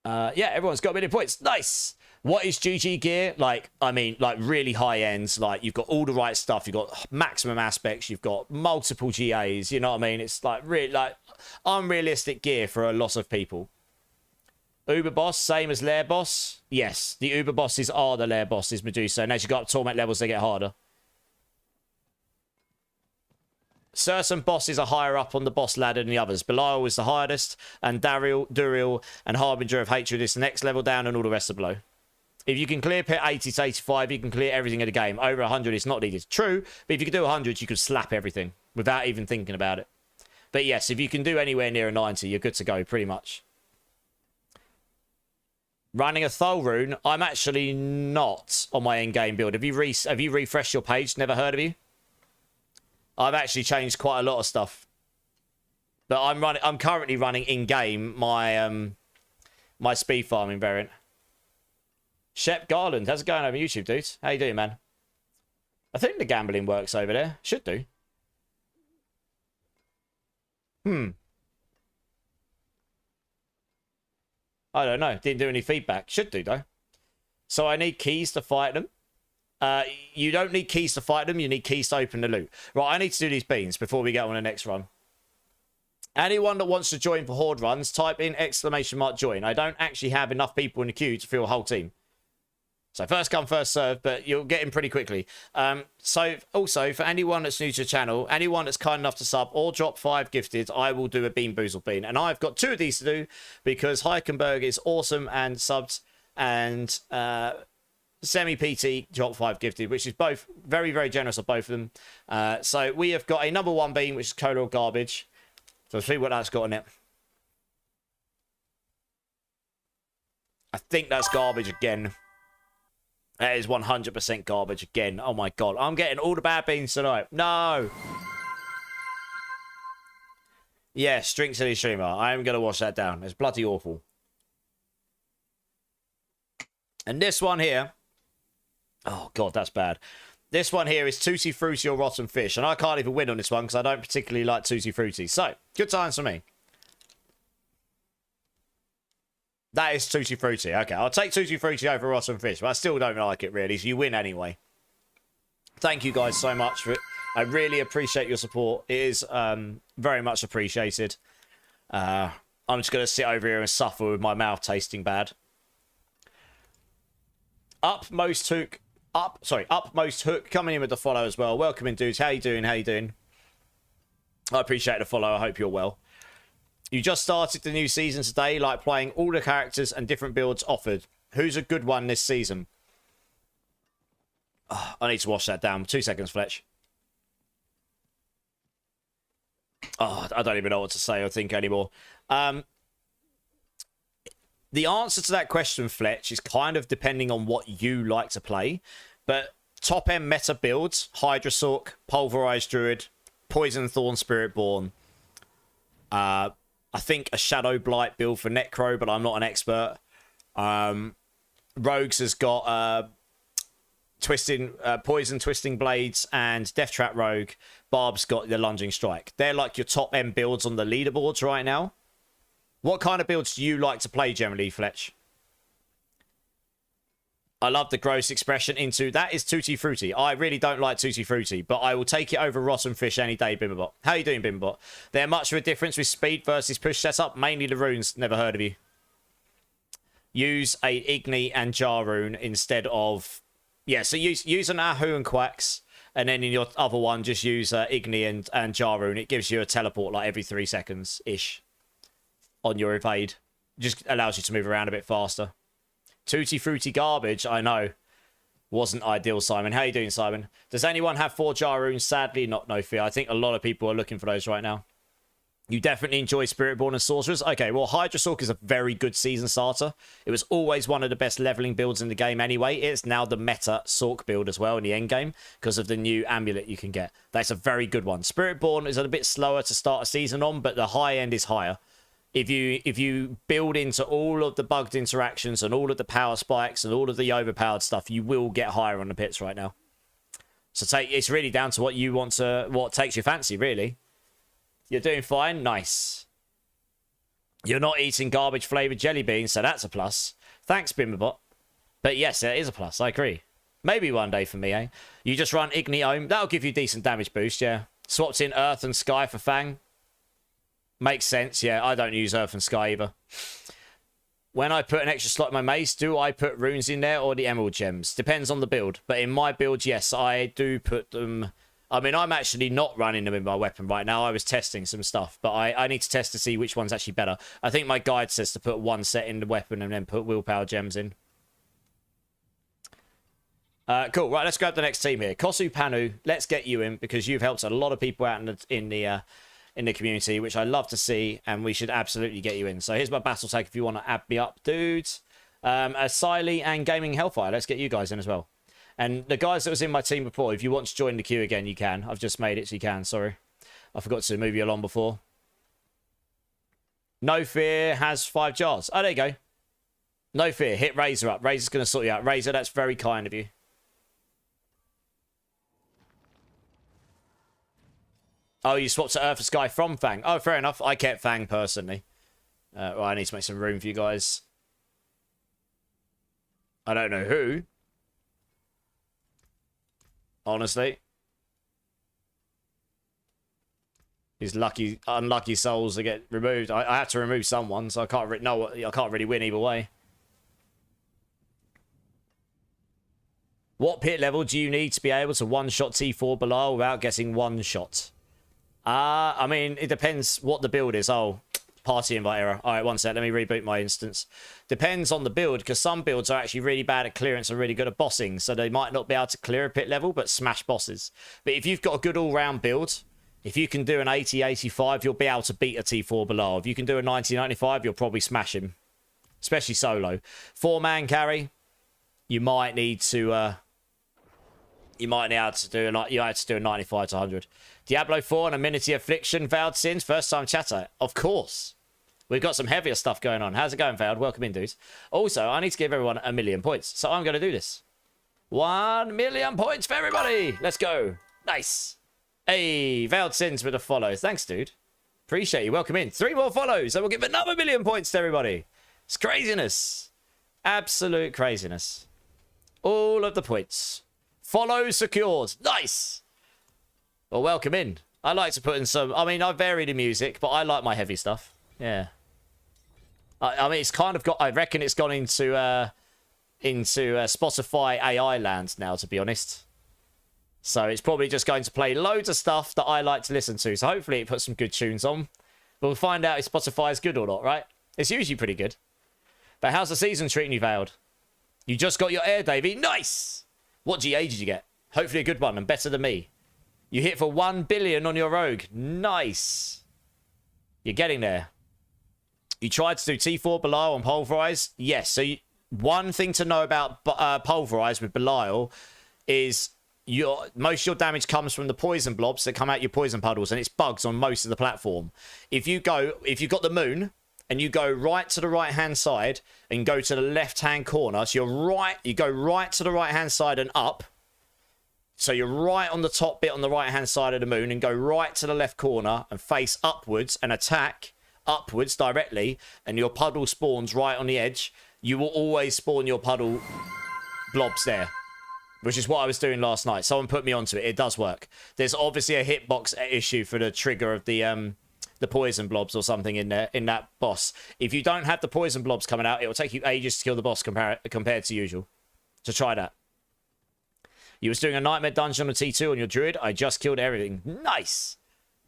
Yeah, everyone's got 1,000,000 points. Nice. What is GG gear? Like, I mean, like really high ends. Like, you've got all the right stuff. You've got maximum aspects. You've got multiple GAs. You know what I mean? It's like really like unrealistic gear for a lot of people. Uber boss, same as lair boss. Yes, the Uber bosses are the lair bosses, Medusa. And as you go up torment levels, they get harder. Certain bosses are higher up on the boss ladder than the others. Belial is the highest, and Duriel, and Harbinger of Hatred is the next level down, and all the rest are below. If you can clear pit 80 to 85, you can clear everything in the game. Over 100, it's not needed. True, but if you can do 100, you can slap everything without even thinking about it. But yes, if you can do anywhere near a 90, you're good to go, pretty much. Running a Thol rune, I'm actually not on my in-game build. Have you refreshed your page? Never heard of you? I've actually changed quite a lot of stuff. But I'm currently running in-game my my speed farming variant. Shep Garland, how's it going over YouTube, dude? How you doing, man? I think the gambling works over there. Should do. I don't know. Didn't do any feedback. Should do, though. So I need keys to fight them. You don't need keys to fight them. You need keys to open the loot. Right, I need to do these beans before we get on the next run. Anyone that wants to join for Horde runs, type in !join. I don't actually have enough people in the queue to fill a whole team. So first come, first serve, but you'll get in pretty quickly. So also, for anyone that's new to the channel, anyone that's kind enough to sub or drop 5 gifted, I will do a Bean Boozle Bean. And I've got 2 of these to do because Heickenberg is awesome and subbed, and Semi-PT dropped 5 gifted, which is both very, very generous of both of them. So we have got a number 1 bean, which is Cola Garbage. So let's see what that's got on it. I think that's garbage again. That is 100% garbage again. Oh my god. I'm getting all the bad beans tonight. No. Yes, Drink City Streamer. I am going to wash that down. It's bloody awful. And this one here. Oh god, that's bad. This one here is Tutti Frutti or Rotten Fish. And I can't even win on this one because I don't particularly like Tutti Frutti. So, good times for me. That is Tutti Frutti. Okay, I'll take Tutti Frutti over Rotten Fish, but I still don't like it, really, so you win anyway. Thank you guys so much for it. I really appreciate your support. It is very much appreciated. I'm just going to sit over here and suffer with my mouth tasting bad. Upmost Hook coming in with the follow as well. Welcome in, dudes. How you doing? How you doing? I appreciate the follow. I hope you're well. You just started the new season today, like playing all the characters and different builds offered. Who's a good one this season? Oh, I need to wash that down. 2 seconds, Fletch. Oh, I don't even know what to say or think anymore. The answer to that question, Fletch, is kind of depending on what you like to play. But top-end meta builds, Hydrasork, Pulverise Druid, Poison Thorn Spiritborn. I think a Shadow Blight build for Necro, but I'm not an expert. Rogues has got Poison Twisting Blades and Death Trap Rogue. Barb's got the Lunging Strike. They're like your top-end builds on the leaderboards right now. What kind of builds do you like to play generally, Fletch? I love the gross expression into that is Tutti Frutti. I really don't like Tutti Frutti, but I will take it over Rotten Fish any day, Bimberbot. How you doing, Bimberbot? There much of a difference with speed versus push setup? Mainly the runes. Never heard of you. Use a Igni and Jar rune instead of... Yeah, so use an Ahu and Quacks, and then in your other one, just use Igni and Jar rune. It gives you a teleport like every 3 seconds-ish on your evade. Just allows you to move around a bit faster. Tutti Frutti garbage, I know. Wasn't ideal, Simon. How you doing, Simon? Does anyone have 4 Jar runes? Sadly, not no fear. I think a lot of people are looking for those right now. You definitely enjoy Spiritborn and Sorcerers. Okay, well, Hydrasork is a very good season starter. It was always one of the best leveling builds in the game anyway. It's now the meta Sork build as well in the endgame because of the new amulet you can get. That's a very good one. Spiritborn is a bit slower to start a season on, but the high end is higher. If you build into all of the bugged interactions and all of the power spikes and all of the overpowered stuff, you will get higher on the pits right now. So it's really down to what you want to, what takes your fancy, really. You're doing fine, nice. You're not eating garbage flavored jelly beans, so that's a plus. Thanks, Bimberbot. But yes, it is a plus. I agree. Maybe one day for me, eh? You just run Igni Ohm. That'll give you decent damage boost, yeah. Swapped in Earth and Sky for Fang. Makes sense, yeah. I don't use Earth and Sky either. When I put an extra slot in my mace, do I put runes in there or the emerald gems? Depends on the build. But in my build, yes, I do put them. I mean, I'm actually not running them in my weapon right now. I was testing some stuff, but I need to test to see which one's actually better. I think my guide says to put 1 set in the weapon and then put willpower gems in. Cool. Right, let's grab the next team here. Kosu Panu, let's get you in because you've helped a lot of people out in the community, which I love to see, and we should absolutely get you in. So here's my battle tag if you want to add me up, dudes. Asili and Gaming Hellfire, let's get you guys in as well. And the guys that was in my team before, if you want to join the queue again, you can. I've just made it so you can, sorry. I forgot to move you along before. No Fear has 5 jars. Oh, there you go. No Fear, hit Razor up. Razor's going to sort you out. Razor, that's very kind of you. Oh, you swapped to Earth and Sky from Fang. Oh, fair enough. I kept Fang personally. Well, I need to make some room for you guys. I don't know who. Honestly. His unlucky souls that get removed. I have to remove someone, so I can't really win either way. What pit level do you need to be able to one-shot T4 Belial without getting one shot? I mean, it depends what the build is. Oh, party invite error. All right, one sec. Let me reboot my instance. Depends on the build, because some builds are actually really bad at clearance and really good at bossing, so they might not be able to clear a pit level, but smash bosses. But if you've got a good all-round build, if you can do an 80-85, you'll be able to beat a T4 Belial. If you can do a 90-95, you'll probably smash him, especially solo. 4-man carry, you might need to... You might have to do a 95 to 100. Diablo 4 and Amenity Affliction, Vowed Sins, first time chatter. Of course. We've got some heavier stuff going on. How's it going, Vowed? Welcome in, dudes. Also, I need to give everyone 1,000,000 points. So I'm going to do this. 1,000,000 points for everybody. Let's go. Nice. Hey, Vowed Sins with a follow. Thanks, dude. Appreciate you. Welcome in. 3 more follows. And we'll give another 1,000,000 points to everybody. It's craziness. Absolute craziness. All of the points. Follow secured. Nice. Well, welcome in. I like to put in some... I mean, I vary the music, but I like my heavy stuff. Yeah. I mean, it's kind of got... I reckon it's gone into Spotify AI land now, to be honest. So it's probably just going to play loads of stuff that I like to listen to. So hopefully it puts some good tunes on. We'll find out if Spotify is good or not, right? It's usually pretty good. But how's the season treating you, Vowed? You just got your air, Davey. Nice! What GA did you get? Hopefully a good one and better than me. You hit for 1 billion on your rogue. Nice. You're getting there. You tried to do T4 Belial on Pulverise? Yes. So one thing to know about Pulverise with Belial is most of your damage comes from the poison blobs that come out your poison puddles, and it's bugs on most of the platform. If you've got the moon and you go right to the right-hand side and go to the left-hand corner, so you go right to the right-hand side and up. So you're right on the top bit on the right-hand side of the moon and go right to the left corner and face upwards and attack upwards directly, and your puddle spawns right on the edge. You will always spawn your puddle blobs there, which is what I was doing last night. Someone put me onto it. It does work. There's obviously a hitbox issue for the trigger of the poison blobs or something in there, in that boss. If you don't have the poison blobs coming out, it will take you ages to kill the boss compared to usual. So try that. You was doing a nightmare dungeon on T2 on your druid. I just killed everything. Nice.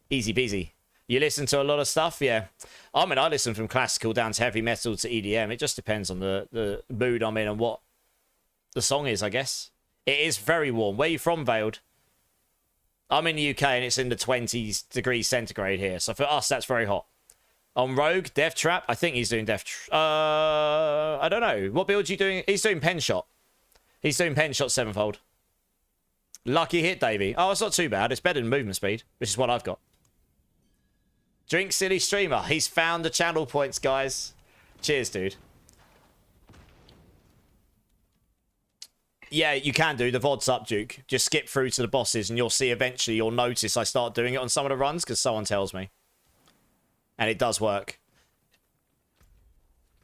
Easy peasy. You listen to a lot of stuff? Yeah. I mean, I listen from classical down to heavy metal to EDM. It just depends on the mood I'm in and what the song is, I guess. It is very warm. Where are you from, Veiled? I'm in the UK and it's in the 20s degrees centigrade here. So for us, that's very hot. On Rogue, Death Trap. I think he's doing Death Trap. I don't know. What build are you doing? He's doing Pen Shot. He's doing Pen Shot 7-fold. Lucky hit, Davey. Oh, it's not too bad. It's better than movement speed, which is what I've got. Drink Silly Streamer. He's found the channel points, guys. Cheers, dude. Yeah, you can do. The VOD's up, Duke. Just skip through to the bosses and you'll see eventually, you'll notice I start doing it on some of the runs because someone tells me. And it does work.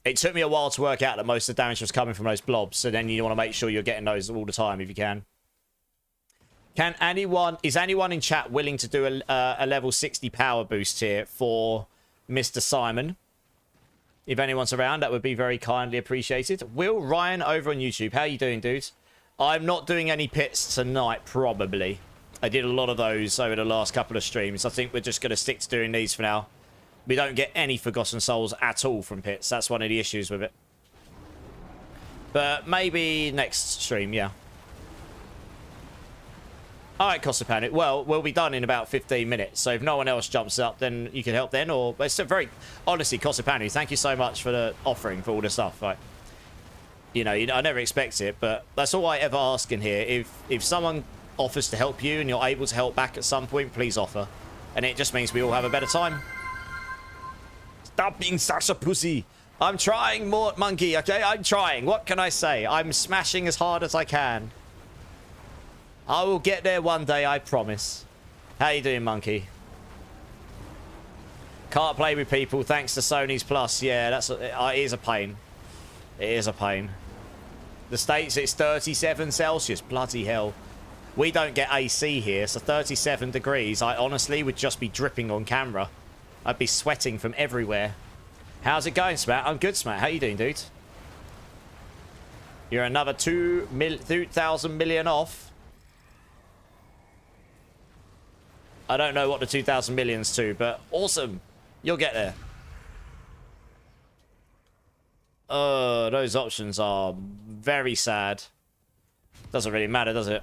It took me a while to work out that most of the damage was coming from those blobs. So then you want to make sure you're getting those all the time if you can. Is anyone in chat willing to do a level 60 power boost here for Mr. Simon? If anyone's around, that would be very kindly appreciated. Will Ryan over on YouTube. How you doing, dudes? I'm not doing any pits tonight, probably. I did a lot of those over the last couple of streams. I think we're just going to stick to doing these for now. We don't get any Forgotten Souls at all from pits. That's one of the issues with it. But maybe next stream, yeah. Alright, Costapanic. Well, we'll be done in about 15 minutes. So if no one else jumps up, then you can help then. Or it's a very... Honestly, Costapanic, thank you so much for the offering for all the stuff. Right? You know, I never expect it, but that's all I ever ask in here. If someone offers to help you and you're able to help back at some point, please offer. And it just means we all have a better time. Stop being such a pussy. I'm trying more, monkey, okay? I'm trying. What can I say? I'm smashing as hard as I can. I will get there one day, I promise. How you doing, monkey? Can't play with people thanks to Sony's Plus. Yeah, it is a pain. It is a pain. The States, it's 37 Celsius. Bloody hell. We don't get AC here, so 37 degrees, I honestly would just be dripping on camera. I'd be sweating from everywhere. How's it going, Smat? I'm good, Smat. How you doing, dude? You're another 2,000 million off. I don't know what the 2,000 million's to, but awesome. You'll get there. Those options are very sad. Doesn't really matter, does it?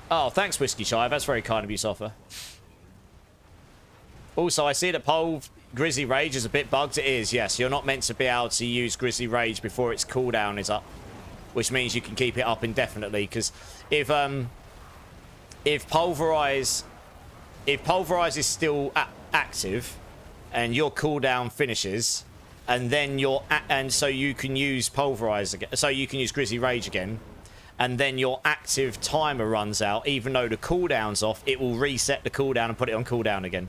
Oh, thanks, Whiskey Shy. That's very kind of you, Soffer. Also, I see that Grizzly Rage is a bit bugged. It is, yes. You're not meant to be able to use Grizzly Rage before its cooldown is up, which means you can keep it up indefinitely. Because if Pulverize is still active and your cooldown finishes, and then so you can use Pulverize again, so you can use Grizzly Rage again, and then your active timer runs out, even though the cooldown's off, it will reset the cooldown and put it on cooldown again.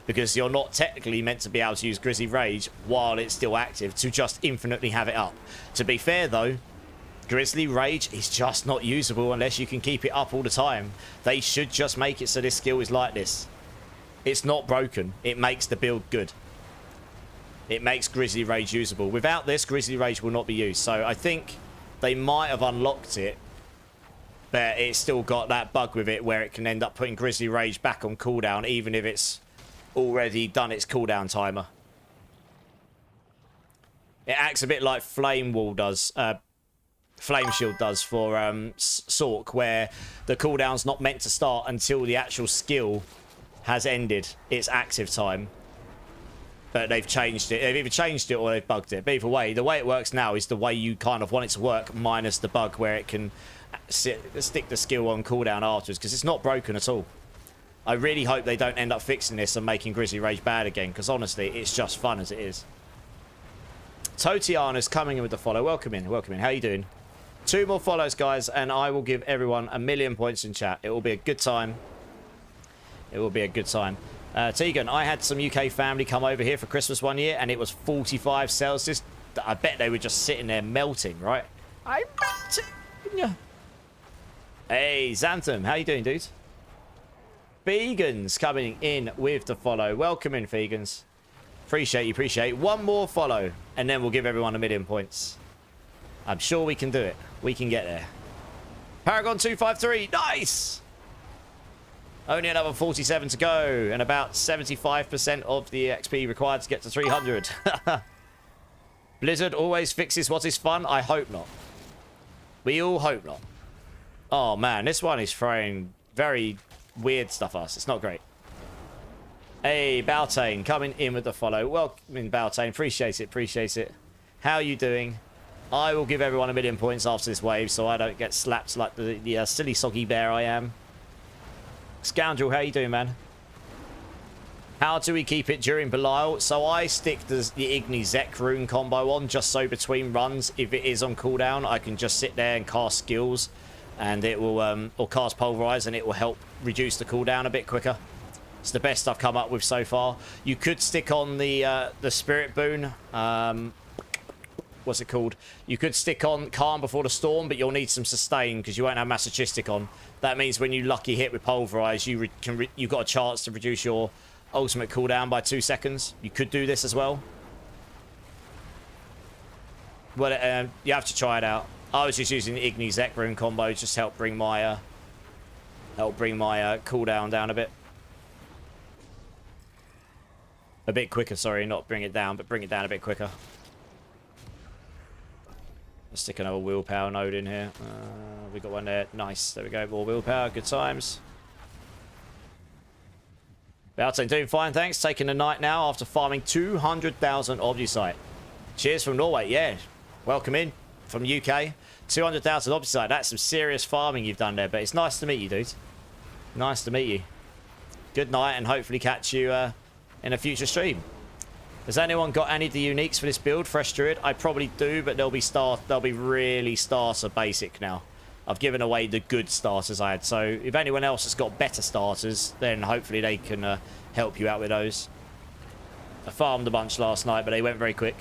Because you're not technically meant to be able to use Grizzly Rage while it's still active to just infinitely have it up. To be fair, though, Grizzly Rage is just not usable unless you can keep it up all the time. They should just make it so this skill is like this. It's not broken. It makes the build good. It makes Grizzly Rage usable. Without this, Grizzly Rage will not be used. So I think they might have unlocked it, but it's still got that bug with it where it can end up putting Grizzly Rage back on cooldown even if it's already done its cooldown timer. It acts a bit like Flame Wall does, Flame Shield does for Sork, where the cooldown's not meant to start until the actual skill has ended its active time. But they've changed it. They've either changed it or they've bugged it. But either way, the way it works now is the way you kind of want it to work, minus the bug where it can stick the skill on cooldown afterwards, because it's not broken at all. I really hope they don't end up fixing this and making Grizzly Rage bad again, because honestly, it's just fun as it is. Totiana's coming in with the follow. Welcome in, welcome in. How you doing? 2 more follows, guys, and I will give everyone 1,000,000 points in chat. It will be a good time. It will be a good time. Tegan, I had some UK family come over here for Christmas one year, and it was 45 Celsius. I bet they were just sitting there melting, right? I'm melting. Hey, Xanthem, how you doing, dude? Vegans coming in with the follow. Welcome in, Vegans. Appreciate you, appreciate. 1 more follow, and then we'll give everyone 1,000,000 points. I'm sure we can do it. We can get there. Paragon 253, nice! Only another 47 to go, and about 75% of the XP required to get to 300. Blizzard always fixes what is fun. I hope not. We all hope not. Oh, man, this one is throwing very weird stuff at us. It's not great. Hey, Baltane, coming in with the follow. Welcome in, Baltane. Appreciate it, appreciate it. How are you doing? I will give everyone 1,000,000 points after this wave so I don't get slapped like the silly soggy bear I am. Scoundrel, how you doing, man? How do we keep it during Belial? So I stick the Igni Zek rune combo on just so between runs, if it is on cooldown, I can just sit there and cast skills and it will, or cast Pulverize, and it will help reduce the cooldown a bit quicker. It's the best I've come up with so far. You could stick on the Spirit Boon. What's it called? You could stick on Calm Before the Storm, but you'll need some sustain because you won't have Masochistic on. That means when you lucky hit with Pulverize, you've got a chance to reduce your ultimate cooldown by 2 seconds. You could do this as well. Well, you have to try it out. I was just using the Igni Zek rune combo just to help bring my cooldown down a bit quicker. Sorry, not bring it down, but bring it down a bit quicker. Let's stick another willpower node in here. We got one there. Nice. There we go. More willpower. Good times. Baltane doing fine, thanks. Taking the night now after farming 200,000 Obdusite. Cheers from Norway. Yeah. Welcome in from UK. 200,000 Obdusite. That's some serious farming you've done there, but it's nice to meet you, dude. Nice to meet you. Good night, and hopefully catch you in a future stream. Has anyone got any of the uniques for this build? Fresh Druid? I probably do, but they'll be really starter basic now. I've given away the good starters I had, so if anyone else has got better starters, then hopefully they can help you out with those. I farmed a bunch last night, but they went very quick.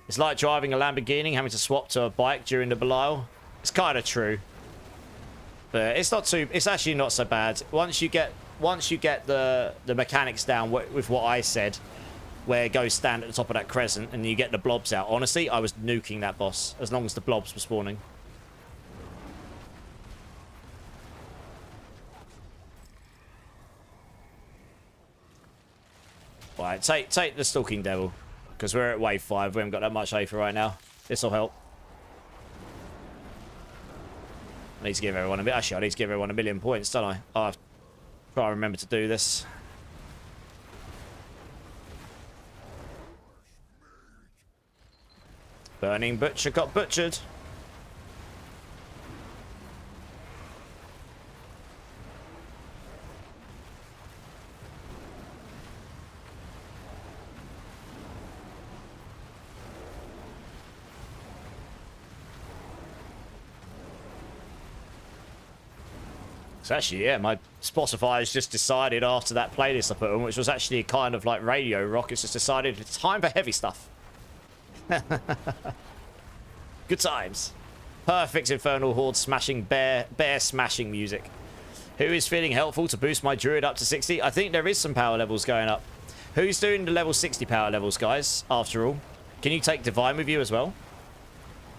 It's like driving a Lamborghini, having to swap to a bike during the Belial. It's kind of true. But it's not too... It's actually not so bad. Once you get the mechanics down with what I said, where it goes stand at the top of that crescent and you get the blobs out. Honestly, I was nuking that boss as long as the blobs were spawning. Right, take the Stalking Devil. Because we're at wave 5. We haven't got that much A for right now. This will help. I need to give everyone a bit. Actually, I need to give everyone 1,000,000 points, don't I? I'll try and remember to do this. Burning Butcher got butchered. So actually, yeah, my Spotify has just decided after that playlist I put on, which was actually kind of like radio rock, it's just decided it's time for heavy stuff. Good times. Perfect Infernal Horde smashing, bear smashing music. Who is feeling helpful to boost my Druid up to 60? I think there is some power levels going up. Who's doing the level 60 power levels, guys, after all? Can you take Divine with you as well?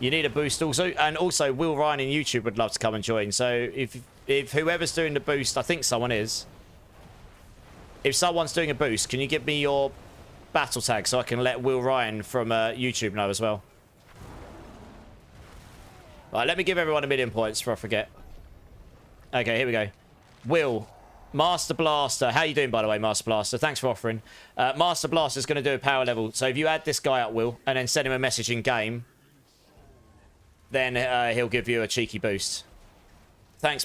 You need a boost also. And also, Will Ryan in YouTube would love to come and join. So if whoever's doing the boost, I think someone is. If someone's doing a boost, can you give me your battle tag so I can let Will Ryan from YouTube know as well? Right, let me give everyone 1,000,000 points before I forget. Okay, here we go. Will, Master Blaster. How you doing, by the way, Master Blaster? Thanks for offering. Master Blaster's going to do a power level. So if you add this guy up, Will, and then send him a message in game, then he'll give you a cheeky boost. Thanks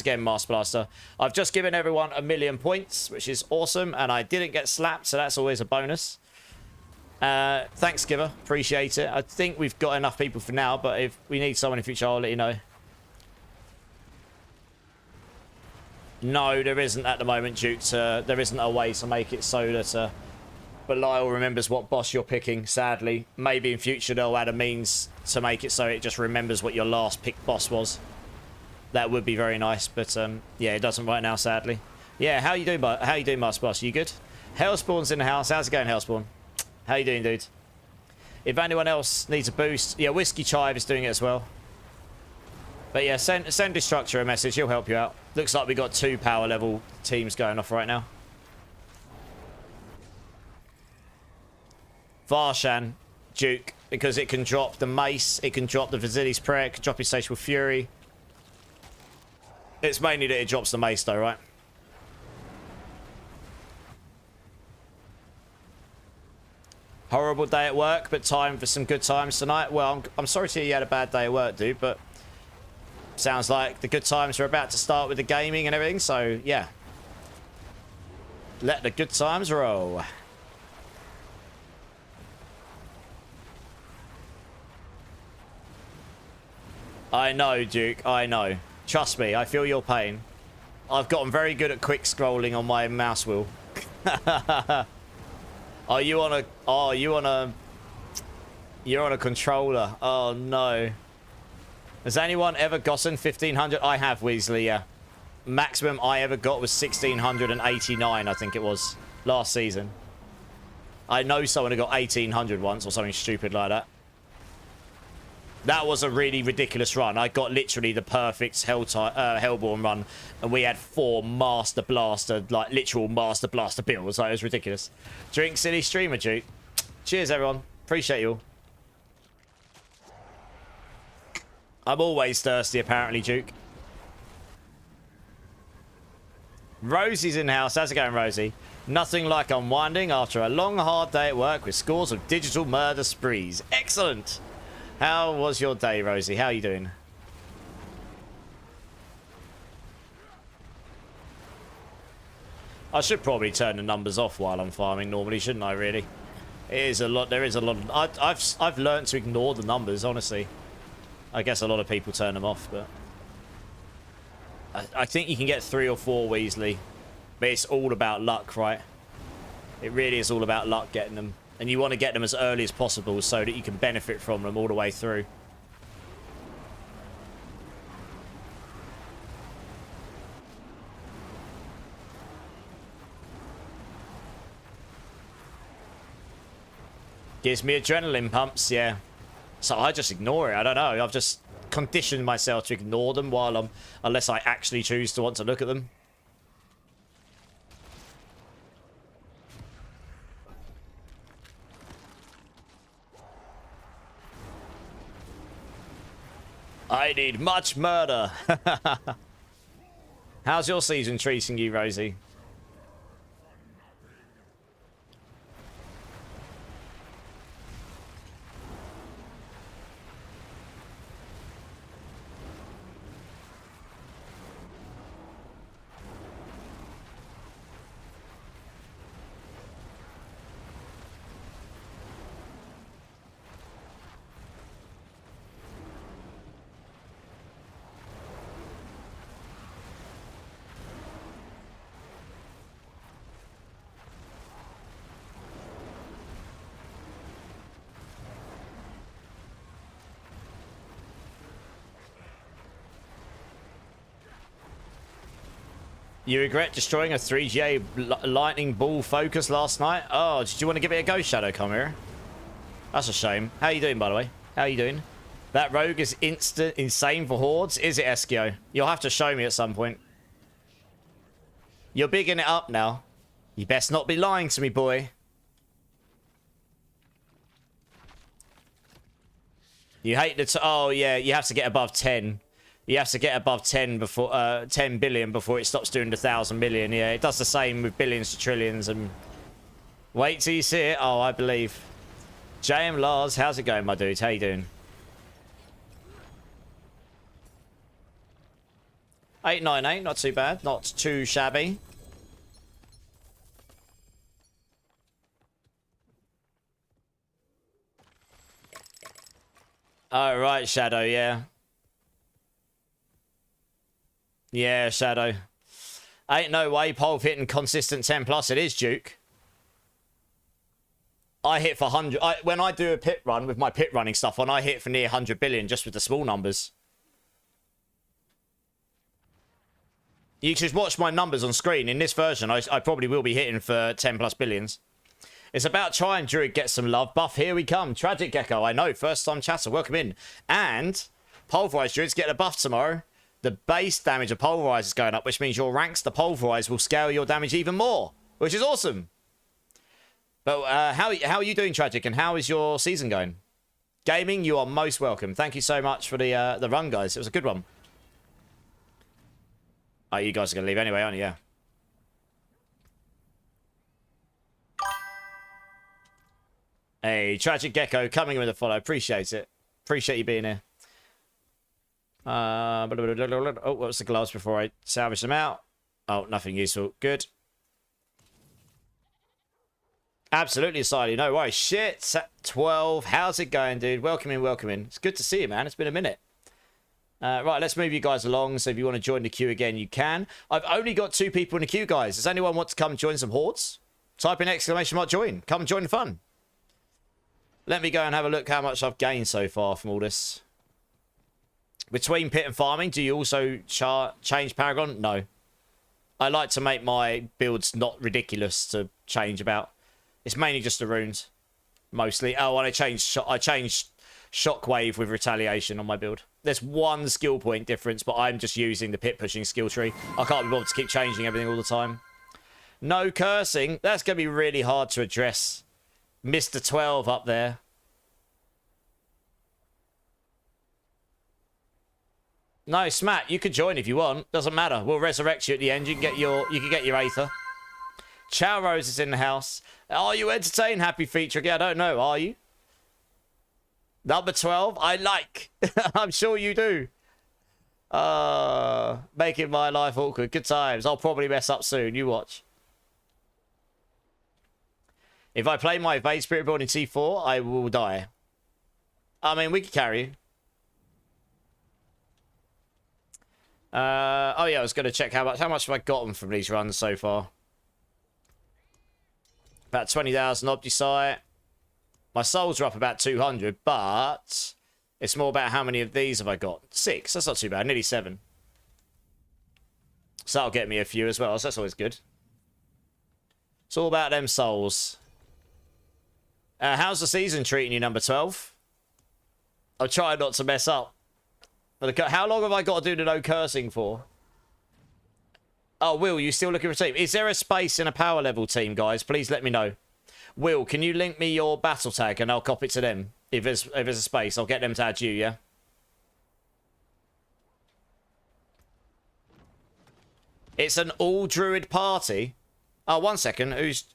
again, Master Blaster. I've just given everyone 1,000,000 points, which is awesome, and I didn't get slapped, so that's always a bonus. Thanks, Giver. Appreciate it. I think we've got enough people for now, but if we need someone in future, I'll let you know. No, there isn't at the moment, Duke. There isn't a way to make it so that Belial remembers what boss you're picking, sadly. Maybe in future they'll add a means to make it so it just remembers what your last picked boss was. That would be very nice, but yeah, it doesn't right now, sadly. Yeah, how you doing, Master Boss? You good? Hellspawn's in the house. How's it going, Hellspawn? How you doing, dude? If anyone else needs a boost, yeah, Whiskey Chive is doing it as well. But yeah, send Destructor a message. He'll help you out. Looks like we got 2 power level teams going off right now. Varshan, Duke, because it can drop the Mace, it can drop the Vasili's Prayer, it can drop his Satiable Fury. It's mainly that it drops the Mace though, right? Horrible day at work, but time for some good times tonight. Well, I'm sorry to hear you had a bad day at work, dude, but sounds like the good times are about to start with the gaming and everything, so yeah. Let the good times roll. I know, Duke, I know. Trust me, I feel your pain. I've gotten very good at quick scrolling on my mouse wheel. Are you on a... Oh, you're on a controller. Oh, no. Has anyone ever gotten 1,500? I have, Weasley, yeah. Maximum I ever got was 1,689, I think it was, last season. I know someone who got 1,800 once or something stupid like that. That was a really ridiculous run. I got literally the perfect Hellborn run, and we had 4 Master Blaster, like literal Master Blaster builds. Like, it was ridiculous. Drink Silly Streamer, Duke. Cheers, everyone. Appreciate you all. I'm always thirsty, apparently, Duke. Rosie's in the house. How's it going, Rosie? Nothing like unwinding after a long, hard day at work with scores of digital murder sprees. Excellent. How was your day, Rosie? How are you doing? I should probably turn the numbers off while I'm farming normally, shouldn't I, really? It is a lot. There is a lot. I've learned to ignore the numbers, honestly. I guess a lot of people turn them off, but... I think you can get 3 or 4 Weasley. But it's all about luck, right? It really is all about luck getting them. And you want to get them as early as possible so that you can benefit from them all the way through. Gives me adrenaline pumps, yeah. So I just ignore it. I don't know. I've just conditioned myself to ignore them while unless I actually choose to want to look at them. I need much murder. How's your season treating you, Rosie? You regret destroying a 3GA lightning ball focus last night? Oh, did you want to give it a go, Shadow? Come here. That's a shame. How you doing, by the way? How you doing? That rogue is insane for hordes. Is it, Eskio? You'll have to show me at some point. You're bigging it up now. You best not be lying to me, boy. You hate the... Oh, yeah. You have to get above 10. You have to get above 10 before 10 billion before it stops doing the 1,000 million. Yeah, it does the same with billions to trillions. And wait till you see it. Oh, I believe. JM Lars, how's it going, my dude? How you doing? 898, not too bad. Not too shabby. Oh, right, Shadow, yeah. Yeah, Shadow. Ain't no way Pulve hitting consistent 10 plus. It is, Duke. I hit for 100. When I do a pit run with my pit running stuff on, I hit for near 100 billion just with the small numbers. You should watch my numbers on screen. In this version, I probably will be hitting for 10 plus billions. It's about trying Druid get some love. Buff, here we come. Tragic Gecko, I know. First time chatter, welcome in. And Pulverise Druids get a buff tomorrow. The base damage of Pulverize is going up, which means your ranks to Pulverize will scale your damage even more, which is awesome. But how are you doing, Tragic, and how is your season going? Gaming, you are most welcome. Thank you so much for the run, guys. It was a good one. Oh, you guys are going to leave anyway, aren't you? Yeah. Hey, Tragic Gecko coming with a follow. Appreciate it. Appreciate you being here. Oh, what was the gloves before I salvage them out? Oh, nothing useful. Good. Absolutely, Siley. No worries. Shit. 12. How's it going, dude? Welcome in, welcome in. It's good to see you, man. It's been a minute. Right, let's move you guys along. So if you want to join the queue again, you can. I've only got 2 people in the queue, guys. Does anyone want to come join some hordes? Type in exclamation mark join. Come join the fun. Let me go and have a look how much I've gained so far from all this. Between pit and farming, do you also change Paragon? No. I like to make my builds not ridiculous to change about. It's mainly just the runes. Mostly. Oh, and I changed Shockwave with Retaliation on my build. There's 1 skill point difference, but I'm just using the pit pushing skill tree. I can't be bothered to keep changing everything all the time. No cursing. That's going to be really hard to address. Mr. 12 up there. No, Smat, you could join if you want. Doesn't matter. We'll resurrect you at the end. You can get your Aether. Chow Rose is in the house. Are you entertained, Happy Feature? Yeah, I don't know. Are you? Number 12, I like. I'm sure you do. Making my life awkward. Good times. I'll probably mess up soon. You watch. If I play my Evade Spirit build in T4, I will die. I mean, we could carry you. Oh yeah, I was going to check how much have I gotten from these runs so far. About 20,000 Opti site. My souls are up about 200, but it's more about how many of these have I got. 6. That's not too bad. Nearly 7. So that'll get me a few as well. So that's always good. It's all about them souls. How's the season treating you, number 12? I'll try not to mess up. How long have I got to do the no cursing for? Oh, Will, you still looking for a team? Is there a space in a power level team, guys? Please let me know. Will, can you link me your battle tag and I'll copy it to them? If there's a space, I'll get them to add you, yeah? It's an all druid party. Oh, 1 second. Who's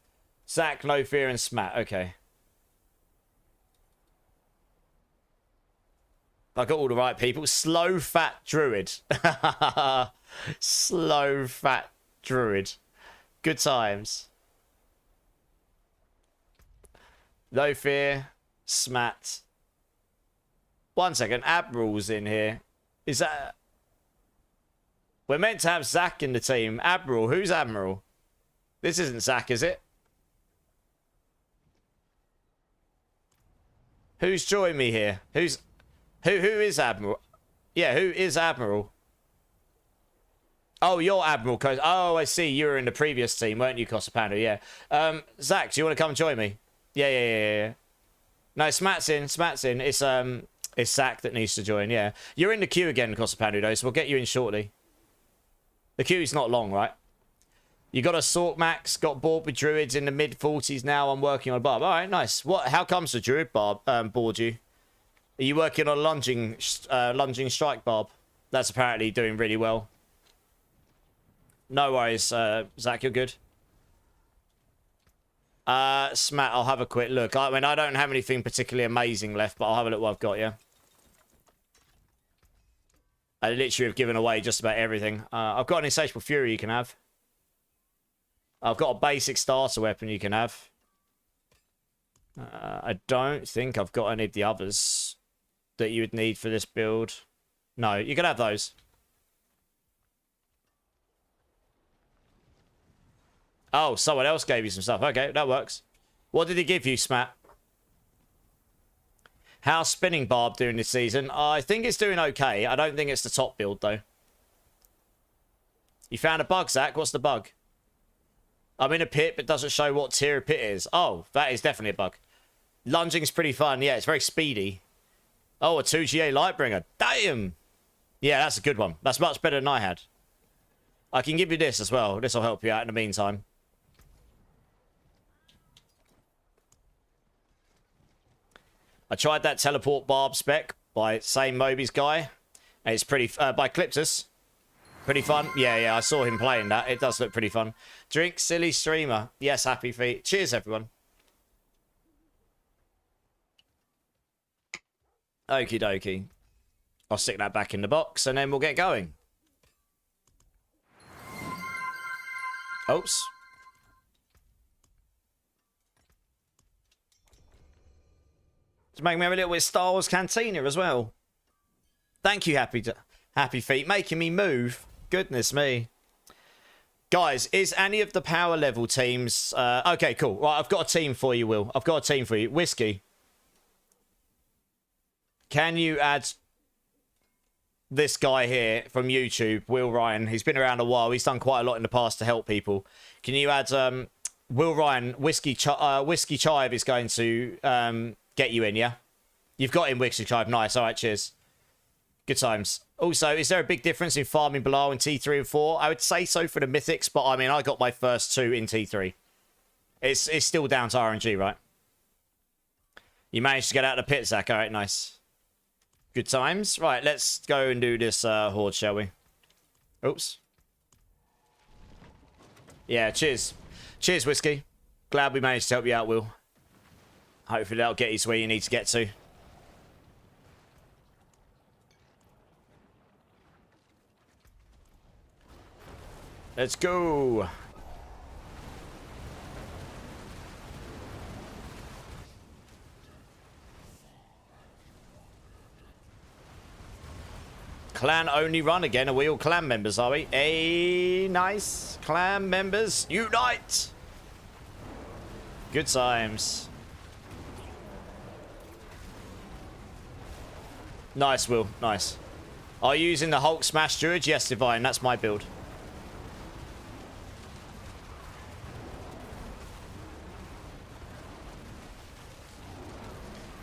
Zach, No Fear, and Smat? Okay. I got all the right people. Slow fat druid. Slow fat druid. Good times. No Fear, Smat. 1 second. Admiral's in here. Is that... We're meant to have Zach in the team. Admiral. Who's Admiral? This isn't Zach, is it? Who's joined me here? Who is Admiral? Yeah, who is Admiral? Oh, you're Admiral Coast. Oh, I see. You were in the previous team, weren't you, Cosapando? Yeah. Zach, do you want to come and join me? Yeah. No, Smat's in. It's Zach that needs to join, yeah. You're in the queue again, Cosapando, though, so we'll get you in shortly. The queue's not long, right? You got a Sork Max, got bored with druids in the mid-40s now. I'm working on a barb. All right, nice. How comes the druid barb bored you? Are you working on a lunging strike barb? That's apparently doing really well. No worries, Zach, you're good. Smat, I'll have a quick look. I mean, I don't have anything particularly amazing left, but I'll have a look what I've got, yeah. I literally have given away just about everything. I've got an Insatiable Fury you can have. I've got a basic starter weapon you can have. I don't think I've got any of the others that you would need for this build. No, you can have those. Oh, someone else gave you some stuff. Okay, that works. What did he give you, Smat? How's Spinning Barb doing this season? I think it's doing okay. I don't think it's the top build, though. You found a bug, Zach? What's the bug? I'm in a pit, but doesn't show what tier of pit is. Oh, that is definitely a bug. Lunging's pretty fun. Yeah, it's very speedy. Oh, a 2GA Lightbringer. Damn! Yeah, that's a good one. That's much better than I had. I can give you this as well. This will help you out in the meantime. I tried that teleport barb spec by same Moby's guy. And it's pretty... by Cliptus. Pretty fun. Yeah, I saw him playing that. It does look pretty fun. Drink silly streamer. Yes, happy feet. Cheers, everyone. Okie dokie. I'll stick that back in the box and then we'll get going. Oops. It's making me have a little bit of Star Wars Cantina as well. Thank you, Happy Feet. Making me move. Goodness me. Guys, is any of the power level teams... okay, cool. Right, I've got a team for you, Will. I've got a team for you. Whiskey. Can you add this guy here from YouTube, Will Ryan? He's been around a while. He's done quite a lot in the past to help people. Can you add Will Ryan? Whiskey Chive is going to get you in, yeah? You've got him, Whiskey Chive. Nice. All right, cheers. Good times. Also, is there a big difference in farming below in T3 and 4? I would say so for the mythics, but I mean, I got my first 2 in T3. It's still down to RNG, right? You managed to get out of the pit, Zach. All right, nice. Good times. Right, let's go and do this horde, shall we? Oops. Yeah, cheers. Cheers, Whiskey. Glad we managed to help you out, Will. Hopefully that'll get you to where you need to get to. Let's go. Clan only run again. Are we all clan members, are we? Hey, nice. Clan members, unite. Good times. Nice, Will. Nice. Are you using the Hulk Smash Druid? Yes, Divine. That's my build.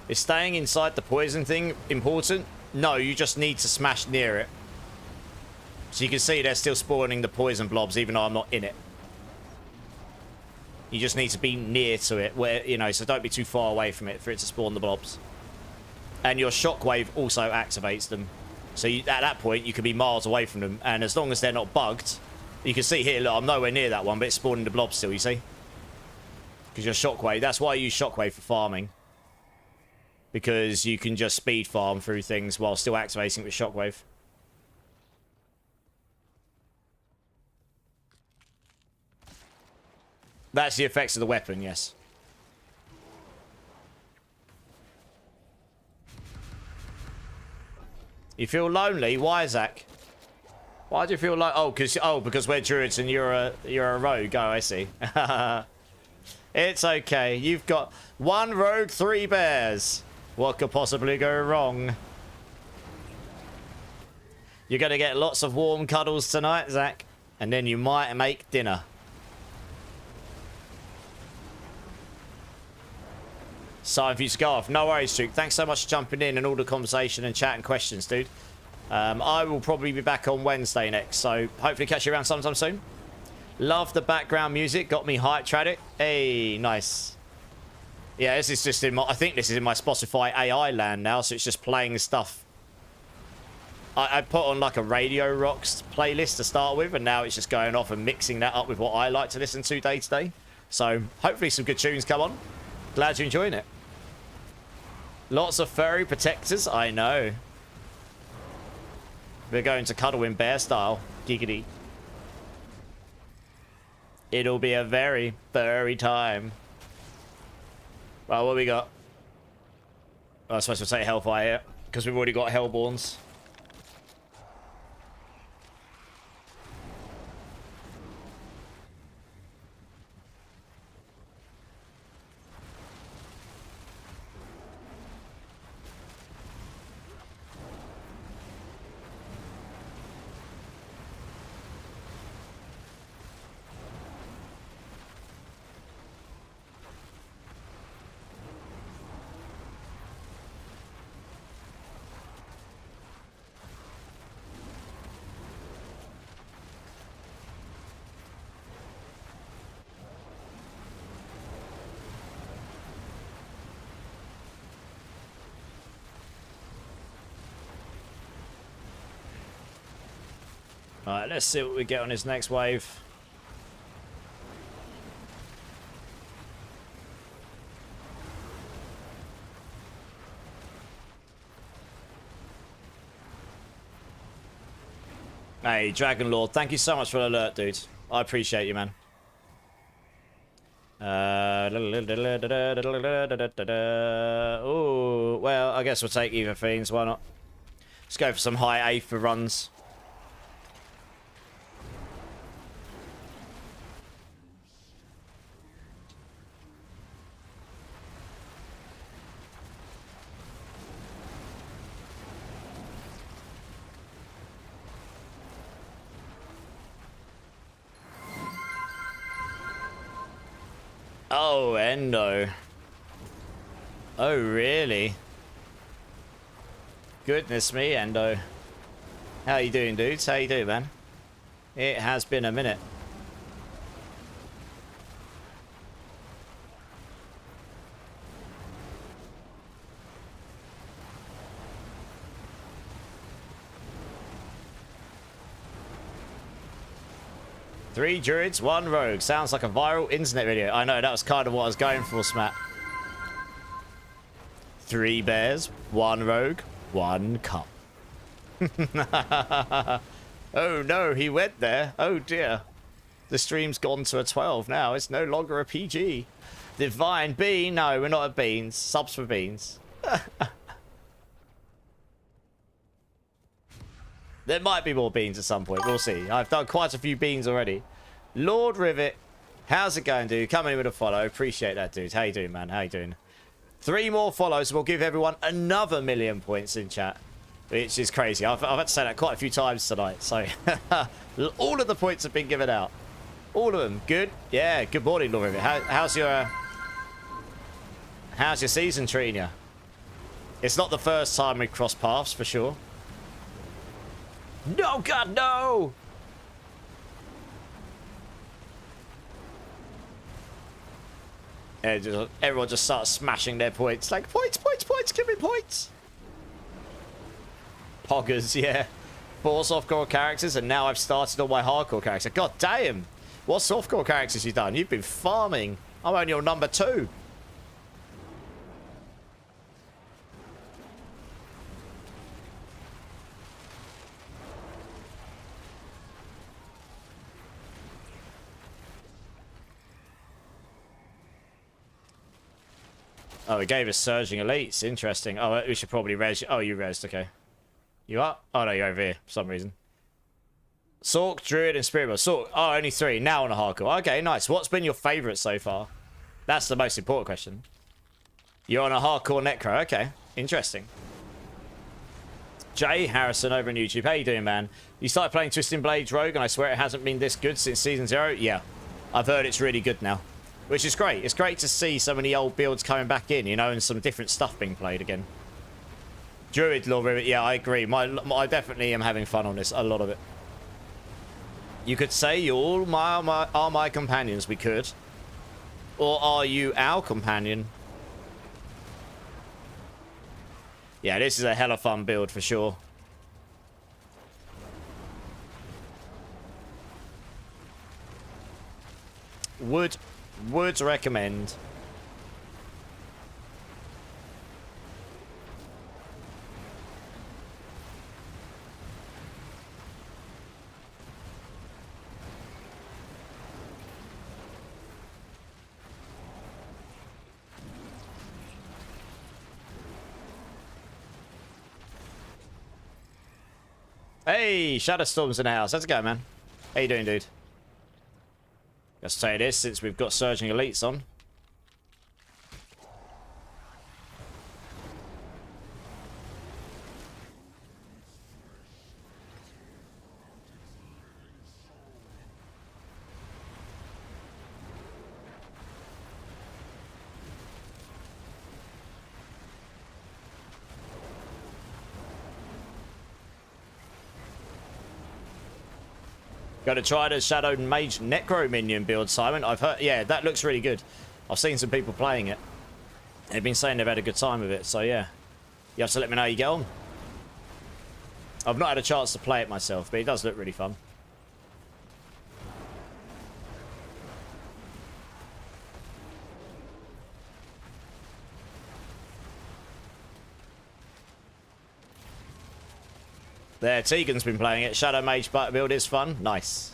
Is staying inside the poison thing important? No, you just need to smash near it. So you can see they're still spawning the poison blobs even though I'm not in it. You just need to be near to it, where, you know, so don't be too far away from it for it to spawn the blobs. And your shockwave also activates them. So you, at that point, you can be miles away from them. And as long as they're not bugged, you can see here, look, I'm nowhere near that one, but it's spawning the blobs still, you see? Because your shockwave, that's why I use shockwave for farming. Because you can just speed farm through things while still activating with shockwave. That's the effects of the weapon, yes. You feel lonely? Why, Zach? Why do you feel like? Oh, because we're druids and you're a rogue. Oh, I see. It's okay. You've got 1 rogue, 3 bears. What could possibly go wrong? You're gonna get lots of warm cuddles tonight, Zach, and then you might make dinner. So if you to go off, no worries, Duke. Thanks so much for jumping in and all the conversation and chat and questions, dude. I will probably be back on Wednesday next, so hopefully catch you around sometime soon. Love the background music, got me hyped, Tradic. Hey, nice. Yeah, this is just in my, I think this is in my Spotify AI land now, so it's just playing stuff. I put on like a Radio Rocks playlist to start with, and now it's just going off and mixing that up with what I like to listen to day to day. So hopefully some good tunes come on. Glad you're enjoying it. Lots of furry protectors, I know. We're going to cuddle in bear style. Giggity. It'll be a very furry time. Well, what we got? Oh, I'm supposed to take Hellfire here, because we've already got Hellborns. Alright, let's see what we get on his next wave. Hey, Dragon Lord, thank you so much for the alert, dude. I appreciate you, man. Oh, well, I guess we'll take Ether Fiends, why not? Let's go for some high Aether runs. Oh, Endo. Oh, really? Goodness me, Endo. How you doing, dudes? How you doing, man? It has been a minute. Three druids, 1 rogue. Sounds like a viral internet video. I know, that was kind of what I was going for, Smat. 3 bears, 1 rogue, 1 cup. Oh no, he went there. Oh dear. The stream's gone to a 12 now. It's no longer a PG. Divine Bean. No, we're not at Beans. Subs for Beans. There might be more beans at some point. We'll see. I've done quite a few beans already. Lord Rivet. How's it going, dude? Coming in with a follow. Appreciate that, dude. How you doing, man? How you doing? 3 more follows. We'll give everyone another 1,000,000 points in chat. which is crazy. I've had to say that quite a few times tonight. So all of the points have been given out. All of them. Good. Yeah. Good morning, Laura. How's your season treating you? It's not the first time we cross paths for sure. No, God, no! Yeah, everyone just starts smashing their points. Like, points, points, points, give me points! Poggers, yeah. 4 softcore characters, and now I've started on my hardcore character. God damn! What softcore characters you done? You've been farming. I'm only on number 2. Oh, it gave us surging elites. Interesting. Oh, we should probably res. Oh, you resed. Okay. You are? Oh, no, you're over here for some reason. Sork, Druid, and Spirit. Sork. Oh, only 3. Now on a hardcore. Okay, nice. What's been your favourite so far? That's the most important question. You're on a hardcore necro. Okay. Interesting. Jay Harrison over on YouTube. How you doing, man? You started playing Twisting Blades Rogue, and I swear it hasn't been this good since Season 0. Yeah. I've heard it's really good now. Which is great. It's great to see some of the old builds coming back in, you know, and some different stuff being played again. Druid Lord Rivet, yeah, I agree. I definitely am having fun on this, a lot of it. You could say you all are my companions, we could. Or are you our companion? Yeah, this is a hella fun build for sure. Would recommend. Hey, Shadowstorm's in the house. How's it going, man? How you doing, dude? Let's say this since we've got surging elites on. Got to try the Shadow Mage Necro minion build, Simon. I've heard, yeah, that looks really good. I've seen some people playing it. They've been saying they've had a good time with it, so yeah. You have to let me know how you get on. I've not had a chance to play it myself, but it does look really fun. There, Tegan's been playing it. Shadow Mage build is fun. Nice.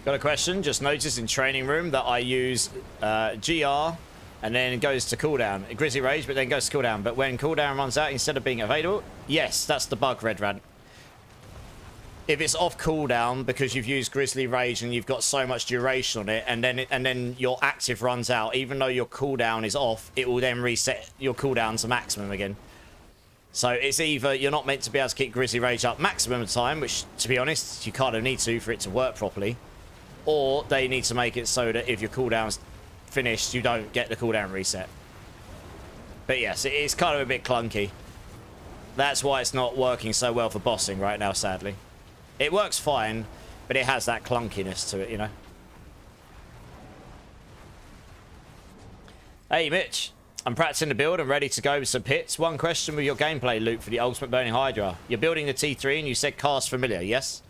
Got a question. Just noticed in training room that I use GR and then it goes to cooldown. Grizzly Rage, but then goes to cooldown. But when cooldown runs out, instead of being available, yes, that's the bug, Red Rant. If it's off cooldown because you've used Grizzly Rage and you've got so much duration on it, and then your active runs out, even though your cooldown is off, it will then reset your cooldown to maximum again. So it's either you're not meant to be able to keep Grizzly Rage up maximum time, which, to be honest, you kind of need to for it to work properly. Or they need to make it so that if your cooldown's finished, you don't get the cooldown reset. But yes, it is kind of a bit clunky. That's why it's not working so well for bossing right now, sadly. It works fine, but it has that clunkiness to it, you know. Hey, Mitch. I'm practicing the build and ready to go with some hits. One question with your gameplay loop for the Ultimate Burning Hydra. You're building the T3 and you said cast familiar, yes?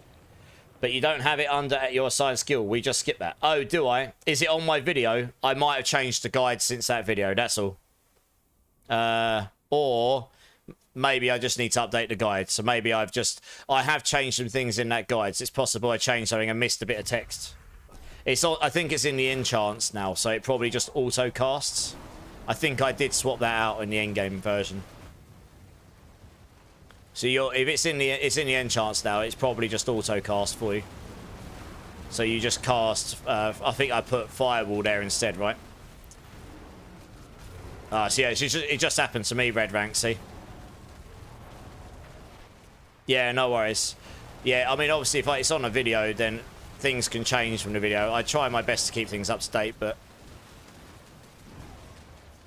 But you don't have it under at your assigned skill. We just skip that. Oh, do I? Is it on my video? I might have changed the guide since that video. That's all. Or maybe I just need to update the guide. So maybe I have changed some things in that guide. So it's possible I changed something and missed a bit of text. I think it's in the enchants now, so it probably just auto casts. I think I did swap that out in the end-game version. So if it's in the enchants now, it's probably just auto cast for you. So you just cast. I think I put firewall there instead, right? So yeah, it just happened to me, red rank. See? Yeah, no worries. Yeah, I mean, obviously, if it's on a video, then things can change from the video. I try my best to keep things up to date, but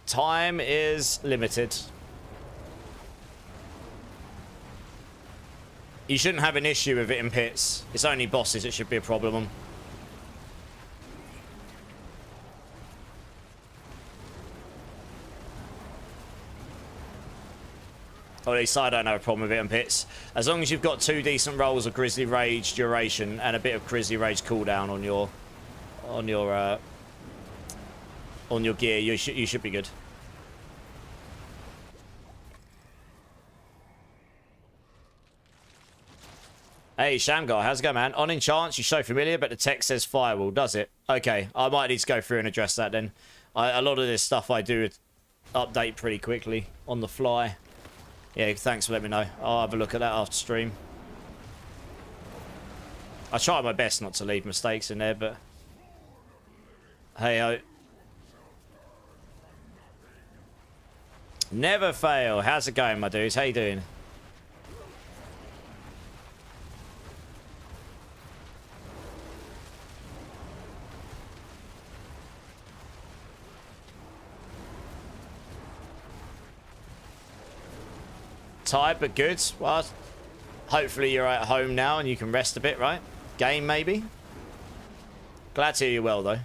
time is limited. You shouldn't have an issue with it in pits. It's only bosses it should be a problem. Or at least I don't have a problem with it in pits. As long as you've got 2 decent rolls of Grizzly Rage duration and a bit of Grizzly Rage cooldown on your gear, you should be good. Hey, Shamgar, how's it going, man? On enchants, you show familiar, but the text says firewall, does it? Okay, I might need to go through and address that then. A lot of this stuff I do update pretty quickly on the fly. Yeah, thanks for letting me know. I'll have a look at that after stream. I try my best not to leave mistakes in there, but hey-ho. Never fail. How's it going, my dudes? How you doing? Tired but good. Well, hopefully you're at home now and you can rest a bit, right? Game maybe? Glad to hear you well though.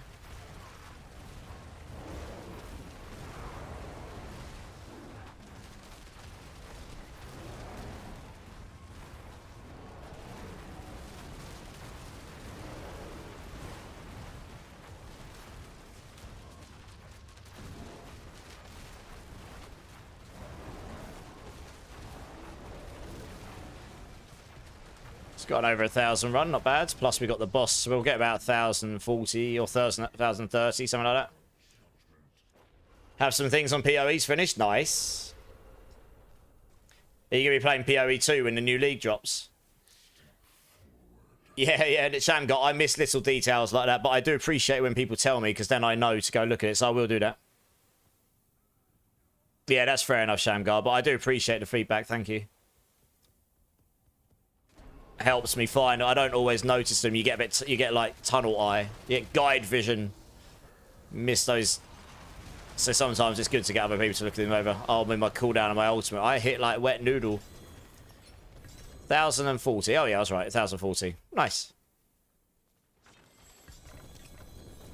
Got over 1,000 run, not bad. Plus we got the boss, so we'll get about 1,040 or 1,030, something like that. Have some things on PoEs finished, nice. Are you gonna be playing PoE 2 when the new league drops? Yeah, Shamgot, I miss little details like that, but I do appreciate when people tell me, because then I know to go look at it, so I will do that. Yeah, that's fair enough, Shamgar, but I do appreciate the feedback, thank you. Helps me find. I don't always notice them. You get a bit. You get like tunnel eye. You get guide vision. Miss those. So sometimes it's good to get other people to look them over. Oh, with my cooldown and my ultimate, I hit like wet noodle. 1,040. Oh yeah, I was right. 1,040. Nice.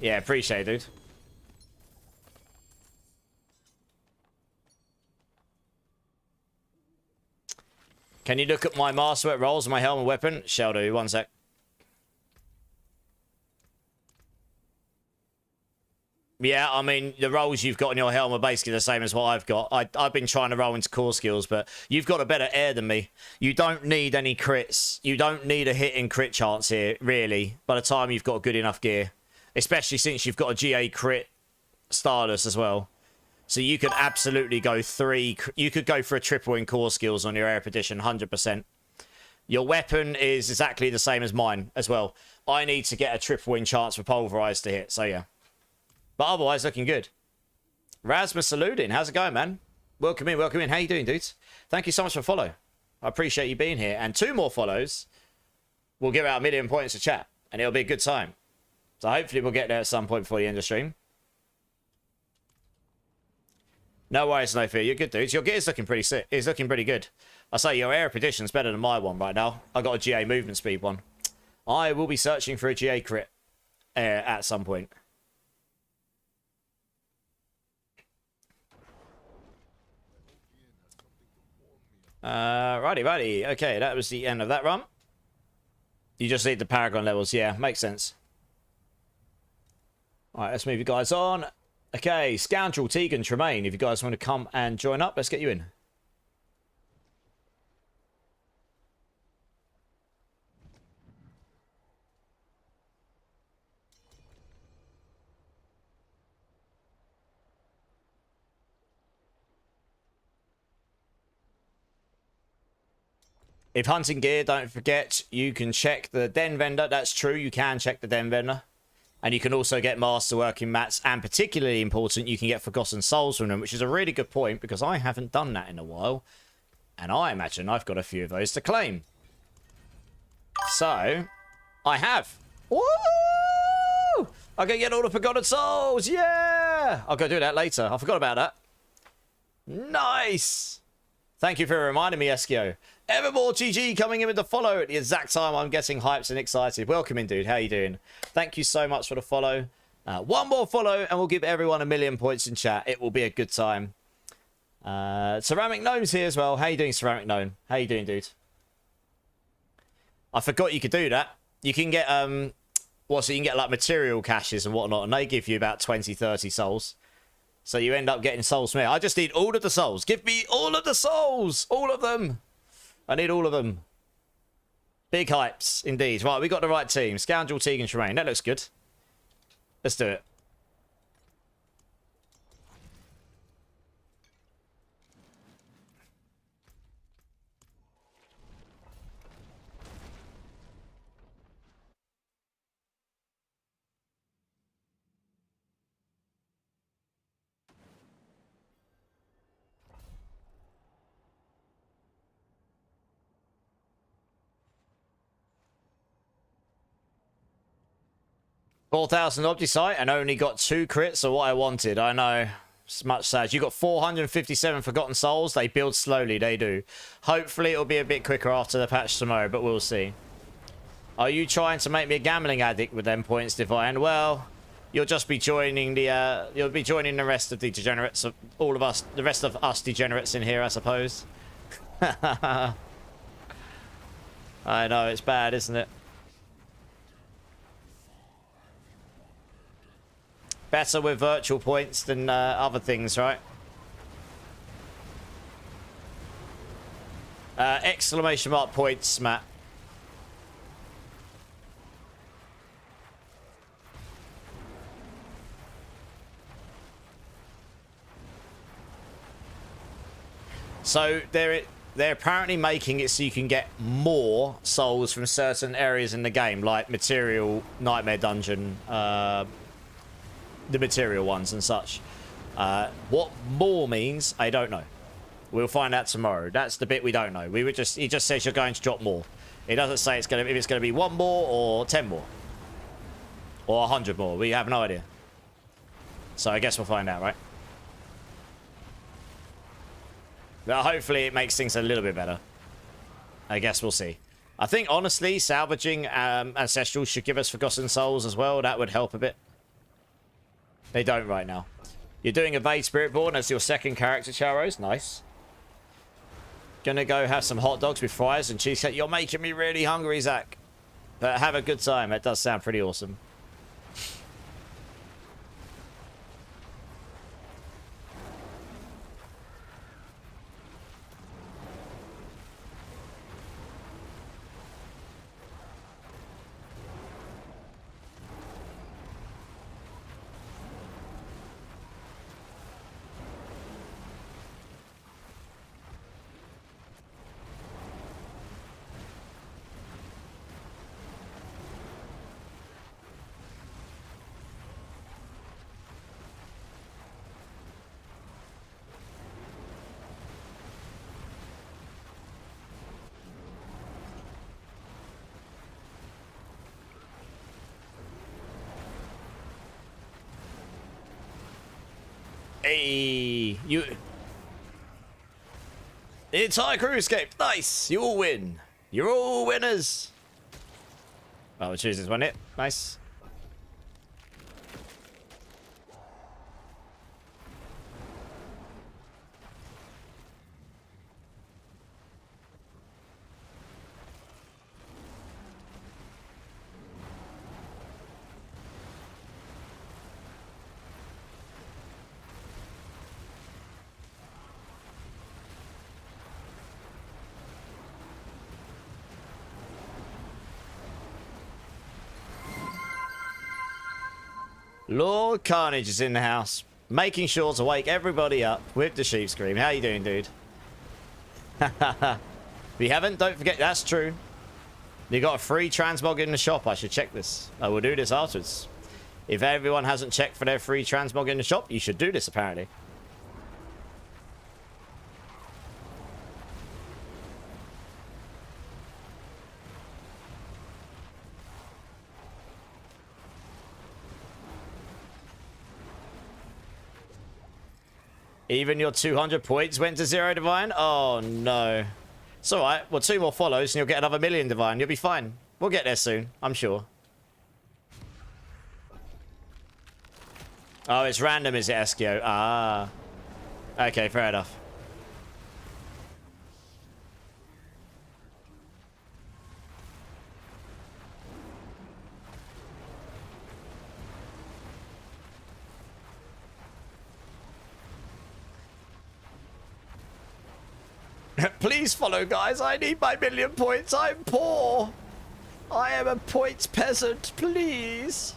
Yeah, appreciate it, dude. Can you look at my master rolls and my helmet weapon? Shall do. One sec. Yeah, I mean, the rolls you've got in your helmet are basically the same as what I've got. I've been trying to roll into core skills, but you've got a better air than me. You don't need any crits. You don't need a hit in crit chance here, really, by the time you've got good enough gear. Especially since you've got a GA crit Stardust as well. So you could absolutely go you could go for a triple in core skills on your air edition, 100%. Your weapon is exactly the same as mine as well. I need to get a triple in chance for Pulverise to hit, so yeah. But otherwise, looking good. Rasmus Saludin, how's it going, man? Welcome in, welcome in. How you doing, dudes? Thank you so much for follow. I appreciate you being here. And 2 more follows will give out 1 million points to chat, and it'll be a good time. So hopefully we'll get there at some point before the end of the stream. No worries, no fear. You're good, dudes. Your gear's looking pretty sick. It's looking pretty good. I say your air prediction's better than my one right now. I got a GA movement speed one. I will be searching for a GA crit at some point. Righty. Okay, that was the end of that run. You just need the Paragon levels. Yeah, makes sense. All right, let's move you guys on. Okay, Scoundrel, Tegan, Tremaine, if you guys want to come and join up, let's get you in. If hunting gear, don't forget, you can check the den vendor. That's true, you can check the den vendor. And you can also get masterworking mats, and particularly important, you can get Forgotten Souls from them, which is a really good point, because I haven't done that in a while. And I imagine I've got a few of those to claim. So, I have. Woo! I can get all the Forgotten Souls, yeah! I'll go do that later, I forgot about that. Nice! Thank you for reminding me, Eskio. Evermore GG coming in with the follow at the exact time I'm getting hyped and excited. Welcome in, dude. How you doing? Thank you so much for the follow. One more follow and we'll give everyone 1,000,000 points in chat. It will be a good time. Ceramic Gnome's here as well. How you doing, Ceramic Gnome? How you doing, dude? I forgot you could do that. You can get, so you can get like material caches and whatnot, and they give you about 20, 30 souls. So you end up getting souls from here. I just need all of the souls. Give me all of the souls! All of them! I need all of them. Big hypes, indeed. Right, we got the right team. Scoundrel, Tegan, Tremaine. That looks good. Let's do it. $4,000 Opti and only got 2 crits of what I wanted. I know. It's much sad. You got 457 Forgotten Souls. They build slowly. They do. Hopefully it'll be a bit quicker after the patch tomorrow, but we'll see. Are you trying to make me a gambling addict with them points, Divine? Well, you'll just be joining the you'll be joining the rest of the degenerates, of all of us, the rest of us degenerates in here, I suppose. I know, it's bad, isn't it? Better with virtual points than other things, right? Exclamation mark points, Matt. So they're apparently making it so you can get more souls from certain areas in the game, like Material, Nightmare Dungeon, the material ones and such. What more means, I don't know. We'll find out tomorrow. That's the bit we don't know. He just says you're going to drop more. It doesn't say if it's going to be 1 more or 10 more. Or 100 more. We have no idea. So I guess we'll find out, right? Well, hopefully it makes things a little bit better. I guess we'll see. I think, honestly, salvaging Ancestral should give us Forgotten Souls as well. That would help a bit. They don't right now. You're doing Evade Spiritborn as your second character, Charos. Nice. Gonna go have some hot dogs with fries and cheesecake. You're making me really hungry, Zach. But have a good time. It does sound pretty awesome. Hey, you... The entire crew escaped. Nice. You all win. You're all winners. Oh, we'll choose this one. It. Nice. Lord Carnage is in the house, making sure to wake everybody up with the sheep scream. How you doing, dude? If you haven't, don't forget, that's true. You got a free transmog in the shop. I should check this. I will do this afterwards. If everyone hasn't checked for their free transmog in the shop, you should do this, apparently. Even your 200 points went to 0 divine? Oh, no. It's alright. Well, 2 more follows and you'll get another 1,000,000 divine. You'll be fine. We'll get there soon, I'm sure. Oh, it's random, is it, Eskio? Ah. Okay, fair enough. Please follow, guys. I need my 1,000,000 points. I'm poor. I am a points peasant. Please.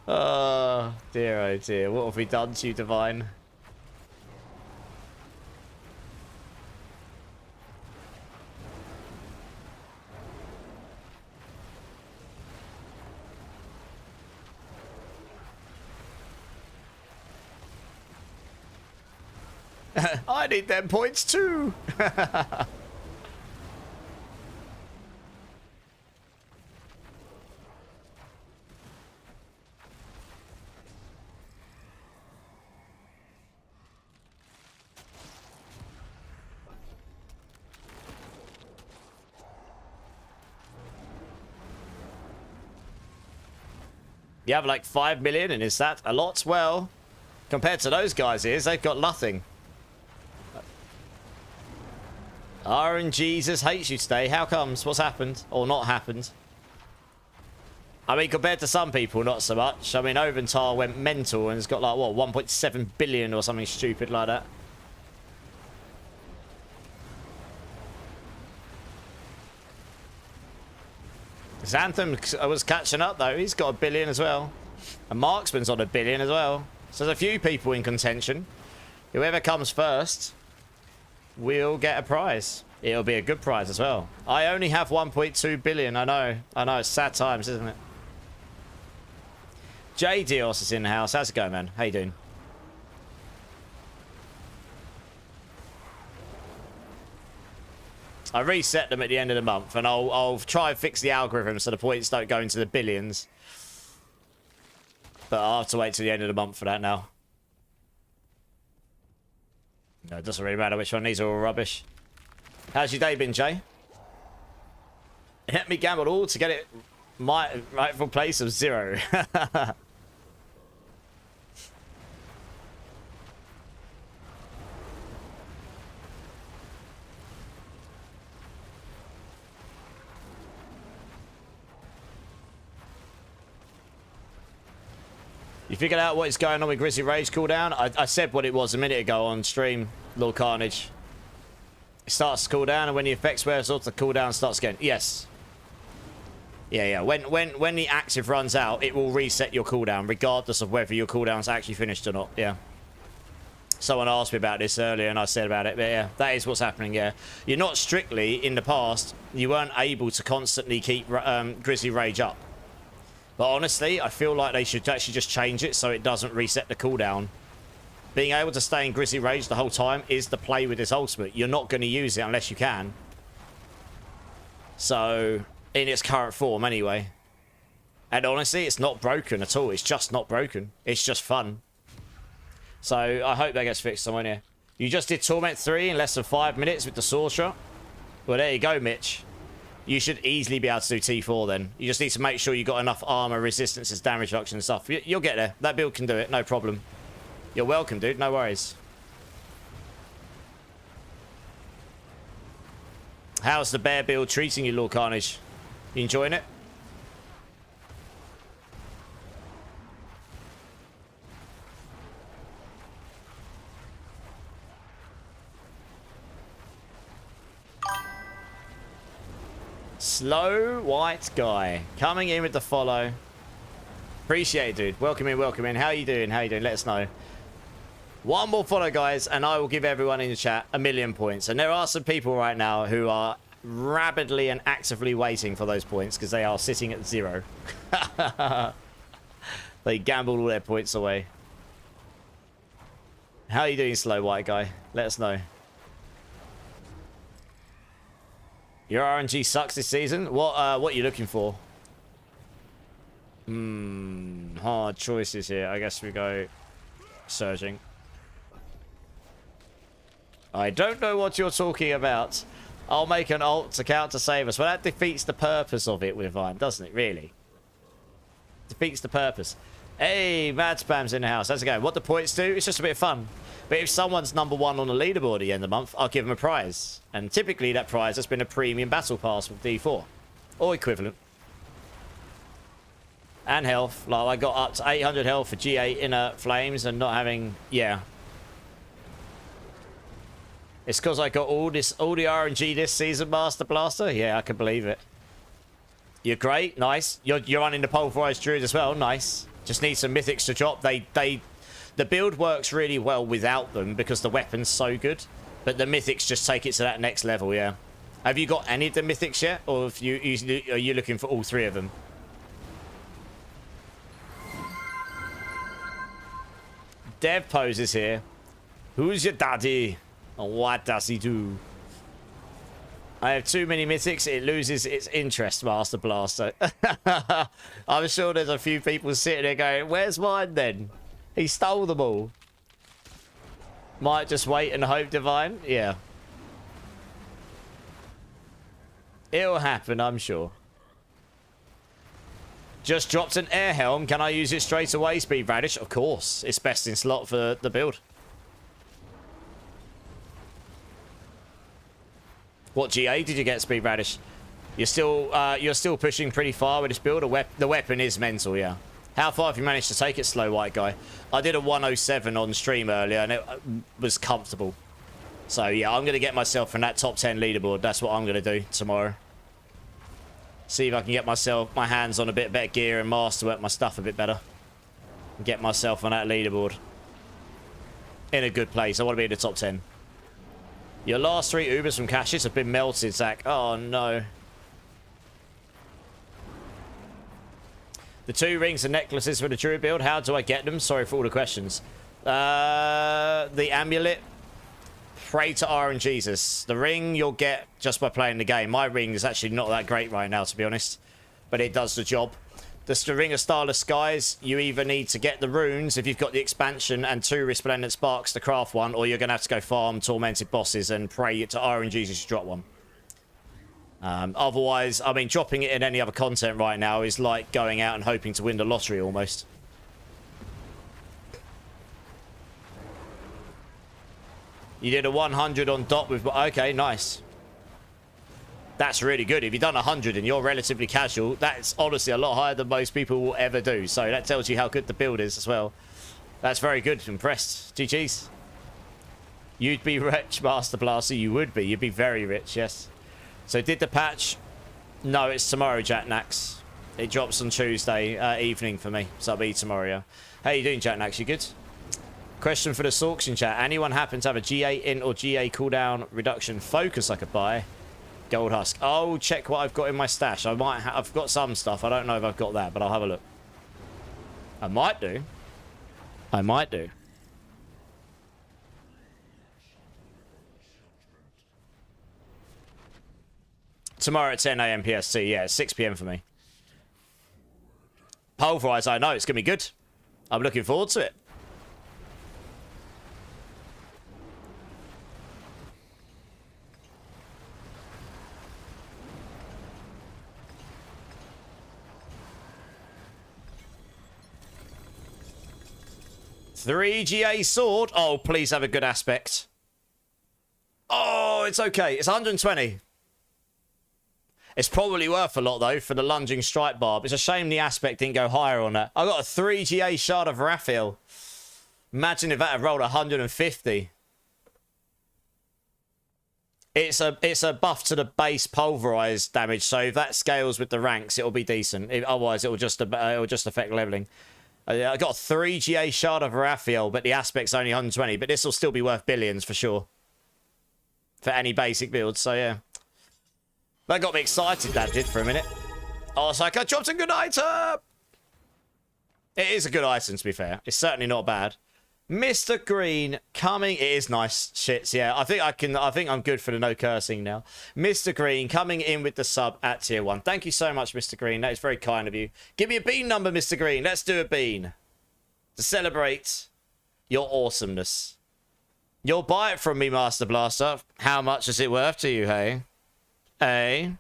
Oh, dear, oh, dear. What have we done to you, Divine? I need them points too. You have like 5 million, and is that a lot? Well, compared to those guys, they've got nothing. RNGesus hates you today. How comes? What's happened? Or not happened? I mean, compared to some people, not so much. I mean, Oventar went mental and has got like, what, 1.7 billion or something stupid like that. Xanthem was catching up, though. He's got 1 billion as well. And Marksman's on 1 billion as well. So there's a few people in contention. Whoever comes first will get a prize. It'll be a good prize as well. I only have 1.2 billion. I know. I know. It's sad times, isn't it? J Dios is in the house. How's it going, man? How you doing? I reset them at the end of the month, and I'll try and fix the algorithm so the points don't go into the billions. But I'll have to wait till the end of the month for that now. No, it doesn't really matter which one. These are all rubbish. How's your day been, Jay? Let me gamble all to get it my rightful place of 0. You figured out what is going on with Grizzly Rage cooldown? I said what it was a minute ago on stream, Lord Carnage. It starts to cool down, and when the effects wears off, the cooldown starts again. Yes. Yeah. When the active runs out, it will reset your cooldown, regardless of whether your cooldown's actually finished or not. Yeah. Someone asked me about this earlier, and I said about it. But yeah, that is what's happening. Yeah. You're not strictly, in the past, you weren't able to constantly keep Grizzly Rage up. But honestly, I feel like they should actually just change it so it doesn't reset the cooldown. Being able to stay in Grizzly Rage the whole time is the play with this ultimate. You're not going to use it unless you can. So, in its current form anyway. And honestly, it's not broken at all. It's just not broken. It's just fun. So, I hope that gets fixed somewhere here. You just did Torment 3 in less than 5 minutes with the Sorcerer. Well, there you go, Mitch. You should easily be able to do T4 then. You just need to make sure you got enough armor, resistances, damage reduction and stuff. You'll get there. That build can do it. No problem. You're welcome, dude. No worries. How's the bear build treating you, Lord Carnage? You enjoying it? Slow white guy coming in with the follow. Appreciate it, dude. Welcome in, welcome in. How you doing? How you doing? Let us know. One more follow, guys, and I will give everyone in the chat 1,000,000 points. And there are some people right now who are rapidly and actively waiting for those points because they are sitting at 0. They gambled all their points away. How are you doing, slow white guy? Let us know. Your RNG sucks this season. What are you looking for? Hard choices here. I guess we go surging. I don't know what you're talking about. I'll make an ult to counter save us. Well, that defeats the purpose of it with Vine, doesn't it? Really? Defeats the purpose. Hey, Mad Spam's in the house. How's it going? What the points do? It's just a bit of fun. But if someone's #1 on the leaderboard at the end of the month, I'll give them a prize. And typically that prize has been a premium battle pass with D4. Or equivalent. And health. Like, I got up to 800 health for G8 Inner Flames and not having... Yeah. It's because I got all the RNG this season, Master Blaster. Yeah, I can believe it. You're great. Nice. You're running the Pulverise Druid as well. Nice. Just need some mythics to drop. The build works really well without them because the weapon's so good. But the mythics just take it to that next level, yeah. Have you got any of the mythics yet? Or are you looking for all 3 of them? Dev poses here. Who's your daddy? And what does he do? I have too many mythics. It loses its interest, Master Blaster. I'm sure there's a few people sitting there going, where's mine then? He stole them all. Might just wait and hope, Divine. Yeah. It'll happen, I'm sure. Just dropped an air helm. Can I use it straight away, Speed Radish? Of course. It's best in slot for the build. What GA did you get, Speed Radish? You're still pushing pretty far with this build. The weapon is mental, yeah. How far have you managed to take it, slow white guy? I did a 107 on stream earlier, and it was comfortable. So yeah, I'm gonna get myself from that top 10 leaderboard. That's what I'm gonna do tomorrow. See if I can get my hands on a bit better gear and master work my stuff a bit better. And get myself on that leaderboard. In a good place. I want to be in the top 10. Your last 3 Ubers from caches have been melted, Zach. Oh, no. The 2 rings and necklaces for the Druid build. How do I get them? Sorry for all the questions. The amulet. Pray to RNGesus. The ring you'll get just by playing the game. My ring is actually not that great right now, to be honest. But it does the job. The ring of Starless Skies, you either need to get the runes if you've got the expansion and 2 Resplendent Sparks to craft one, or you're going to have to go farm Tormented Bosses and pray to RNGesus to drop one. Otherwise, I mean, dropping it in any other content right now is like going out and hoping to win the lottery almost. You did a 100 on dot with... Okay, nice. That's really good. If you've done 100 and you're relatively casual, that's honestly a lot higher than most people will ever do. So that tells you how good the build is as well. That's very good. Impressed. GG's. You'd be rich, Master Blaster. You would be. You'd be very rich, yes. So did the patch? No, it's tomorrow, Jack Nax. It drops on Tuesday evening for me. So it'll be tomorrow, yeah. How you doing, Jack Nax? You good? Question for the Sorks chat. Anyone happen to have a GA int or GA cooldown reduction focus I could buy? Gold Husk. I'll check what I've got in my stash. I've got some stuff. I don't know if I've got that, but I'll have a look. I might do. I might do. Tomorrow at 10 AM PST. Yeah, it's 6 PM for me. Pulverize, I know. It's going to be good. I'm looking forward to it. Three GA sword. Oh, please have a good aspect. Oh, it's okay. It's 120. It's probably worth a lot, though, for the lunging strike barb. It's a shame the aspect didn't go higher on that. I got a 3 GA shard of Raphael. Imagine if that had rolled 150. It's a buff to the base pulverize damage, so if that scales with the ranks, it'll be decent. Otherwise, it'll just affect leveling. I got a 3 GA shard of Raphael, but the aspect's only 120. But this will still be worth billions for sure. For any basic builds, so yeah. That got me excited, that did, for a minute. I was like, I dropped a good item! It is a good item, to be fair. It's certainly not bad. Mr. Green coming. It is nice shits, yeah. I think I'm good for the no cursing now. Mr. Green coming in with the sub at tier 1. Thank you so much, Mr. Green. That is very kind of you. Give me a bean number, Mr. Green. Let's do a bean. To celebrate your awesomeness. You'll buy it from me, Master Blaster. How much is it worth to you, hey? Hey?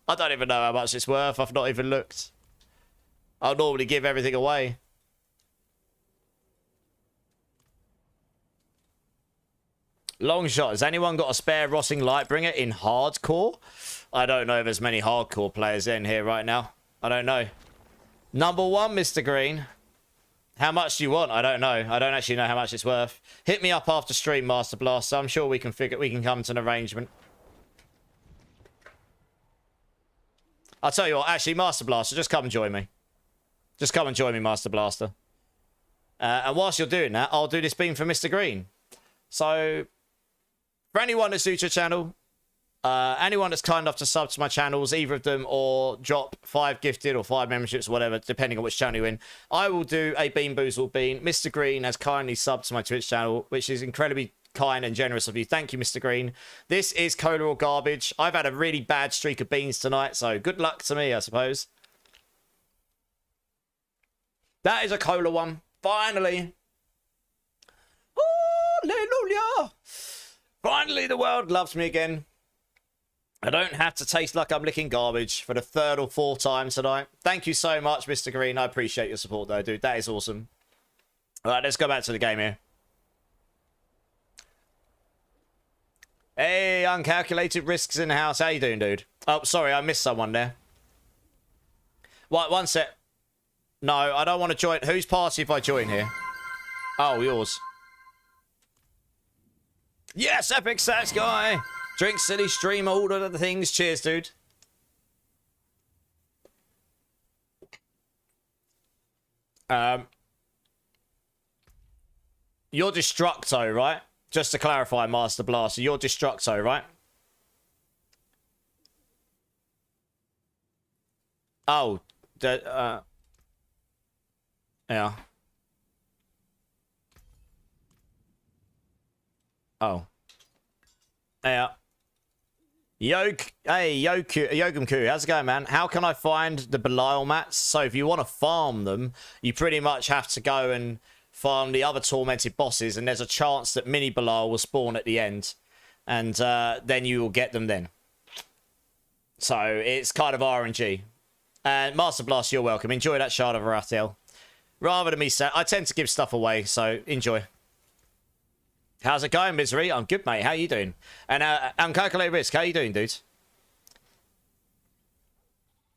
I don't even know how much it's worth. I've not even looked. I'll normally give everything away. Long shot. Has anyone got a spare Rotting Lightbringer in hardcore? I don't know if there's many hardcore players in here right now. I don't know. Number 1, Mr. Green. How much do you want? I don't know. I don't actually know how much it's worth. Hit me up after stream, Master Blaster. I'm sure we can come to an arrangement. I'll tell you what, actually, Master Blaster, just come and join me. Just come and join me, Master Blaster. And whilst you're doing that, I'll do this beam for Mr. Green. So, for anyone that's new to the channel, anyone that's kind enough to sub to my channels, either of them, or drop 5 gifted or 5 memberships, whatever, depending on which channel you're in, I will do a Bean Boozled Bean. Mr. Green has kindly subbed to my Twitch channel, which is incredibly kind and generous of you. Thank you, Mr. Green. This is cola or garbage. I've had a really bad streak of beans tonight, so good luck to me, I suppose. That is a cola one. Finally. Hallelujah. Finally, the world loves me again. I don't have to taste like I'm licking garbage for the 3rd or 4th time tonight. Thank you so much, Mr. Green. I appreciate your support, though, dude. That is awesome. All right, let's go back to the game here. Hey, Uncalculated Risks in the house. How you doing, dude? Oh, sorry, I missed someone there. Right, one sec. No, I don't want to join. Whose party if I join here? Oh, yours. Yes, Epic Stats Guy. Drink City, stream, all of the things. Cheers, dude. You're Destructo, right? Just to clarify, Master Blaster, you're Destructo, right? Oh, yeah. Oh. Yeah. Hey, Yogamku, how's it going, man? How can I find the Belial mats? So if you want to farm them, you pretty much have to go and farm the other tormented bosses, and there's a chance that mini Belial will spawn at the end, and then you will get them then. So it's kind of RNG. And Master Blast, you're welcome. Enjoy that shard of Arathiel. Rather than me say, I tend to give stuff away, so enjoy. How's it going, Misery? I'm good, mate. How you doing? And Uncalculated Risk, how you doing, dude?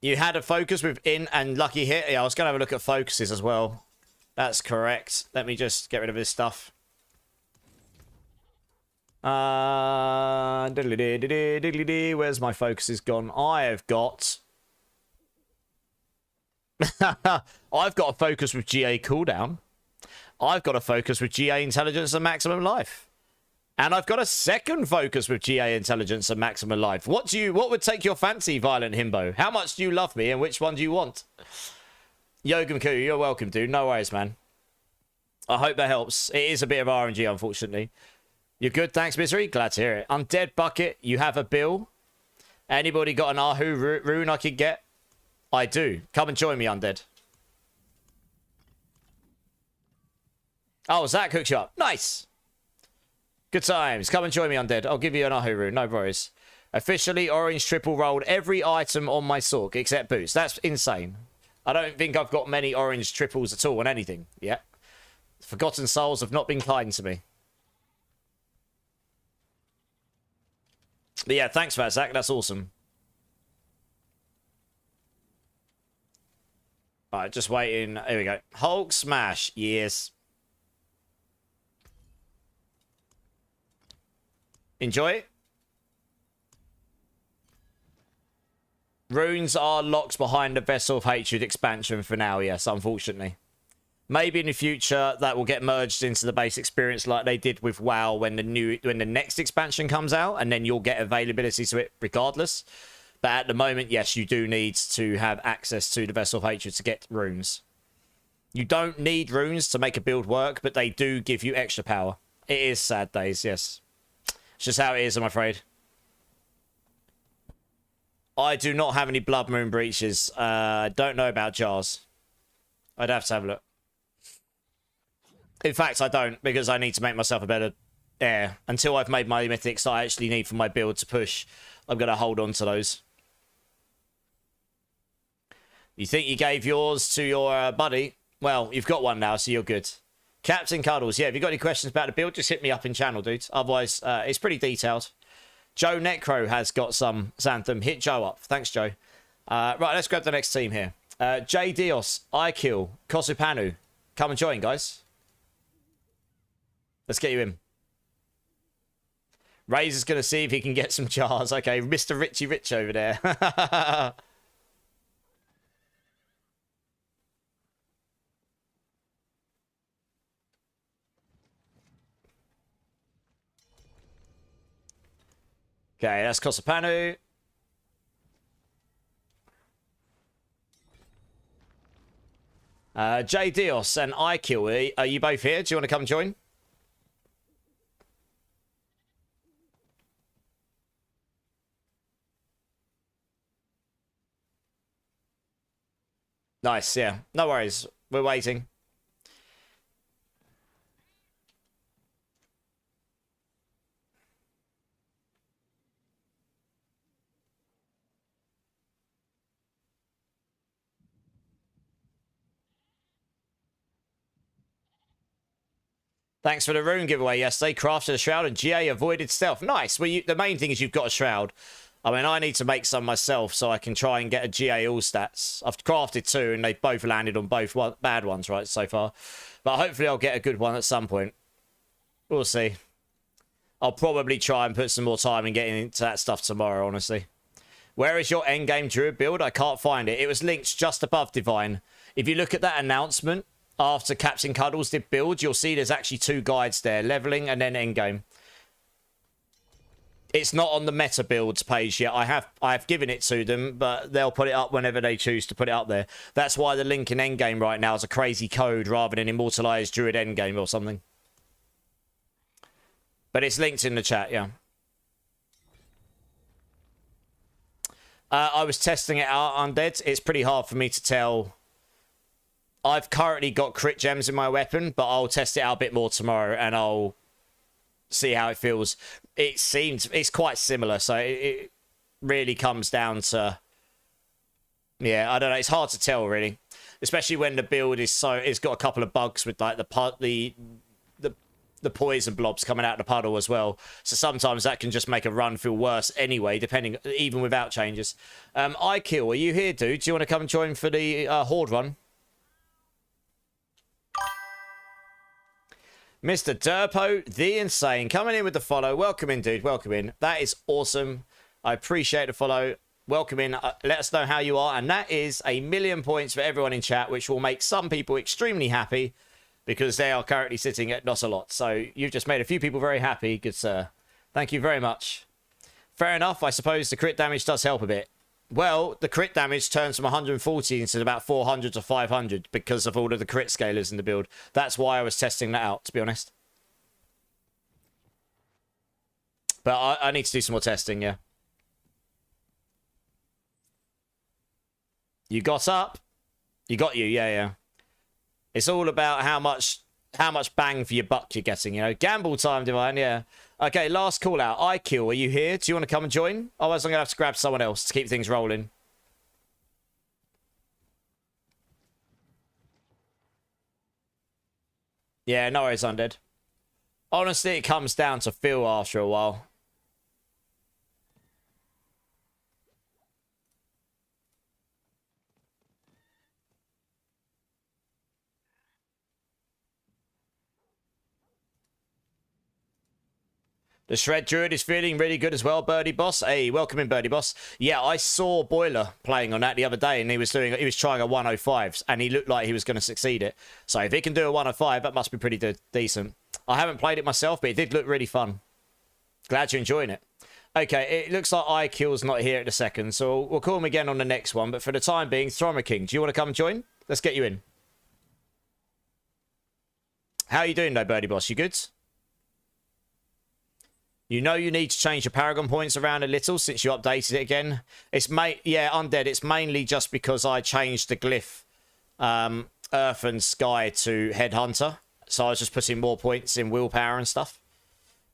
You had a focus with In and Lucky Hit. Yeah, I was going to have a look at focuses as well. That's correct. Let me just get rid of this stuff. Where's my focuses gone? I have got... I've got a focus with GA cooldown. I've got a focus with GA intelligence and maximum life. And I've got a second focus with GA intelligence and maximum life. What would take your fancy, Violent Himbo? How much do you love me and which one do you want? Yogamku, you're welcome, dude. No worries, man. I hope that helps. It is a bit of RNG, unfortunately. You're good, thanks, Misery. Glad to hear it. Undead Bucket, you have a bill. Anybody got an Ahu rune I could get? I do. Come and join me, Undead. Oh, Zach hooks you up. Nice. Good times. Come and join me, Undead. I'll give you an Ahu rune. No worries. Officially orange triple rolled every item on my Sork except boots. That's insane. I don't think I've got many orange triples at all on anything yet. Forgotten souls have not been kind to me. But yeah, thanks for that, Zach. That's awesome. Alright, just waiting. Here we go. Hulk smash. Yes. Enjoy. Runes are locked behind the Vessel of Hatred expansion for now, yes, unfortunately. Maybe in the future that will get merged into the base experience like they did with WoW when the next expansion comes out, and then you'll get availability to it regardless. But at the moment, yes, you do need to have access to the Vessel of Hatred to get runes. You don't need runes to make a build work, but they do give you extra power. It is sad days, yes. It's just how it is, I'm afraid. I do not have any Blood Moon breaches. Don't know about jars. I'd have to have a look. In fact, I don't, because I need to make myself a better heir. Until I've made my mythics I actually need for my build to push, I'm going to hold on to those. You think you gave yours to your buddy? Well, you've got one now, so you're good. Captain Cuddles, yeah, if you've got any questions about the build, just hit me up in channel, dude. Otherwise, it's pretty detailed. Joe Necro has got some Xanthem. Hit Joe up. Thanks, Joe. Right, let's grab the next team here. J Dios, Ikill, Kosupanu. Come and join, guys. Let's get you in. Razor's going to see if he can get some jars. Okay, Mr. Richie Rich over there. Okay, that's Kosupanu. J Dios and Ikill, are you both here? Do you want to come join? Nice, yeah. No worries. We're waiting. Thanks for the rune giveaway yesterday. Crafted a shroud and GA avoided stealth. Nice. Well, the main thing is you've got a shroud. I mean, I need to make some myself so I can try and get a GA all stats. I've crafted 2 and they've both landed on both bad ones, right, so far. But hopefully I'll get a good one at some point. We'll see. I'll probably try and put some more time in getting into that stuff tomorrow, honestly. Where is your endgame Druid build? I can't find it. It was linked just above Divine. If you look at that announcement after Captain Cuddles did build, you'll see there's actually 2 guides there. Leveling and then endgame. It's not on the meta builds page yet. I have given it to them, but they'll put it up whenever they choose to put it up there. That's why the link in endgame right now is a crazy code rather than immortalized Druid endgame or something. But it's linked in the chat, yeah. I was testing it out, Undead. It's pretty hard for me to tell. I've currently got crit gems in my weapon, but I'll test it out a bit more tomorrow and I'll see how it feels. It's quite similar, so it really comes down to, yeah, I don't know, it's hard to tell really, especially when the build is it's got a couple of bugs with like the poison blobs coming out of the puddle as well, so sometimes that can just make a run feel worse anyway, depending, even without changes. Ikill, are you here, dude? Do you want to come and join for the Horde run? Mr. Durpo, the Insane, coming in with the follow. Welcome in, dude. Welcome in. That is awesome. I appreciate the follow. Welcome in. Let us know how you are. And that is 1,000,000 points for everyone in chat, which will make some people extremely happy because they are currently sitting at not a lot. So you've just made a few people very happy. Good, sir. Thank you very much. Fair enough. I suppose the crit damage does help a bit. Well, the crit damage turns from 140 into about 400 to 500 because of all of the crit scalers in the build. That's why I was testing that out, to be honest. But I need to do some more testing, yeah. You got up. You got you, yeah. It's all about how much bang for your buck you're getting, you know. Gamble time, Divine, yeah. Okay, last call out. Ikill, are you here? Do you want to come and join? Otherwise, I'm going to have to grab someone else to keep things rolling. Yeah, no worries, Undead. Honestly, it comes down to feel after a while. The Shred Druid is feeling really good as well, Birdie Boss. Hey, welcome in, Birdie Boss. Yeah, I saw Boiler playing on that the other day, and he was trying a 105s, and he looked like he was going to succeed it. So if he can do a 105, that must be pretty decent. I haven't played it myself, but it did look really fun. Glad you're enjoying it. Okay, it looks like iKill's not here at the second, so we'll call him again on the next one. But for the time being, Throma King, do you want to come join? Let's get you in. How are you doing, though, Birdie Boss? You good? You know you need to change your Paragon points around a little since you updated it again. Yeah, Undead. It's mainly just because I changed the glyph Earth and Sky to Headhunter. So I was just putting more points in willpower and stuff.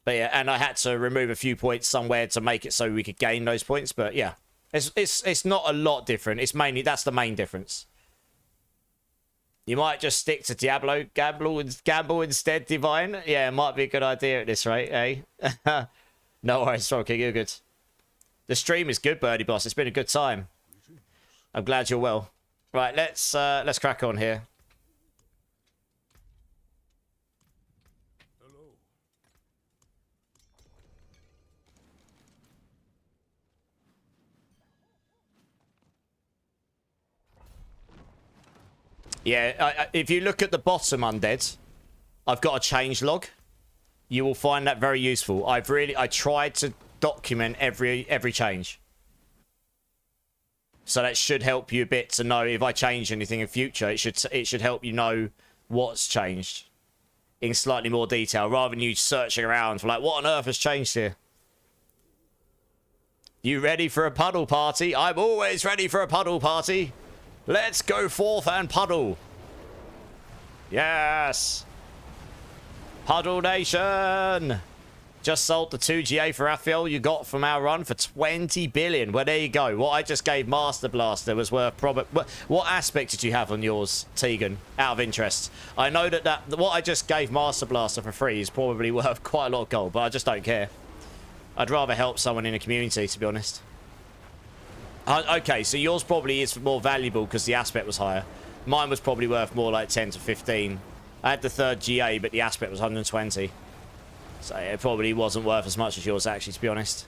But yeah, and I had to remove a few points somewhere to make it so we could gain those points. But yeah, it's not a lot different. It's mainly, that's the main difference. You might just stick to Diablo, gamble instead, Divine. Yeah, it might be a good idea at this rate, eh? No worries, King, you're good. The stream is good, Birdie Boss. It's been a good time. I'm glad you're well. Right, let's crack on here. Yeah, if you look at the bottom, Undead, I've got a change log. You will find that very useful. I tried to document every change. So that should help you a bit to know if I change anything in future. It should help you know what's changed in slightly more detail, rather than you searching around for like, what on earth has changed here? You ready for a puddle party? I'm always ready for a puddle party. Let's go forth and puddle. Yes. Puddle Nation. Just sold the 2GA for Raphael you got from our run for 20 billion. Well, there you go. What I just gave Master Blaster was worth probably... What aspect did you have on yours, Tegan, out of interest? I know that what I just gave Master Blaster for free is probably worth quite a lot of gold, but I just don't care. I'd rather help someone in the community, to be honest. Okay, so yours probably is more valuable because the aspect was higher. Mine was probably worth more like 10 to 15. I had the third GA, but the aspect was 120. So it probably wasn't worth as much as yours, actually, to be honest.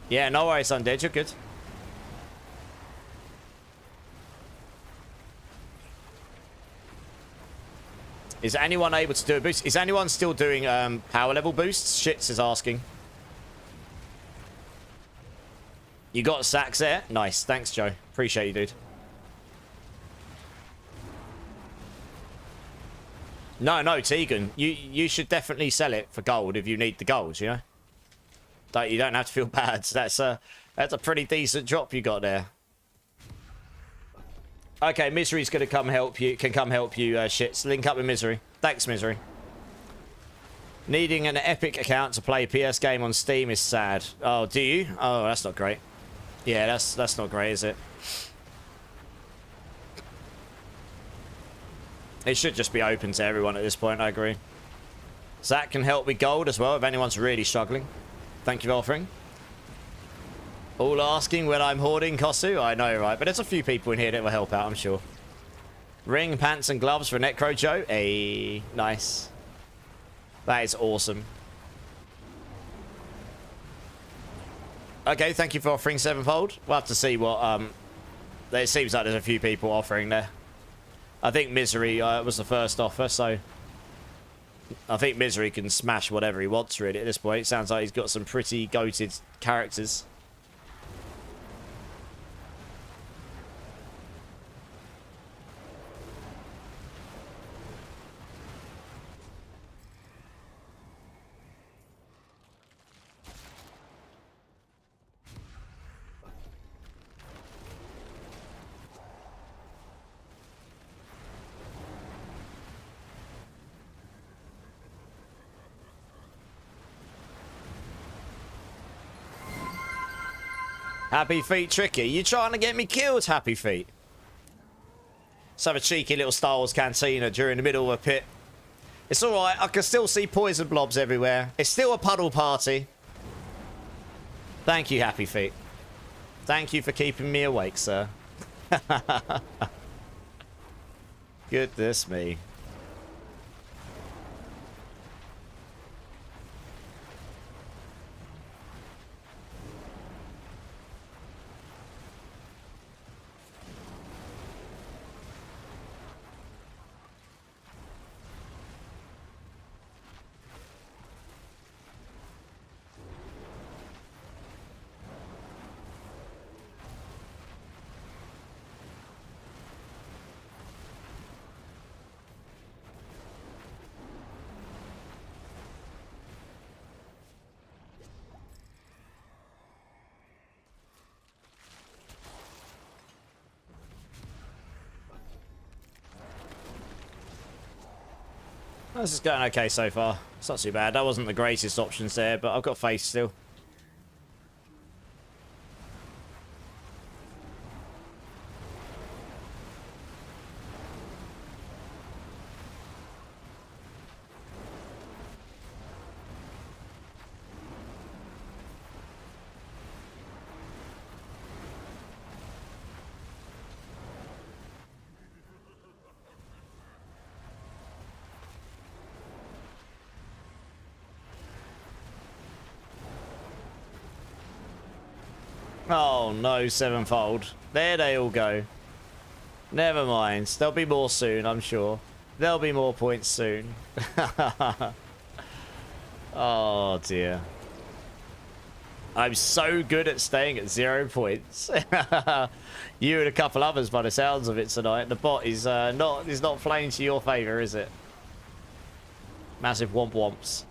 Yeah, no worries, Undead. You're good. Is anyone able to do a boost? Is anyone still doing power level boosts? Shits is asking. You got sacks there? Nice. Thanks, Joe. Appreciate you, dude. No, Tegan. You should definitely sell it for gold if you need the gold, you know? You don't have to feel bad. That's a pretty decent drop you got there. Okay, Misery's gonna come help you. Shits. Link up with Misery. Thanks, Misery. Needing an Epic account to play PS game on Steam is sad. Oh, do you? Oh, that's not great. Yeah, that's not great, is it? It should just be open to everyone at this point, I agree. Zach can help with gold as well if anyone's really struggling. Thank you for offering. All asking when I'm hoarding Kosu? I know, right? But there's a few people in here that will help out, I'm sure. Ring, pants, and gloves for Necro Joe. Hey, nice. That is awesome. Okay, thank you for offering sevenfold. We'll have to see what... It seems like there's a few people offering there. I think Misery was the first offer, so... I think Misery can smash whatever he wants, really, at this point. It sounds like he's got some pretty goated characters. Happy Feet Tricky. You trying to get me killed, Happy Feet? Let's have a cheeky little Star Wars cantina during the middle of a pit. It's alright. I can still see poison blobs everywhere. It's still a puddle party. Thank you, Happy Feet. Thank you for keeping me awake, sir. Goodness me. This is going okay so far. It's not too bad. That wasn't the greatest options there, but I've got faith still. Oh no, sevenfold. There they all go. Never mind. There'll be more soon, I'm sure. There'll be more points soon. Oh dear. I'm so good at staying at 0 points. You and a couple others by the sounds of it tonight. The bot is not playing to your favour, is it? Massive womp womps.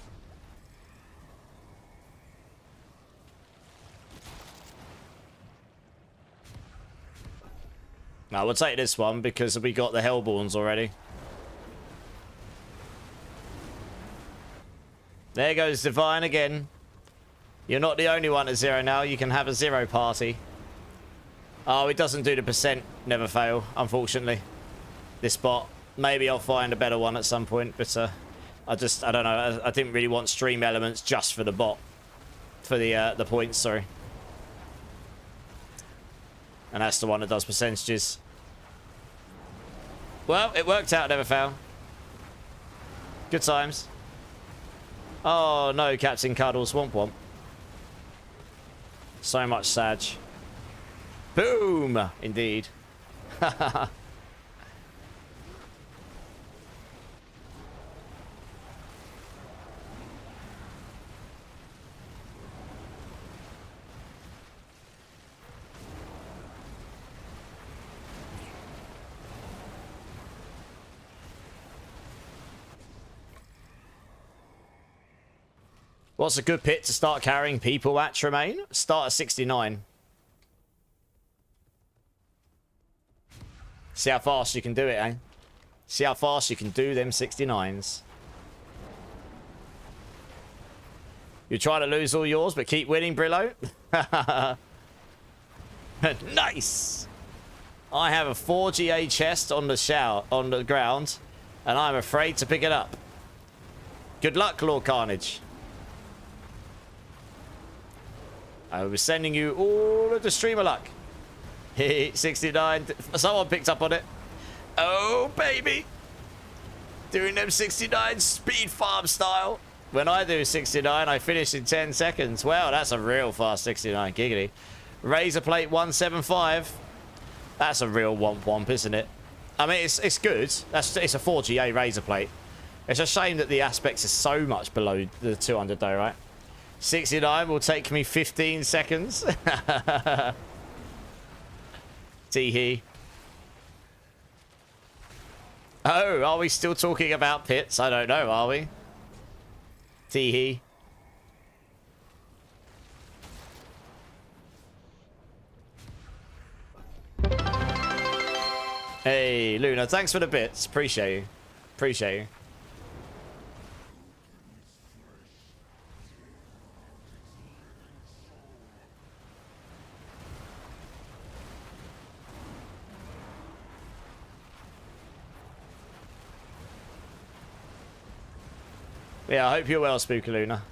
Now we'll take this one because we got the Hellborns already. There goes Divine again. You're not the only one at 0 now. You can have a 0 party. Oh, it doesn't do the percent never fail, unfortunately. This bot. Maybe I'll find a better one at some point, but I don't know. I didn't really want stream elements just for the bot. For the points, sorry. And that's the one that does percentages. Well, it worked out, never fail. Good times. Oh no, Captain Cuddles, womp womp. So much Sag. Boom! Indeed. What's a good pit to start carrying people at, Tremaine? Start at 69. See how fast you can do it, eh? See how fast you can do them 69s. You're trying to lose all yours, but keep winning, Brillo. Nice! I have a 4 GA chest on the ground, and I'm afraid to pick it up. Good luck, Lord Carnage. I was sending you all of the streamer luck. 69. Someone picked up on it. Oh, baby. Doing them 69 speed farm style. When I do 69, I finish in 10 seconds. Wow, that's a real fast 69. Giggity. Razor plate 175. That's a real womp womp, isn't it? I mean, it's good. It's a 4GA razor plate. It's a shame that the aspects are so much below the 200 though, right? 69 will take me 15 seconds. Tee-hee. Oh, are we still talking about pits? I don't know, are we? Tee-hee. Hey, Luna, thanks for the bits. Appreciate you. Appreciate you. Yeah, I hope you're well, Spooky Luna.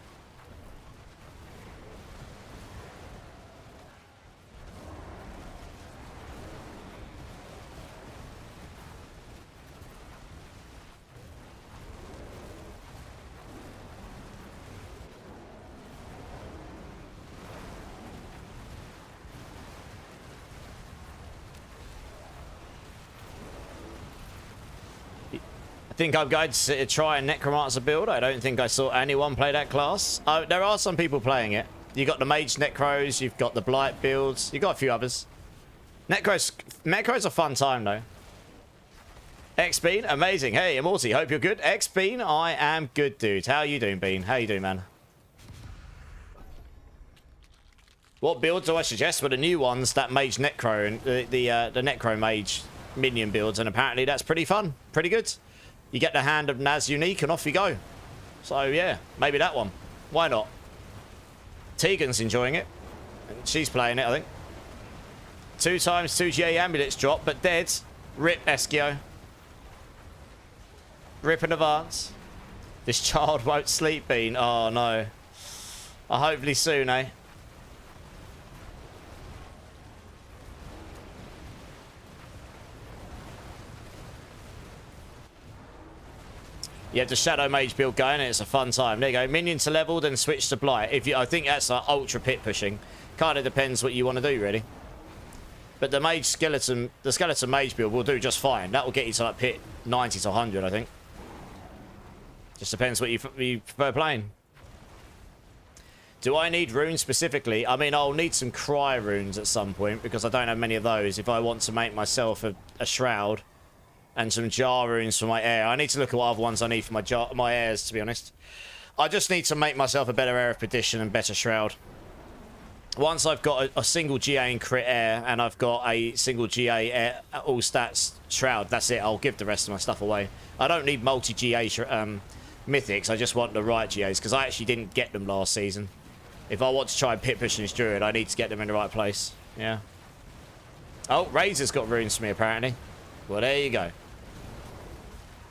I think I'm going to try a Necromancer build. I don't think I saw anyone play that class. Oh, there are some people playing it. You got the Mage Necros, you've got the Blight builds, you got a few others. Necro's a fun time though. X-Bean, amazing. Hey, Immorty, hope you're good. X-Bean, I am good, dude. How you doing, Bean? How you doing, man? What builds do I suggest? Well, the new ones, that Mage Necro and the Necro Mage minion builds, and apparently that's pretty fun. Pretty good. You get the Hand of Naz unique and off you go. So yeah, maybe that one. Why not? Tegan's enjoying it. And she's playing it, I think. 2 times 2 GA amulets drop, but dead. Rip Eskio. Rip in advance. This child won't sleep, Bean. Oh no. Hopefully soon, eh? You have the Shadow Mage build going and it's a fun time. There you go. Minion to level, then switch to Blight. I think that's like ultra pit pushing. Kind of depends what you want to do, really. But the skeleton mage build will do just fine. That will get you to like pit 90 to 100, I think. Just depends what you prefer playing. Do I need runes specifically? I mean, I'll need some cry runes at some point because I don't have many of those. If I want to make myself a shroud and some jar runes for my air. I need to look at what other ones I need for my airs, to be honest. I just need to make myself a better air of perdition and better shroud. Once I've got a single GA in crit air and I've got a single GA air, all stats shroud, that's it. I'll give the rest of my stuff away. I don't need multi-GA mythics. I just want the right GAs because I actually didn't get them last season. If I want to try and pit push this druid, I need to get them in the right place. Yeah. Oh, Razor's got runes for me, apparently. Well, there you go.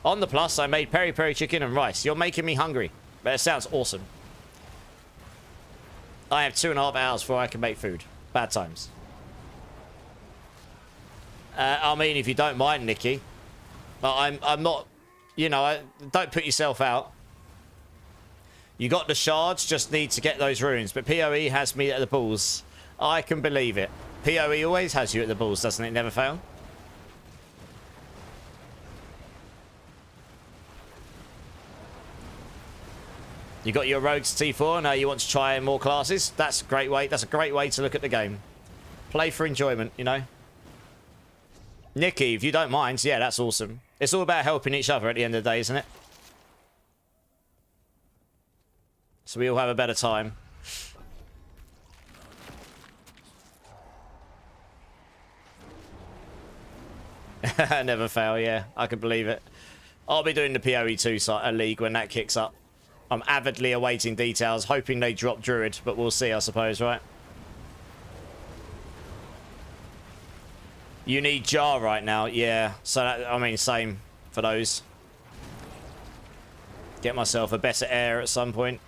On the plus, I made peri-peri chicken and rice. You're making me hungry. But it sounds awesome. I have 2.5 hours before I can make food. Bad times. I mean, if you don't mind, Nikki. I'm not... You know, don't put yourself out. You got the shards, just need to get those runes. But PoE has me at the balls. I can believe it. PoE always has you at the balls, doesn't it? Never fail. You got your rogues T4, now you want to try more classes. That's a great way. That's a great way to look at the game. Play for enjoyment, you know. Nikki, if you don't mind, yeah, that's awesome. It's all about helping each other at the end of the day, isn't it? So we all have a better time. Never fail, yeah. I can believe it. I'll be doing the PoE2 league when that kicks up. I'm avidly awaiting details, hoping they drop Druid, but we'll see, I suppose, right? You need Jar right now, yeah. So, that, I mean, same for those. Get myself a better air at some point.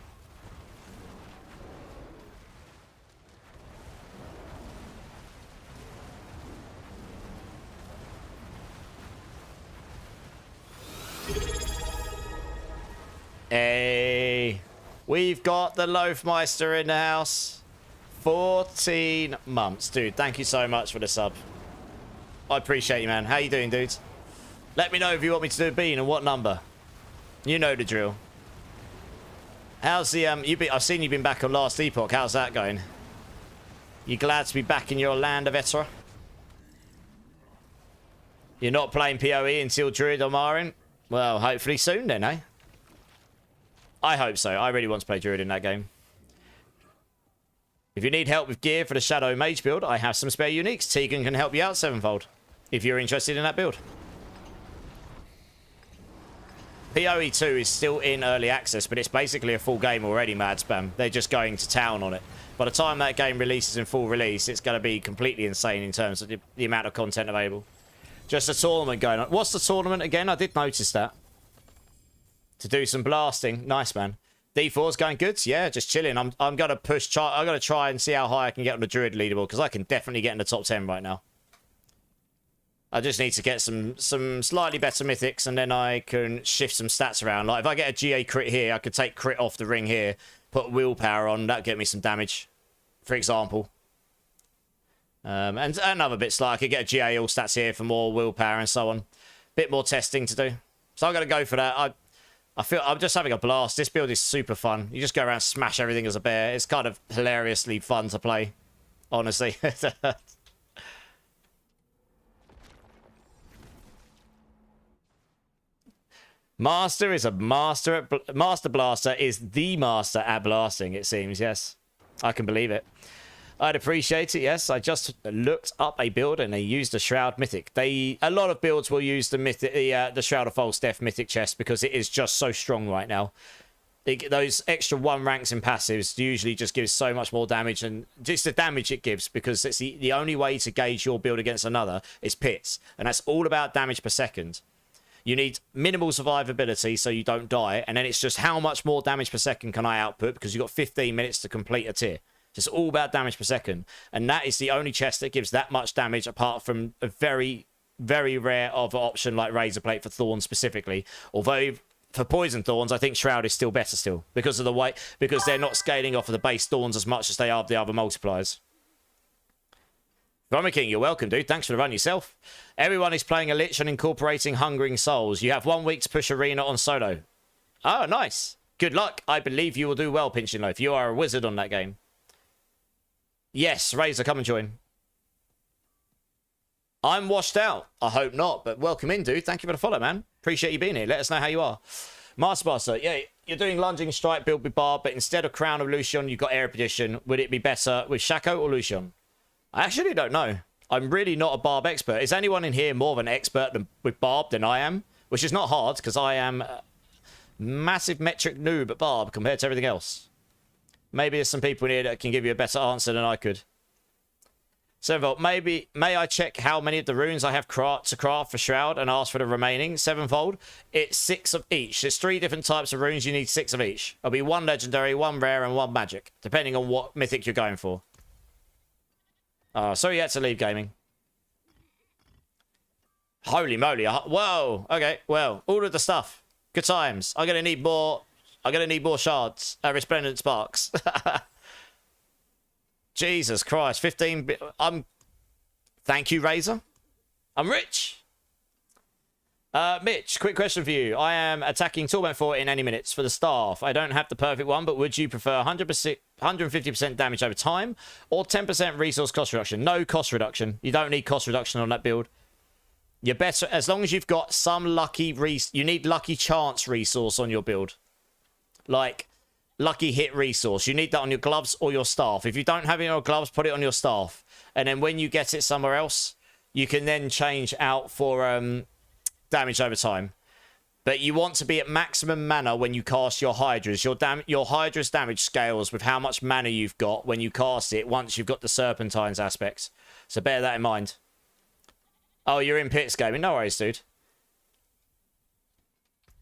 Hey, we've got the Loafmeister in the house. 14 months. Dude, thank you so much for the sub. I appreciate you, man. How you doing, dudes? Let me know if you want me to do a bean and what number. You know the drill. How's the, I've seen you've been back on Last Epoch. How's that going? You glad to be back in your land of Etra? You're not playing PoE until Druid or Marin? Well, hopefully soon then, eh? I hope so. I really want to play Druid in that game. If you need help with gear for the Shadow Mage build, I have some spare uniques. Tegan can help you out sevenfold, if you're interested in that build. PoE 2 is still in early access, but it's basically a full game already, Mad Spam. They're just going to town on it. By the time that game releases in full release, it's going to be completely insane in terms of the amount of content available. Just a tournament going on. What's the tournament again? I did notice that. To do some blasting. Nice, man. D4's going good. Yeah, just chilling. I'm going to push. I'm going to try and see how high I can get on the Druid leaderboard, because I can definitely get in the top 10 right now. I just need to get some slightly better mythics, and then I can shift some stats around. Like, if I get a GA crit here, I could take crit off the ring here, put willpower on. That'd get me some damage, for example. And other bits, like I could get a GA all stats here for more willpower and so on. Bit more testing to do. So I'm going to go for that. I feel I'm just having a blast. This build is super fun. You just go around, smash everything as a bear. It's kind of hilariously fun to play, honestly. Master is a master at... Master Blaster is the master at blasting, it seems, yes. I can believe it. I'd appreciate it, yes. I just looked up a build and they used the Shroud Mythic. A lot of builds will use the Mythic, the Shroud of False Death Mythic chest because it is just so strong right now. Those extra 1 ranks in passives usually just gives so much more damage, and just the damage it gives, because it's the only way to gauge your build against another is pits, and that's all about damage per second. You need minimal survivability so you don't die, and then it's just how much more damage per second can I output, because you've got 15 minutes to complete a tier. It's all about damage per second, and that is the only chest that gives that much damage, apart from a very, very rare of an option like Razor Plate for Thorns specifically. Although for Poison Thorns, I think Shroud is still better still, because of the way, because they're not scaling off of the base Thorns as much as they are the other multipliers. Roman King, you're welcome, dude. Thanks for the run yourself. Everyone is playing a Lich and incorporating Hungering Souls. You have 1 week to push Arena on solo. Oh, nice. Good luck. I believe you will do well, Pinchin Loaf. You are a wizard on that game. Yes, Razor, come and join. I'm washed out. I hope not, but welcome in, dude. Thank you for the follow, man. Appreciate you being here. Let us know how you are. Master Blaster, yeah, you're doing Lunging Strike build with Barb, but instead of Crown of Lucian, you've got Air Petition. Would it be better with Shaco or Lucian? I actually don't know. I'm really not a Barb expert. Is anyone in here more of an expert with Barb than I am? Which is not hard, because I am a massive metric noob at Barb compared to everything else. Maybe there's some people in here that can give you a better answer than I could. 7-Volt, may I check how many of the runes I have to craft for Shroud and ask for the remaining? 7-Fold, it's 6 of each. There's 3 different types of runes, you need 6 of each. It'll be 1 legendary, 1 rare, and 1 magic, depending on what mythic you're going for. Sorry you had to leave gaming. Holy moly. Whoa. Okay, well, all of the stuff. Good times. I'm gonna need more shards. Resplendent sparks. Jesus Christ. 15 thank you, Razor. I'm rich. Mitch, quick question for you. I am attacking Torment 4 in any minutes for the staff. I don't have the perfect one, but would you prefer 150% damage over time or 10% resource cost reduction? No cost reduction. You don't need cost reduction on that build. You're better as long as you've got some lucky you need lucky chance resource on your build. Like lucky hit resource. You need that on your gloves or your staff. If you don't have it on your gloves, put it on your staff. And then when you get it somewhere else, you can then change out for damage over time. But you want to be at maximum mana when you cast your Hydras. Your Hydra's damage scales with how much mana you've got when you cast it once you've got the Serpentines aspects. So bear that in mind. Oh, you're in Pits gaming. No worries, dude.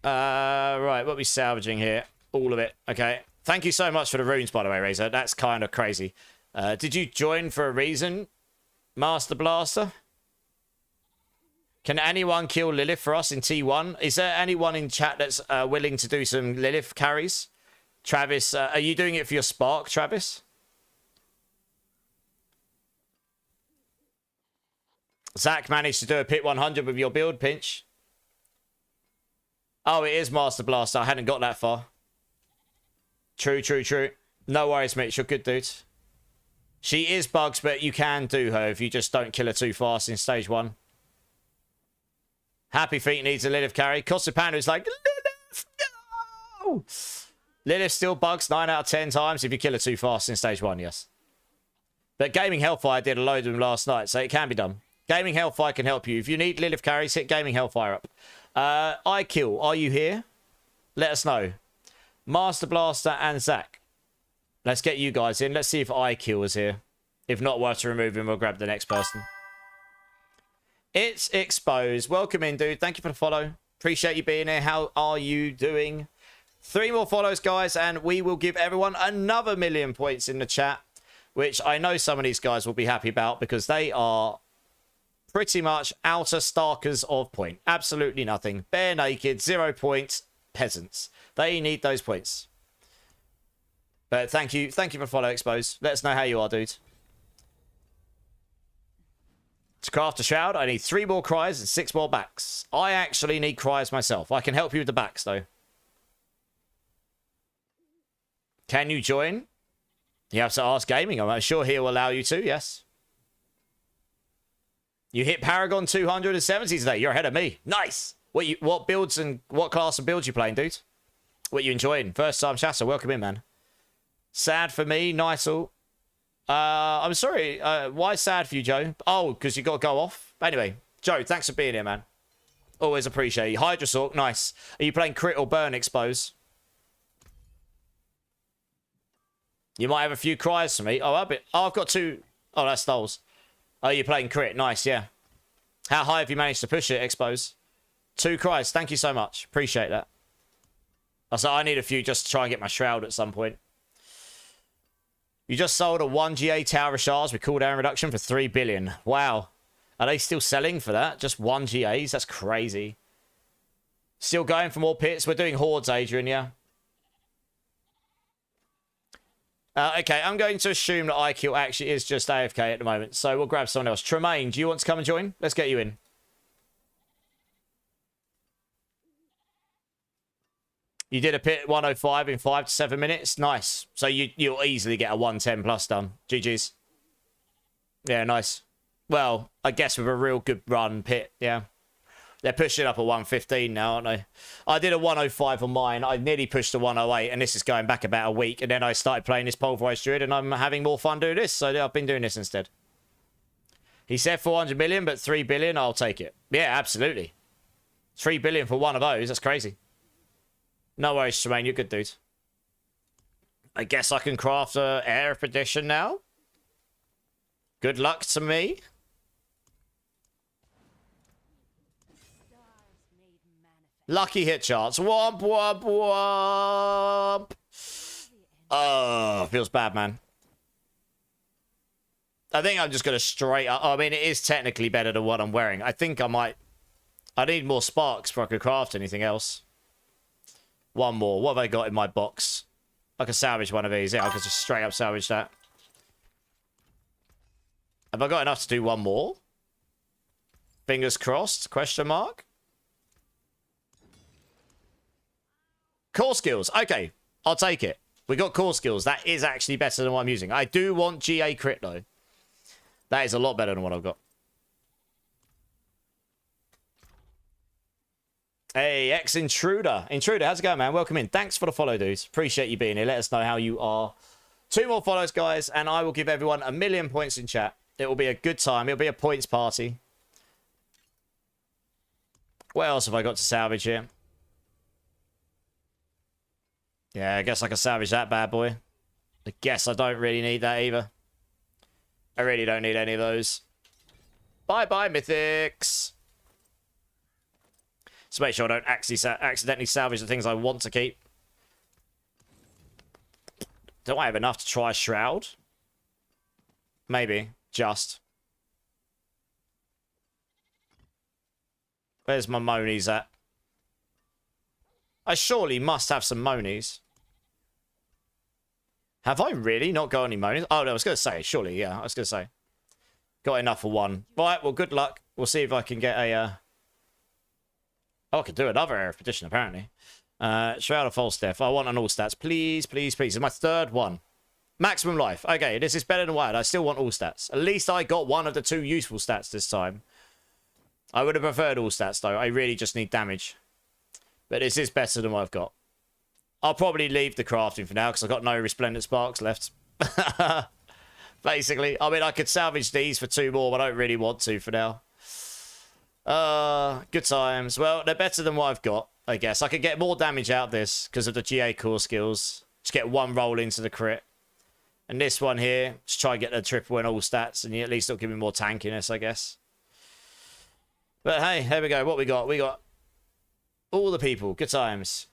Right, what are we salvaging here? All of it. Okay. Thank you so much for the runes, by the way, Razor. That's kind of crazy. Did you join for a reason, Master Blaster? Can anyone kill Lilith for us in T1? Is there anyone in chat that's willing to do some Lilith carries? Travis, are you doing it for your Spark, Travis? Zach managed to do a pit 100 with your build, Pinch. Oh, it is Master Blaster. I hadn't got that far. True, true, true. No worries, Mitch. You're good, dude. She is bugs, but you can do her if you just don't kill her too fast in stage 1. Happy Feet needs a Lilith carry. Costa Panda's like, Lilith, no! Lilith still bugs 9 out of 10 times if you kill her too fast in stage 1, yes. But Gaming Hellfire did a load of them last night, so it can be done. Gaming Hellfire can help you. If you need Lilith carries, hit Gaming Hellfire up. iKill, are you here? Let us know. Master Blaster and Zach. Let's get you guys in. Let's see if iKill is here. If not, we'll have to remove him. We'll grab the next person. It's Exposed. Welcome in, dude. Thank you for the follow. Appreciate you being here. How are you doing? 3 more follows, guys, and we will give everyone another 1,000,000 points in the chat, which I know some of these guys will be happy about because they are pretty much outer starkers of point. Absolutely nothing. Bare naked, 0 points, peasants. They need those points. But thank you. Thank you for follow, Exposed. Let us know how you are, dude. To craft a Shroud, I need 3 more cries and 6 more backs. I actually need cries myself. I can help you with the backs, though. Can you join? You have to ask Gaming. I'm sure he'll allow you to, yes. You hit Paragon 270 today. You're ahead of me. Nice. What builds and what class of builds you playing, dude? What you enjoying? First time chatter. Welcome in, man. Sad for me, Nightle. I'm sorry. Why sad for you, Joe? Oh, because you got to go off. Anyway, Joe, thanks for being here, man. Always appreciate you. Hydrosork, nice. Are you playing crit or burn expose? You might have a few cries for me. Oh, I've got two. Oh, that's Stoles. Oh, you're playing crit. Nice, yeah. How high have you managed to push it, expose? 2 cries. Thank you so much. Appreciate that. Also, I need a few just to try and get my shroud at some point. You just sold a 1 GA Tower of Shards with cooldown reduction for 3 billion. Wow. Are they still selling for that? Just 1 GAs? That's crazy. Still going for more pits? We're doing hordes, Adrian, yeah? Okay, I'm going to assume that IQ actually is just AFK at the moment. So we'll grab someone else. Tremaine, do you want to come and join? Let's get you in. You did a pit 105 in 5 to 7 minutes. Nice. So you'll easily get a 110 plus done. GG's. Yeah, nice. Well, I guess with a real good run pit, yeah. They're pushing up a 115 now, aren't they? I did a 105 on mine. I nearly pushed a 108, and this is going back about a week. And then I started playing this Pulverise Druid, and I'm having more fun doing this. So I've been doing this instead. He said 400 million, but 3 billion, I'll take it. Yeah, absolutely. 3 billion for one of those. That's crazy. No worries, Tremaine. You're good, dude. I guess I can craft a air expedition now. Good luck to me. Lucky hit charts. Womp, womp, womp. Oh, feels bad, man. I think I'm just going to straight up. I mean, it is technically better than what I'm wearing. I think I might. I need more sparks before I could craft anything else. One more. What have I got in my box? I can salvage one of these. Yeah, I can just straight up salvage that. Have I got enough to do one more? Fingers crossed? Question mark? Core skills. Okay, I'll take it. We got core skills. That is actually better than what I'm using. I do want GA crit, though. That is a lot better than what I've got. Hey, ex-intruder. Intruder, how's it going, man? Welcome in. Thanks for the follow, dudes. Appreciate you being here. Let us know how you are. 2 more follows, guys, and I will give everyone 1,000,000 points in chat. It will be a good time. It'll be a points party. What else have I got to salvage here? Yeah, I guess I can salvage that bad boy. I guess I don't really need that either. I really don't need any of those. Bye-bye, Mythics. So make sure I don't accidentally salvage the things I want to keep. Don't I have enough to try Shroud? Maybe. Just. Where's my monies at? I surely must have some monies. Have I really not got any monies? Oh, no, I was going to say. Surely, yeah. I was going to say. Got enough for one. Right, well, good luck. We'll see if I can get a... Oh, I could do another air expedition, apparently. Shroud of False Death. I want an all stats. Please, please, please. It's my 3rd one. Maximum life. Okay, this is better than Wild. I still want all stats. At least I got one of the 2 useful stats this time. I would have preferred all stats, though. I really just need damage. But this is better than what I've got. I'll probably leave the crafting for now because I've got no Resplendent Sparks left. Basically. I mean, I could salvage these for 2 more, but I don't really want to for now. Good times. Well, they're better than what I've got, I guess. I could get more damage out of this because of the GA core skills. Just get 1 roll into the crit. And this one here, just try and get the triple and all stats, and at least it'll give me more tankiness, I guess. But hey, here we go. What we got? We got all the people. Good times.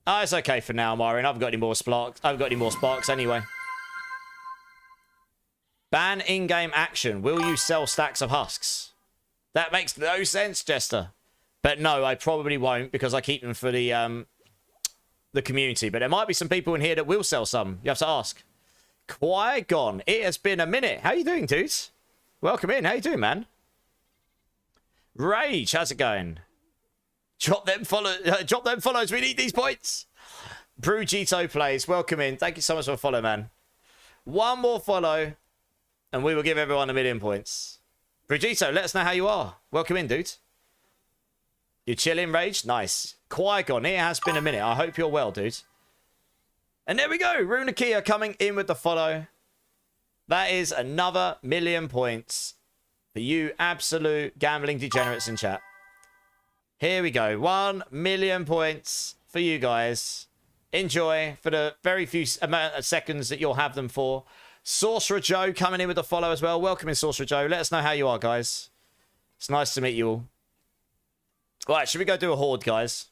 Oh, it's okay for now, Marin. I haven't got any more sparks. I haven't got any more sparks anyway. Ban in-game action. Will you sell stacks of husks? That makes no sense, Jester. But no, I probably won't because I keep them for the community. But there might be some people in here that will sell some. You have to ask. Qui-Gon. It has been a minute. How you doing, dudes? Welcome in. How you doing, man? Rage. How's it going? Drop them follows. We need these points. Brugito plays. Welcome in. Thank you so much for a follow, man. 1 more follow, and we will give everyone 1,000,000 points. Brugito, let us know how you are. Welcome in, dude. You chilling, Rage? Nice. Qui-Gon, it has been a minute. I hope you're well, dude. And there we go. Runakia coming in with the follow. That is another 1,000,000 points for you absolute gambling degenerates in chat. Here we go. 1,000,000 points for you guys. Enjoy for the very few amount of seconds that you'll have them for. Sorcerer Joe coming in with a follow as well. Welcome in, Sorcerer Joe. Let us know how you are, guys. It's nice to meet you all. All right, should we go do a horde, guys?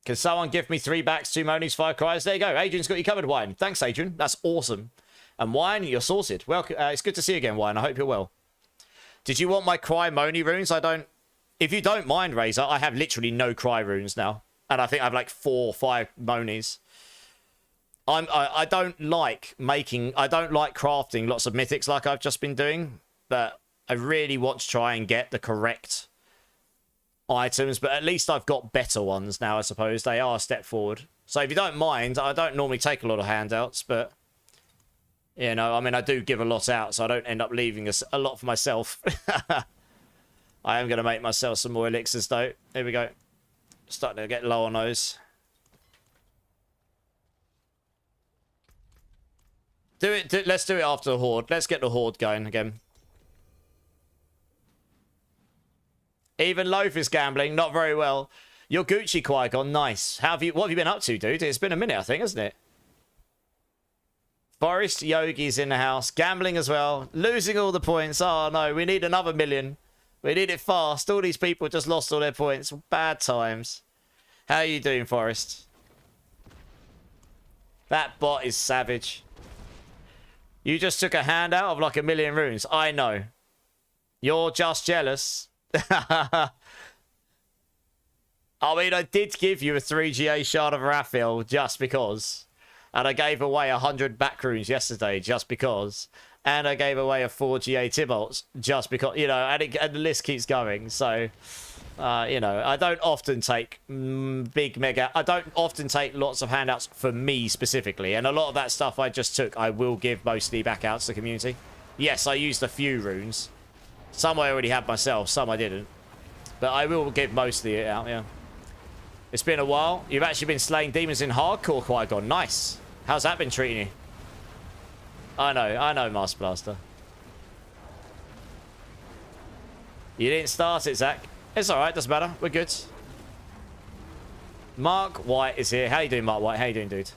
Can someone give me 3 backs, 2 monies, 5 cries? There you go. Adrian's got you covered, Wine. Thanks, Adrian. That's awesome. And Wine, you're sorted. Welcome. It's good to see you again, Wine. I hope you're well. Did you want my cry moni runes? I don't. If you don't mind, Razor, I have literally no cry runes now. And I think I have like 4 or 5 monies. I don't like crafting lots of mythics like I've just been doing. But I really want to try and get the correct items, but at least I've got better ones now. I suppose they are a step forward. So if you don't mind, I don't normally take a lot of handouts, but you know, I mean, I do give a lot out, so I don't end up leaving a lot for myself. I am going to make myself some more elixirs though. Here we go. Starting to get low on those. Let's do it after the horde. Let's get the horde going again. Even Loaf is gambling, not very well. You're Gucci, Qui-Gon, nice. What have you been up to, dude? It's been a minute, I think, hasn't it? Forest Yogi's in the house, gambling as well, losing all the points. Oh no, we need another 1,000,000. We need it fast. All these people just lost all their points. Bad times. How are you doing, Forest? That bot is savage. You just took a handout of like 1,000,000 runes. I know. You're just jealous. I mean, I did give you a 3GA Shard of Raphael just because. And I gave away 100 back runes yesterday just because. And I gave away a 4GA Tybalt just because, you know, and the list keeps going. So, you know, I don't often take I don't often take lots of handouts for me specifically. And a lot of that stuff I just took, I will give mostly back out to the community. Yes, I used a few runes. Some I already had myself, some I didn't. But I will give mostly it out, yeah. It's been a while. You've actually been slaying demons in hardcore, Qui-Gon. Nice. How's that been treating you? I know, Master Blaster. You didn't start it, Zach. It's alright, doesn't matter. We're good. Mark White is here. How you doing, Mark White? How you doing, dude?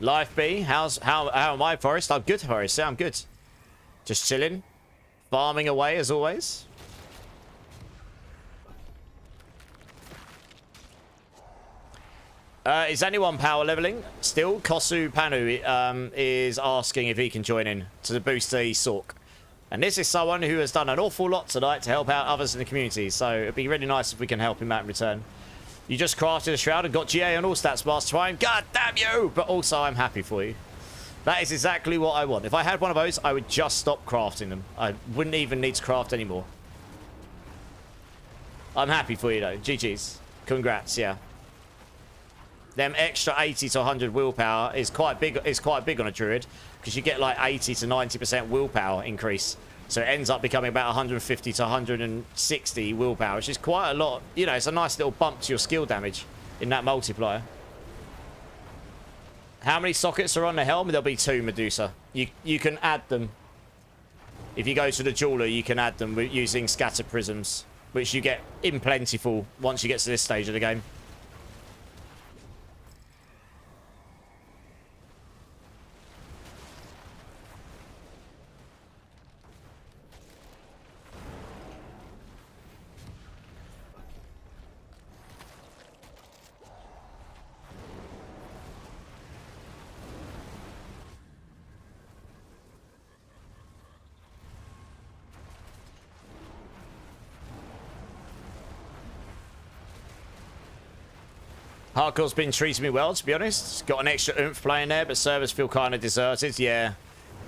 Life B, how am I, Forrest? I'm good, Forrest. Yeah, I'm good. Just chilling, farming away as always. Is anyone power leveling still? Kosu Panu is asking if he can join in to boost the Sork. And this is someone who has done an awful lot tonight to help out others in the community. So it'd be really nice if we can help him out in return. You just crafted a shroud and got GA on all stats last time. God damn you! But also, I'm happy for you. That is exactly what I want. If I had one of those, I would just stop crafting them. I wouldn't even need to craft anymore. I'm happy for you, though. GG's. Congrats, yeah. Them extra 80 to 100 willpower is quite big. It's quite big on a druid because you get like 80 to 90% willpower increase. So it ends up becoming about 150 to 160 willpower, which is quite a lot. You know, it's a nice little bump to your skill damage in that multiplier. How many sockets are on the helm? There'll be 2, Medusa. You can add them. If you go to the jeweler, you can add them using scatter prisms, which you get in plentiful once you get to this stage of the game. Hardcore's been treating me well, to be honest. Got an extra oomph playing there, but servers feel kind of deserted. Yeah,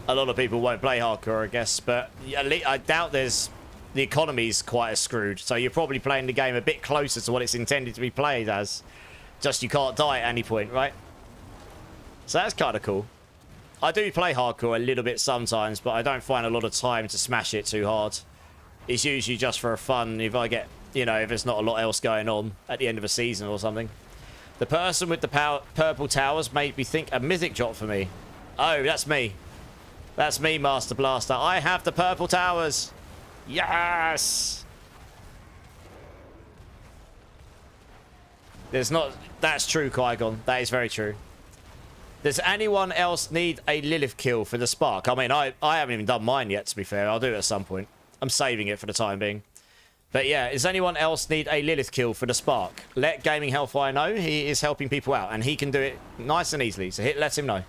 a lot of people won't play hardcore, I guess. But I doubt the economy's quite as screwed. So you're probably playing the game a bit closer to what it's intended to be played as. Just you can't die at any point, right? So that's kind of cool. I do play hardcore a little bit sometimes, but I don't find a lot of time to smash it too hard. It's usually just for fun. If I get You know, if there's not a lot else going on at the end of a season or something. The person with the purple towers made me think a mythic drop for me. Oh, that's me. That's me, Master Blaster. I have the purple towers. Yes! There's not... That's true, Qui-Gon. That is very true. Does anyone else need a Lilith kill for the spark? I mean, I haven't even done mine yet, to be fair. I'll do it at some point. I'm saving it for the time being. But yeah, does anyone else need a Lilith kill for the spark? Let Gaming Hellfire know. He is helping people out, and he can do it nice and easily. So let him know.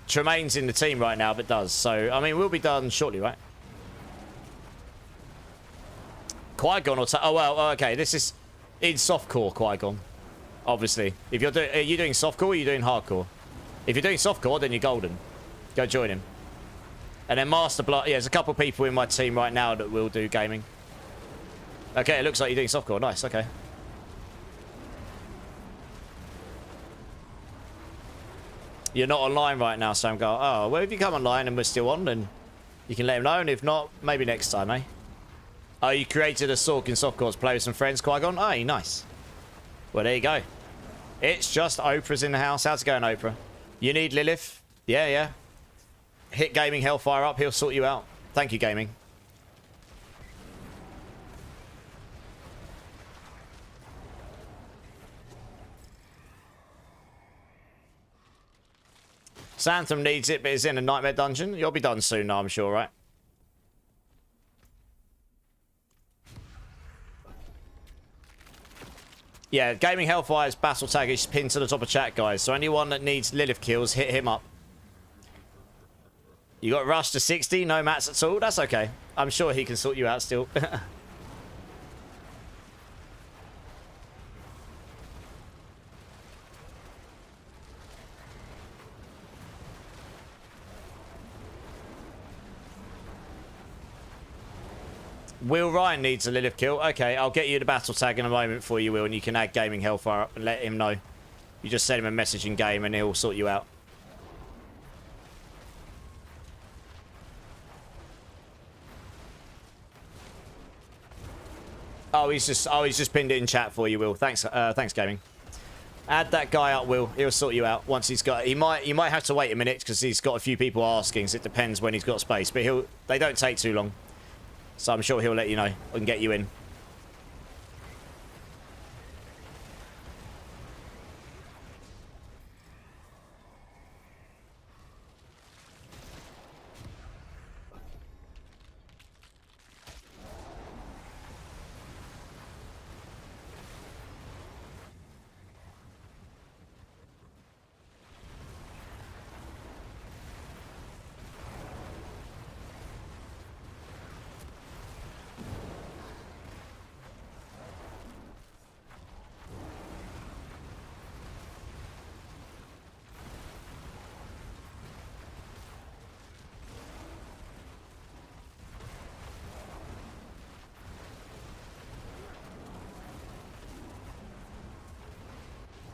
Tremaine's in the team right now, but does. So, I mean, we'll be done shortly, right? Qui-Gon or... Oh, well, okay. This is in softcore, Qui-Gon. Obviously. If you're doing... Are you doing softcore or are you doing hardcore? If you're doing softcore, then you're golden. Go join him. And then Master Blood... Yeah, there's a couple people in my team right now that will do gaming. Okay, it looks like you're doing softcore. Nice, okay. You're not online right now, Sam Gar. Oh, well, if you come online and we're still on, then you can let him know. And if not, maybe next time, eh? Oh, you created a Sork in softcore to play with some friends, Qui-Gon? Oh, nice. Well, there you go. It's just Oprah's in the house. How's it going, Oprah? You need Lilith? Yeah, yeah. Hit Gaming Hellfire up. He'll sort you out. Thank you, Gaming. Santham needs it, but is in a nightmare dungeon. You'll be done soon, I'm sure, right? Yeah, Gaming Hellfire's battle tag is pinned to the top of chat, guys. So anyone that needs Lilith kills, hit him up. You got rushed to 60, no mats at all. That's okay. I'm sure he can sort you out still. Will Ryan needs a Lilith kill. Okay, I'll get you the battle tag in a moment for you, Will, and you can add Gaming Hellfire up and let him know. You just send him a message in game and he'll sort you out. Oh, he's just pinned it in chat for you, Will. Thanks, thanks, Gaming. Add that guy up, Will. He'll sort you out once he's got. You might have to wait a minute because he's got a few people asking. So it depends when he's got space, but they don't take too long. So I'm sure he'll let you know and get you in.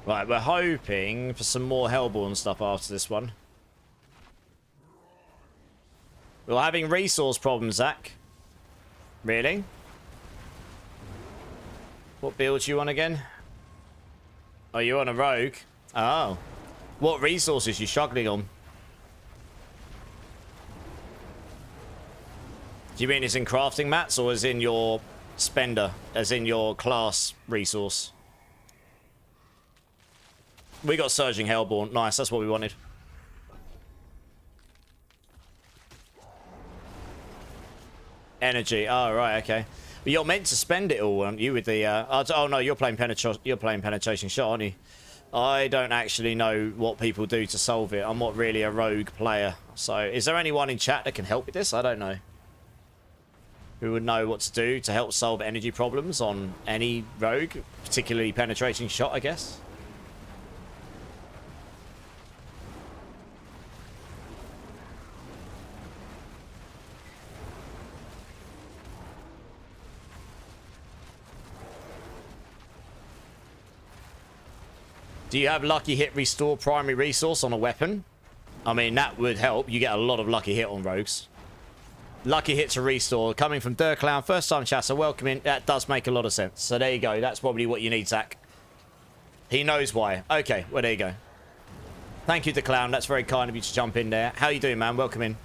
Right, we're hoping for some more Hellborn stuff after this one. We're having resource problems, Zach. Really? What build you on again? Oh, you're on a rogue? Oh. What resources you struggling on? Do you mean it's in crafting mats or as in your spender? As in your class resource? We got Surging Hellborn. Nice, that's what we wanted. Energy. Oh, right, okay. But you're meant to spend it all, aren't you, with the... oh, no, you're playing penetration shot, aren't you? I don't actually know what people do to solve it. I'm not really a rogue player. So, is there anyone in chat that can help with this? I don't know. Who would know what to do to help solve energy problems on any rogue? Particularly penetration shot, I guess? Do you have lucky hit restore primary resource on a weapon? I mean, that would help. You get a lot of lucky hit on rogues. Lucky hit to restore. Coming from Der Clown. First time chatter. Welcoming. That does make a lot of sense. So there you go. That's probably what you need, Zach. He knows why. Okay, well, there you go. Thank you, the Clown. That's very kind of you to jump in there. How you doing, man? Welcome in.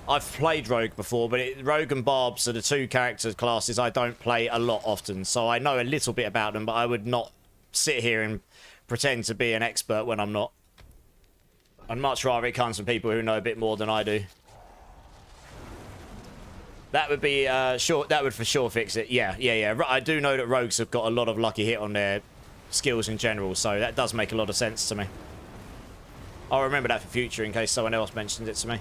I've played Rogue before, but Rogue and Barbs are the two character classes I don't play a lot often. So I know a little bit about them, but I would not sit here and pretend to be an expert when I'm not. I'd much rather it comes from people who know a bit more than I do. That would be sure. That would for sure fix it. Yeah. I do know that rogues have got a lot of lucky hit on their skills in general, so that does make a lot of sense to me. I'll remember that for future in case someone else mentions it to me.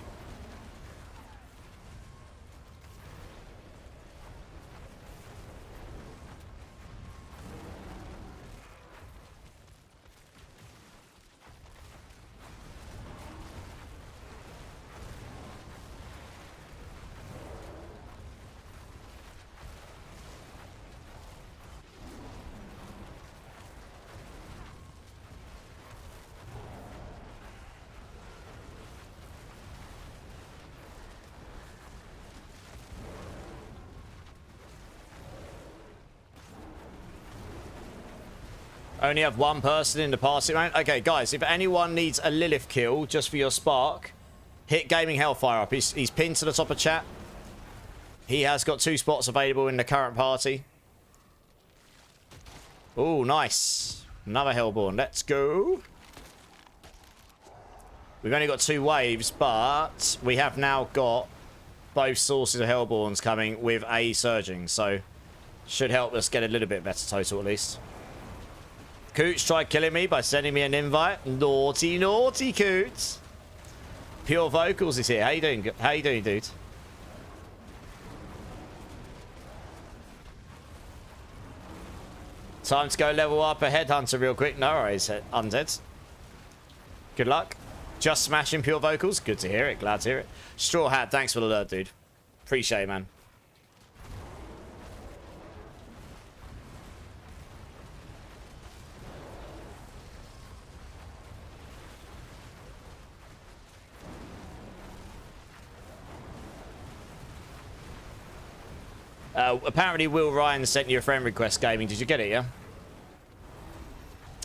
Only have one person in the party, right? Okay, guys, if anyone needs a Lilith kill just for your spark, hit Gaming Hellfire up. He's pinned to the top of chat. He has got 2 spots available in the current party. Oh, nice. Another Hellborn. Let's go. We've only got 2 waves, but we have now got both sources of Hellborns coming with a Surging, so should help us get a little bit better total at least. Coots tried killing me by sending me an invite. Naughty, naughty Coots. Pure Vocals is here. How you doing? How you doing, dude? Time to go level up a Headhunter real quick. No worries, Undead. Good luck. Just smashing Pure Vocals. Good to hear it. Glad to hear it. Straw Hat, thanks for the alert, dude. Appreciate it, man. Apparently Will Ryan sent you a friend request, Gaming. Did you get it, yeah?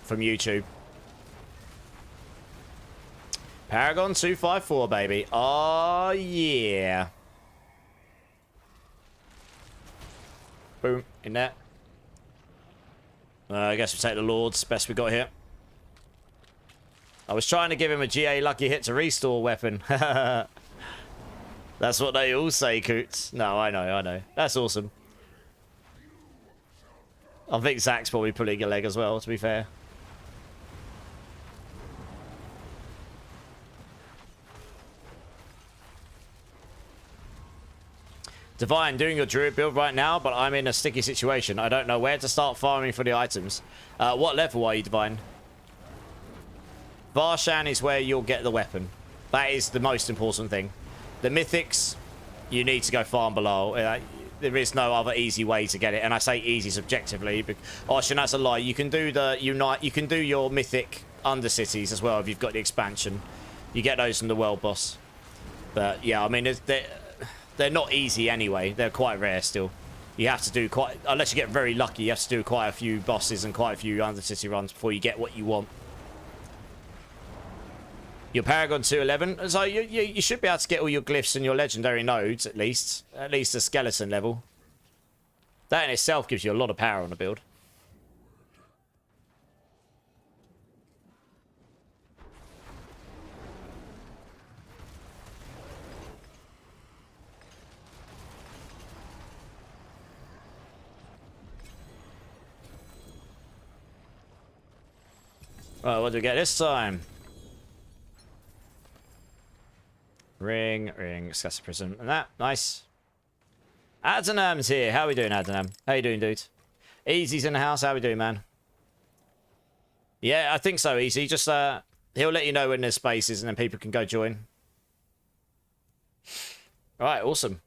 From YouTube. Paragon 254, baby. Oh, yeah. Boom. In there. I guess we'll take the Lords. Best we got here. I was trying to give him a GA lucky hit to restore weapon. That's what they all say, Coots. No, I know. That's awesome. I think Zach's probably pulling a leg as well, to be fair. Divine, doing your druid build right now, but I'm in a sticky situation. I don't know where to start farming for the items. What level are you, Divine? Varshan is where you'll get the weapon. That is the most important thing. The mythics, you need to go farm below. There is no other easy way to get it, and I say easy subjectively. But Ocean, that's a lie. You can do the unite. You can do your mythic undercities as well if you've got the expansion. You get those from the world boss. But yeah, I mean, they're not easy anyway. They're quite rare still. You have to do quite, unless you get very lucky, you have to do quite a few bosses and quite a few undercity runs before you get what you want. Your Paragon 211. So you should be able to get all your glyphs and your legendary nodes, at least a skeleton level. That in itself gives you a lot of power on the build. Right, what do we get this time? Ring, Scassa Prism, and that. Nice. Adonam's here. How we doing, Adonam? How you doing, dude? Easy's in the house. How we doing, man? Yeah, I think so, Easy. Just, he'll let you know when there's spaces, and then people can go join. Alright, awesome.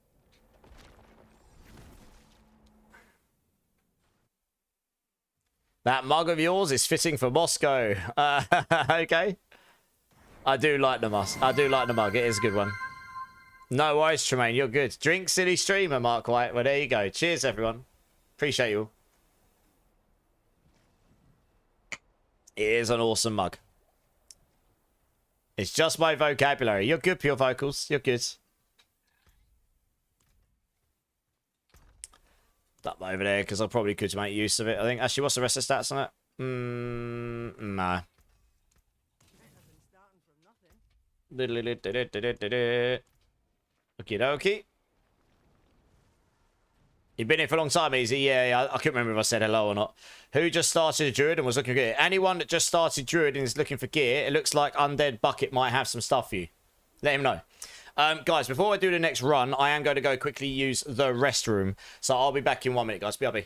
That mug of yours is fitting for Moscow. Okay. I do like the mug. It is a good one. No worries, Tremaine. You're good. Drink silly streamer, Mark White. Well, there you go. Cheers, everyone. Appreciate you all. It is an awesome mug. It's just my vocabulary. You're good, Pure Vocals. You're good. That over there, because I probably could make use of it, I think. Actually, what's the rest of the stats on it? Nah. Okie dokie. You've been here for a long time, Easy. Yeah, I couldn't remember if I said hello or not. Who just started a Druid and was looking for gear? Anyone that just started Druid and is looking for gear, it looks like Undead Bucket might have some stuff for you. Let him know. Guys, before I do the next run, I am going to go quickly use the restroom. So I'll be back in 1 minute, guys. BRB.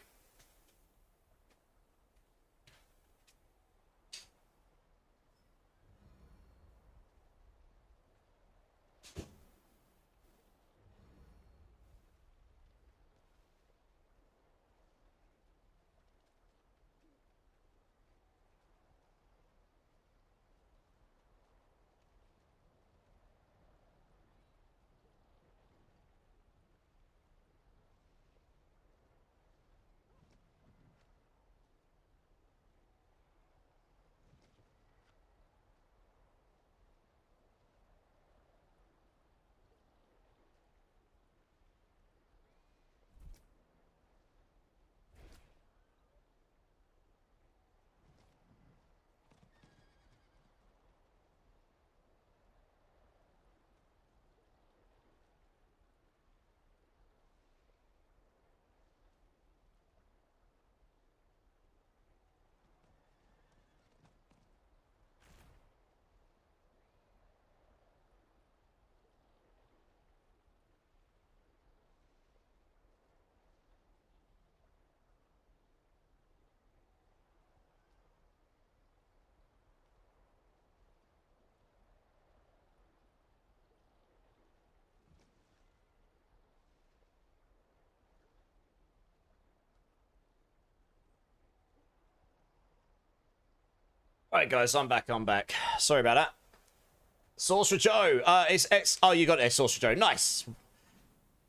Alright, guys, I'm back. Sorry about that. Sorcerer Joe. It's X. Oh, you got it, Sorcerer Joe. Nice.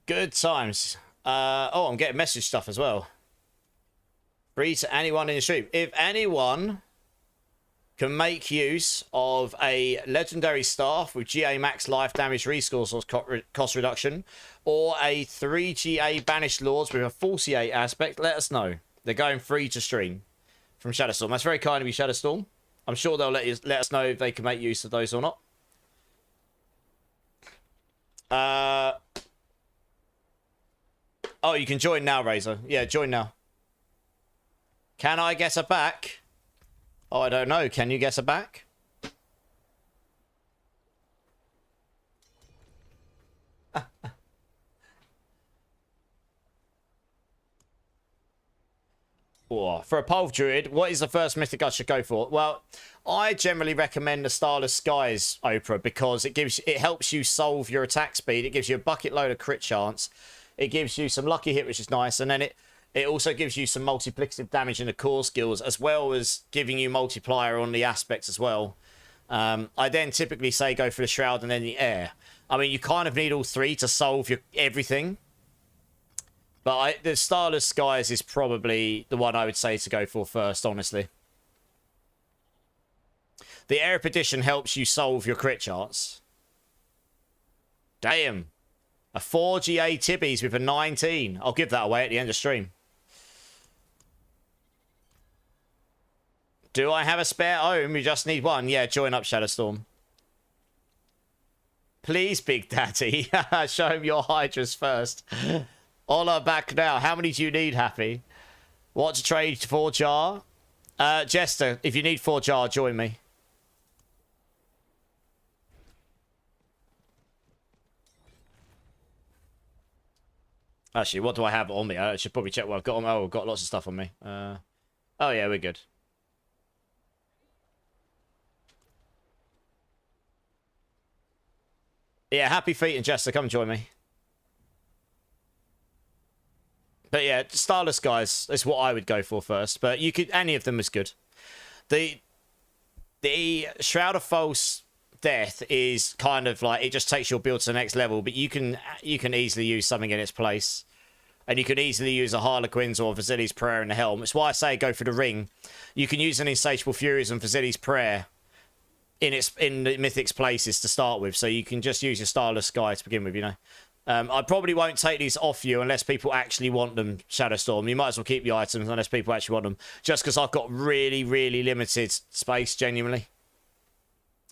Good times. Oh, I'm getting message stuff as well. Free to anyone in the stream. If anyone can make use of a legendary staff with GA max life damage resource cost reduction, or a 3 GA banished lords with a 48 aspect, let us know. They're going free to stream from Shadowstorm. That's very kind of you, Shadowstorm. I'm sure they'll let us know if they can make use of those or not. Oh, you can join now, Razor. Yeah, join now. Can I get her back? Oh, I don't know. Can you get her back? Oh, for a Pulve Druid, what is the first mythic I should go for? Well, I generally recommend the Starless Skies Opera because it helps you solve your attack speed. It gives you a bucket load of crit chance. It gives you some lucky hit, which is nice, and then it also gives you some multiplicative damage in the core skills, as well as giving you multiplier on the aspects as well. I then typically say go for the Shroud and then the Air. I mean, you kind of need all three to solve everything. But the Starless Skies is probably the one I would say to go for first, honestly. The Air Edition helps you solve your crit chance. Damn. A 4 GA Tibbies with a 19. I'll give that away at the end of stream. Do I have a spare home? You just need one. Yeah, join up, Shadowstorm. Please, Big Daddy. Show him your Hydras first. Ola back now. How many do you need, Happy? What to trade for jar? Jester, if you need 4 jar, join me. Actually, what do I have on me? I should probably check what I've got on me. Oh, I've got lots of stuff on me. Oh, yeah, we're good. Yeah, Happy Feet and Jester, come join me. But yeah, Starless Guys is what I would go for first. But you could, any of them is good. The Shroud of False death is kind of like, it just takes your build to the next level, but you can easily use something in its place. And you can easily use a Harlequin's or Vasili's Prayer in the Helm. It's why I say go for the ring. You can use an Insatiable Furies and Vasili's Prayer in the Mythic's places to start with. So you can just use your Starless Sky to begin with, you know. I probably won't take these off you unless people actually want them, Shadowstorm. You might as well keep the items unless people actually want them. Just because I've got really, really limited space, genuinely.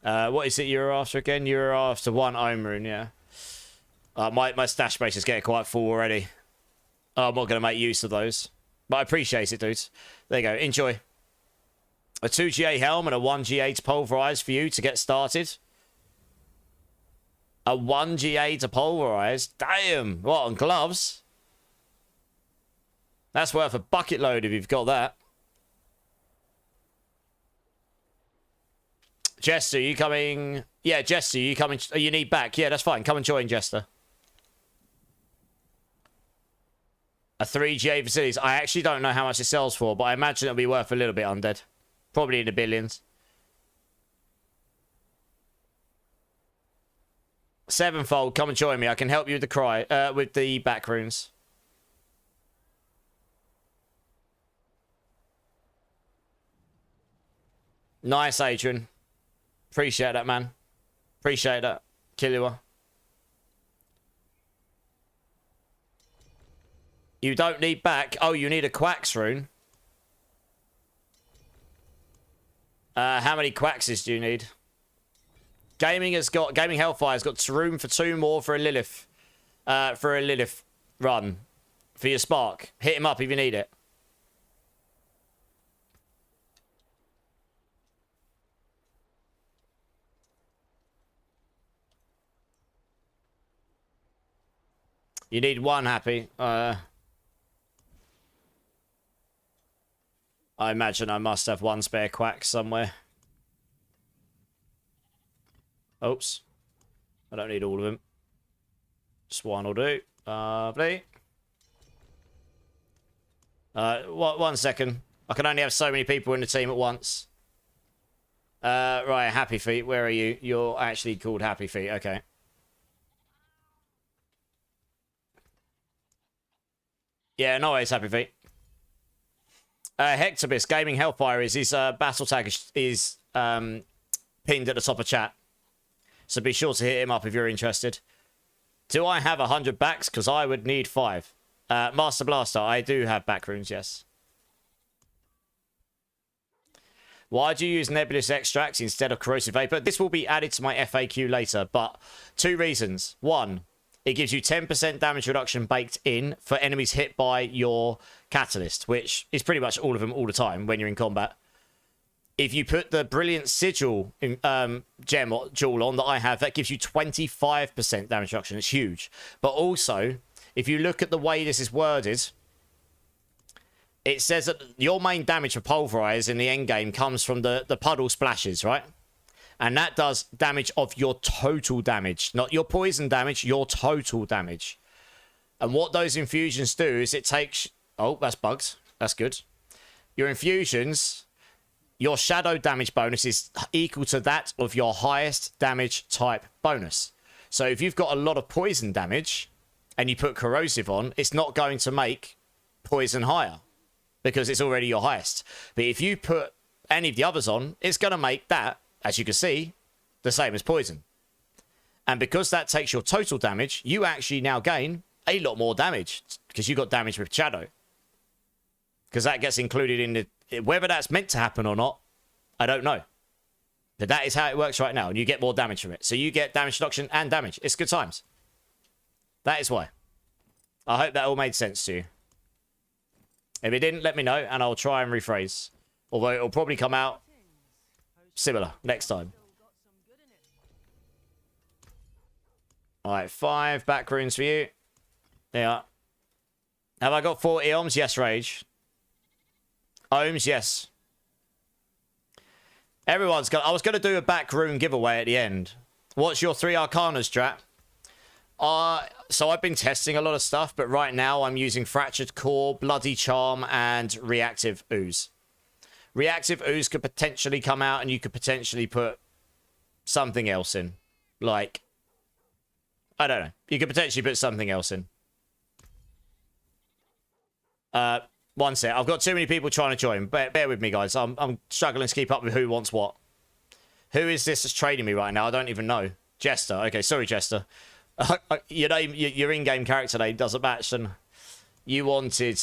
What is it you're after again? You're after 1 Ohm Rune, yeah. My stash space is getting quite full already. I'm not going to make use of those. But I appreciate it, dudes. There you go. Enjoy. A 2 GA Helm and a 1 GA to Pulverize for you to get started. A 1 GA to Pulverize? Damn! What, on gloves? That's worth a bucket load if you've got that. Jester, you coming? Yeah, Jester, you coming? You need back. Yeah, that's fine. Come and join, Jester. A 3 GA facilities. I actually don't know how much it sells for, but I imagine it'll be worth a little bit undead. Probably in the billions. 7-fold, come and join me. I can help you with the with the back runes. Nice, Adrian. Appreciate that, man. Appreciate that. Killua. You don't need back. Oh, you need a Quacks rune. How many Quackses do you need? Gaming Hellfire's got room for 2 more for a Lilith. For a Lilith run. For your Spark. Hit him up if you need it. You need 1, Happy. I imagine I must have 1 spare Quack somewhere. Oops. I don't need all of them. Just 1 will do. Lovely. 1 second. I can only have so many people in the team at once. Right, Happy Feet, where are you? You're actually called Happy Feet, okay. Yeah, no worries, Happy Feet. Hectobus, Gaming Hellfire is his battle tag is pinned at the top of chat. So be sure to hit him up if you're interested. Do I have 100 backs? Because I would need 5. Master Blaster, I do have back runes, yes. Why do you use Nebulous Extracts instead of Corrosive Vapor? This will be added to my FAQ later, but 2 reasons. 1, it gives you 10% damage reduction baked in for enemies hit by your Catalyst, which is pretty much all of them all the time when you're in combat. If you put the Brilliant Sigil gem or jewel on that I have, that gives you 25% damage reduction. It's huge. But also, if you look at the way this is worded, it says that your main damage for Pulverize in the end game comes from the puddle splashes, right? And that does damage of your total damage. Not your poison damage, your total damage. And what those infusions do is it takes... Oh, that's bugged. That's good. Your infusions... Your shadow damage bonus is equal to that of your highest damage type bonus. So if you've got a lot of poison damage and you put corrosive on, it's not going to make poison higher because it's already your highest. But if you put any of the others on, it's going to make that, as you can see, the same as poison. And because that takes your total damage, you actually now gain a lot more damage because you got damage with shadow. Because that gets included in the... Whether that's meant to happen or not, I don't know. But that is how it works right now, and you get more damage from it. So you get damage reduction and damage. It's good times. That is why. I hope that all made sense to you. If it didn't, let me know, and I'll try and rephrase. Although it'll probably come out similar next time. Alright, 5 back runes for you. There you are. Have I got 40 ohms? Yes, Rage. Ohms, yes. Everyone's got... I was going to do a back rune giveaway at the end. What's your 3 Arcanas, Drat? So I've been testing a lot of stuff, but right now I'm using Fractured Core, Bloody Charm, and Reactive Ooze. Reactive Ooze could potentially come out, and you could potentially put something else in. Like, I don't know. You could potentially put something else in. One sec. I've got too many people trying to join. Bear with me, guys. I'm struggling to keep up with who wants what. Who is this that's trading me right now? I don't even know. Jester. Okay, sorry, Jester. Your name, your in-game character name doesn't match. And you wanted...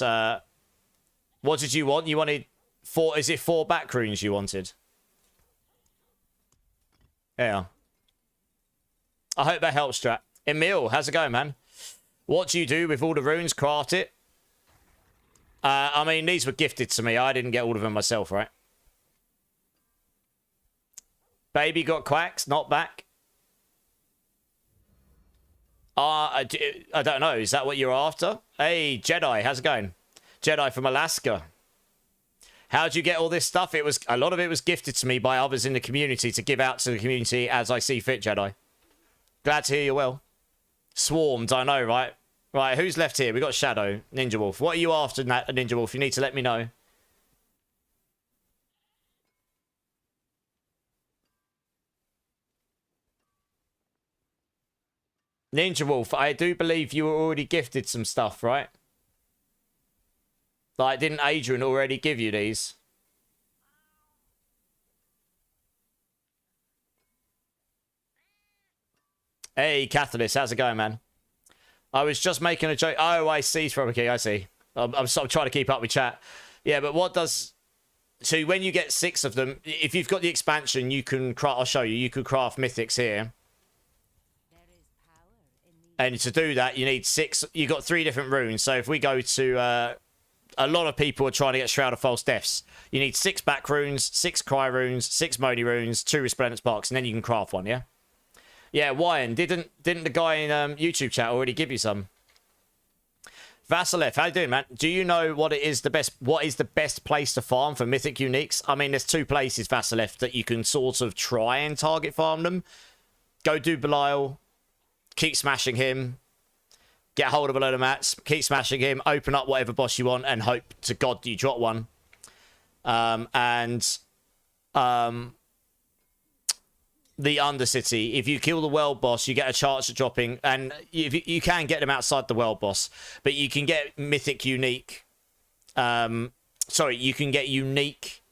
what did you want? You wanted 4... Is it 4 back runes you wanted? Yeah. I hope that helps, Strat. Emil, how's it going, man? What do you do with all the runes? Craft it? I mean, these were gifted to me. I didn't get all of them myself, right? Baby got quacks, not back. I don't know. Is that what you're after? Hey, Jedi, how's it going? Jedi from Alaska. How'd you get all this stuff? A lot of it was gifted to me by others in the community to give out to the community as I see fit, Jedi. Glad to hear you well. Swarmed, I know, right? Right, who's left here? We got Shadow, Ninja Wolf. What are you after, Ninja Wolf? You need to let me know. Ninja Wolf, I do believe you were already gifted some stuff, right? Like, didn't Adrian already give you these? Hey, Catalyst, how's it going, man? I was just making a joke. Oh, I see. Okay, I see. I'm sort of trying to keep up with chat. Yeah, but what does... So when you get 6 of them, if you've got the expansion, you can craft... I'll show you. You could craft mythics here. And to do that, you need 6... You've got 3 different runes. So if we go to... a lot of people are trying to get Shroud of False Deaths. You need 6 back runes, 6 cry runes, 6 Moni runes, 2 Resplendent Sparks, and then you can craft one, yeah? Yeah, Wyan, didn't the guy in YouTube chat already give you some? Vasilef, how you doing, man? Do you know what is the best place to farm for mythic uniques? I mean, there's 2 places, Vasilef, that you can sort of try and target farm them. Go do Belial, keep smashing him, get hold of a load of mats, keep smashing him, open up whatever boss you want, and hope to God you drop one. The Undercity, if you kill the world boss, you get a chance of dropping, and you can get them outside the world boss, but you can get mythic unique. Sorry, you can get unique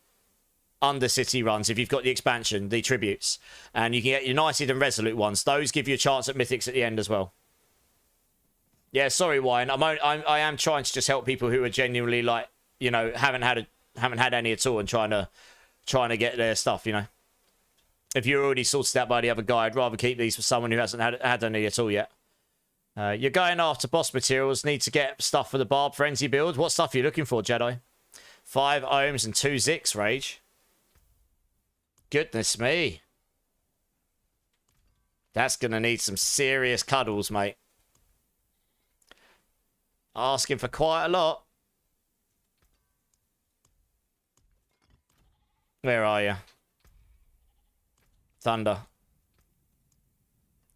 Undercity runs if you've got the expansion, the tributes, and you can get United and Resolute ones. Those give you a chance at mythics at the end as well. Yeah, sorry, Wine. I am trying to just help people who are genuinely like, you know, haven't had any at all, and trying to get their stuff, you know. If you're already sorted out by the other guy, I'd rather keep these for someone who hasn't had any at all yet. You're going after boss materials. Need to get stuff for the Barb Frenzy build. What stuff are you looking for, Jedi? 5 ohms and 2 Zix, Rage. Goodness me. That's going to need some serious cuddles, mate. Asking for quite a lot. Where are you? Thunder.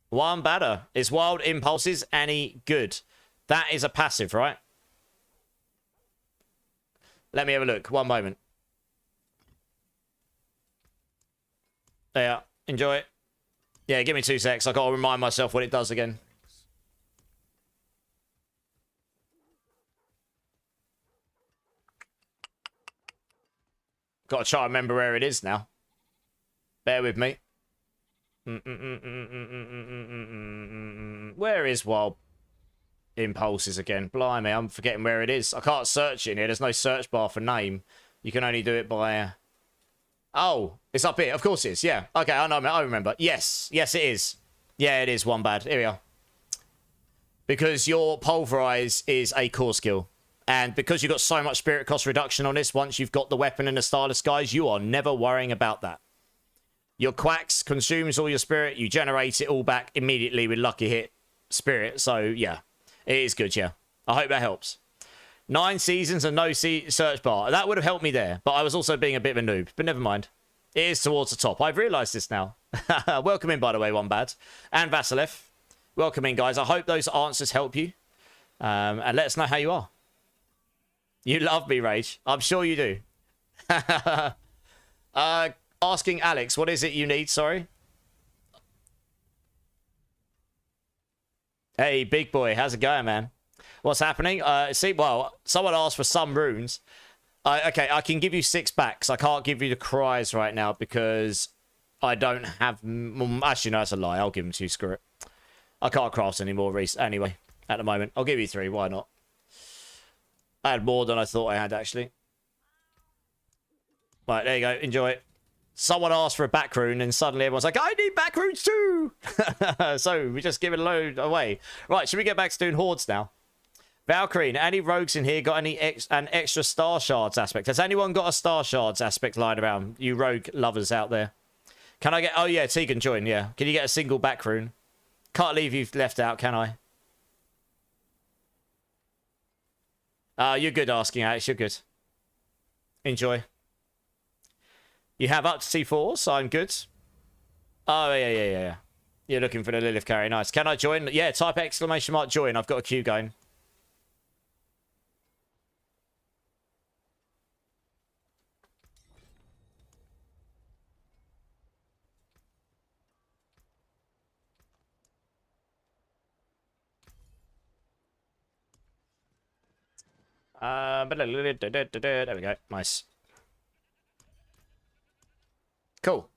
One batter. Is Wild Impulses any good? That is a passive, right? Let me have a look. One moment. Yeah, enjoy it. Yeah, give me 2 secs. I gotta remind myself what it does again. Gotta try and remember where it is now. Bear with me. Where is Wild Impulses again? Blimey, I'm forgetting where it is. I can't search it in here. There's no search bar for name. You can only do it by... Oh, it's up here. Of course it is. Yeah. Okay, I know. I remember. Yes. Yes, it is. Yeah, it is one bad. Here we are. Because your Pulverize is a core skill. And because you've got so much spirit cost reduction on this, once you've got the weapon and the stylus, guys, you are never worrying about that. Your quacks consumes all your spirit. You generate it all back immediately with lucky hit spirit. So, yeah. It is good, yeah. I hope that helps. 9 seasons and no search bar. That would have helped me there. But I was also being a bit of a noob. But never mind. It is towards the top. I've realised this now. Welcome in, by the way, One Bad. And Vasilef. Welcome in, guys. I hope those answers help you. And let us know how you are. You love me, Rage. I'm sure you do. Asking Alex, what is it you need? Sorry. Hey, big boy, how's it going, man? What's happening? See, well, someone asked for some runes. Okay, I can give you 6 backs. I can't give you the cries right now because I don't have... Actually, no, that's a lie. I'll give them to you. Screw it. I can't craft anymore anyway at the moment. I'll give you 3. Why not? I had more than I thought I had, actually. Right, there you go. Enjoy it. Someone asked for a back rune, and suddenly everyone's like, I need back runes too! So we just give it a load away. Right, should we get back to doing hordes now? Valkyrie, any rogues in here got an extra star shards aspect? Has anyone got a star shards aspect lying around? You rogue lovers out there. Can I get... Oh, yeah, Tegan, join, yeah. Can you get a single back rune? Can't leave you left out, can I? You're good asking, Alex. You're good. Enjoy. You have up to T4, so I'm good. Oh, yeah. You're looking for the Lilith carry. Nice. Can I join? Yeah, type exclamation mark join. I've got a queue going. There we go. Nice. Cool.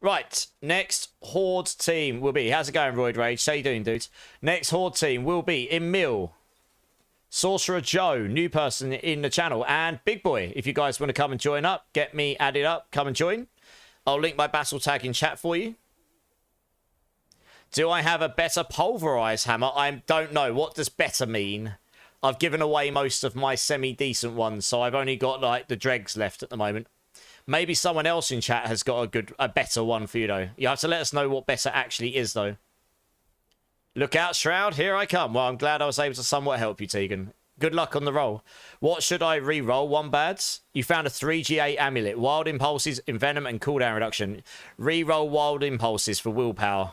Right. Next Horde team will be... How's it going, Roid Rage? How you doing, dudes? Next Horde team will be Emil, Sorcerer Joe, new person in the channel, and Big Boy. If you guys want to come and join up, get me added up, come and join. I'll link my battle tag in chat for you. Do I have a better Pulverise hammer? I don't know. What does better mean? I've given away most of my semi-decent ones, so I've only got, like, the dregs left at the moment. Maybe someone else in chat has got a better one for you, though. You have to let us know what better actually is, though. Look out, Shroud. Here I come. Well, I'm glad I was able to somewhat help you, Tegan. Good luck on the roll. What should I re-roll? 1 bads? You found a 3GA amulet. Wild Impulses, Envenom, and cooldown reduction. Re-roll Wild Impulses for willpower.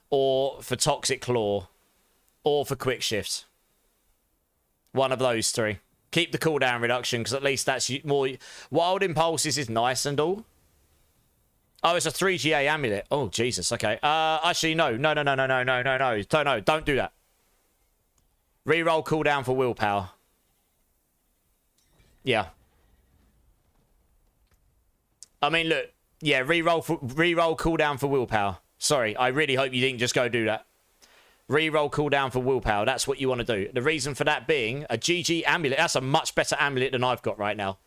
Or for Toxic Claw. Or for Quick Shift. One of those 3. Keep the cooldown reduction, because at least that's more... Wild Impulses is nice and all. Oh, it's a 3GA amulet. Oh, Jesus. Okay. Actually, no. No. Don't do that. Reroll cooldown for willpower. Yeah. I mean, look. Yeah, reroll cooldown for willpower. Sorry, I really hope you didn't just go do that. Reroll cooldown for willpower. That's what you want to do. The reason for that being a GG amulet. That's a much better amulet than I've got right now.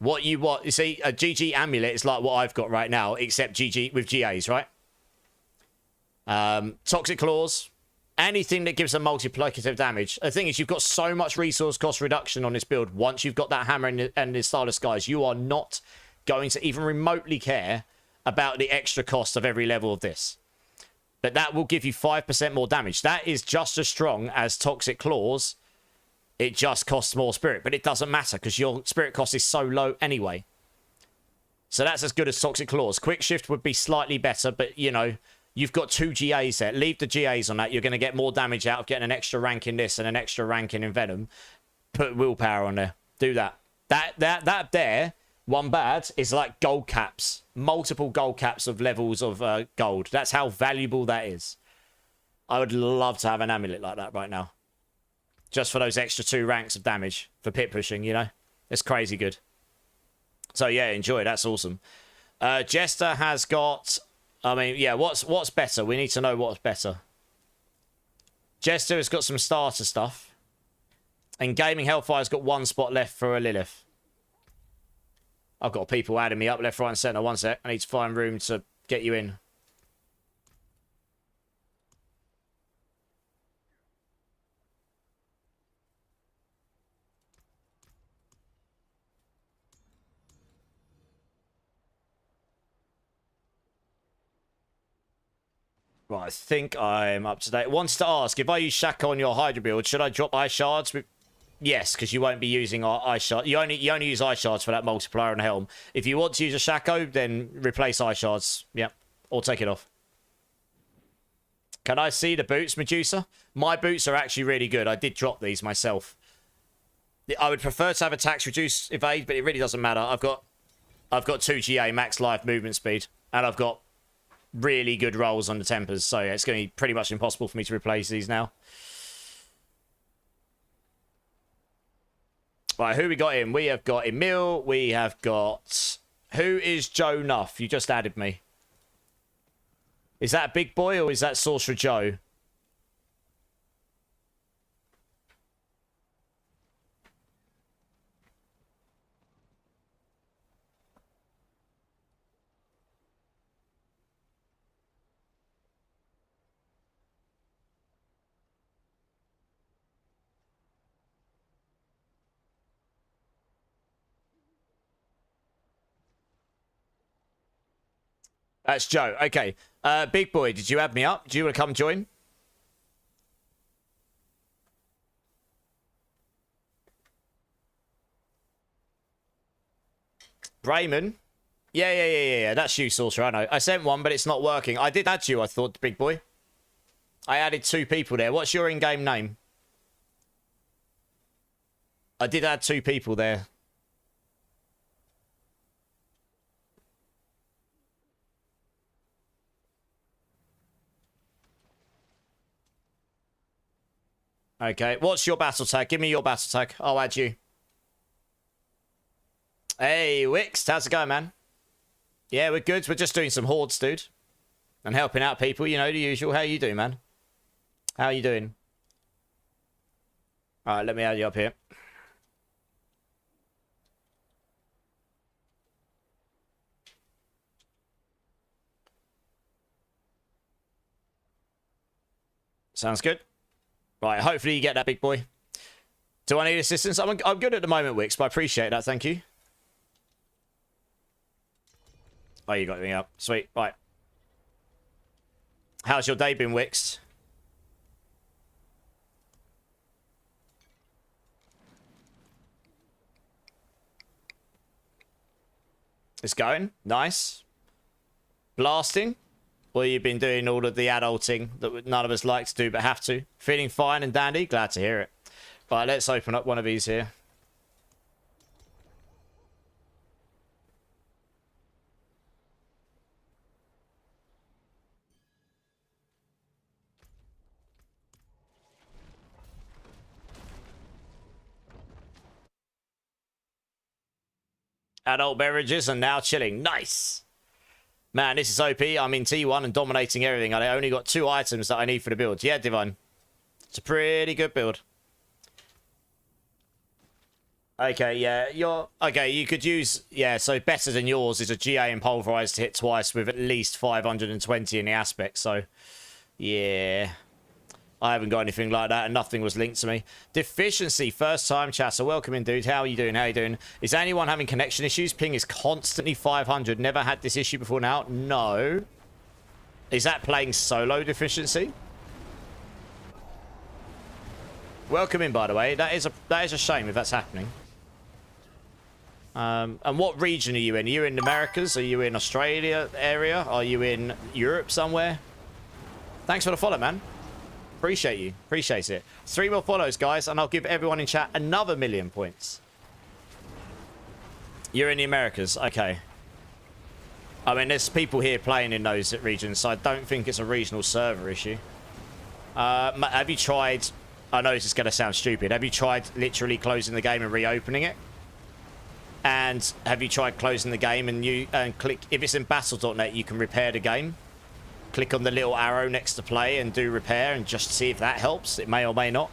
You see, a GG amulet is like what I've got right now, except GG with GAs, right? Toxic Claws. Anything that gives a multiplicative damage. The thing is, you've got so much resource cost reduction on this build. Once you've got that hammer and the Starless Skies, you are not going to even remotely care about the extra cost of every level of this. But that will give you 5% more damage. That is just as strong as Toxic Claws. It just costs more spirit, but it doesn't matter because your spirit cost is so low anyway. So that's as good as Toxic Claws. Quick Shift would be slightly better, but, you know, you've got 2 GAs there. Leave the GAs on that. You're going to get more damage out of getting an extra rank in this and an extra rank in Venom. Put willpower on there. Do that. That there, 1 bad, is like gold caps. Multiple gold caps of levels of gold. That's how valuable that is. I would love to have an amulet like that right now. Just for those extra 2 ranks of damage for pit pushing, you know? It's crazy good. So, yeah, enjoy. That's awesome. Jester has got... I mean, yeah, what's better? We need to know what's better. Jester has got some starter stuff. And Gaming Hellfire's got 1 spot left for a Lilith. I've got people adding me up left, right, and centre. 1 sec. I need to find room to get you in. Right, I think I'm up to date. Wants to ask, if I use Shaka on your Hydra build, should I drop Ice Shards? Yes, because you won't be using our Ice Shards. You only use Ice Shards for that multiplier on Helm. If you want to use a Shaco, then replace Ice Shards. Yep, or take it off. Can I see the boots, Medusa? My boots are actually really good. I did drop these myself. I would prefer to have attacks reduce evade, but it really doesn't matter. I've got 2 GA max life movement speed, and I've got really good rolls on the tempers, so yeah, it's going to be pretty much impossible for me to replace these now. Right, who we got in? We have got Emil. We have got... Who is Joe Nuff? You just added me. Is that Big Boy or is that Sorcerer Joe? That's Joe. Okay. Big Boy, did you add me up? Do you want to come join? Brayman? Yeah. That's you, Sorcerer. I know. I sent one, but it's not working. I did add you, I thought, Big Boy. I added 2 people there. What's your in-game name? I did add 2 people there. Okay, what's your battle tag? Give me your battle tag. I'll add you. Hey, Wix, how's it going, man? Yeah, we're good. We're just doing some hordes, dude. And helping out people, you know, the usual. How you doing, man? How you doing? Alright, let me add you up here. Sounds good. Right, hopefully you get that, Big Boy. Do I need assistance? I'm good at the moment, Wix, but I appreciate that. Thank you. Oh, you got me up. Sweet. Right. How's your day been, Wix? It's going. Nice. Blasting. Well, you've been doing all of the adulting that none of us like to do but have to. Feeling fine and dandy? Glad to hear it. Right, let's open up one of these here. Adult beverages and now chilling. Nice. Man, this is OP. I'm in T1 and dominating everything. I only got 2 items that I need for the build. Yeah, Divine. It's a pretty good build. Okay, yeah, okay, you could use... Yeah, so better than yours is a GA and Pulverise to hit twice with at least 520 in the aspect, so... Yeah... I haven't got anything like that, and nothing was linked to me. Deficiency, first time chatter. Welcome in, dude. How are you doing? How are you doing? Is anyone having connection issues? Ping is constantly 500. Never had this issue before now? No. Is that playing solo deficiency? Welcome in, by the way. That is a shame if that's happening. And what region are you in? Are you in the Americas? Are you in Australia area? Are you in Europe somewhere? Thanks for the follow, man. Appreciate you. Appreciate it. 3 more follows, guys, and I'll give everyone in chat another 1,000,000 points. You're in the Americas. Okay. I mean, there's people here playing in those regions, so I don't think it's a regional server issue. Have you tried... I know this is going to sound stupid. Have you tried literally closing the game and reopening it? And have you tried closing the game and click... If it's in battle.net, you can repair the game. Click on the little arrow next to play and do repair and just see if that helps. It may or may not.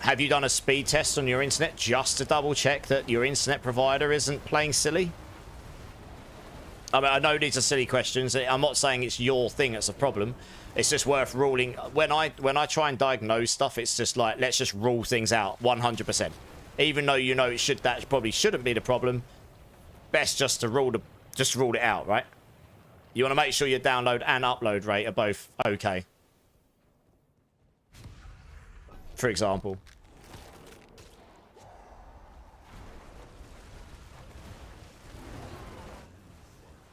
Have you done a speed test on your internet just to double check that your internet provider isn't playing silly? I mean, I know these are silly questions. I'm not saying it's your thing that's a problem. It's just worth ruling. When I try and diagnose stuff, it's just like, let's just rule things out 100%. Even though you know that probably shouldn't be the problem. Best just to rule it out, right? You want to make sure your download and upload rate are both okay. For example.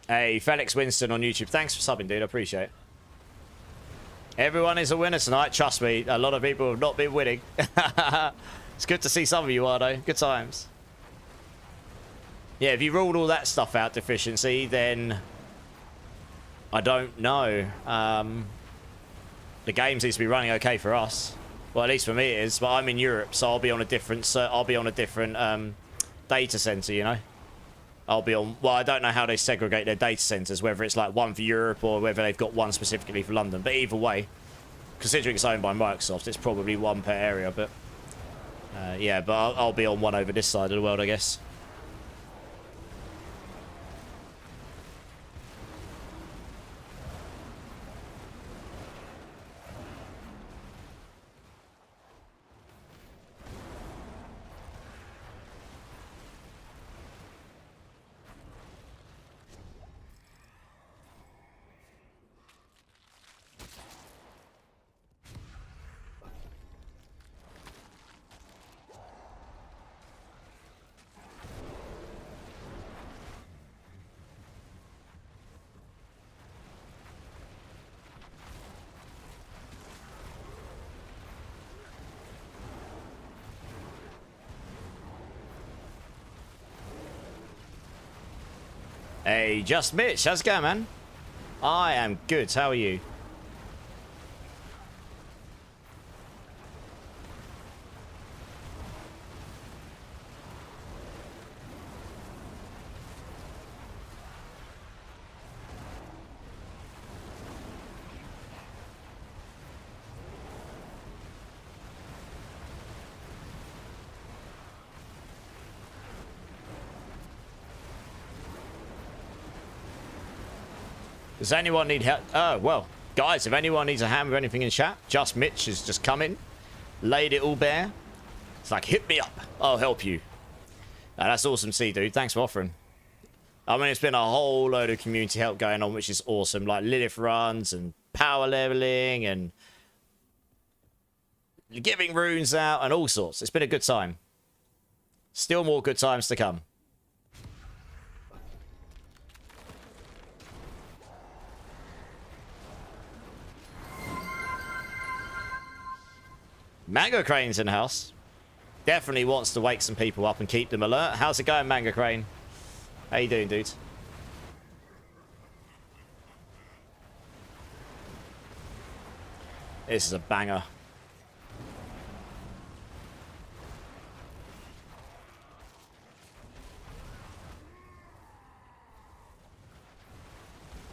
Hey, Felix Winston on YouTube. Thanks for subbing, dude. I appreciate it. Everyone is a winner tonight. Trust me, a lot of people have not been winning. It's good to see some of you are, though. Good times. Yeah, if you ruled all that stuff out, deficiency, then I don't know. The game seems to be running okay for us. Well, at least for me it is. But I'm in Europe, so I'll be on a different. Data center. You know, I'll be on. Well, I don't know how they segregate their data centers, whether it's like one for Europe or whether they've got one specifically for London. But either way, considering it's owned by Microsoft, it's probably one per area. But yeah, but I'll be on one over this side of the world, I guess. Hey, Just Mitch, how's it going, man? I am good, how are you? Does anyone need help? Oh, well, guys, if anyone needs a hand with anything in chat, Just Mitch has just come in, laid it all bare. It's like, hit me up, I'll help you. That's awesome to see, dude. Thanks for offering. I mean, it's been a whole load of community help going on, which is awesome. Like Lilith runs and power leveling and giving runes out and all sorts. It's been a good time. Still more good times to come. Mango Crane's in the house. Definitely wants to wake some people up and keep them alert. How's it going, Mango Crane? How you doing, dude? This is a banger.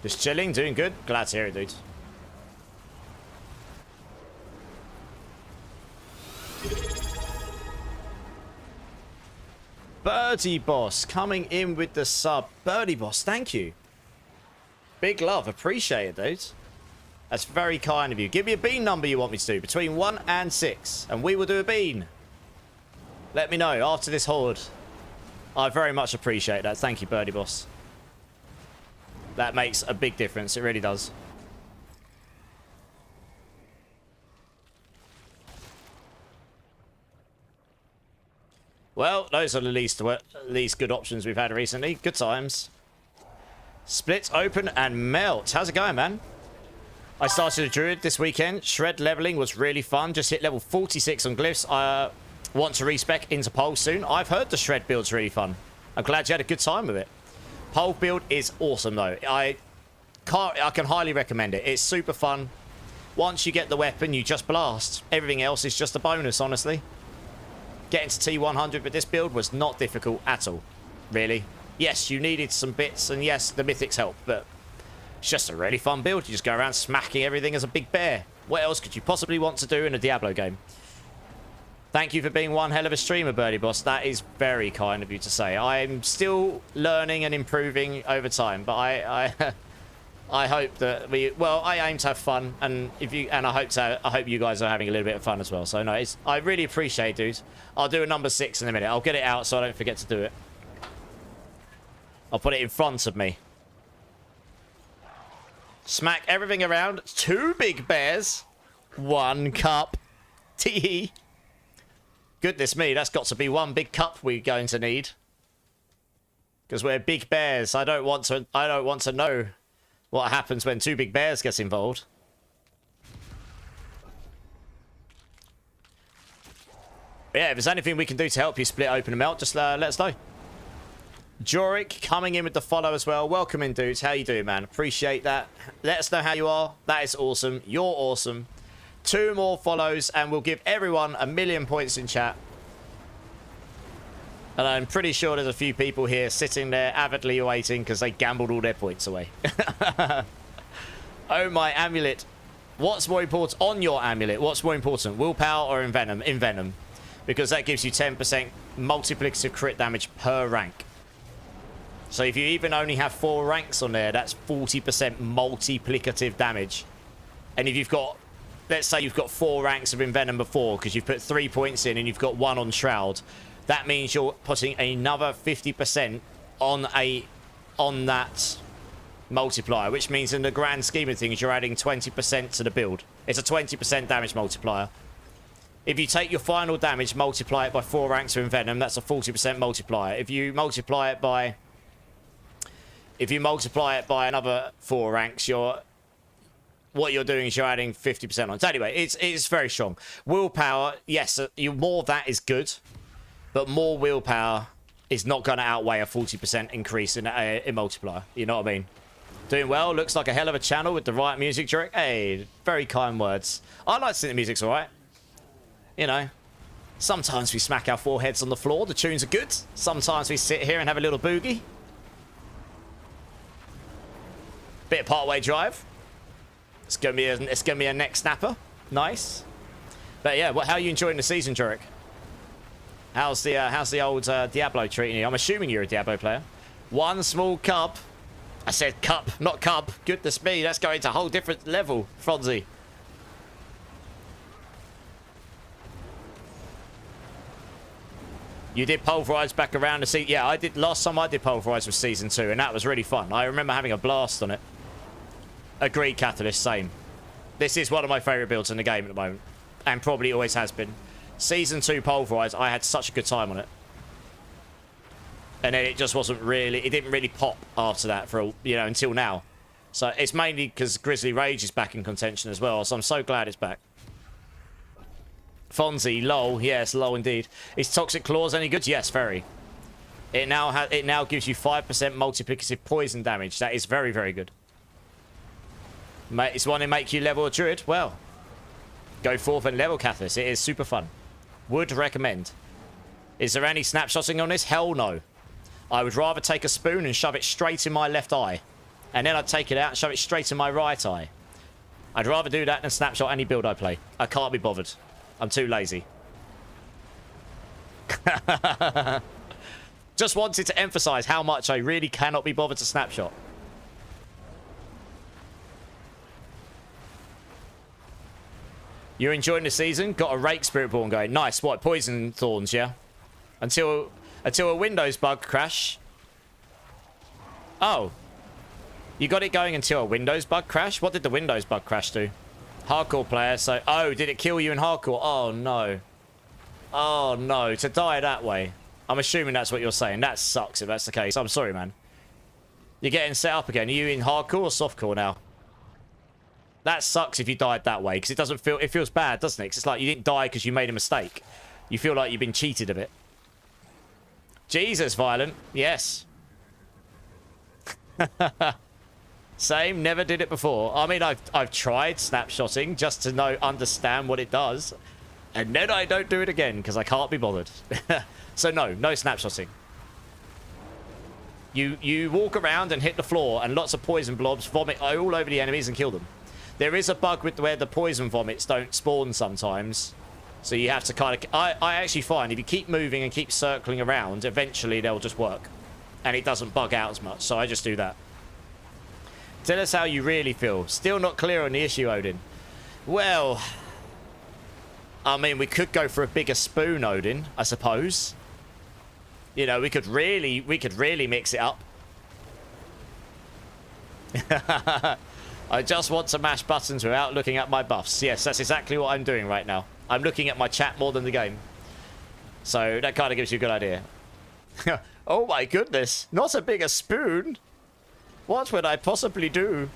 Just chilling, doing good. Glad to hear it, dude. Birdie Boss coming in with the sub. Birdie Boss, thank you. Big love, appreciate it, dude. That's very kind of you. Give me a bean number you want me to do, between 1 and 6, and we will do a bean. Let me know after this horde. I very much appreciate that. Thank you, Birdie Boss. That makes a big difference. It really does. Well, those are the least good options we've had recently. Good times. Split, open, and melt. How's it going, man? I started a druid this weekend. Shred leveling was really fun. Just hit level 46 on glyphs. I want to respec into pole soon. I've heard the shred build's really fun. I'm glad you had a good time with it. Pole build is awesome, though. I can highly recommend it. It's super fun. Once you get the weapon, you just blast. Everything else is just a bonus, honestly. Getting to T100 with this build was not difficult at all, really. Yes, you needed some bits, and yes, the mythics help, but it's just a really fun build. You just go around smacking everything as a big bear. What else could you possibly want to do in a Diablo game? Thank you for being one hell of a streamer, Birdie Boss. That is very kind of you to say. I'm still learning and improving over time, but I hope that I aim to have fun, and I hope you guys are having a little bit of fun as well. So no, I really appreciate it, dude. I'll do a number 6 in a minute. I'll get it out so I don't forget to do it. I'll put it in front of me. Smack everything around. 2 big bears. 1 cup. Tee. Goodness me, that's got to be 1 big cup we're going to need. Because we're big bears. I don't want to know what happens when 2 big bears gets involved. But yeah, if there's anything we can do to help you split open and melt, just let us know. Jorik coming in with the follow as well. Welcome in, dudes. How you doing, man? Appreciate that. Let us know how you are. That is awesome. You're awesome. 2 more follows, and we'll give everyone 1,000,000 points in chat. And I'm pretty sure there's a few people here sitting there avidly waiting because they gambled all their points away. Oh, my amulet. What's more important on your amulet? What's more important, willpower or envenom? Envenom. Because that gives you 10% multiplicative crit damage per rank. So if you even only have 4 ranks on there, that's 40% multiplicative damage. And if you've got, let's say you've got 4 ranks of envenom before because you've put 3 points in and you've got 1 on Shroud, that means you're putting another 50% on that multiplier, which means in the grand scheme of things, you're adding 20% to the build. It's a 20% damage multiplier. If you take your final damage, multiply it by 4 ranks of envenom, that's a 40% multiplier. If you multiply it by another 4 ranks, what you're doing is you're adding 50% on. So anyway, it's very strong. Willpower, yes, more of that is good, but more willpower is not going to outweigh a 40% increase in multiplier. You know what I mean? Doing well. Looks like a hell of a channel with the right music, Jurek. Hey, very kind words. I like to think the music's all right. You know, sometimes we smack our foreheads on the floor. The tunes are good. Sometimes we sit here and have a little boogie. Bit of partway drive. It's gonna be a neck snapper. Nice. But yeah, how are you enjoying the season, Jurek? How's the old Diablo treating you? I'm assuming you're a Diablo player. 1 small cup. I said cup, not cub. Goodness me, that's going to a whole different level, Fonzie. You did Pulverize back around to see. Yeah, I did. Last time I did Pulverize was season 2, and that was really fun. I remember having a blast on it. Agreed, Catalyst, same. This is one of my favourite builds in the game at the moment, and probably always has been. Season 2 Pulverize, I had such a good time on it. And then it just wasn't really, it didn't really pop after that for, until now. So it's mainly because Grizzly Rage is back in contention as well, so I'm so glad it's back. Fonzie, lol, yes, lol indeed. Is Toxic Claws any good? Yes, very. It now gives you 5% multiplicative poison damage. That is very, very good. It's one to make you level a druid. Well, go forth and level Cathis. It is super fun. Would recommend. Is there any snapshotting on this? Hell no. I would rather take a spoon and shove it straight in my left eye. And then I'd take it out and shove it straight in my right eye. I'd rather do that than snapshot any build I play. I can't be bothered. I'm too lazy. Just wanted to emphasize how much I really cannot be bothered to snapshot. You're enjoying the season? Got a Rake Spiritborn going. Nice. What? Poison Thorns, yeah? Until a Windows bug crash. Oh. You got it going until a Windows bug crash? What did the Windows bug crash do? Hardcore player, so... Oh, did it kill you in hardcore? Oh, no. Oh, no. To die that way. I'm assuming that's what you're saying. That sucks if that's the case. I'm sorry, man. You're getting set up again. Are you in hardcore or softcore now? That sucks if you died that way, because it doesn't feel... It feels bad, doesn't it? 'Cause it's like you didn't die because you made a mistake. You feel like you've been cheated a bit. Jesus, Violent. Yes. Same. Never did it before. I mean, I've tried snapshotting just to understand what it does. And then I don't do it again, because I can't be bothered. So no snapshotting. You walk around and hit the floor, and lots of poison blobs vomit all over the enemies and kill them. There is a bug with where the poison vomits don't spawn sometimes. So you have to kind of... I actually find if you keep moving and keep circling around, eventually they'll just work. And it doesn't bug out as much, so I just do that. Tell us how you really feel. Still not clear on the issue, Odin. Well... I mean, we could go for a bigger spoon, Odin, I suppose. You know, we could really mix it up. I just want to mash buttons without looking at my buffs. Yes, that's exactly what I'm doing right now. I'm looking at my chat more than the game. So that kind of gives you a good idea. Oh my goodness. Not a bigger spoon. What would I possibly do?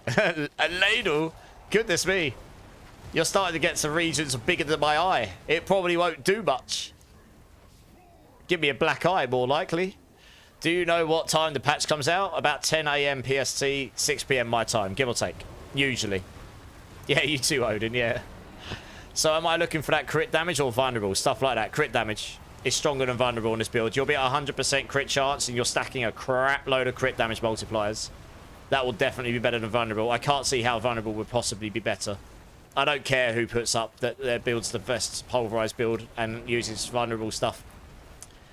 A ladle? Goodness me. You're starting to get some regions bigger than my eye. It probably won't do much. Give me a black eye, more likely. Do you know what time the patch comes out? About 10 a.m. PST, 6 p.m. my time, give or take. Usually. Yeah, you too, Odin, yeah. So am I looking for that crit damage or vulnerable? Stuff like that. Crit damage is stronger than vulnerable in this build. You'll be at 100% crit chance and you're stacking a crap load of crit damage multipliers. That will definitely be better than vulnerable. I can't see how vulnerable would possibly be better. I don't care who puts up that their build's the best pulverized build and uses vulnerable stuff.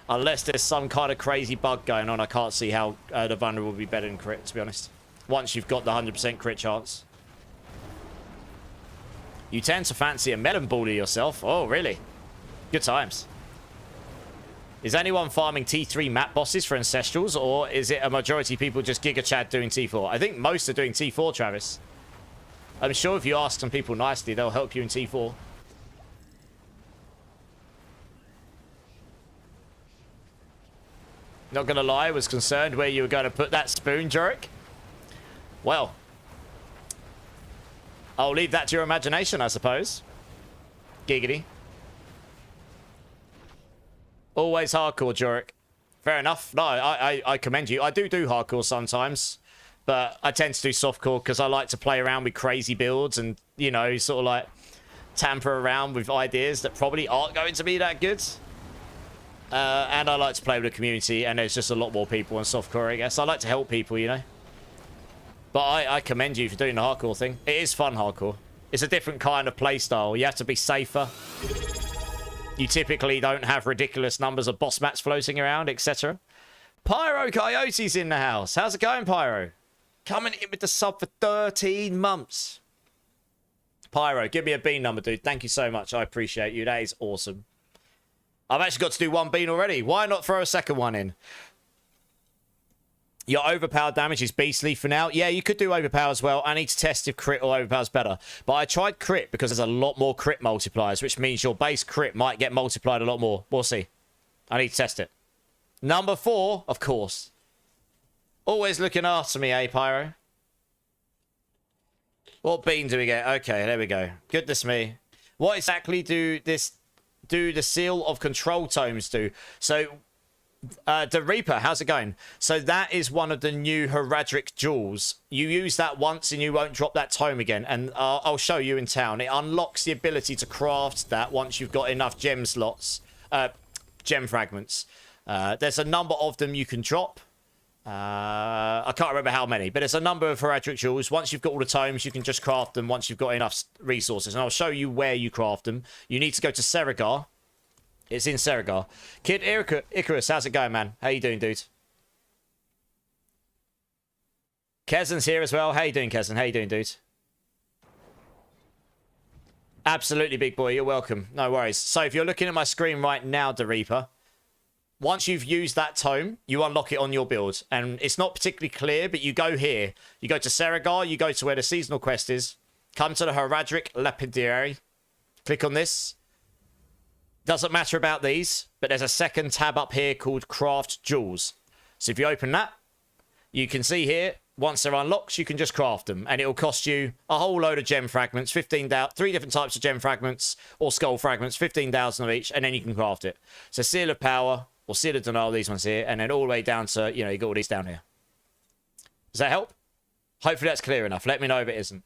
Unless there's some kind of crazy bug going on, I can't see how the vulnerable would be better than crit, to be honest. Once you've got the 100% crit chance. You tend to fancy a melon baller yourself. Oh, really? Good times. Is anyone farming T3 map bosses for Ancestrals, or is it a majority of people just Giga Chad doing T4? I think most are doing T4, Travis. I'm sure if you ask some people nicely, they'll help you in T4. Not gonna lie, I was concerned where you were going to put that spoon, Jurek. Well, I'll leave that to your imagination, I suppose. Giggity. Always hardcore, Jurek. Fair enough. No, I commend you. I do hardcore sometimes, but I tend to do softcore because I like to play around with crazy builds and, you know, sort of like tamper around with ideas that probably aren't going to be that good. And I like to play with the community, and there's just a lot more people on softcore, I guess. I like to help people, you know. But I commend you for doing the hardcore thing. It is fun hardcore. It's a different kind of play style. You have to be safer. You typically don't have ridiculous numbers of boss mats floating around, etc. Pyro Coyote's in the house. How's it going, Pyro? Coming in with the sub for 13 months. Pyro, give me a bean number, dude. Thank you so much. I appreciate you. That is awesome. I've actually got to do one bean already. Why not throw a second one in? Your overpowered damage is beastly for now. Yeah, you could do overpower as well. I need to test if crit or overpower is better. But I tried crit because there's a lot more crit multipliers, which means your base crit might get multiplied a lot more. We'll see. I need to test it. Number 4, of course. Always looking after me, eh, Pyro? What bean do we get? Okay, there we go. Goodness me. What exactly do the Seal of Control tomes do? So, the Reaper, how's it going? So that is one of the new Heradric jewels. You use that once and you won't drop that tome again. And I'll show you in town. It unlocks the ability to craft that once you've got enough gem slots. Gem fragments. There's a number of them you can drop. I can't remember how many, but there's a number of Heradric jewels. Once you've got all the tomes, you can just craft them once you've got enough resources. And I'll show you where you craft them. You need to go to Serigar. It's in Serigar. Kid Icarus, how's it going, man? How you doing, dude? Kezen's here as well. How you doing, Kezen? How you doing, dude? Absolutely, big boy. You're welcome. No worries. So if you're looking at my screen right now, the Reaper, once you've used that tome, you unlock it on your build. And it's not particularly clear, but you go here. You go to Serigar. You go to where the seasonal quest is. Come to the Heradric Lapidary. Click on this. Doesn't matter about these, but there's a second tab up here called Craft Jewels. So if you open that, you can see here, once they're unlocked, you can just craft them. And it'll cost you a whole load of gem fragments, 15,000, 3 different types of gem fragments, or skull fragments, 15,000 of each, and then you can craft it. So Seal of Power, or Seal of Denial, these ones here, and then all the way down to, you know, you got all these down here. Does that help? Hopefully that's clear enough. Let me know if it isn't.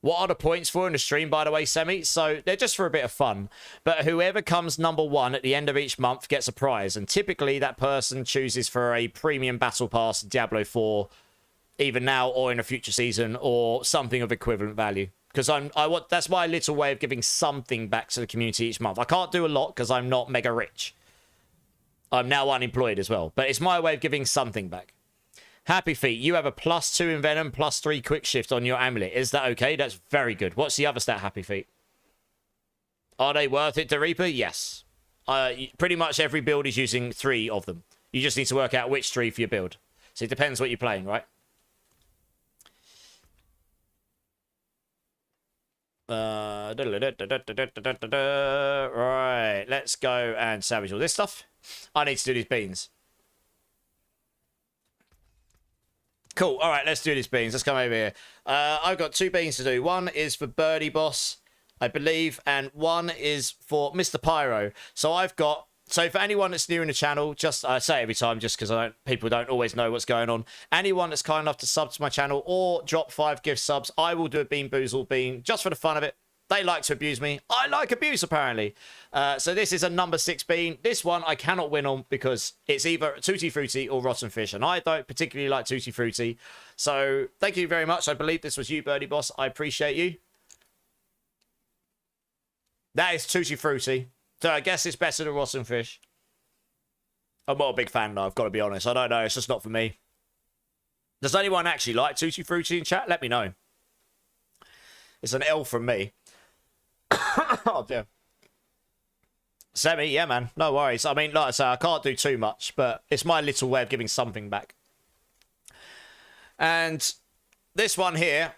What are the points for in the stream, by the way, Semi? So they're just for a bit of fun. But whoever comes number 1 at the end of each month gets a prize. And typically that person chooses for a premium battle pass Diablo 4, either now or in a future season, or something of equivalent value. Because that's my little way of giving something back to the community each month. I can't do a lot because I'm not mega rich. I'm now unemployed as well. But it's my way of giving something back. Happy Feet, you have a +2 in Venom, +3 quick shift on your amulet. Is that okay? That's very good. What's the other stat, Happy Feet? Are they worth it to Reaper? Yes. Pretty much every build is using 3 of them. You just need to work out which 3 for your build. So it depends what you're playing, right? Right, let's go and salvage all this stuff. I need to do these beans. Cool. All right, let's do these beans. Let's come over here. I've got 2 beans to do. One is for Birdie Boss. I believe, and one is for Mr. Pyro. So I've got, so for anyone that's new in the channel, just I say it every time just because people don't always know what's going on. Anyone that's kind enough to sub to my channel or drop 5 gift subs, I will do a Bean Boozle bean just for the fun of it. They like to abuse me. I like abuse, apparently. So this is a number 6 bean. This one I cannot win on because it's either Tutti Frutti or Rotten Fish. And I don't particularly like Tutti Frutti. So thank you very much. I believe this was you, Birdie Boss. I appreciate you. That is Tutti Frutti. So I guess it's better than Rotten Fish. I'm not a big fan, though. I've got to be honest. I don't know. It's just not for me. Does anyone actually like Tutti Frutti in chat? Let me know. It's an L from me. Oh, dear. Semi, yeah, man. No worries. I mean, like I say, I can't do too much, but it's my little way of giving something back. And this one here,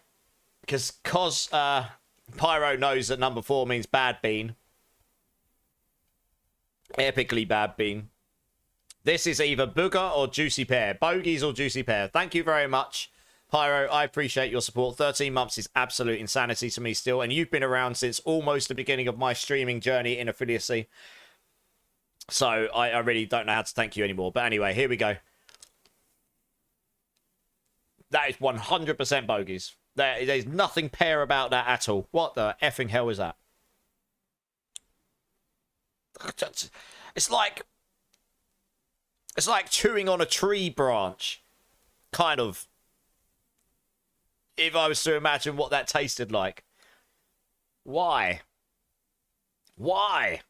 because Pyro knows that number 4 means bad bean. Epically bad bean. This is either booger or juicy pear. Bogies or juicy pear. Thank you very much, Pyro. I appreciate your support. 13 months is absolute insanity to me still. And you've been around since almost the beginning of my streaming journey in affiliacy. So I really don't know how to thank you anymore. But anyway, here we go. That is 100% bogies. There's nothing pear about that at all. What the effing hell is that? It's like chewing on a tree branch. Kind of. If I was to imagine what that tasted like. Why? Why?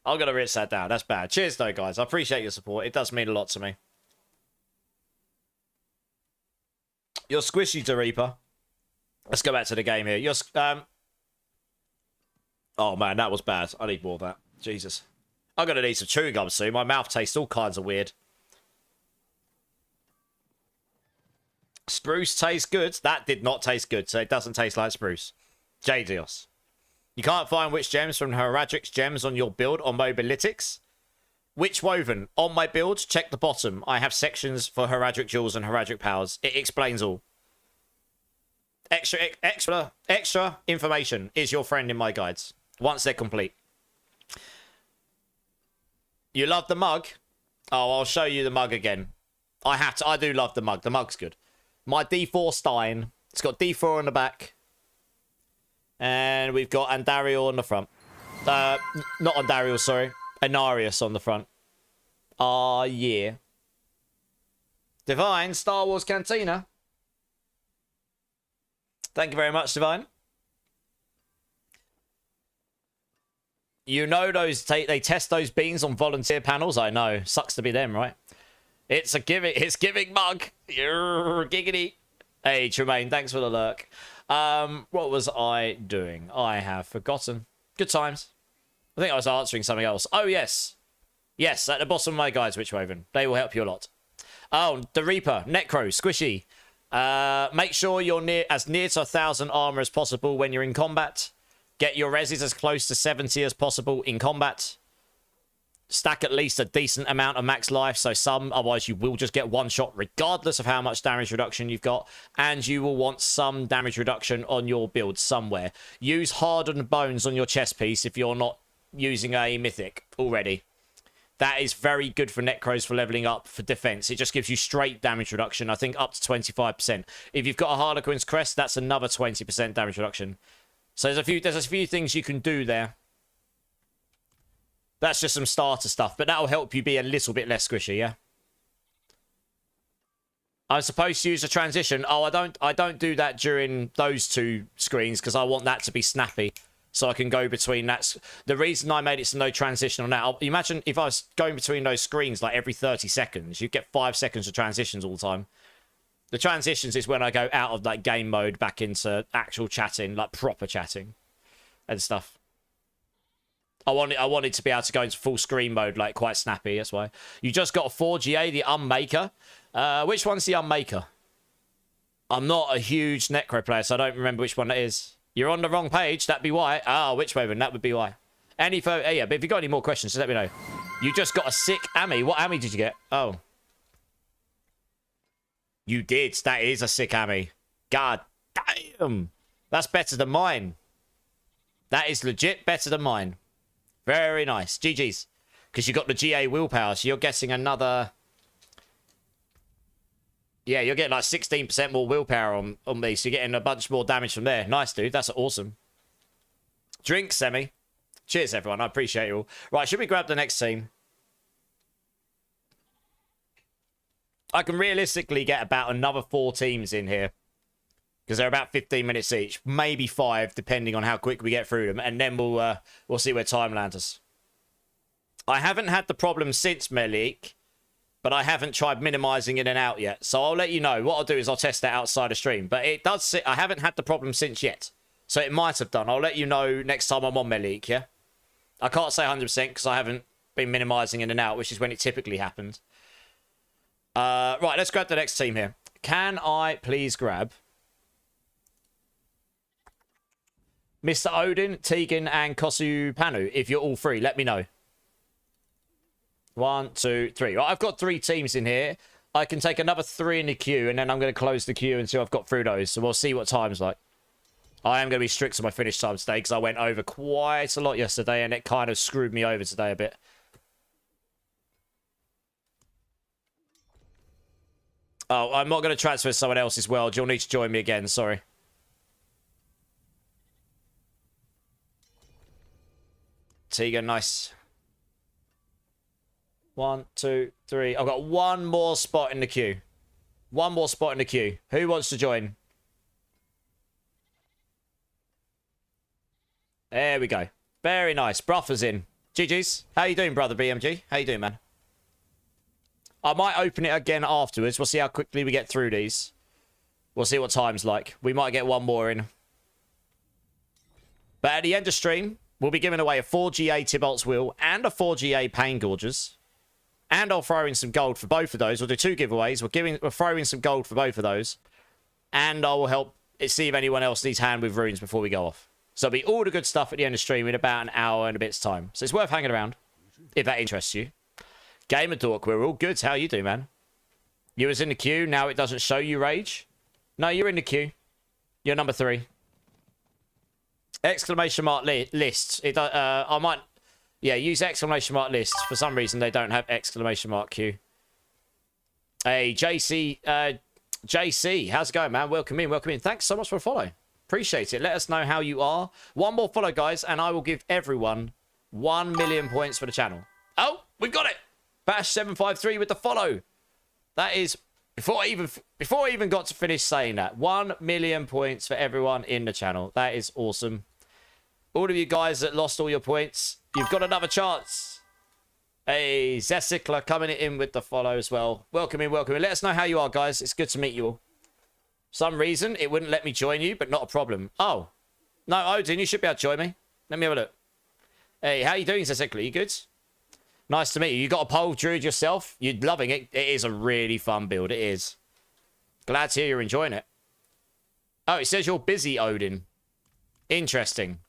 I'm going to rinse that down. That's bad. Cheers, though, guys. I appreciate your support. It does mean a lot to me. You're squishy, Reaper. Let's go back to the game here. Oh, man, that was bad. I need more of that. Jesus. I'm going to need some chewing gum soon. My mouth tastes all kinds of weird. Spruce tastes good. That did not taste good, so it doesn't taste like spruce. J-Dios. You can't find which gems from Heraldric's gems on your build on Mobilytics. Which woven? On my build, check the bottom. I have sections for Heraldric jewels and Heraldric powers. It explains all. Extra information is your friend in my guides. Once they're complete. You love the mug? Oh, I'll show you the mug again. I do love the mug. The mug's good. My D4 Stein. It's got D4 on the back. And we've got Andariel on the front. Not Andariel, sorry. Anarius on the front. Ah, yeah. Divine, Star Wars Cantina. Thank you very much, Divine. You know they test those beans on volunteer panels? I know. Sucks to be them, right? It's giving mug. You're giggity. Hey, Tremaine, thanks for the lurk. What was I doing? I have forgotten. Good times. I think I was answering something else. Oh, yes. Yes, at the bottom of my guides, Witchwoven. They will help you a lot. Oh, the Reaper, Necro, Squishy. Make sure you're as near to 1,000 armor as possible when you're in combat. Get your reses as close to 70 as possible in combat. Stack at least a decent amount of max life, so otherwise you will just get one shot regardless of how much damage reduction you've got, and you will want some damage reduction on your build somewhere. Use hardened bones on your chest piece if you're not using a mythic already. That is very good for Necros for leveling up for defense. It just gives you straight damage reduction, I think up to 25%. If you've got a Harlequin's Crest, that's another 20% damage reduction. So there's a few things you can do there. That's just some starter stuff, but that'll help you be a little bit less squishy, yeah? I'm supposed to use a transition. Oh, I don't do that during those two screens because I want that to be snappy. So I can go between that. The reason I made it so no transition on that, imagine if I was going between those screens like every 30 seconds, you'd get 5 seconds of transitions all the time. The transitions is when I go out of like game mode back into actual chatting, like proper chatting and stuff. I wanted to be able to go into full screen mode, like quite snappy. That's why. You just got a 4GA, the Unmaker. Which one's the Unmaker? I'm not a huge Necro player, so I don't remember which one that is. You're on the wrong page. That'd be why. Ah, Witchwoven. That would be why. Yeah, but if you got any more questions, just let me know. You just got a sick Ami. What Ami did you get? Oh. You did. That is a sick Ami. God damn. That's better than mine. That is legit better than mine. Very nice. GG's. Because you got the GA willpower, so you're getting another... Yeah, you're getting like 16% more willpower on me, so you're getting a bunch more damage from there. Nice, dude. That's awesome. Drink, Semi. Cheers, everyone. I appreciate you all. Right, should we grab the next team? I can realistically get about another 4 teams in here. Because they're about 15 minutes each. Maybe 5, depending on how quick we get through them. And then we'll see where time lands us. I haven't had the problem since Melik, but I haven't tried minimizing in and out yet. So I'll let you know. What I'll do is I'll test that outside of stream. But it does sit... I haven't had the problem since yet. So it might have done. I'll let you know next time I'm on Melik, yeah? I can't say 100% because I haven't been minimizing in and out, which is when it typically happens. Right, let's grab the next team here. Can I please grab Mr. Odin, Tegan, and Kosu Panu? If you're all free, let me know. 1, 2, 3. Right, I've got 3 teams in here. I can take another 3 in the queue, and then I'm going to close the queue until I've got through those. So we'll see what time's like. I am going to be strict on my finish time today because I went over quite a lot yesterday, and it kind of screwed me over today a bit. Oh, I'm not going to transfer to someone else's world. You'll need to join me again. Sorry. Tegan, nice. 1, 2, 3. I've got 1 more spot in the queue. 1 more spot in the queue. Who wants to join? There we go. Very nice. Bruffer's in. GG's. How you doing, brother BMG? How you doing, man? I might open it again afterwards. We'll see how quickly we get through these. We'll see what time's like. We might get 1 more in. But at the end of stream, we'll be giving away a 4GA Tybalt's Will and a 4GA Pain Gorges. And I'll throw in some gold for both of those. We'll do 2 giveaways. We'll throw in some gold for both of those. And I will help see if anyone else needs hand with runes before we go off. So it'll be all the good stuff at the end of stream in about an hour and a bit's time. So it's worth hanging around if that interests you. Gamer Dork, we're all good. How you doing, man? You was in the queue. Now it doesn't show you rage. No, you're in the queue. You're number 3. Exclamation mark lists. I might... Yeah, use exclamation mark lists. For some reason, they don't have exclamation mark queue. Hey, JC. JC, how's it going, man? Welcome in, welcome in. Thanks so much for a follow. Appreciate it. Let us know how you are. 1 more follow, guys, and I will give everyone 1 million points for the channel. Oh, we've got it. Bash753 with the follow. That is before I even got to finish saying that. 1 million points for everyone in the channel. That is awesome. All of you guys that lost all your points, you've got another chance. Hey, Zesikla coming in with the follow as well. Welcome in, welcome in. Let us know how you are, guys. It's good to meet you all. Some reason it wouldn't let me join you, but not a problem. Oh, no, Odin, you should be able to join me. Let me have a look. Hey, how you doing, Zesikla? You good? Nice to meet you. You got a pole druid yourself? You're loving it. It is a really fun build. It is. Glad to hear you're enjoying it. Oh, it says you're busy, Odin. Interesting.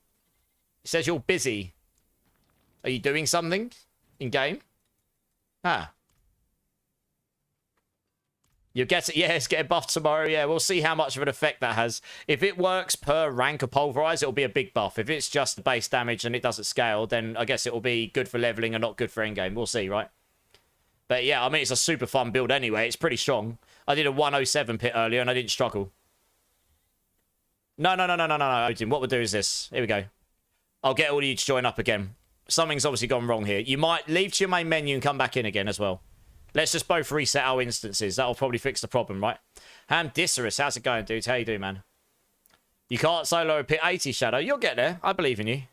It says you're busy. Are you doing something in game? Ah. You'll get it. Yeah, it's getting buffed tomorrow. Yeah, we'll see how much of an effect that has. If it works per rank of Pulverize, it'll be a big buff. If it's just the base damage and it doesn't scale, then I guess it'll be good for leveling and not good for endgame. We'll see, right? But yeah, I mean, it's a super fun build anyway. It's pretty strong. I did a 107 pit earlier and I didn't struggle. No, Odin. What we'll do is this. Here we go. I'll get all of you to join up again. Something's obviously gone wrong here. You might leave to your main menu and come back in again as well. Let's just both reset our instances. That'll probably fix the problem, right? Ham Disserus, how's it going, dude? How you doing, man? You can't solo a pit 80, Shadow. You'll get there. I believe in you.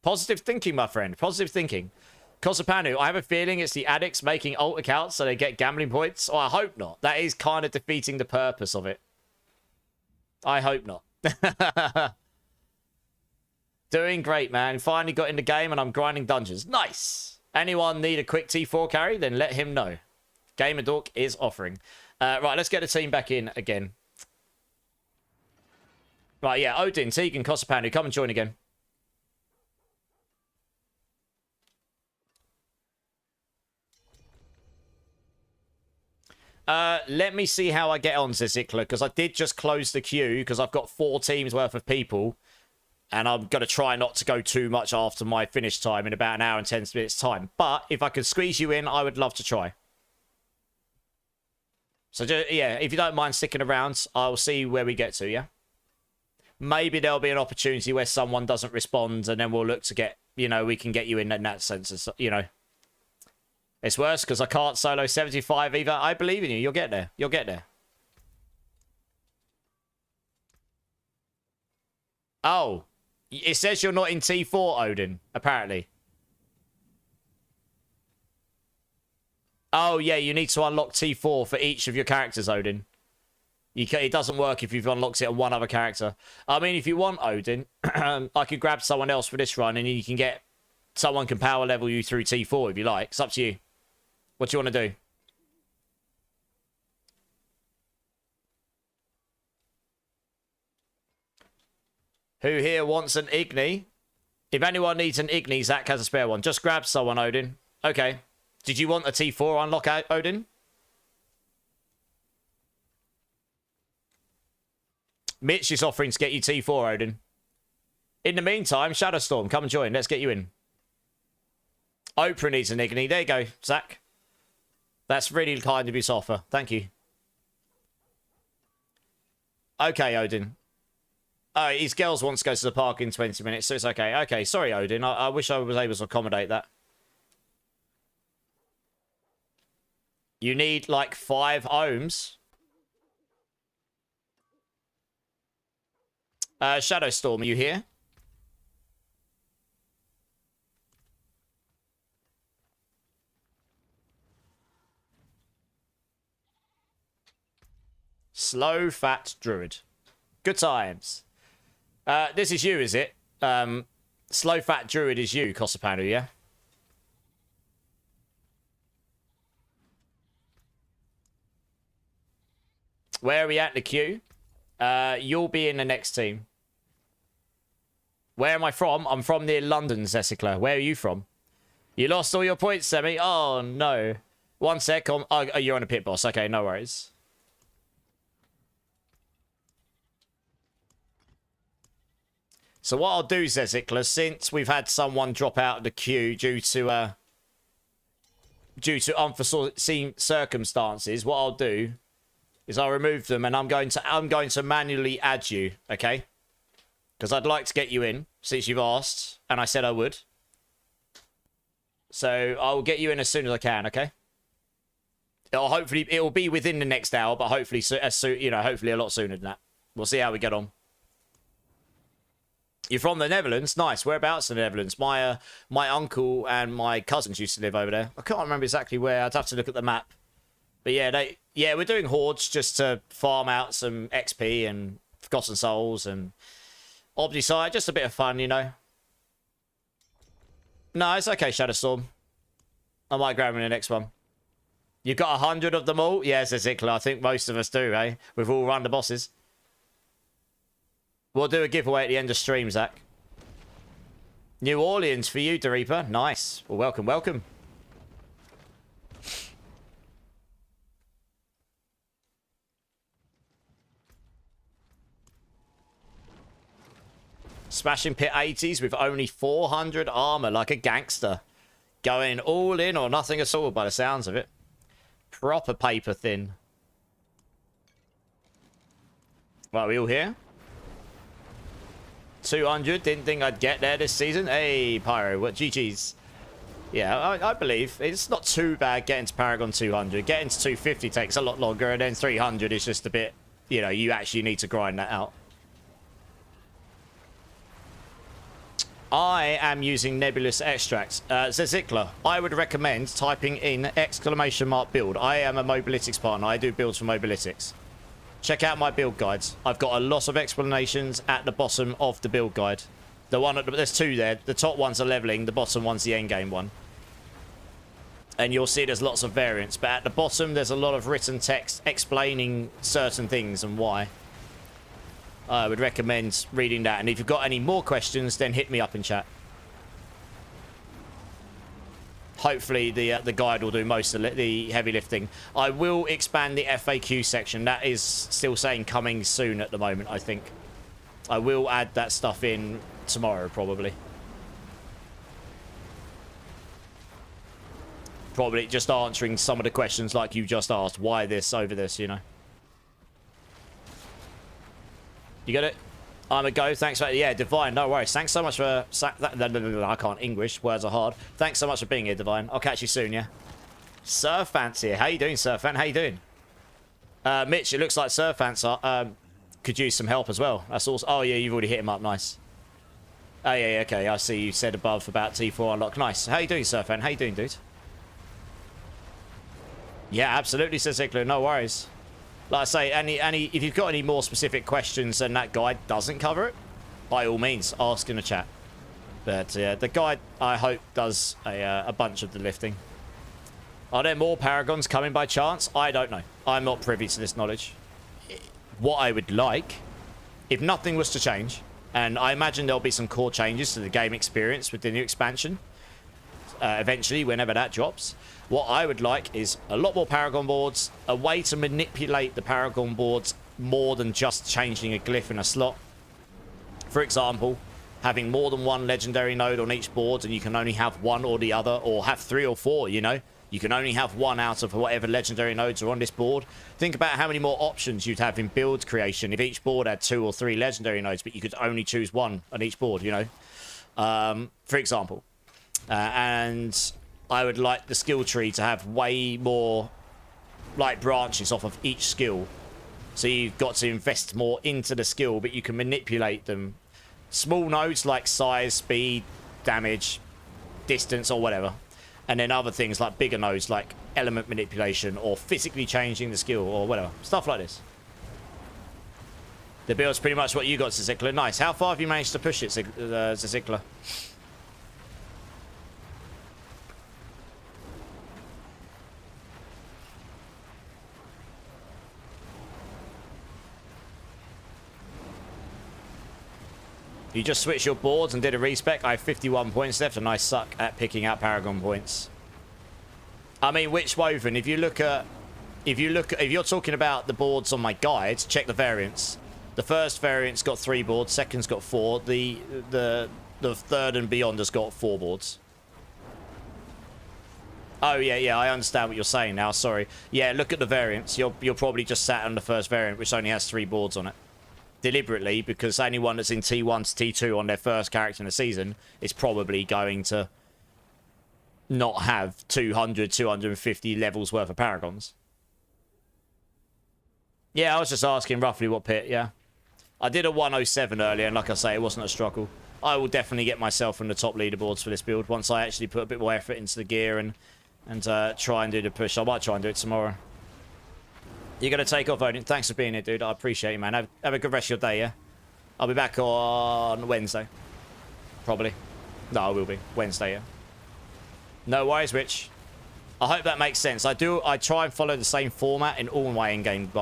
Positive thinking, my friend. Positive thinking. Kosapanu, I have a feeling it's the addicts making alt accounts so they get gambling points. Oh, I hope not. That is kind of defeating the purpose of it. I hope not. Doing great, man. Finally got in the game and I'm grinding dungeons. Nice. Anyone need a quick T4 carry? Then let him know. Gamer Dork is offering. Right, let's get the team back in again. Right, yeah. Odin, Tegan, Kosapanu, come and join again. Let me see how I get on, Zizikla, because I did just close the queue because I've got 4 teams worth of people. And I'm going to try not to go too much after my finish time in about an hour and 10 minutes time. But if I could squeeze you in, I would love to try. So, yeah, if you don't mind sticking around, I'll see where we get to, yeah? Maybe there'll be an opportunity where someone doesn't respond, and then we'll look to get, you know, we can get you in that sense, you know. It's worse because I can't solo 75 either. I believe in you. You'll get there. You'll get there. Oh. It says you're not in T4, Odin, apparently. Oh, yeah, you need to unlock T4 for each of your characters, Odin. It doesn't work if you've unlocked it on one other character. I mean, if you want, Odin, I could grab someone else for this run, and you can get... Someone can power level you through T4 if you like. It's up to you. What do you want to do? Who here wants an Igni? If anyone needs an Igni, Zach has a spare one. Just grab someone, Odin. Okay. Did you want a T4 unlock out, Odin? Mitch is offering to get you T4, Odin. In the meantime, Shadowstorm, come and join. Let's get you in. Oprah needs an Igni. There you go, Zach. That's really kind of you to offer. Thank you. Okay, Odin. Oh, his girls wants to go to the park in 20 minutes, so it's okay. Okay, sorry, Odin. I wish I was able to accommodate that. You need, like, 5 ohms. Shadowstorm, are you here? Slow Fat Druid. Good times. This is you, is it? Slow Fat Druid is you, Kosapanu, yeah? Where are we at in the queue? You'll be in the next team. Where am I from? I'm from near London, Zesicler. Where are you from? You lost all your points, Semi. Oh, no. One sec. Oh, you're on a pit boss. Okay, no worries. So what I'll do, Zezikler, since we've had someone drop out of the queue due to unforeseen circumstances, what I'll do is I'll remove them, and I'm going to manually add you, okay? Because I'd like to get you in since you've asked, and I said I would. So I'll get you in as soon as I can, okay? It'll be within the next hour, but hopefully hopefully a lot sooner than that. We'll see how we get on. You're from the Netherlands? Nice. Whereabouts in the Netherlands? My uncle and my cousins used to live over there. I can't remember exactly where. I'd have to look at the map. But yeah, we're doing hordes just to farm out some XP and Forgotten Souls and Obdicide. Just a bit of fun, you know. No, it's okay, Shadowstorm. I might grab him in the next one. You've got 100 of them all? Yes, Zikla. I think most of us do, eh? We've all run the bosses. We'll do a giveaway at the end of stream, Zach. New Orleans for you, Dereepa. Nice. Well, welcome, welcome. Smashing pit 80s with only 400 armor like a gangster. Going all in or nothing at all by the sounds of it. Proper paper thin. Right, are we all here? 200. Didn't think I'd get there this season. Hey, Pyro. What? GG's. Yeah, I believe. It's not too bad getting to Paragon 200. Getting to 250 takes a lot longer, and then 300 is just a bit... You know, you actually need to grind that out. I am using Nebulous Extract. Zezikla, I would recommend typing in !build. I am a Mobilytics partner. I do builds for Mobilytics. Check out my build guides. I've got a lot of explanations at the bottom of the build guide. The one there's two there. The top one's a leveling, the bottom one's the endgame one. And you'll see there's lots of variants, but at the bottom there's a lot of written text explaining certain things and why. I would recommend reading that, and if you've got any more questions, then hit me up in chat. Hopefully the guide will do most of the heavy lifting. I will expand the FAQ section. That is still saying coming soon at the moment, I think. I will add that stuff in tomorrow, probably. Probably just answering some of the questions like you just asked. Why this over this, you know? You got it? I'm a go. Thanks for... Yeah, Divine. No worries. Thanks so much for... I can't English. Words are hard. Thanks so much for being here, Divine. I'll catch you soon, yeah? Surfants here. How you doing, Surfant? How you doing? Mitch, it looks like Surfants are... could use some help as well. That's awesome. Oh, yeah, you've already hit him up. Nice. Oh, yeah, okay. I see you said above about T4 unlock. Nice. How you doing, Surfant? How you doing, dude? Yeah, absolutely, says Ziggler. No worries. Like I say, if you've got any more specific questions and that guide doesn't cover it, by all means, ask in the chat. But the guide, I hope, does a bunch of the lifting. Are there more Paragons coming by chance? I don't know. I'm not privy to this knowledge. What I would like, if nothing was to change, and I imagine there'll be some core changes to the game experience with the new expansion, eventually, whenever that drops. What I would like is a lot more Paragon boards, a way to manipulate the Paragon boards more than just changing a glyph in a slot. For example, having more than one legendary node on each board, and you can only have one or the other, or have 3 or 4, you know? You can only have one out of whatever legendary nodes are on this board. Think about how many more options you'd have in build creation if each board had 2 or 3 legendary nodes, but you could only choose one on each board, you know? For example. And I would like the skill tree to have way more like branches off of each skill. So you've got to invest more into the skill, but you can manipulate them. Small nodes like size, speed, damage, distance, or whatever. And then other things like bigger nodes like element manipulation or physically changing the skill or whatever. Stuff like this. The build's pretty much what you got, Ziggler. Nice. How far have you managed to push it, Ziggler? You just switched your boards and did a respec. I have 51 points left and I suck at picking out Paragon points. I mean, which Woven? If you're talking about the boards on my guides, check the variants. The first variant's got 3 boards, second's got 4. The third and beyond has got 4 boards. Oh yeah, I understand what you're saying now. Sorry. Yeah, look at the variants. You're probably just sat on the first variant, which only has 3 boards on it. Deliberately, because anyone that's in T1 to T2 on their first character in the season is probably going to not have 200, 250 levels worth of Paragons. Yeah, I was just asking roughly what pit, yeah. I did a 107 earlier, and like I say, it wasn't a struggle. I will definitely get myself on the top leaderboards for this build once I actually put a bit more effort into the gear and try and do the push. I might try and do it tomorrow. You're going to take off, Odin. Thanks for being here, dude. I appreciate you, man. Have a good rest of your day, yeah? I'll be back on Wednesday. Probably. No, I will be. Wednesday, yeah? No worries, Rich. I hope that makes sense. I try and follow the same format in all my in-game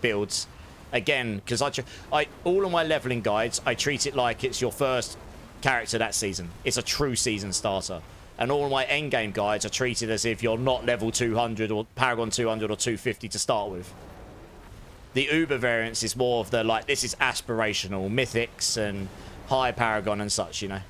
builds. Again, because all of my leveling guides, I treat it like it's your first character that season. It's a true season starter. And all of my endgame guides are treated as if you're not level 200 or Paragon 200 or 250 to start with. The Uber variants is more of the, like, this is aspirational, mythics and high Paragon and such, you know.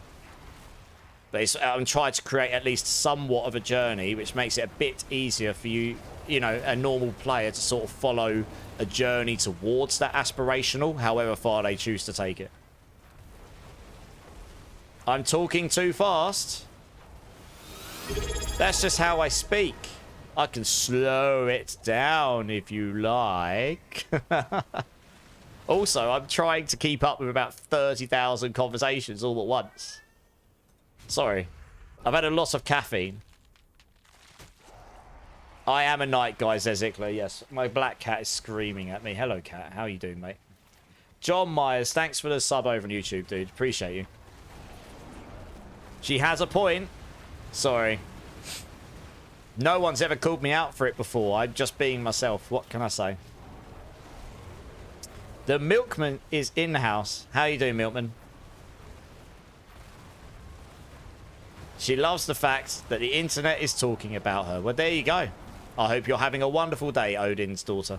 But I'm trying to create at least somewhat of a journey, which makes it a bit easier for you, you know, a normal player to sort of follow a journey towards that aspirational, however far they choose to take it. I'm talking too fast. That's just how I speak. I can slow it down if you like. Also, I'm trying to keep up with about 30,000 conversations all at once. Sorry. I've had a lot of caffeine. I am a night guy, says Zickler. Yes, my black cat is screaming at me. Hello, cat. How you doing, mate? John Myers, thanks for the sub over on YouTube, dude. Appreciate you. She has a point. Sorry. No one's ever called me out for it before. I'm just being myself. What can I say? The milkman is in the house. How you doing, milkman? She loves the fact that the internet is talking about her. Well, there you go. I hope you're having a wonderful day, Odin's daughter.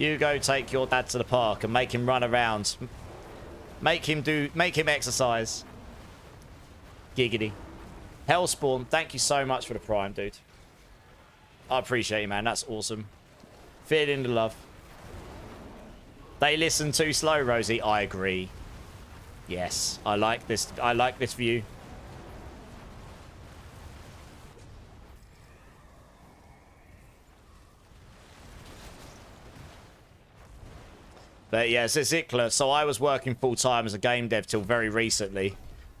You go take your dad to the park and make him run around. Make him exercise. Giggity. Hellspawn, thank you so much for the prime, dude. I appreciate you, man. That's awesome. Feeling the love. They listen too slow, Rosie. I agree. Yes, I like this. I like this view. But yeah, Zizikla. So I was working full-time as a game dev till very recently.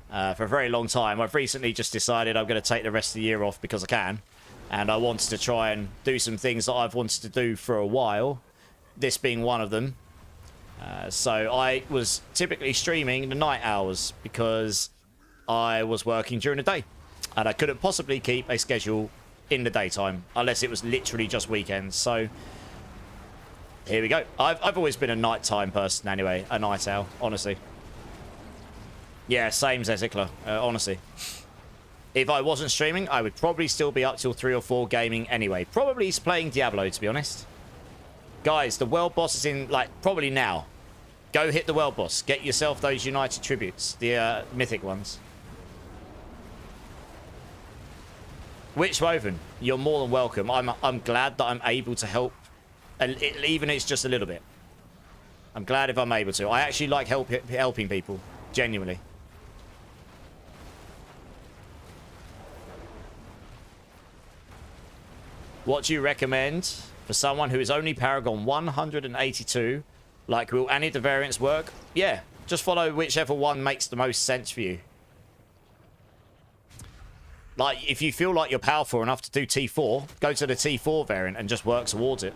For a very long time. I've recently just decided I'm going to take the rest of the year off because I can. And I wanted to try and do some things that I've wanted to do for a while. This being one of them. So I was typically streaming the night hours because I was working during the day. And I couldn't possibly keep a schedule in the daytime. Unless it was literally just weekends. So here we go. I've always been a nighttime person anyway. A night owl, honestly. Yeah, same Zezikla, honestly. If I wasn't streaming, I would probably still be up till 3 or 4 gaming anyway. Probably playing Diablo, to be honest. Guys, the world boss is in, like, probably now. Go hit the world boss. Get yourself those United Tributes. The mythic ones. Witchwoven, you're more than welcome. I'm glad that I'm able to help. Even if it's just a little bit. I'm glad if I'm able to. I actually like helping people. Genuinely. What do you recommend for someone who is only Paragon 182? Like, will any of the variants work? Yeah, just follow whichever one makes the most sense for you. Like, if you feel like you're powerful enough to do T4, go to the T4 variant and just work towards it.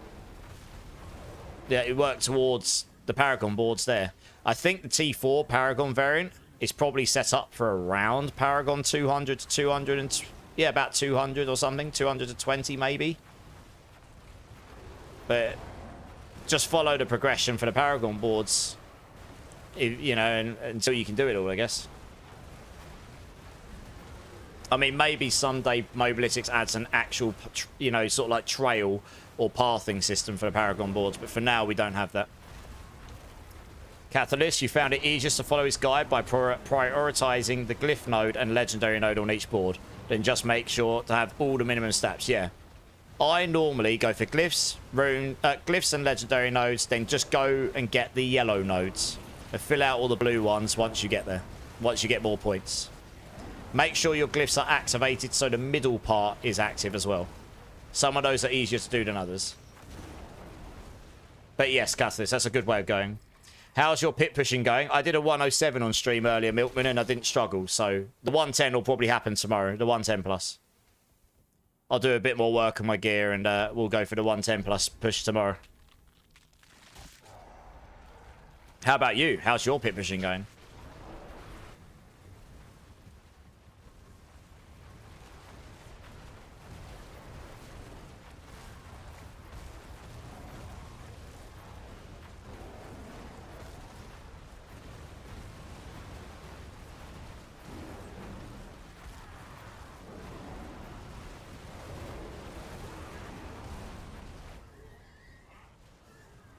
Yeah, it worked towards the Paragon boards there. I think the T4 Paragon variant is probably set up for around Paragon 200 to 200 and... Yeah, about 200 or something. 220 maybe. But just follow the progression for the Paragon boards. You know, until you can do it all, I guess. I mean, maybe someday Mobalytics adds an actual, you know, sort of like trail or pathing system for the Paragon boards. But for now, we don't have that. Catalyst, you found it easiest to follow his guide by prioritizing the glyph node and legendary node on each board. Then just make sure to have all the minimum stats. Yeah. I normally go for glyphs, glyphs and legendary nodes, then just go and get the yellow nodes. And fill out all the blue ones once you get there. Once you get more points. Make sure your glyphs are activated so the middle part is active as well. Some of those are easier to do than others. But yes, Catalyst, that's a good way of going. How's your pit pushing going? I did a 107 on stream earlier, Milkman, and I didn't struggle. So the 110 will probably happen tomorrow. The 110 plus. I'll do a bit more work on my gear and we'll go for the 110 plus push tomorrow. How about you? How's your pit pushing going?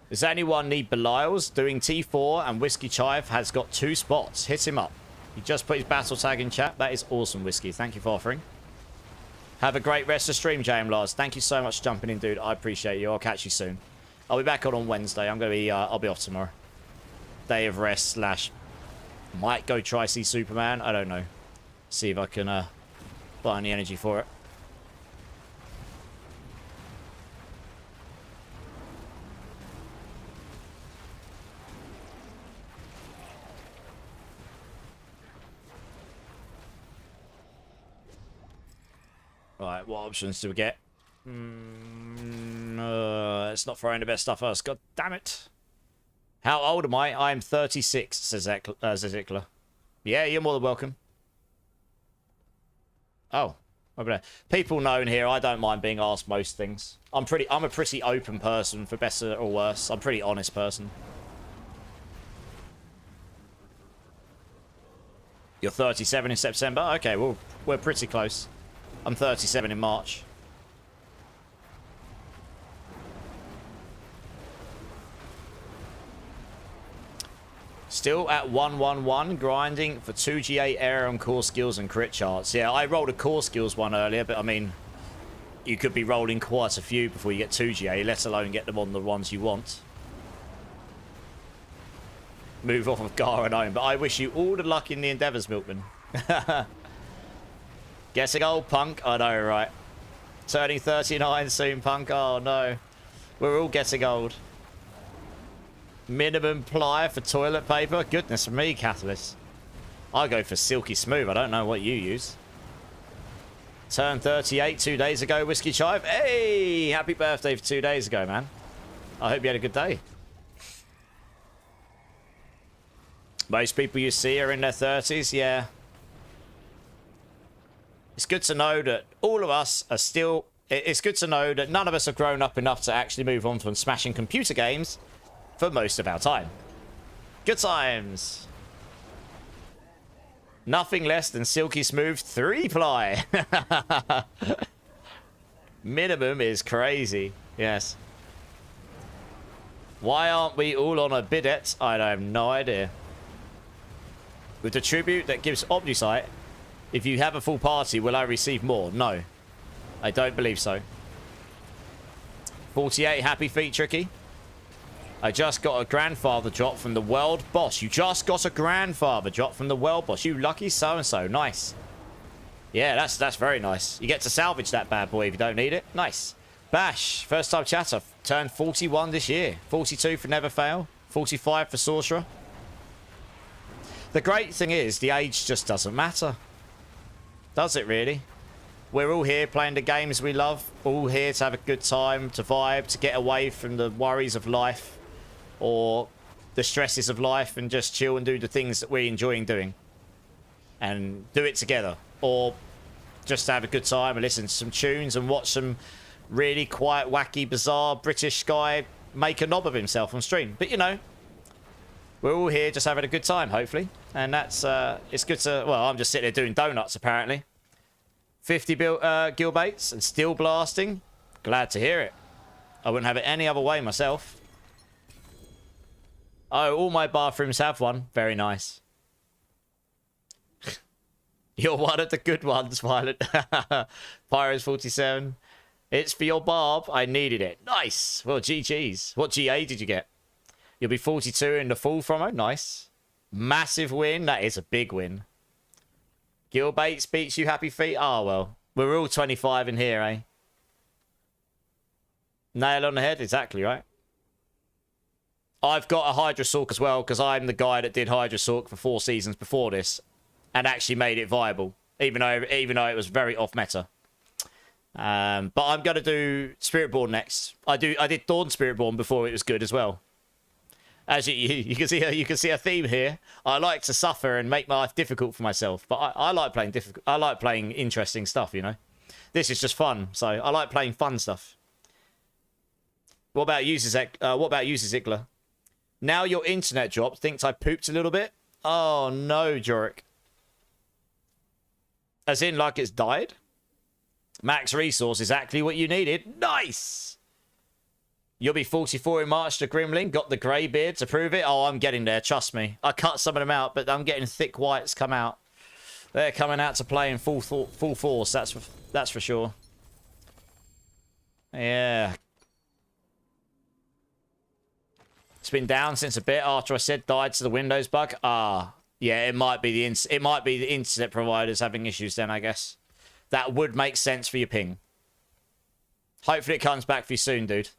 Does anyone need Belial's? Doing T4 and Whiskey Chive has got 2 spots. Hit him up. He just put his battle tag in chat. That is awesome, Whiskey. Thank you for offering. Have a great rest of stream, JM Lars. Thank you so much for jumping in, dude. I appreciate you. I'll catch you soon. I'll be back on Wednesday. I'm gonna be I'll be off tomorrow. Day of rest slash might go try see Superman. I don't know. See if I can buy any energy for it. Right, what options do we get? It's not throwing the best stuff first. God damn it. How old am I? I'm 36, says Zezikla. Yeah, you're more than welcome. Oh, over there. People know in here I don't mind being asked most things. I'm a pretty open person, for better or worse. I'm a pretty honest person. You're 37 in September? Okay, well, we're pretty close. I'm 37 in March. Still at 111, grinding for 2G8 air on core skills and crit charts. Yeah, I rolled a core skills one earlier, but I mean, you could be rolling quite a few before you get 2GA, let alone get them on the ones you want. Move off of Gar and Owen, but I wish you all the luck in the endeavours, Milkman. Guessing old Punk? I know, right? Turning 39 soon, Punk. Oh, no. We're all getting old. Minimum ply for toilet paper? Goodness me, Catalyst. I go for silky smooth. I don't know what you use. Turned 38 2 days ago, Whiskey Chive. Hey! Happy birthday for 2 days ago, man. I hope you had a good day. Most people you see are in their 30s, yeah. It's good to know that all of us are still... It's good to know that none of us have grown up enough to actually move on from smashing computer games for most of our time. Good times. Nothing less than silky smooth 3-ply. Minimum is crazy. Yes. Why aren't we all on a bidet? I have no idea. With the tribute that gives Omnisite, if you have a full party, will I receive more? No. I don't believe so. 48, happy feet, Tricky. I just got a grandfather drop from the world boss. You just got a grandfather drop from the world boss. You lucky so-and-so. Nice. Yeah, that's very nice. You get to salvage that bad boy if you don't need it. Nice. Bash, first time chatter. Turned 41 this year. 42 for Never Fail. 45 for Sorcerer. The great thing is, the age just doesn't matter. Does it really? We're all here playing the games we love. All here to have a good time, to vibe, to get away from the worries of life or the stresses of life and just chill and do the things that we're enjoying doing. And do it together. Or just have a good time and listen to some tunes and watch some really quite wacky, bizarre British guy make a knob of himself on stream. But you know, we're all here just having a good time, hopefully. And that's, it's good to... Well, I'm just sitting there doing donuts, apparently. 50 gil baits and still blasting. Glad to hear it. I wouldn't have it any other way myself. Oh, all my bathrooms have one. Very nice. You're one of the good ones, Violet. Pyros 47. It's for your barb. I needed it. Nice. Well, GG's. What GA did you get? You'll be 42 in the full from. Oh, nice. Massive win. That is a big win. Gil Bates beats you, happy feet. Oh, well. We're all 25 in here, eh? Nail on the head. Exactly right. I've got a Hydra Sork as well, because I'm the guy that did Hydra Sork for 4 seasons before this and actually made it viable, even though it was very off meta. But I'm going to do Spiritborn next. I did Dawn Spiritborn before it was good as well. As you can see a theme here. I like to suffer and make my life difficult for myself, but I like playing difficult. I like playing interesting stuff. You know, this is just fun, so I like playing fun stuff. What about you, Ziggler? Now your internet dropped. Thinks I pooped a little bit. Oh no, Jorick. As in, like it's died. Max resource, exactly what you needed. Nice. You'll be 44 in March to Grimling. Got the grey beard to prove it. Oh, I'm getting there. Trust me. I cut some of them out, but I'm getting thick whites come out. They're coming out to play in full force. That's for sure. Yeah. It's been down since a bit after I said died to the Windows bug. Ah, yeah. It might be the internet providers having issues. Then I guess that would make sense for your ping. Hopefully it comes back for you soon, dude.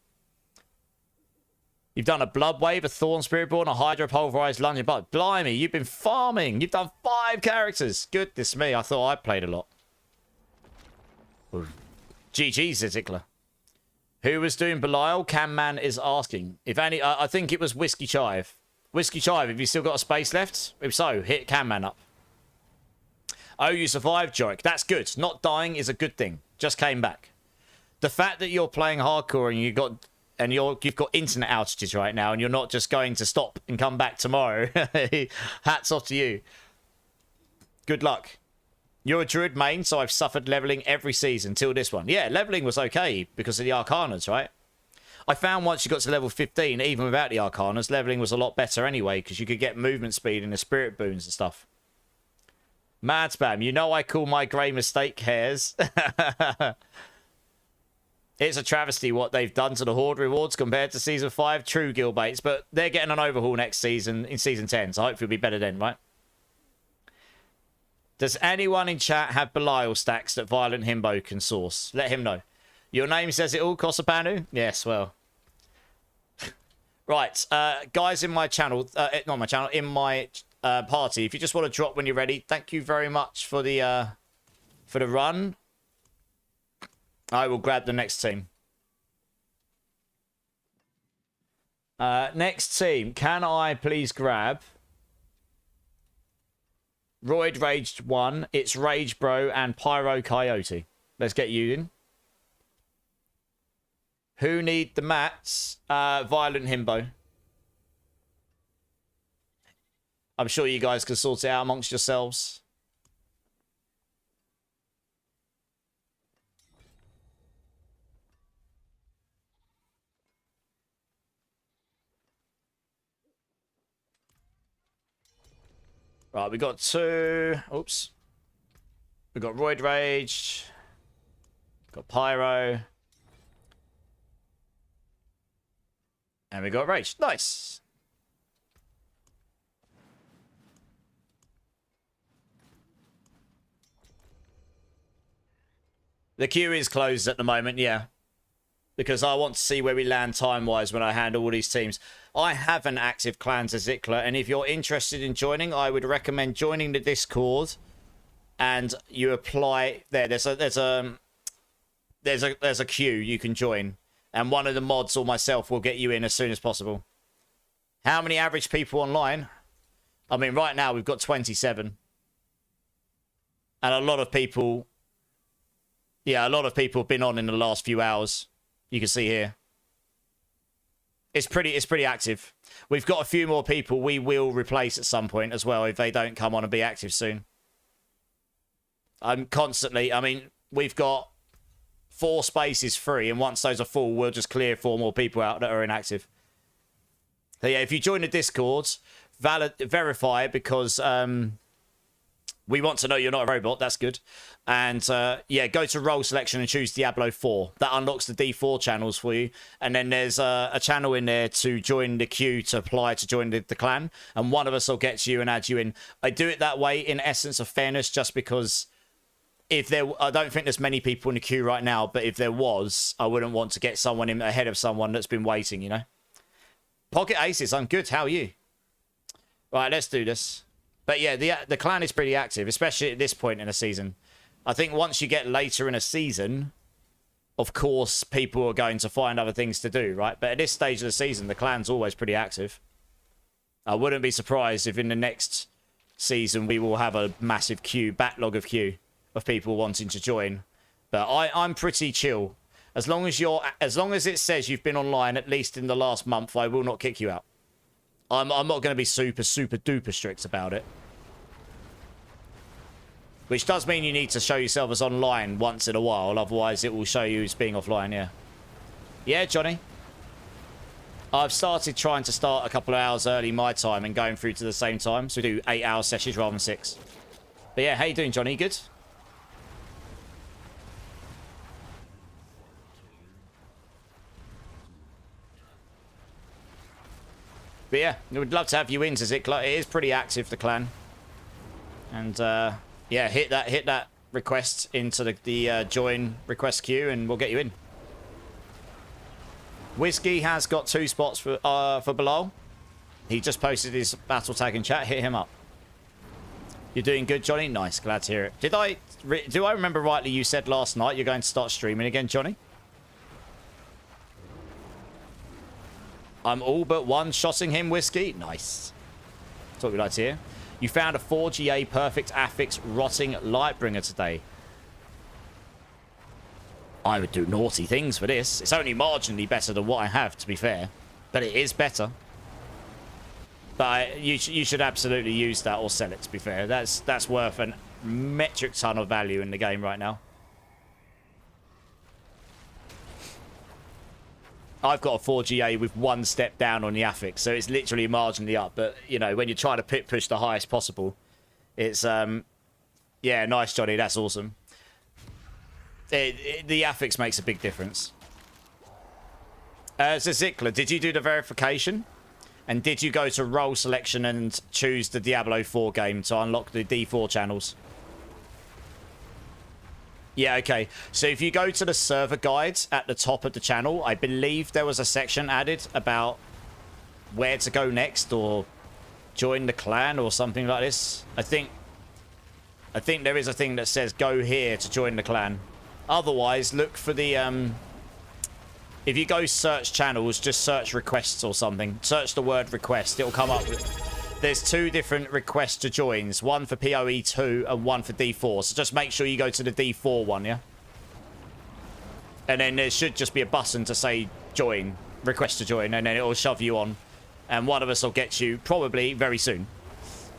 You've done a Bloodwave, a Thorn Spiritborn, a Hydra Pulverized Lunging Bug. Blimey, you've been farming. You've done 5 characters. Goodness me, I thought I played a lot. GG, Zizzikler. Who was doing Belial? Camman is asking. If any, I think it was Whiskey Chive. Whiskey Chive, have you still got a space left? If so, hit Camman up. Oh, you survived, Jorik. That's good. Not dying is a good thing. Just came back. The fact that you're playing hardcore and you've got internet outages right now and you're not just going to stop and come back tomorrow. Hats off to you. Good luck. You're a druid main, so I've suffered leveling every season till this one. Yeah, leveling was okay because of the Arcanas, right? I found once you got to level 15, even without the Arcanas, leveling was a lot better anyway, because you could get movement speed and the spirit boons and stuff. Mad Spam, you know I call my grey mistake hairs. It's a travesty what they've done to the Horde rewards compared to Season 5. True, Gilbates, but they're getting an overhaul next season, in Season 10, so hopefully it'll be better then, right? Does anyone in chat have Belial stacks that Violent Himbo can source? Let him know. Your name says it all, Kosapanu? Yes, well. Right, guys in my channel, not my channel, in my party, if you just want to drop when you're ready, thank you very much for the run. I will grab the next team. Next team, can I please grab Roid Raged 1, it's Rage Bro, and Pyro Coyote. Let's get you in. Who need the mats? Violent Himbo. I'm sure you guys can sort it out amongst yourselves. Right, we got two. Oops. We got Roid Rage. Got Pyro. And we got Rage. Nice. The queue is closed at the moment, yeah. Because I want to see where we land time-wise when I handle all these teams. I have an active Clans as Zikler, and if you're interested in joining, I would recommend joining the Discord, and you apply there. There's a queue you can join, and one of the mods or myself will get you in as soon as possible. How many average people online? I mean, right now we've got 27, and a lot of people. Yeah, a lot of people have been on in the last few hours. You can see here. It's pretty active. We've got a few more people we will replace at some point as well if they don't come on and be active soon. I'm constantly, I mean, we've got 4 spaces free, and once those are full, we'll just clear 4 more people out that are inactive. So yeah, if you join the Discord, verify it, because we want to know you're not a robot. That's good. And yeah, go to role selection and choose Diablo 4. That unlocks the D4 channels for you. And then there's a channel in there to join the queue to apply to join the clan. And one of us will get to you and add you in. I do it that way in essence of fairness, just because if there, I don't think there's many people in the queue right now, but if there was, I wouldn't want to get someone in ahead of someone that's been waiting, you know? Pocket Aces, I'm good. How are you? Right, let's do this. But yeah, the clan is pretty active, especially at this point in the season. I think once you get later in a season, of course, people are going to find other things to do, right? But at this stage of the season, the clan's always pretty active. I wouldn't be surprised if in the next season we will have a massive backlog of people wanting to join. But I'm pretty chill. As long as it says you've been online at least in the last month, I will not kick you out. I'm not going to be super duper strict about it. Which does mean you need to show yourself as online once in a while, otherwise it will show you as being offline, yeah. Yeah, Johnny. I've started trying to start a couple of hours early my time and going through to the same time, so we do 8-hour sessions rather than 6. But yeah, how you doing, Johnny? Good? But yeah, we would love to have you in, Zikler. It is pretty active, the clan. And yeah, hit that request into the join request queue, and we'll get you in. Whiskey has got 2 spots for Bilal. He just posted his battle tag in chat. Hit him up. You're doing good, Johnny. Nice, glad to hear it. Do I remember rightly? You said last night you're going to start streaming again, Johnny? I'm all but one-shotting him, Whiskey. Nice. That's what we like to hear. You found a 4GA perfect affix rotting Lightbringer today. I would do naughty things for this. It's only marginally better than what I have, to be fair. But it is better. But you should absolutely use that or sell it, to be fair. That's worth a metric ton of value in the game right now. I've got a 4GA with 1 step down on the affix, so it's literally marginally up. But, you know, when you're trying to pit push the highest possible, it's, yeah, nice, Johnny. That's awesome. The affix makes a big difference. So, Zickler, did you do the verification? And did you go to role selection and choose the Diablo 4 game to unlock the D4 channels? Yeah, okay. So if you go to the server guides at the top of the channel, I believe there was a section added about where to go next or join the clan or something like this. I think there is a thing that says go here to join the clan. Otherwise, look for the if you go search channels, just search requests or something. Search the word request. It'll come up with... There's 2 different requests to joins. One for PoE 2 and one for D4. So just make sure you go to the D4 one, yeah? And then there should just be a button to say join. Request to join. And then it'll shove you on. And one of us will get you probably very soon.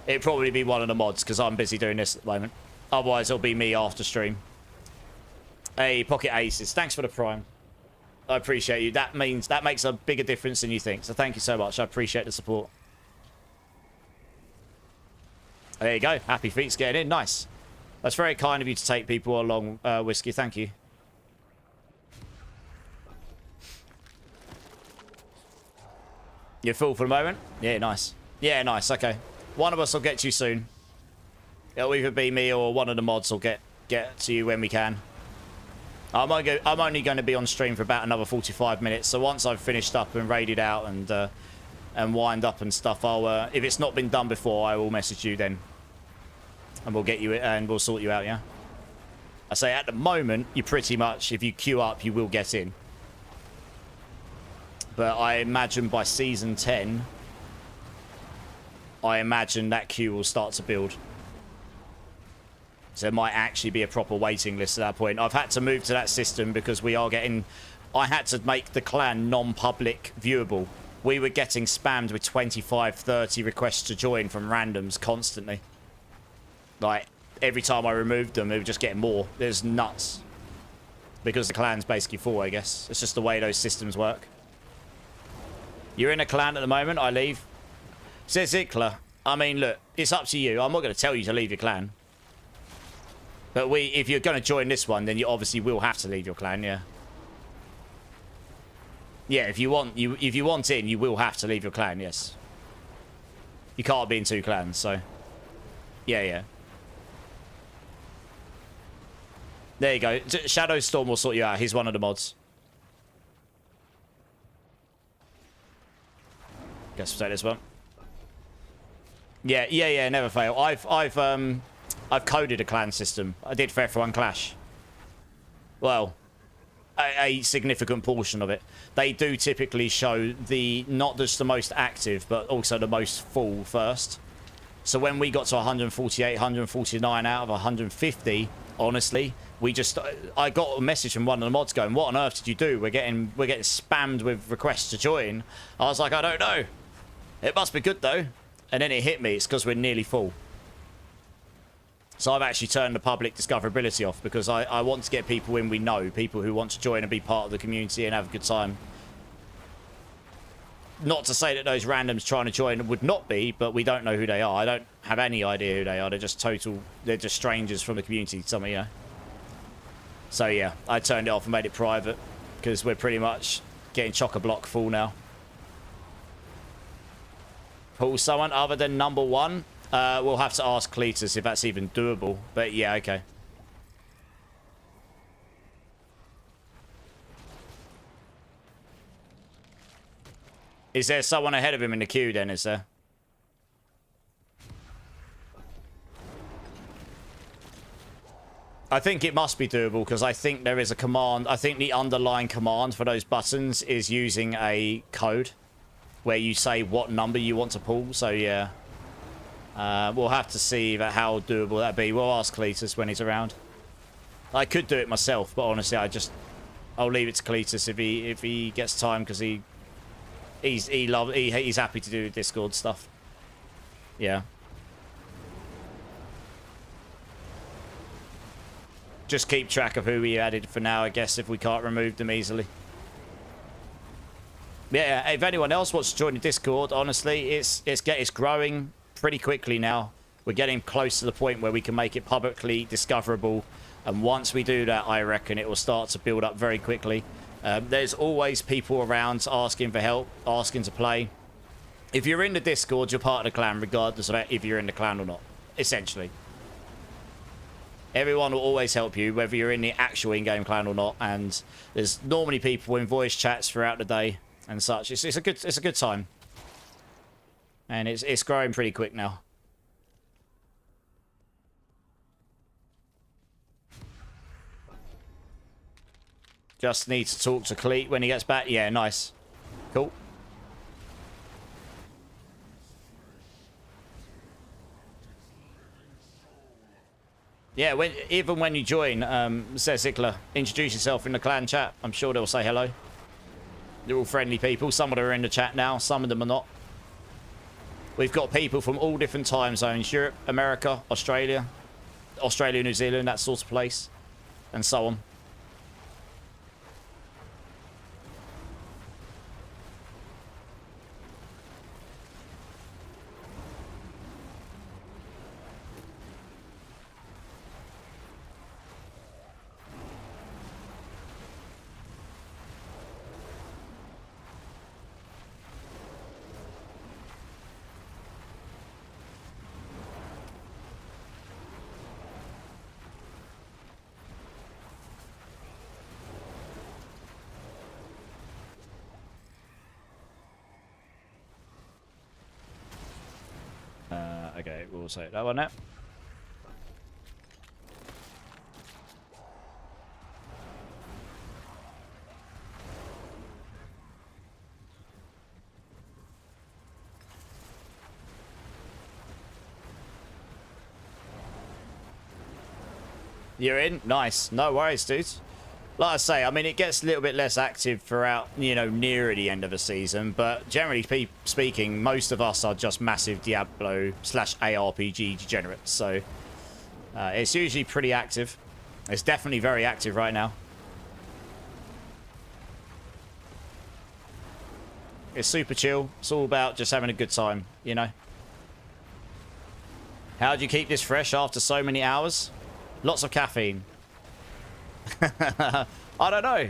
It'll probably be one of the mods because I'm busy doing this at the moment. Otherwise, it'll be me after stream. Hey, Pocket Aces. Thanks for the prime. I appreciate you. That makes a bigger difference than you think. So thank you so much. I appreciate the support. There you go. Happy Feet's getting in. Nice. That's very kind of you to take people along, Whiskey. Thank you. You're full for the moment? Yeah, nice. Yeah, nice. Okay. One of us will get to you soon. It'll either be me or one of the mods will get to you when we can. I'm only going to be on stream for about another 45 minutes. So once I've finished up and raided out and wind up and stuff, I'll if it's not been done before, I will message you then, and we'll get you and we'll sort you out. Yeah, I say at the moment you pretty much, if you queue up, you will get in, but I imagine by season 10 I imagine that queue will start to build, so there might actually be a proper waiting list at that point. I've had to move to that system because we are getting, I had to make the clan non-public viewable. We were getting spammed with 25, 30 requests to join from randoms constantly. Like, every time I removed them, it was just getting more. It was nuts. Because the clan's basically full, I guess. It's just the way those systems work. You're in a clan at the moment, I leave. Says Zickler. I mean, look, it's up to you. I'm not going to tell you to leave your clan. But if you're going to join this one, then you obviously will have to leave your clan, yeah. Yeah, if you want in, you will have to leave your clan, yes. You can't be in 2 clans, so... Yeah. There you go. Shadow Storm will sort you out. He's one of the mods. Guess we'll take this one. Yeah, never fail. I've coded a clan system. I did for F1 Clash. Well... a significant portion of it. They do typically show not just the most active, but also the most full first. So when we got to 148, 149 out of 150, honestly, I got a message from one of the mods going, "What on earth did you do? We're getting spammed with requests to join." I was like, "I don't know. It must be good though." And then it hit me. It's because we're nearly full. So I've actually turned the public discoverability off because I want to get people in we know, people who want to join and be part of the community and have a good time. Not to say that those randoms trying to join would not be, but we don't know who they are. I don't have any idea who they are. They're just strangers from the community, some of you. So yeah, I turned it off and made it private because we're pretty much getting chock-a-block full now. Pull someone other than number 1. We'll have to ask Cletus if that's even doable. But yeah, okay. Is there someone ahead of him in the queue then, is there? I think it must be doable because I think there is a command. I think the underlying command for those buttons is using a code where you say what number you want to pull. So yeah. We'll have to see how doable that'd be. We'll ask Cletus when he's around. I could do it myself, but honestly, I'll leave it to Cletus if he gets time because he's happy to do Discord stuff. Yeah. Just keep track of who we added for now, I guess, if we can't remove them easily. Yeah, if anyone else wants to join the Discord, honestly, it's growing pretty quickly now. We're getting close to the point where we can make it publicly discoverable. And once we do that, I reckon it will start to build up very quickly. There's always people around asking for help, asking to play. If you're in the Discord, you're part of the clan, regardless of if you're in the clan or not, essentially. Everyone will always help you, whether you're in the actual in-game clan or not. And there's normally people in voice chats throughout the day and such. It's a good time. And it's growing pretty quick now. Just need to talk to Cleet when he gets back. Yeah, nice. Cool. Yeah, even when you join, says Zickler, introduce yourself in the clan chat. I'm sure they'll say hello. They're all friendly people. Some of them are in the chat now. Some of them are not. We've got people from all different time zones. Europe, America, Australia, New Zealand, that sort of place. And so on. Okay, we'll say that one now. You're in? Nice. No worries, dude. Like I say, I mean, it gets a little bit less active throughout, you know, nearer the end of the season. But generally speaking, most of us are just massive Diablo / ARPG degenerates. So it's usually pretty active. It's definitely very active right now. It's super chill. It's all about just having a good time, you know. How do you keep this fresh after so many hours? Lots of caffeine. I don't know.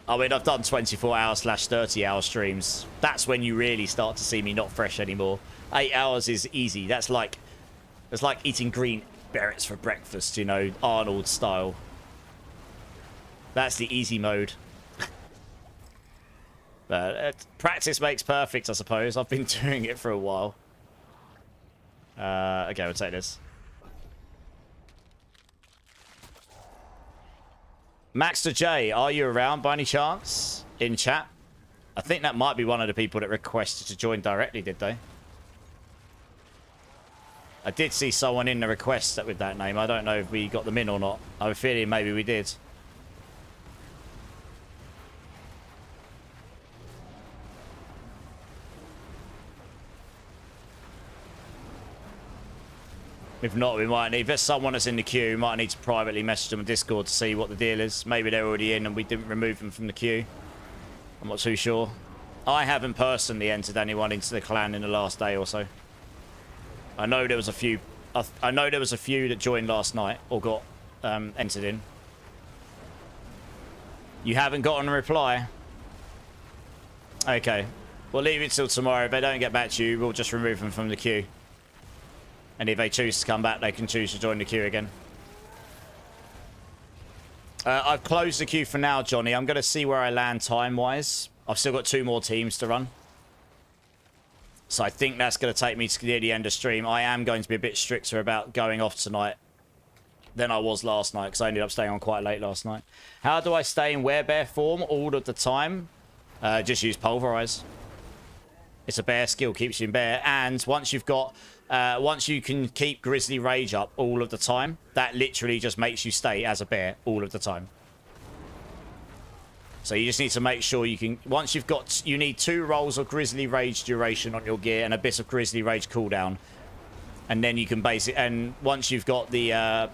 I mean, I've done 24-hour / 30-hour streams. That's when you really start to see me not fresh anymore. 8 hours is easy. It's like eating green berets for breakfast, you know, Arnold style. That's the easy mode. But practice makes perfect, I suppose. I've been doing it for a while. Okay, we'll take this. Maxter J, are you around by any chance in chat? I think that might be one of the people that requested to join directly, did they? I did see someone in the request with that name. I don't know if we got them in or not. I have a feeling maybe we did. If not, we might need... If there's someone that's in the queue, we might need to privately message them on Discord to see what the deal is. Maybe they're already in and we didn't remove them from the queue. I'm not too sure. I haven't personally entered anyone into the clan in the last day or so. I know there was a few... I know there was a few that joined last night or got entered in. You haven't gotten a reply? Okay. We'll leave it till tomorrow. If they don't get back to you, we'll just remove them from the queue. And if they choose to come back, they can choose to join the queue again. I've closed the queue for now, Johnny. I'm going to see where I land time-wise. I've still got 2 more teams to run. So I think that's going to take me to near the end of stream. I am going to be a bit stricter about going off tonight than I was last night, because I ended up staying on quite late last night. How do I stay in werebear form all of the time? Just use Pulverize. It's a bear skill, keeps you in bear. And once you've got... once you can keep Grizzly Rage up all of the time, that literally just makes you stay as a bear all of the time. So you just need to make sure you can... Once you've got... You need 2 rolls of Grizzly Rage duration on your gear and a bit of Grizzly Rage cooldown. And then you can base it... And once you've got the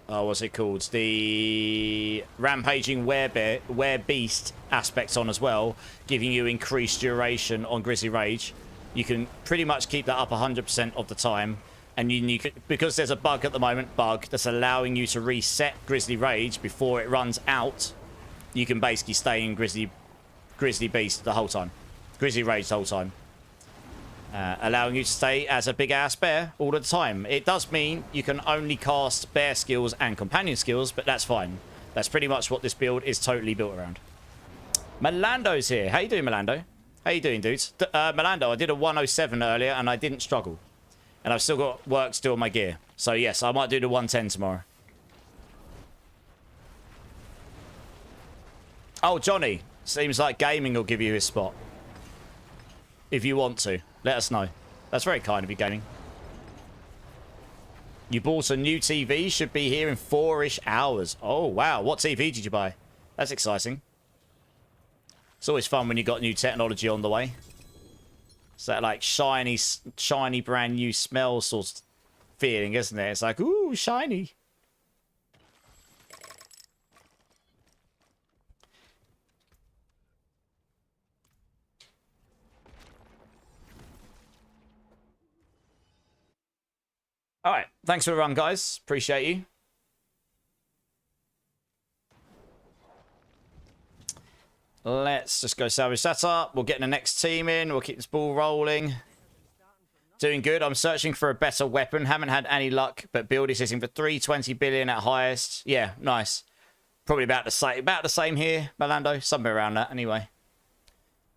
what's it called? The rampaging werebeast aspects on as well, giving you increased duration on Grizzly Rage. You can pretty much keep that up 100% of the time. And you can, because there's a bug at the moment, that's allowing you to reset Grizzly Rage before it runs out. You can basically stay in Grizzly Beast the whole time. Grizzly Rage the whole time. Allowing you to stay as a big ass bear all the time. It does mean you can only cast bear skills and companion skills, but that's fine. That's pretty much what this build is totally built around. Melando's here. How you doing, Melando? How you doing, dudes? Melando, I did a 107 earlier and I didn't struggle. And I've still got work to do on my gear. So yes, I might do the 110 tomorrow. Oh, Johnny. Seems like gaming will give you his spot. If you want to. Let us know. That's very kind of you, gaming. You bought a new TV. Should be here in 4-ish hours. Oh, wow. What TV did you buy? That's exciting. It's always fun when you got new technology on the way. It's that, like, shiny, brand new smell sort of feeling, isn't it? It's like, ooh, shiny. All right. Thanks for the run, guys. Appreciate you. Let's just go salvage that up. We'll get the next team in. We'll keep this ball rolling. Doing good. I'm searching for a better weapon. Haven't had any luck, but build is sitting for 320 billion at highest. Yeah, nice. Probably about the same here, Melando. Somewhere around that, anyway.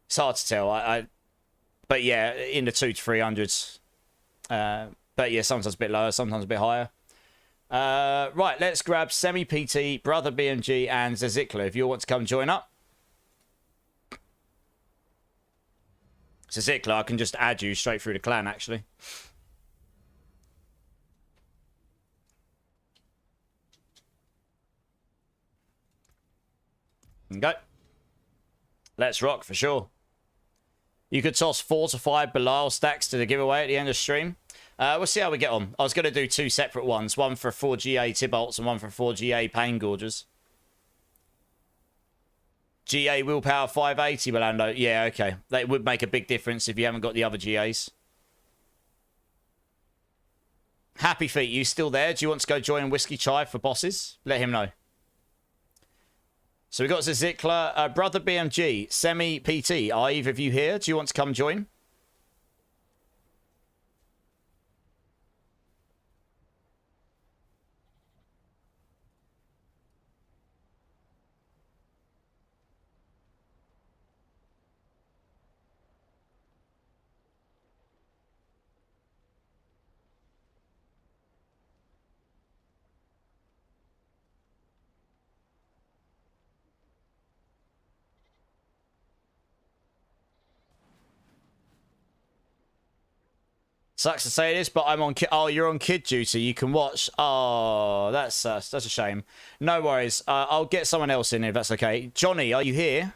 It's hard to tell. But yeah, in the 200 to 300s. But yeah, sometimes a bit lower, sometimes a bit higher. Right, let's grab Semi-PT, Brother BMG, and Zazikla. If you want to come join up. Zazikla, I can just add you straight through the clan, actually. Okay. Let's rock for sure. You could toss 4 to 5 Belial stacks to the giveaway at the end of stream. We'll see how we get on. I was going to do 2 separate ones. One for 4GA Tybalts and one for 4GA Pain Gorgers. GA Willpower 580, Melando. Yeah, okay. That would make a big difference if you haven't got the other GAs. Happy Feet, you still there? Do you want to go join Whiskey Chive for bosses? Let him know. So we got Zazikla, Brother BMG, Semi-PT. Are either of you here? Do you want to come join? Sucks to say this, but I'm on oh, you're on kid duty. You can watch. Oh, that's a shame. No worries. I'll get someone else in if that's okay. Johnny, are you here?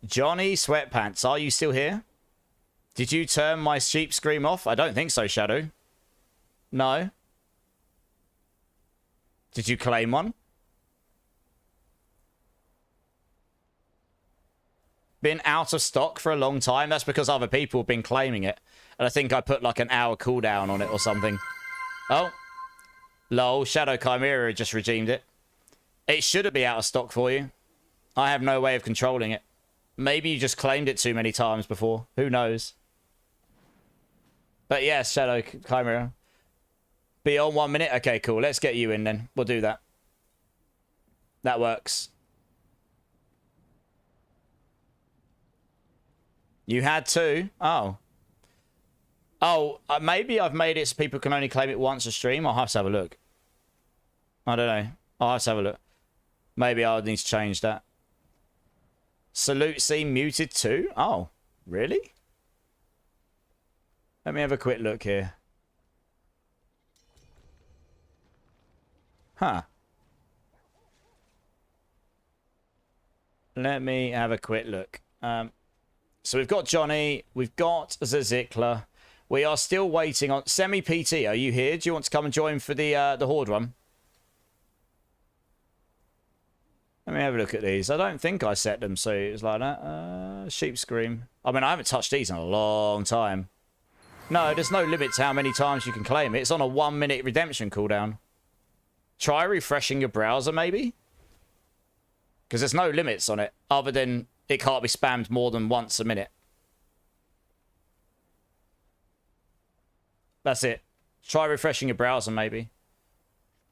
Johnny Sweatpants, are you still here? Did you turn my sheep scream off? I don't think so, Shadow. No. Did you claim one? Been out of stock for a long time. That's because other people have been claiming it. And I think I put like an hour cooldown on it or something. Oh. Lol, Shadow Chimera just redeemed it. It shouldn't be out of stock for you. I have no way of controlling it. Maybe you just claimed it too many times before. Who knows? But yes, Shadow Chimera. Be on 1 minute? Okay, cool. Let's get you in then. We'll do that. That works. You had 2? Oh. Oh, maybe I've made it so people can only claim it once a stream. I'll have to have a look. I don't know. I'll have to have a look. Maybe I'll need to change that. Salute seem muted too? Oh, really? Let me have a quick look here. Huh. Let me have a quick look. So we've got Johnny. We've got Zazikla. We are still waiting on... Semi-PT, are you here? Do you want to come and join for the Horde run? Let me have a look at these. I don't think I set them, so it's like that. Sheep Scream. I mean, I haven't touched these in a long time. No, there's no limit to how many times you can claim it. It's on a 1-minute redemption cooldown. Try refreshing your browser, maybe? Because there's no limits on it, other than it can't be spammed more than once a minute. That's it. Try refreshing your browser, maybe.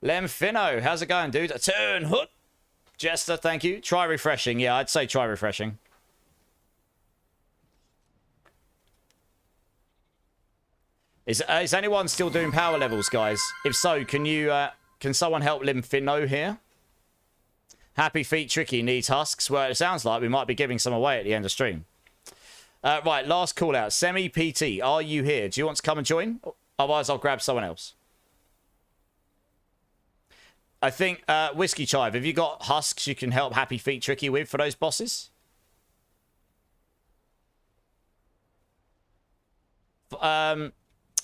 Lemfino, how's it going, dude? A turn, hood. Jester, thank you. Try refreshing. Yeah, I'd say try refreshing. Is anyone still doing power levels, guys? If so, can someone help Lemfino here? Happy Feet Tricky needs husks. Well, it sounds like we might be giving some away at the end of stream. Right, last call out. Semi-PT, are you here? Do you want to come and join? Otherwise, I'll grab someone else. I think, Whiskey Chive, have you got husks you can help Happy Feet Tricky with for those bosses?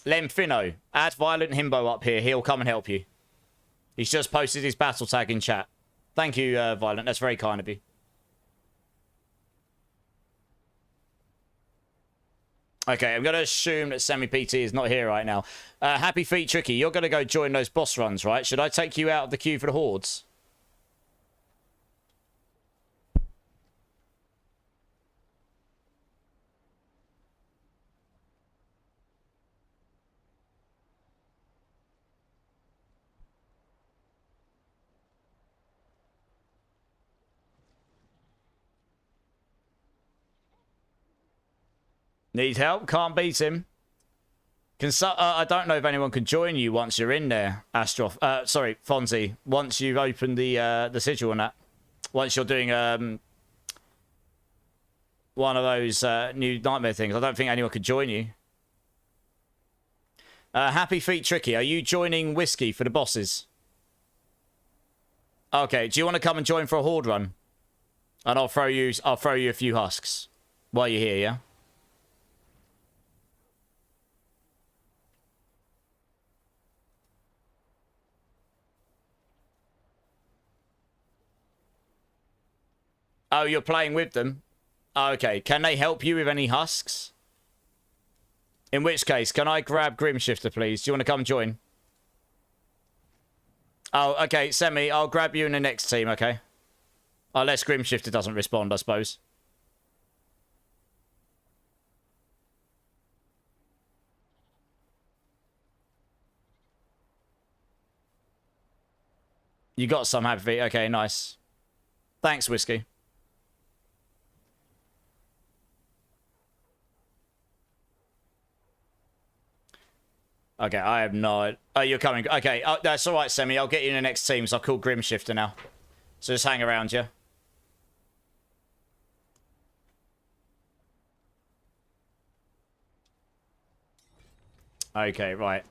Lemfino, add Violent Himbo up here. He'll come and help you. He's just posted his battle tag in chat. Thank you, Violent. That's very kind of you. Okay, I'm going to assume that Semi-PT is not here right now. Happy Feet Tricky, you're going to go join those boss runs, right? Should I take you out of the queue for the Hordes? Need help? Can't beat him. I don't know if anyone can join you once you're in there, sorry, Fonzie. Once you've opened the sigil and that. Once you're doing one of those new nightmare things. I don't think anyone could join you. Happy Feet Tricky, are you joining Whiskey for the bosses? Okay, do you want to come and join for a Horde run? And I'll throw you a few husks while you're here, yeah? Oh, you're playing with them? Okay, can they help you with any husks? In which case, can I grab Grimshifter, please? Do you want to come join? Oh, okay, Semi, I'll grab you in the next team, okay? Unless Grimshifter doesn't respond, I suppose. You got some happy. Okay, nice. Thanks, Whiskey. Okay, I have no... Oh, you're coming. Okay, that's all right, Semi. I'll get you in the next team, so I'll call Grimshifter now. So just hang around, yeah? Okay, right.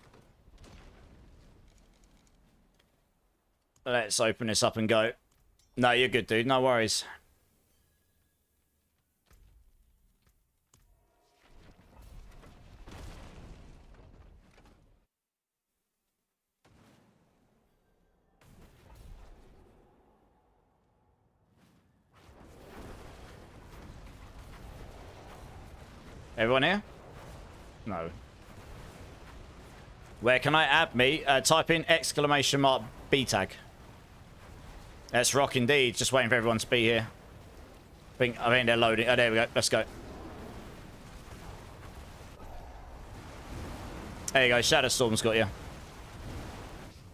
Let's open this up and go. No, you're good, dude. No worries. Everyone here? No. Where can I add me? Type in !B tag. Let's rock indeed. Just waiting for everyone to be here. I think they're loading. Oh, there we go. Let's go. There you go. Shadowstorm's got you.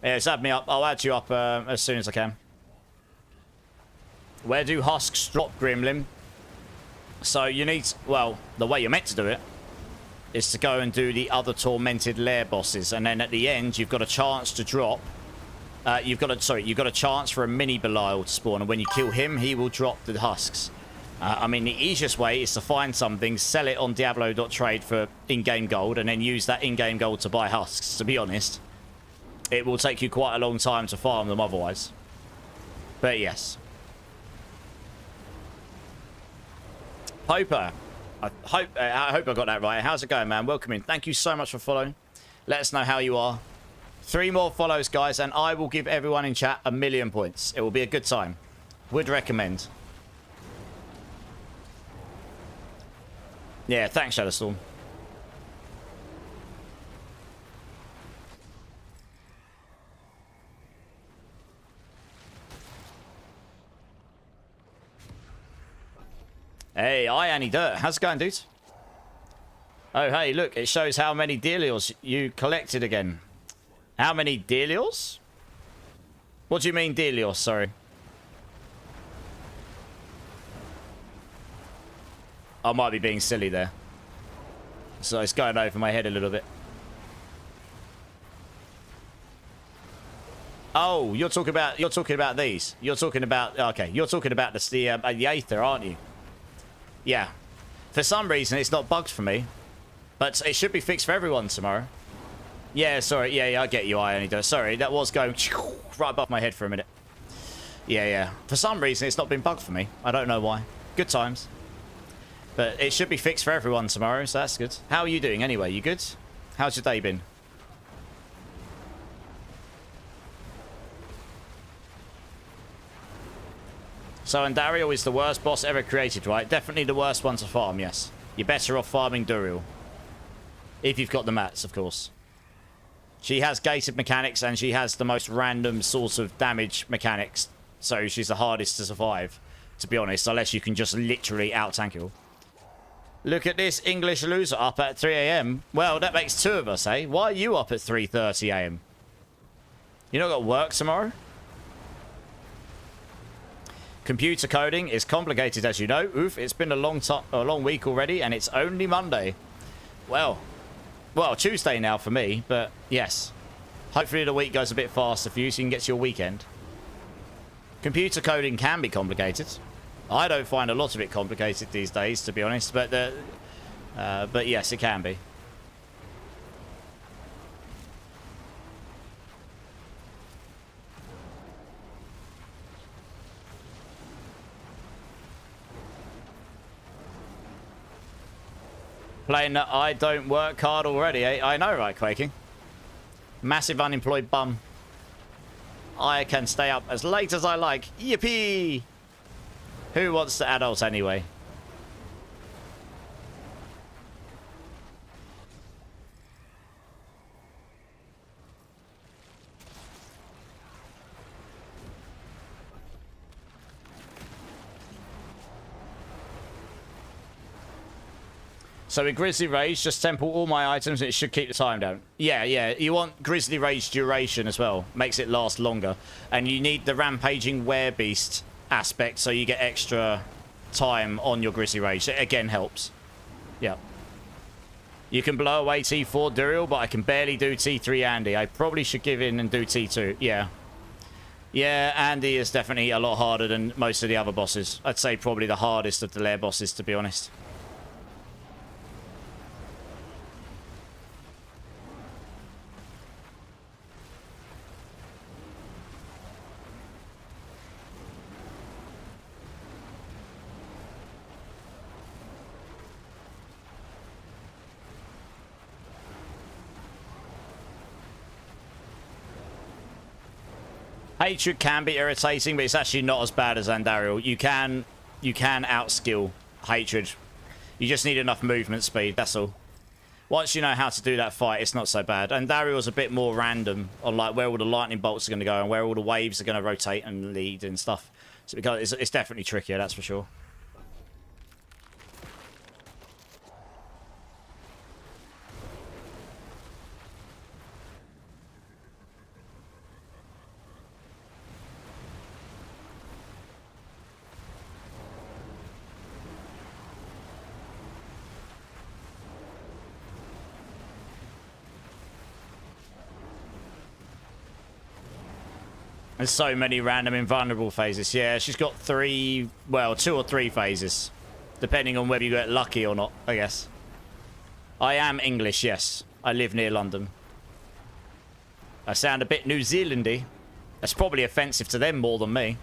Yeah, just add me up. I'll add you up as soon as I can. Where do husks drop, Gremlin? So you need... Well, the way you're meant to do it is to go and do the other Tormented Lair bosses. And then at the end, you've got a chance to drop... you've got a chance for a mini Belial to spawn. And when you kill him, he will drop the husks. I mean, the easiest way is to find something, sell it on Diablo.trade for in-game gold, and then use that in-game gold to buy husks, to be honest. It will take you quite a long time to farm them otherwise. But yes. Poper, I hope I got that right. How's it going, man? Welcome in. Thank you so much for following. Let us know how you are. 3 more follows, guys, and I will give everyone in chat 1,000,000 points. It will be a good time. Would recommend. Yeah, thanks, Shadowstorm. Hey, Annie Dirt. How's it going, dude? Oh, hey, look. It shows how many Diablos you collected again. How many Diablos? What do you mean Diablos? Sorry. I might be being silly there. So it's going over my head a little bit. Oh, you're talking about these. You're talking about You're talking about the Aether, aren't you? Yeah. For some reason, it's not bugged for me, but it should be fixed for everyone tomorrow. Yeah, sorry. Yeah, I get you. I only do. Sorry, that was going right above my head for a minute. Yeah. For some reason, it's not been bugged for me. I don't know why. Good times. But it should be fixed for everyone tomorrow, so that's good. How are you doing anyway? You good? How's your day been? So Andario is the worst boss ever created, right? Definitely the worst one to farm, yes. You're better off farming Duriel. If you've got the mats, of course. She has gated mechanics and she has the most random sort of damage mechanics. So she's the hardest to survive, to be honest, unless you can just literally out-tank her. Look at this English loser up at 3 AM. Well, that makes 2 of us, eh? Why are you up at 3:30 AM? You not got work tomorrow? Computer coding is complicated, as you know. Oof, it's been a long week already, and it's only Monday. Well, Tuesday now for me, but yes. Hopefully the week goes a bit faster for you so you can get to your weekend. Computer coding can be complicated. I don't find a lot of it complicated these days, to be honest, but yes, it can be. Playing that I don't work hard already, eh? I know, right, Quaking? Massive unemployed bum. I can stay up as late as I like. Yippee! Who wants the adults anyway? So with Grizzly Rage, just temple all my items and it should keep the time down. Yeah. You want Grizzly Rage duration as well. Makes it last longer. And you need the Rampaging Werebeast aspect so you get extra time on your Grizzly Rage. It again helps. Yeah. You can blow away T4 Duriel, but I can barely do T3 Andy. I probably should give in and do T2. Yeah. Yeah, Andy is definitely a lot harder than most of the other bosses. I'd say probably the hardest of the lair bosses, to be honest. Hatred can be irritating, but it's actually not as bad as Andariel. You can outskill Hatred. You just need enough movement speed, that's all. Once you know how to do that fight, it's not so bad. Andariel's a bit more random on like where all the lightning bolts are going to go and where all the waves are going to rotate and lead and stuff. So it's definitely trickier, that's for sure. There's so many random invulnerable phases. Yeah, she's got 2 or 3 phases. Depending on whether you get lucky or not, I guess. I am English, yes. I live near London. I sound a bit New Zealandy. That's probably offensive to them more than me.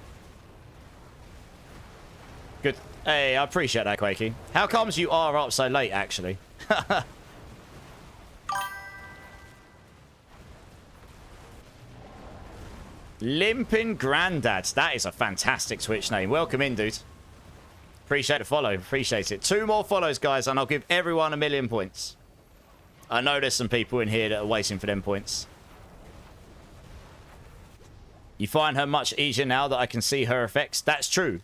Good. Hey, I appreciate that, Quakey. How comes you are up so late, actually? Limpin' Grandad. That is a fantastic Twitch name. Welcome in, dude. Appreciate the follow. Appreciate it. 2 more follows, guys, and I'll give everyone 1,000,000 points. I know there's some people in here that are waiting for them points. You find her much easier now that I can see her effects? That's true.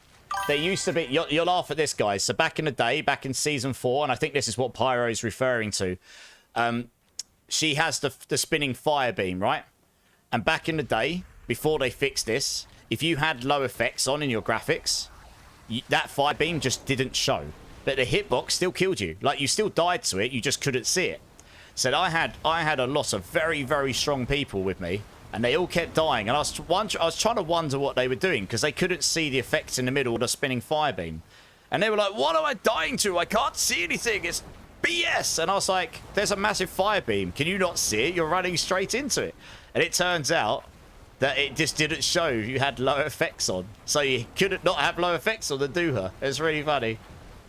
There used to be... You'll laugh at this, guys. So back in the day, back in Season 4, and I think this is what Pyro is referring to, she has the spinning fire beam, right? And back in the day, before they fixed this, if you had low effects on in your graphics, that fire beam just didn't show. But the hitbox still killed you. Like, you still died to it, you just couldn't see it. So I had a lot of very, very strong people with me, and they all kept dying. And I was trying to wonder what they were doing, because they couldn't see the effects in the middle of the spinning fire beam. And they were like, what am I dying to? I can't see anything. It's BS. And I was like, there's a massive fire beam. Can you not see it? You're running straight into it. And it turns out that it just didn't show you had low effects on. So you couldn't not have low effects on the Dooher. It's really funny.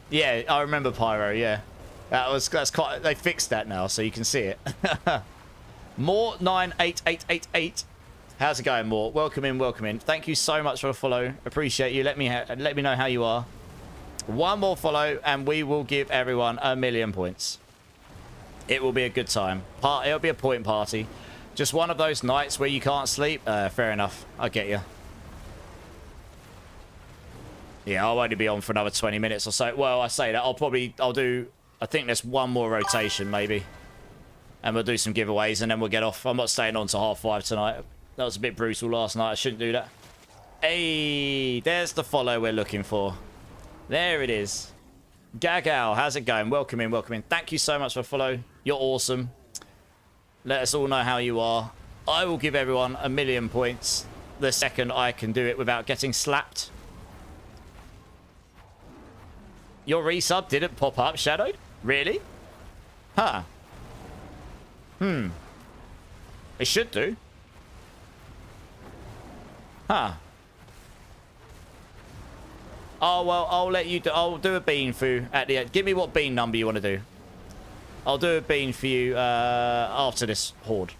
Yeah, I remember Pyro, yeah. That's quite... They fixed that now, so you can see it. More 98888. How's it going, More? Welcome in, welcome in. Thank you so much for the follow. Appreciate you. Let me know how you are. 1 more follow, and we will give everyone 1,000,000 points. It will be a good time. It'll be a point party. Just one of those nights where you can't sleep. Fair enough. I get you. Yeah, I'll only be on for another 20 minutes or so. Well, I say that. I'll do... I think there's 1 more rotation, maybe. And we'll do some giveaways, and then we'll get off. I'm not staying on till 5:30 tonight. That was a bit brutal last night. I shouldn't do that. Hey, there's the follow we're looking for. There it is. Gagal, how's it going? Welcome in, welcome in. Thank you so much for the follow. You're awesome. Let us all know how you are. I will give everyone 1,000,000 points the second I can do it without getting slapped. Your resub didn't pop up, Shadowed? Really? Huh. It should do. Huh. Oh, well, I'll let you do... I'll do a bean for you at the end. Give me what bean number you want to do. I'll do a bean for you after this horde.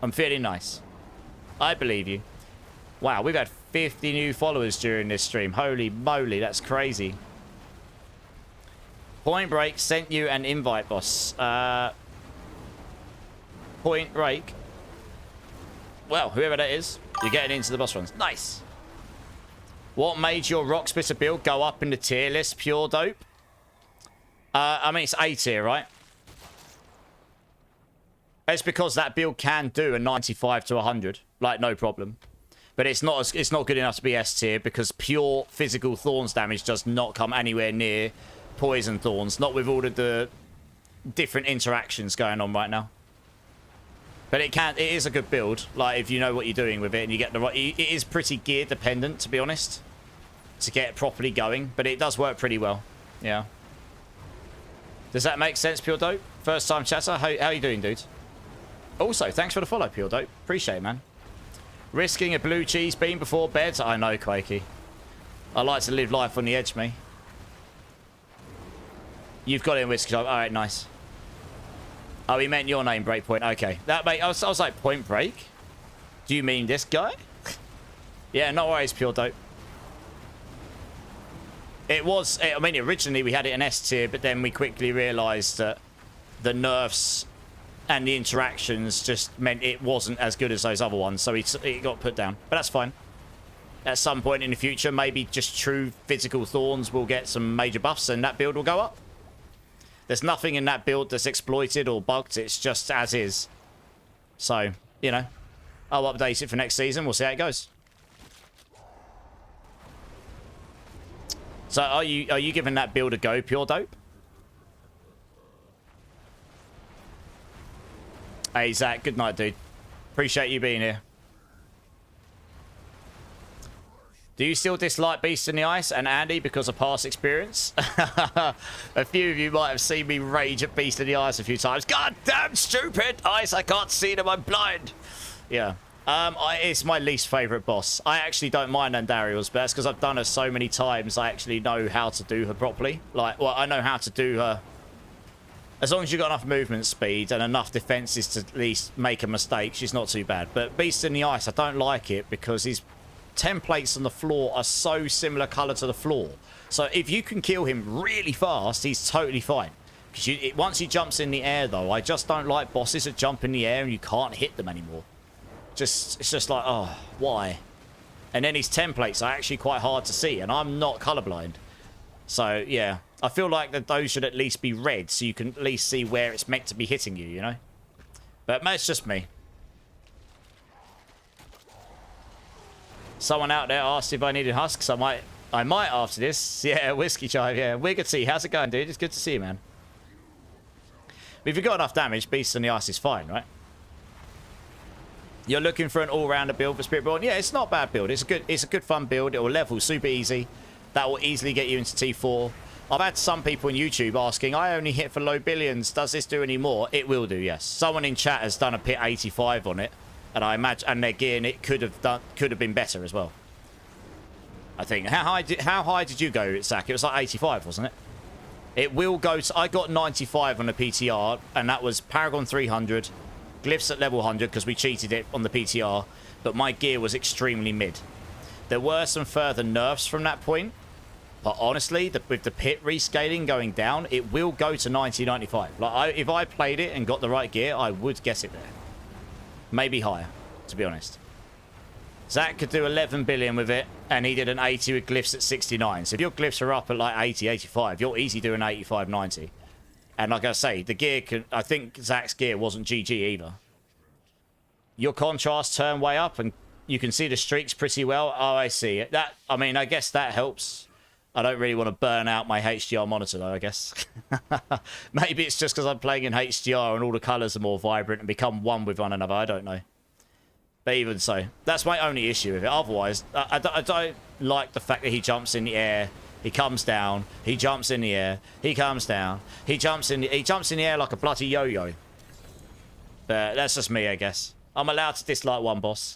I'm feeling nice. I believe you. Wow, we've had 50 new followers during this stream. Holy moly, that's crazy. Point Break sent you an invite, boss. Point Break. Well, whoever that is, you're getting into the boss runs. Nice. What made your Rock Splitter build go up in the tier list? Pure dope. I mean, it's A tier, right? It's because that build can do a 95 to 100. Like, no problem. But it's not good enough to be S tier because pure physical Thorns damage does not come anywhere near Poison Thorns. Not with all of the different interactions going on right now. But it is a good build. Like, if you know what you're doing with it and you get the right... It is pretty gear dependent, to be honest, to get it properly going. But it does work pretty well. Yeah. Does that make sense, Pure Dope? First time chatter? How you doing, dude? Also, thanks for the follow, Pure Dope. Appreciate it, man. Risking a blue cheese bean before bed? I know, Quakey. I like to live life on the edge, me. You've got it in Whiskey Shop. All right, nice. Oh, he meant your name, Breakpoint. Okay. That, mate, I was like, Point Break? Do you mean this guy? Yeah, no worries, Pure Dope. I mean, originally we had it in S tier, but then we quickly realised that the nerfs and the interactions just meant it wasn't as good as those other ones, so it got put down. But that's fine. At some point in the future, maybe just true physical Thorns will get some major buffs and that build will go up. There's nothing in that build that's exploited or bugged. It's just as is. So, you know, I'll update it for next season. We'll see how it goes. So, are you giving that build a go, Pure Dope? Hey, Zach. Good night, dude. Appreciate you being here. Do you still dislike Beast in the Ice and Andy because of past experience? A few of you might have seen me rage at Beast in the Ice a few times. God damn stupid Ice, I can't see them, I'm blind. Yeah. It's my least favourite boss. I actually don't mind Andariel's, but that's because I've done her so many times, I actually know how to do her properly. Like, well, I know how to do her. As long as you've got enough movement speed and enough defences to at least make a mistake, she's not too bad. But Beast in the Ice, I don't like it because his templates on the floor are so similar colour to the floor. So if you can kill him really fast, he's totally fine. Because once he jumps in the air, though, I just don't like bosses that jump in the air and you can't hit them anymore. It's just like, oh, why? And then his templates are actually quite hard to see, and I'm not colorblind. So, yeah. I feel like that those should at least be red, so you can at least see where it's meant to be hitting you, you know? But it's just me. Someone out there asked if I needed husks. I might after this. Yeah, Whiskey Chive, yeah. Wiggity, how's it going, dude? It's good to see you, man. If you've got enough damage, Beast in the Ice is fine, right? You're looking for an all-rounder build for Spiritborn? Yeah, it's not a bad build. It's a good fun build. It will level super easy. That will easily get you into T4. I've had some people on YouTube asking, I only hit for low billions. Does this do any more? It will do, yes. Someone in chat has done a pit 85 on it, and I imagine, and their gear, and it could have been better as well. I think. How high did you go, Zach? It was like 85, wasn't it? It will go to, I got 95 on the PTR, and that was Paragon 300. Glyphs at level 100 because we cheated it on the PTR, but my gear was extremely mid. There were some further nerfs from that point, but honestly, with the pit rescaling going down, it will go to 90, 95. Like, if I played it and got the right gear, I would get it there. Maybe higher, to be honest. Zach could do 11 billion with it, and he did an 80 with glyphs at 69. So if your glyphs are up at like 80, 85, you're easy doing 85, 90. And like I say, the gear can... I think Zach's gear wasn't GG either. Your contrast turned way up, and you can see the streaks pretty well. Oh, I see. I mean, I guess that helps. I don't really want to burn out my HDR monitor, though, I guess. Maybe it's just because I'm playing in HDR and all the colours are more vibrant and become one with one another. I don't know. But even so, that's my only issue with it. Otherwise, I don't like the fact that he jumps in the air... He comes down. He jumps in the air. He comes down. He jumps in the air like a bloody yo-yo. But that's just me, I guess. I'm allowed to dislike one boss.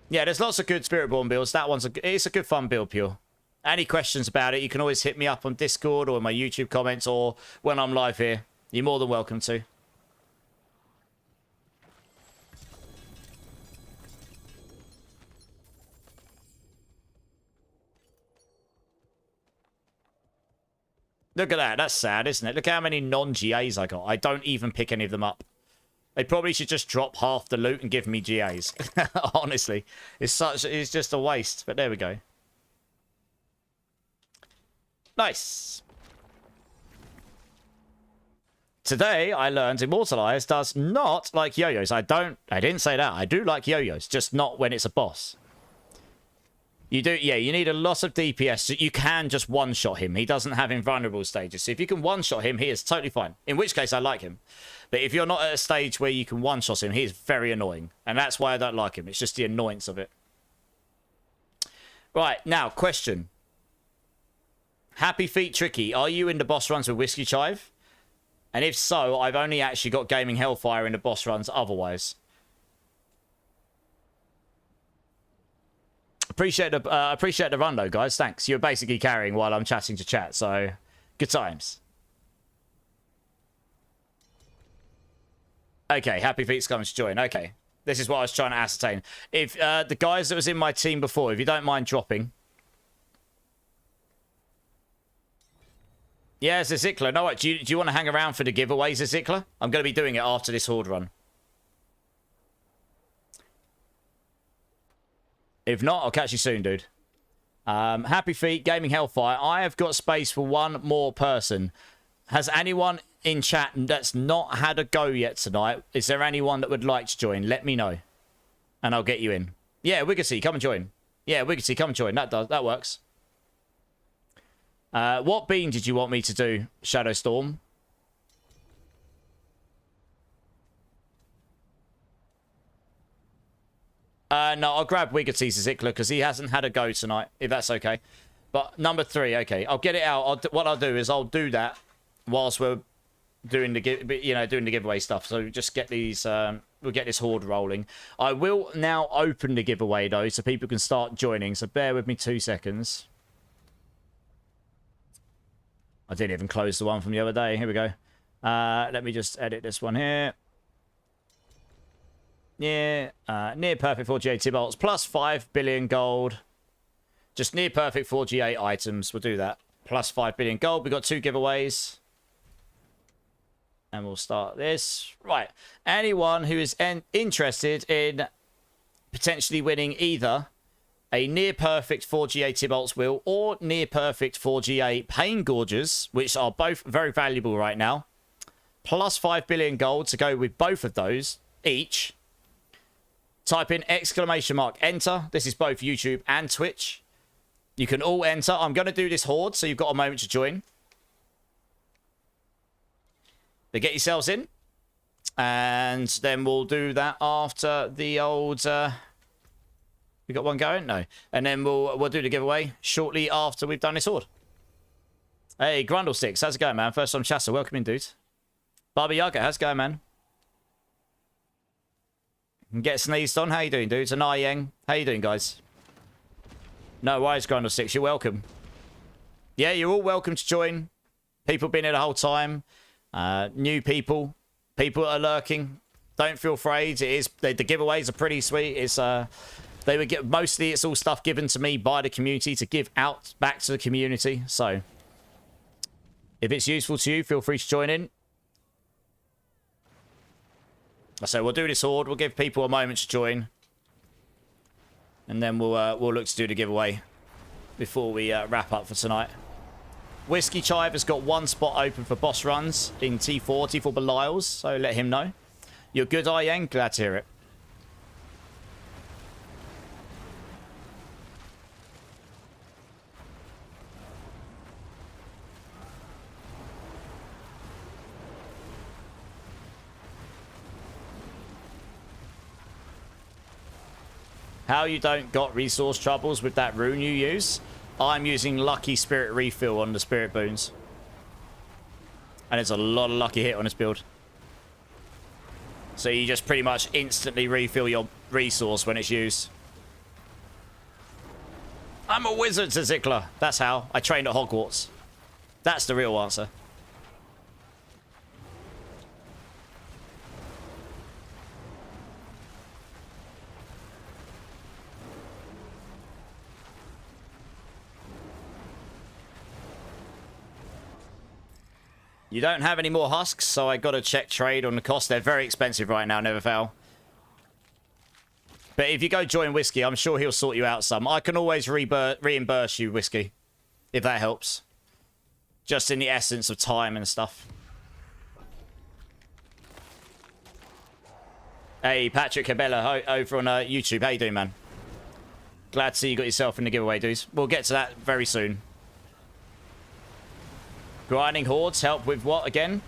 Yeah, there's lots of good Spiritborn builds. That one's it's a good fun build, Pure. Any questions about it, you can always hit me up on Discord or in my YouTube comments or when I'm live here. You're more than welcome to. Look at that. That's sad, isn't it? Look how many non-GAs I got. I don't even pick any of them up. They probably should just drop half the loot and give me GAs. Honestly. It's just a waste. But there we go. Nice. Today, I learned Immortalize does not like yo-yos. I didn't say that. I do like yo-yos. Just not when it's a boss. You do, yeah, you need a lot of DPS. So you can just one-shot him. He doesn't have invulnerable stages. So if you can one-shot him, he is totally fine. In which case, I like him. But if you're not at a stage where you can one-shot him, he is very annoying. And that's why I don't like him. It's just the annoyance of it. Right, now, question. Happy Feet Tricky, are you in the boss runs with Whiskey Chive? And if so, I've only actually got Gaming Hellfire in the boss runs otherwise. Appreciate the run, though, guys. Thanks. You're basically carrying while I'm chatting to chat, so good times. Okay, Happy Feet's coming to join. Okay, this is what I was trying to ascertain. If the guys that was in my team before, if you don't mind dropping. Yeah, Zizikler. No, do you want to hang around for the giveaway, Zizikler? I'm going to be doing it after this Horde run. If not, I'll catch you soon, dude. Happy Feet, Gaming Hellfire. I have got space for one more person. Has anyone in chat that's not had a go yet tonight? Is there anyone that would like to join? Let me know. And I'll get you in. Yeah, Wiggity, come and join. Yeah, Wiggity, come and join. That works. What bean did you want me to do, Shadowstorm? No, I'll grab Wiggerty's Zickler because he hasn't had a go tonight, if that's okay. But number 3, okay. I'll get it out. What I'll do is I'll do that whilst we're doing the giveaway stuff. So just get these. We'll get this horde rolling. I will now open the giveaway though, so people can start joining. So bear with me 2 seconds. I didn't even close the one from the other day. Here we go. Let me just edit this one here. Yeah, near perfect 4G8 Tibolts plus 5 billion gold. Just near perfect 4G8 items. We'll do that. Plus 5 billion gold. We've got 2 giveaways. And we'll start this. Right. Anyone who is interested in potentially winning either a near perfect 4G8 Tibolts wheel or near perfect 4G8 Pain Gorges, which are both very valuable right now, plus 5 billion gold to go with both of those each. Type in exclamation mark enter. This is both YouTube and Twitch. You can all enter. I'm going to do this horde, so you've got a moment to join. But get yourselves in. And then we'll do that after the old... we got one going? No. And then we'll do the giveaway shortly after we've done this horde. Hey, Grundle6, how's it going, man? First time chatter. Welcome in, dude. Barbie Yaga, how's it going, man? Get sneezed on. How you doing, dudes? And Yang. How you doing, guys? No worries, Grundle6. You're welcome. Yeah, you're all welcome to join. People been here the whole time. New people. People that are lurking. Don't feel afraid. It is the giveaways are pretty sweet. It's they would get mostly it's all stuff given to me by the community to give out back to the community. So if it's useful to you, feel free to join in. So we'll do this horde. We'll give people a moment to join. And then we'll look to do the giveaway before we wrap up for tonight. Whiskey Chive has got 1 spot open for boss runs in T4 Belials, so let him know. You're good, Yang? Glad to hear it. How you don't got resource troubles with that rune you use? I'm using Lucky Spirit Refill on the Spirit Boons. And it's a lot of lucky hit on this build. So you just pretty much instantly refill your resource when it's used. I'm a wizard, says Zickler. That's how. I trained at Hogwarts. That's the real answer. You don't have any more husks, so I got to check trade on the cost. They're very expensive right now, never fail. But if you go join Whiskey, I'm sure he'll sort you out some. I can always reimburse you, Whiskey, if that helps. Just in the essence of time and stuff. Hey, Patrick Cabela over on YouTube. How you doing, man? Glad to see you got yourself in the giveaway, dudes. We'll get to that very soon. Grinding hordes help with what again?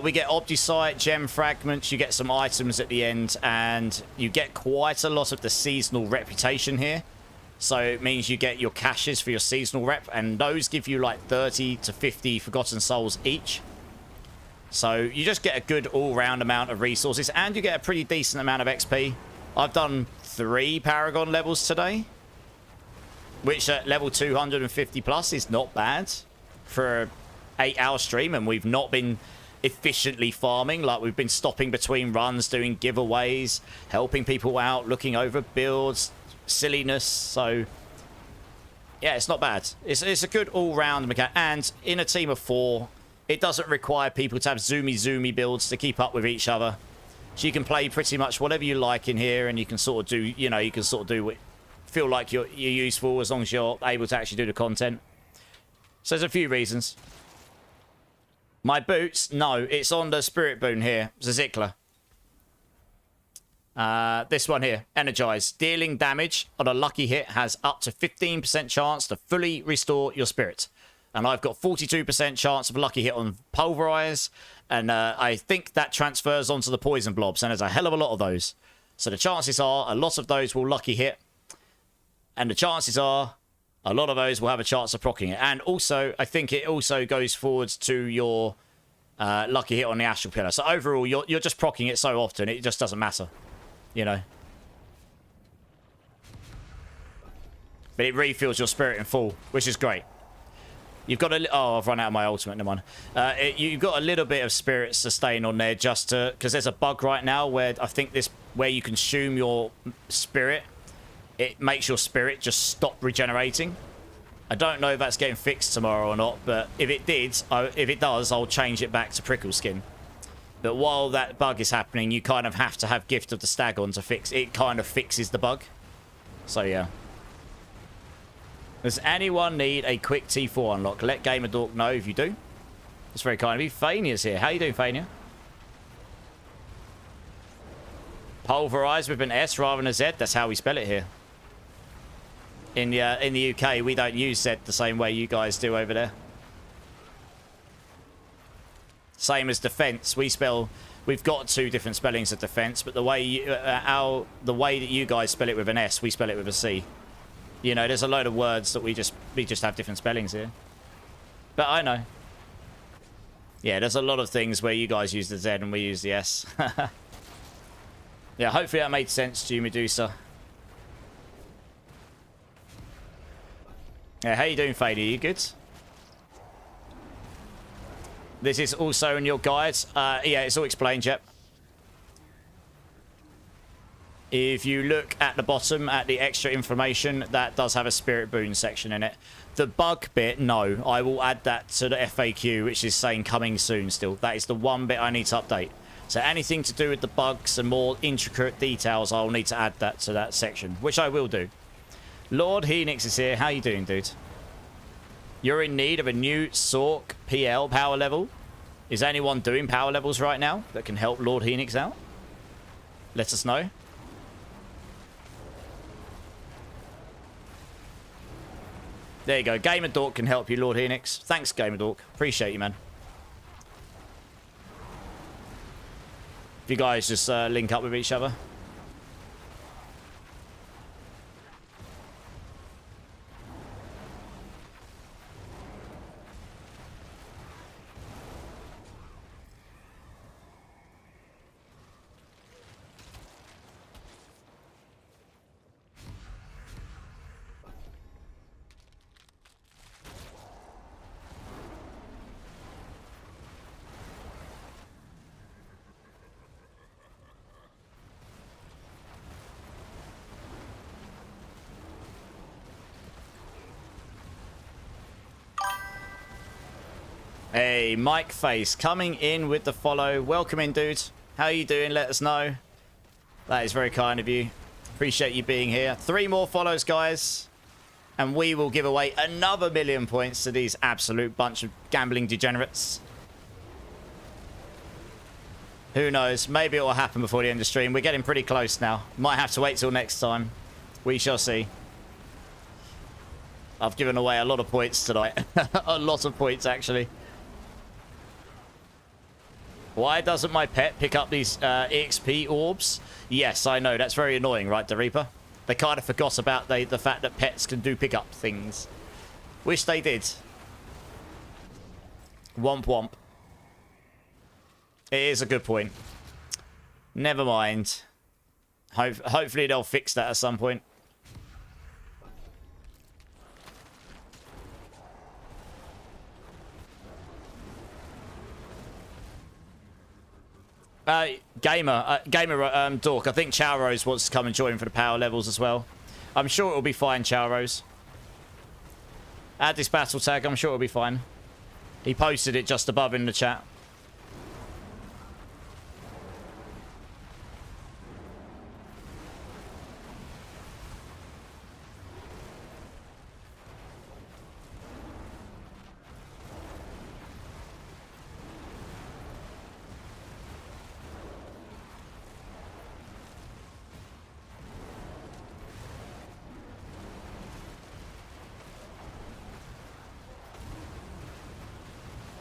We get Obdusite, gem fragments, you get some items at the end, and you get quite a lot of the seasonal reputation here. So it means you get your caches for your seasonal rep, and those give you like 30 to 50 Forgotten Souls each. So you just get a good all-round amount of resources, and you get a pretty decent amount of XP. I've done 3 Paragon levels today, which at level 250 plus is not bad for a 8-hour stream, and we've not been efficiently farming. Like, we've been stopping between runs, doing giveaways, helping people out, looking over builds, silliness. So yeah, it's not bad. It's a good all-round mechanic, and in a team of 4 it doesn't require people to have zoomy builds to keep up with each other. So you can play pretty much whatever you like in here, and you can sort of do, you know, you can sort of do what feel like you're useful, as long as you're able to actually do the content. So there's a few reasons. My boots? No, it's on the Spirit Boon here. Zickler. This one here. Energize. Dealing damage on a lucky hit has up to 15% chance to fully restore your spirit. And I've got 42% chance of a lucky hit on Pulverize. And I think that transfers onto the Poison Blobs. And there's a hell of a lot of those. So the chances are a lot of those will lucky hit. And the chances are a lot of those will have a chance of proccing it. And also, I think it also goes forwards to your Lucky hit on the Astral Pillar. So overall, you're just proccing it so often, it just doesn't matter. You know. But it refills your spirit in full, which is great. You've got a... Oh, I've run out of my ultimate. Never mind. You've got a little bit of spirit sustain on there just to... Because there's a bug right now where I think this... Where you consume your spirit, it makes your spirit just stop regenerating. I don't know if that's getting fixed tomorrow or not, but if it did, if it does, I'll change it back to prickle skin. But while that bug is happening, you kind of have to have Gift of the Stag on to fix it. It kind of fixes the bug. So, yeah. Does anyone need a quick T4 unlock? Let Gamer Dork know if you do. That's very kind of you. Fania's here. How you doing, Fania? Pulverise with an S rather than a Z. That's how we spell it here. In the UK, we don't use Z the same way you guys do over there. Same as defense. We've got two different spellings of defense, but the way the way that you guys spell it with an S, we spell it with a C. You know, there's a load of words that we just have different spellings here. But I know. Yeah, there's a lot of things where you guys use the Z and we use the S. Yeah, hopefully that made sense to you, Medusa. Yeah, how you doing, Fady? You good? This is also in your guides. Yeah, it's all explained, yep. If you look at the bottom, at the extra information, that does have a spirit boon section in it. The bug bit, no. I will add that to the FAQ, which is saying coming soon still. That is the one bit I need to update. So anything to do with the bugs and more intricate details, I'll need to add that to that section, which I will do. Lord Henix is here. How you doing, dude? You're in need of a new Sork PL power level. Is anyone doing power levels right now that can help Lord Henix out? Let us know. There you go. Gamer Dork can help you, Lord Henix. Thanks, Gamer Dork. Appreciate you, man. If you guys just link up with each other. Hey, Mike Face coming in with the follow. Welcome in, dude. How you doing? Let us know. That is very kind of you. Appreciate you being here. 3 more follows, guys. And we will give away another 1,000,000 points to these absolute bunch of gambling degenerates. Who knows? Maybe it will happen before the end of the stream. We're getting pretty close now. Might have to wait till next time. We shall see. I've given away a lot of points tonight. A lot of points, actually. Why doesn't my pet pick up these EXP orbs? Yes, I know. That's very annoying, right, the Reaper? They kind of forgot about the fact that pets can do pick up things. Wish they did. Womp womp. It is a good point. Never mind. Hopefully they'll fix that at some point. Gamer Dork, I think Chowrose wants to come and join for the power levels as well. I'm sure it'll be fine, Chowrose. Add this battle tag, I'm sure it'll be fine. He posted it just above in the chat.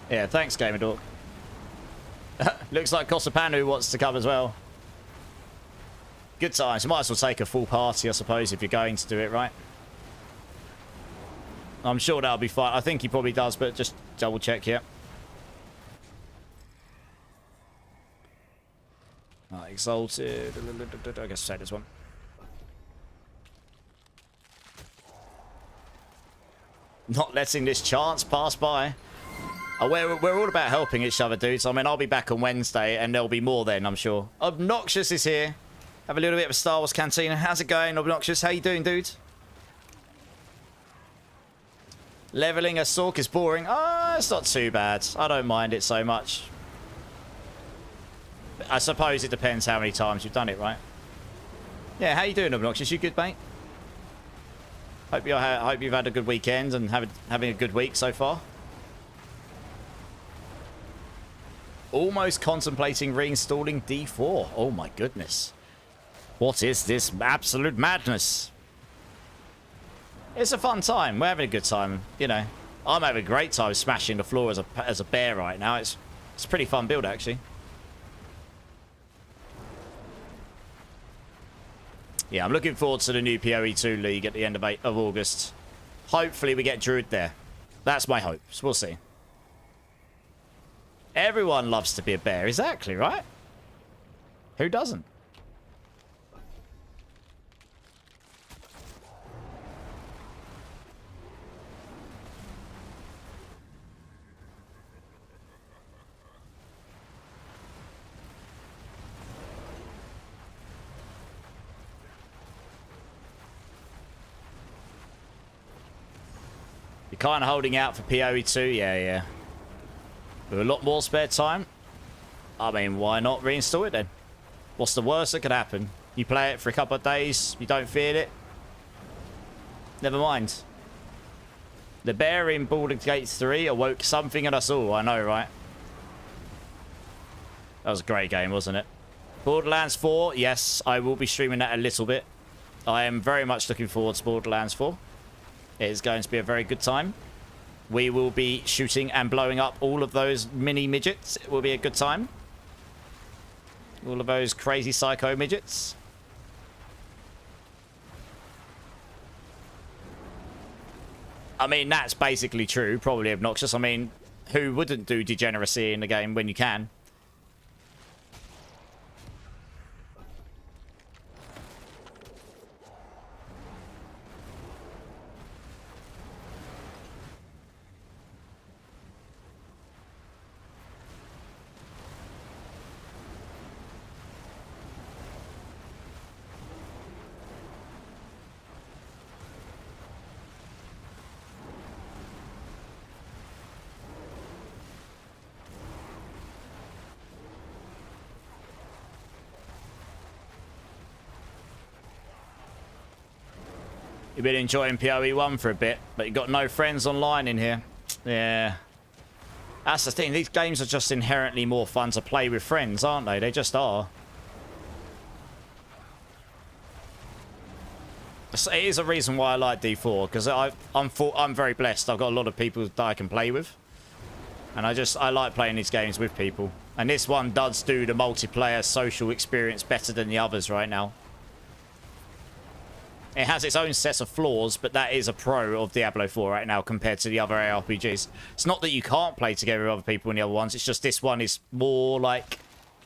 Yeah, thanks, Gamer Dork. Looks like Kosapanu wants to come as well. Good times. You might as well take a full party, I suppose, if you're going to do it, right? I'm sure that'll be fine. I think he probably does, but just double check here. Exalted. I guess say this one. Not letting this chance pass by. We're all about helping each other, dudes. I mean, I'll be back on Wednesday, and there'll be more then, I'm sure. Obnoxious is here. Have a little bit of a Star Wars Cantina. How's it going, Obnoxious? How you doing, dude? Leveling a Sork is boring. Ah, it's not too bad. I don't mind it so much. I suppose it depends how many times you've done it, right? Yeah, how you doing, Obnoxious? You good, mate? Hope you've had a good weekend and having a good week so far. Almost contemplating reinstalling D4. Oh my goodness. What is this absolute madness? It's a fun time. We're having a good time, you know. I'm having a great time smashing the floor as a bear right now. It's a pretty fun build, actually. Yeah, I'm looking forward to the new PoE2 League at the end of August. Hopefully we get Druid there. That's my hope. So we'll see. Everyone loves to be a bear. Exactly, right? Who doesn't? You're kind of holding out for PoE2? Yeah. With a lot more spare time? I mean, why not reinstall it then? What's the worst that could happen? You play it for a couple of days, you don't feel it? Never mind. The bear in Baldur's Gate 3 awoke something in us all, I know, right? That was a great game, wasn't it? Borderlands 4, yes, I will be streaming that a little bit. I am very much looking forward to Borderlands 4. It is going to be a very good time. We will be shooting and blowing up all of those mini midgets. It will be a good time. All of those crazy psycho midgets. I mean, that's basically true. Probably obnoxious. I mean, who wouldn't do degeneracy in the game when you can? You've been enjoying PoE1 for a bit, but you've got no friends online in here. Yeah. That's the thing. These games are just inherently more fun to play with friends, aren't they? They just are. So it is a reason why I like D4, because I'm very blessed. I've got a lot of people that I can play with. And I like playing these games with people. And this one does do the multiplayer social experience better than the others right now. It has its own set of flaws, but that is a pro of Diablo 4 right now compared to the other ARPGs. It's not that you can't play together with other people in the other ones. It's just this one is more, like,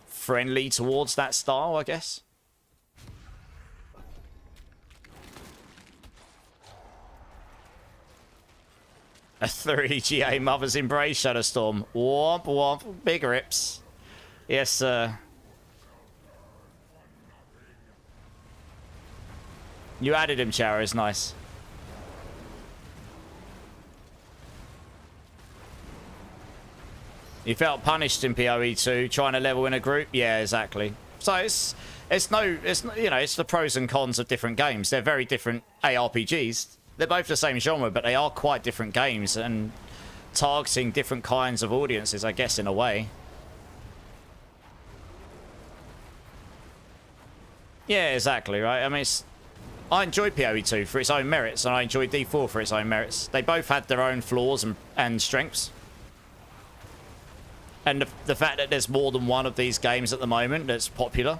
friendly towards that style, I guess. A 3GA Mother's Embrace Shadowstorm. Womp womp. Big rips. Yes, sir. You added him, Chara, is nice. You felt punished in PoE2 trying to level in a group? Yeah, exactly. So it's you know, it's the pros and cons of different games. They're very different ARPGs. They're both the same genre, but they are quite different games and targeting different kinds of audiences, I guess, in a way. Yeah, exactly, right? I mean, I enjoy PoE2 for its own merits, and I enjoy D4 for its own merits. They both had their own flaws and strengths. And the fact that there's more than one of these games at the moment that's popular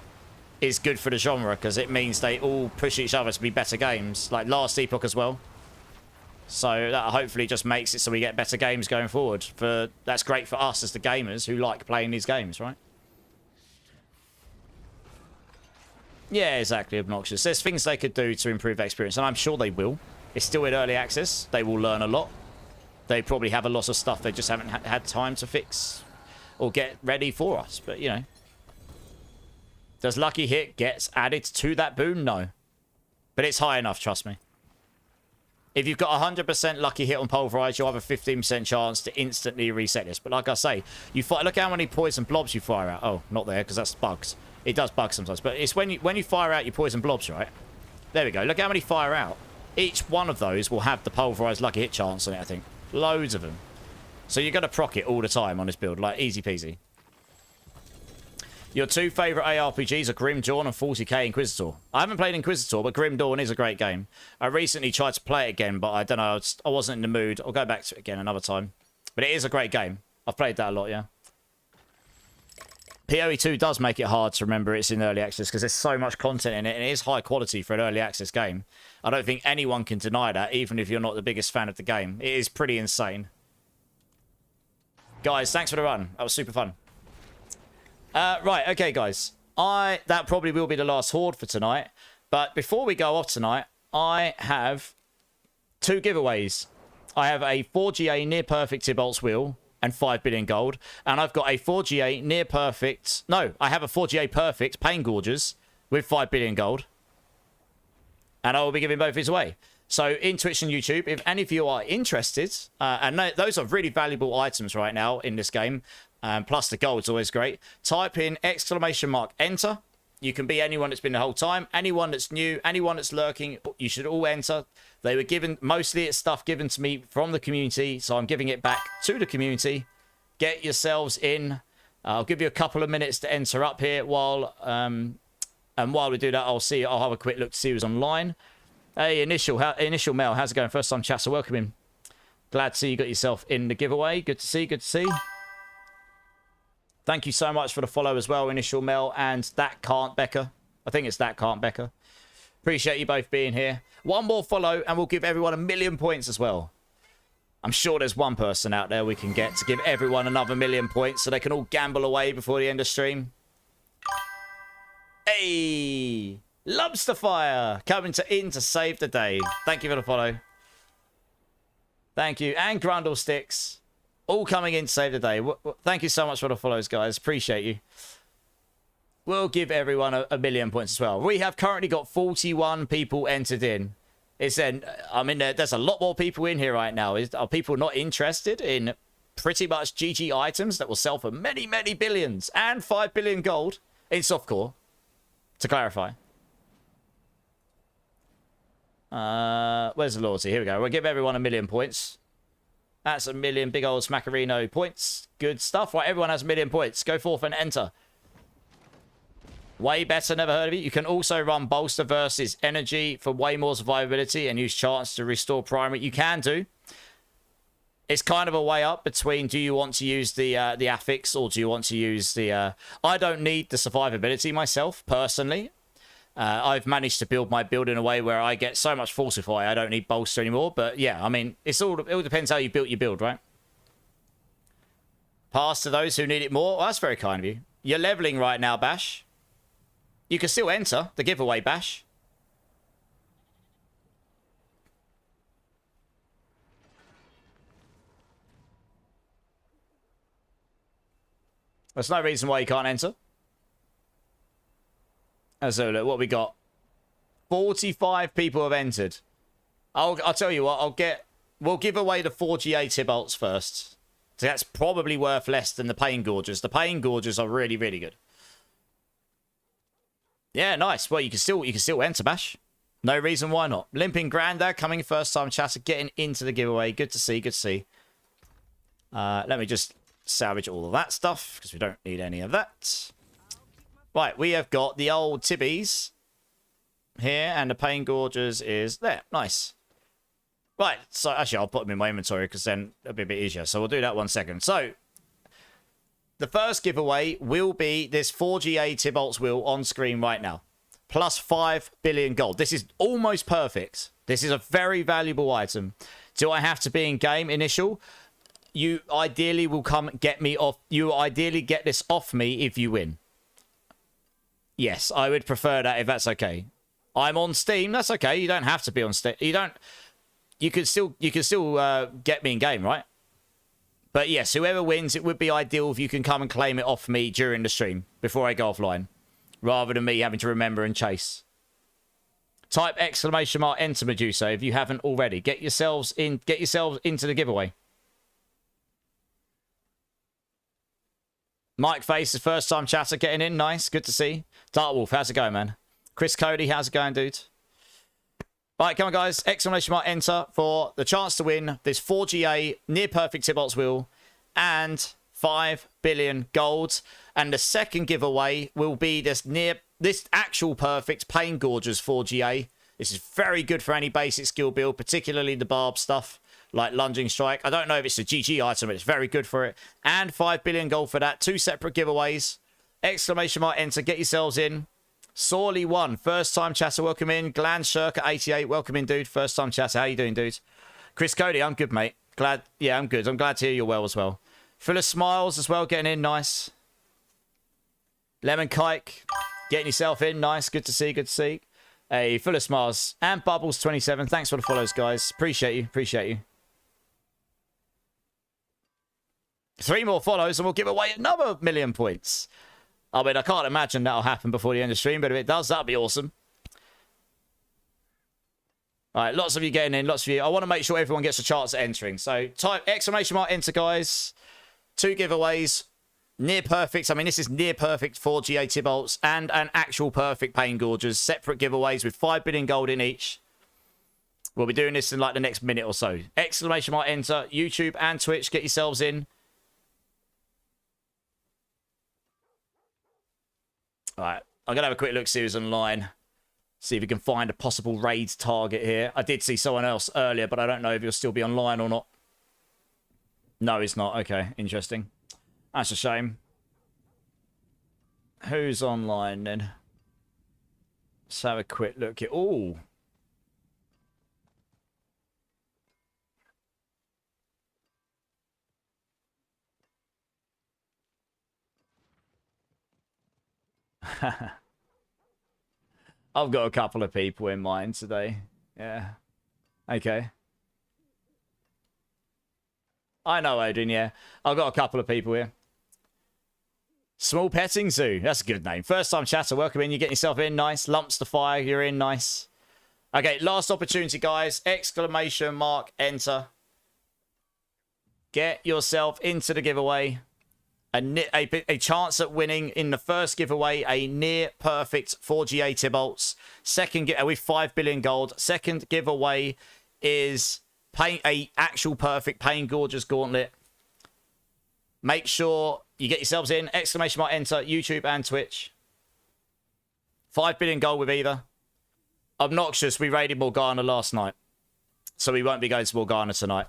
is good for the genre, because it means they all push each other to be better games, like Last Epoch as well. So that hopefully just makes it so we get better games going forward. That's great for us as the gamers who like playing these games, right? Yeah, exactly, obnoxious. There's things they could do to improve their experience, and I'm sure they will. It's still in early access. They will learn a lot. They probably have a lot of stuff they just haven't had time to fix or get ready for us. But, you know. Does Lucky Hit gets added to that boon? No. But it's high enough, trust me. If you've got 100% Lucky Hit on Pulverise, you'll have a 15% chance to instantly reset this. But like I say, look how many poison blobs you fire out. Oh, not there, because that's bugs. It does bug sometimes. But it's when you fire out your poison blobs, right? There we go. Look how many fire out. Each one of those will have the Pulverise Lucky Hit chance on it, I think. Loads of them. So you're going to proc it all the time on this build. Like, easy peasy. Your two favourite ARPGs are Grim Dawn and 40k Inquisitor. I haven't played Inquisitor, but Grim Dawn is a great game. I recently tried to play it again, but I don't know. I wasn't in the mood. I'll go back to it again another time. But it is a great game. I've played that a lot, yeah. PoE 2 does make it hard to remember it's in early access because there's so much content in it, and it is high quality for an early access game. I don't think anyone can deny that, even if you're not the biggest fan of the game. It is pretty insane. Guys, thanks for the run. That was super fun. Right, okay, guys. That probably will be the last horde for tonight. But before we go off tonight, I have two giveaways. I have a 4GA near perfect Tibolt's Wheel and 5 billion gold. And I've got a 4GA near perfect... No, I have a 4GA perfect Pain Gorges with 5 billion gold. And I will be giving both these away. So in Twitch and YouTube, if any of you are interested, and those are really valuable items right now in this game, plus the gold's always great, type in !enter. You can be anyone that's been the whole time, anyone that's new, anyone that's lurking, you should all enter. They were given, mostly it's stuff given to me from the community, so I'm giving it back to the community. Get yourselves in. I'll give you a couple of minutes to enter up here while we do that, I'll have a quick look to see who's online. Hey, Initial Mel, how's it going? First time chat, so welcome in. Glad to see you got yourself in the giveaway. Good to see, good to see. Thank you so much for the follow as well, Initial Mel and That Can't Becca. I think it's That Can't Becca. Appreciate you both being here. One more follow and we'll give everyone 1,000,000 points as well. I'm sure there's one person out there we can get to give everyone another 1,000,000 points so they can all gamble away before the end of stream. Hey! Lobster Fire coming in to save the day. Thank you for the follow. Thank you. And Grundle Sticks. All coming in to save the day. Thank you so much for the follows, guys. Appreciate you. We'll give everyone 1,000,000 points as well. We have currently got 41 people entered in. There's a lot more people in here right now. Are people not interested in pretty much GG items that will sell for many, many billions and 5 billion gold in softcore? To clarify. Where's the loyalty? Here we go. We'll give everyone 1,000,000 points. That's 1,000,000 big old smackarino points. Good stuff. Right, everyone has 1,000,000 points. Go forth and enter. Way better, never heard of it. You can also run Bolster versus Energy for way more survivability and use Chance to restore primary. You can do. It's kind of a way up between do you want to use the affix or do you want to use the... I don't need the survivability myself, personally. I've managed to build my build in a way where I get so much Falsify, I don't need Bolster anymore. But yeah, I mean, it all depends how you built your build, right? Pass to those who need it more. Well, that's very kind of you. You're leveling right now, Bash. You can still enter the giveaway, Bash. There's no reason why you can't enter. So look, what we got? 45 people have entered. I'll tell you what, we'll give away the 4GA Tibolts first. So that's probably worth less than the Pain Gorges. The Pain Gorges are really, really good. Yeah, nice. Well, you can still enter, Bash. No reason why not. Limping Grandad coming first time chatter, getting into the giveaway. Good to see, good to see. Let me just salvage all of that stuff because we don't need any of that. Right, we have got the old Tibbies here, and the Pain Gorges is there. Nice. Right, so actually I'll put them in my inventory because then it'll be a bit easier. So we'll do that 1 second. So, the first giveaway will be this 4GA Tibolt's Wheel on screen right now. Plus 5 billion gold. This is almost perfect. This is a very valuable item. Do I have to be in game initial? You ideally will come get me off. You ideally get this off me if you win. Yes, I would prefer that if that's okay. I'm on Steam. That's okay. You don't have to be on Steam. You don't. You can still get me in game, right? But yes, whoever wins, it would be ideal if you can come and claim it off me during the stream before I go offline, rather than me having to remember and chase. Type exclamation mark enter Medusa if you haven't already. Get yourselves into the giveaway. Mike Face is first time chatter getting in. Nice, good to see. Dark Wolf, how's it going, man? Chris Cody, how's it going, dude? Right, come on, guys. Exclamation mark enter for the chance to win this 4GA near perfect Tibolt's Wheel and 5 billion gold. And the second giveaway will be this actual perfect Pain Gorgers 4GA. This is very good for any basic skill build, particularly the barb stuff like Lunging Strike. I don't know if it's a GG item, but it's very good for it. And 5 billion gold for that. 2 separate giveaways. Exclamation mark enter. Get yourselves in. Sorely One, first time chatter, welcome in. Gland Shirker 88, welcome in, dude. First time chatter, how you doing, dude? Chris Cody, I'm good, mate. Yeah, I'm good. I'm glad to hear you're well as well. Full of Smiles as well, getting in, nice. Lemon Kike, getting yourself in, nice. Good to see, good to see. Hey, Full of Smiles and Bubbles 27. Thanks for the follows, guys. Appreciate you, appreciate you. 3 more follows and we'll give away another 1,000,000 points. I mean, I can't imagine that'll happen before the end of the stream, but if it does, that'd be awesome. All right, lots of you getting in, lots of you. I want to make sure everyone gets a chance at entering. So type exclamation mark enter, guys. 2 giveaways. Near perfect. I mean, this is near perfect 4GA Tibolts and an actual perfect Pain Gorgers. Separate giveaways with 5 billion gold in each. We'll be doing this in like the next minute or so. Exclamation mark enter. YouTube and Twitch. Get yourselves in. All right, I'm going to have a quick look, see who's online. See if we can find a possible raid target here. I did see someone else earlier, but I don't know if he'll still be online or not. No, he's not. Okay, interesting. That's a shame. Who's online then? Let's have a quick look here. Ooh. I've got a couple of people in mind today. Yeah. Okay. I know, Adrian, yeah. I've got a couple of people here. Small Petting Zoo. That's a good name. First time chatter, welcome in. You're getting yourself in. Nice. Lumps to fire. You're in. Nice. Okay, last opportunity, guys. Exclamation mark enter. Get yourself into the giveaway. A chance at winning in the first giveaway a near perfect 4GA Tibolts. Second with 5 billion gold. Second giveaway is a actual perfect Pain Gorgers Gauntlet. Make sure you get yourselves in. Exclamation mark enter. YouTube and Twitch. 5 billion gold with either. Obnoxious. We raided Morgana last night, so we won't be going to Morgana tonight.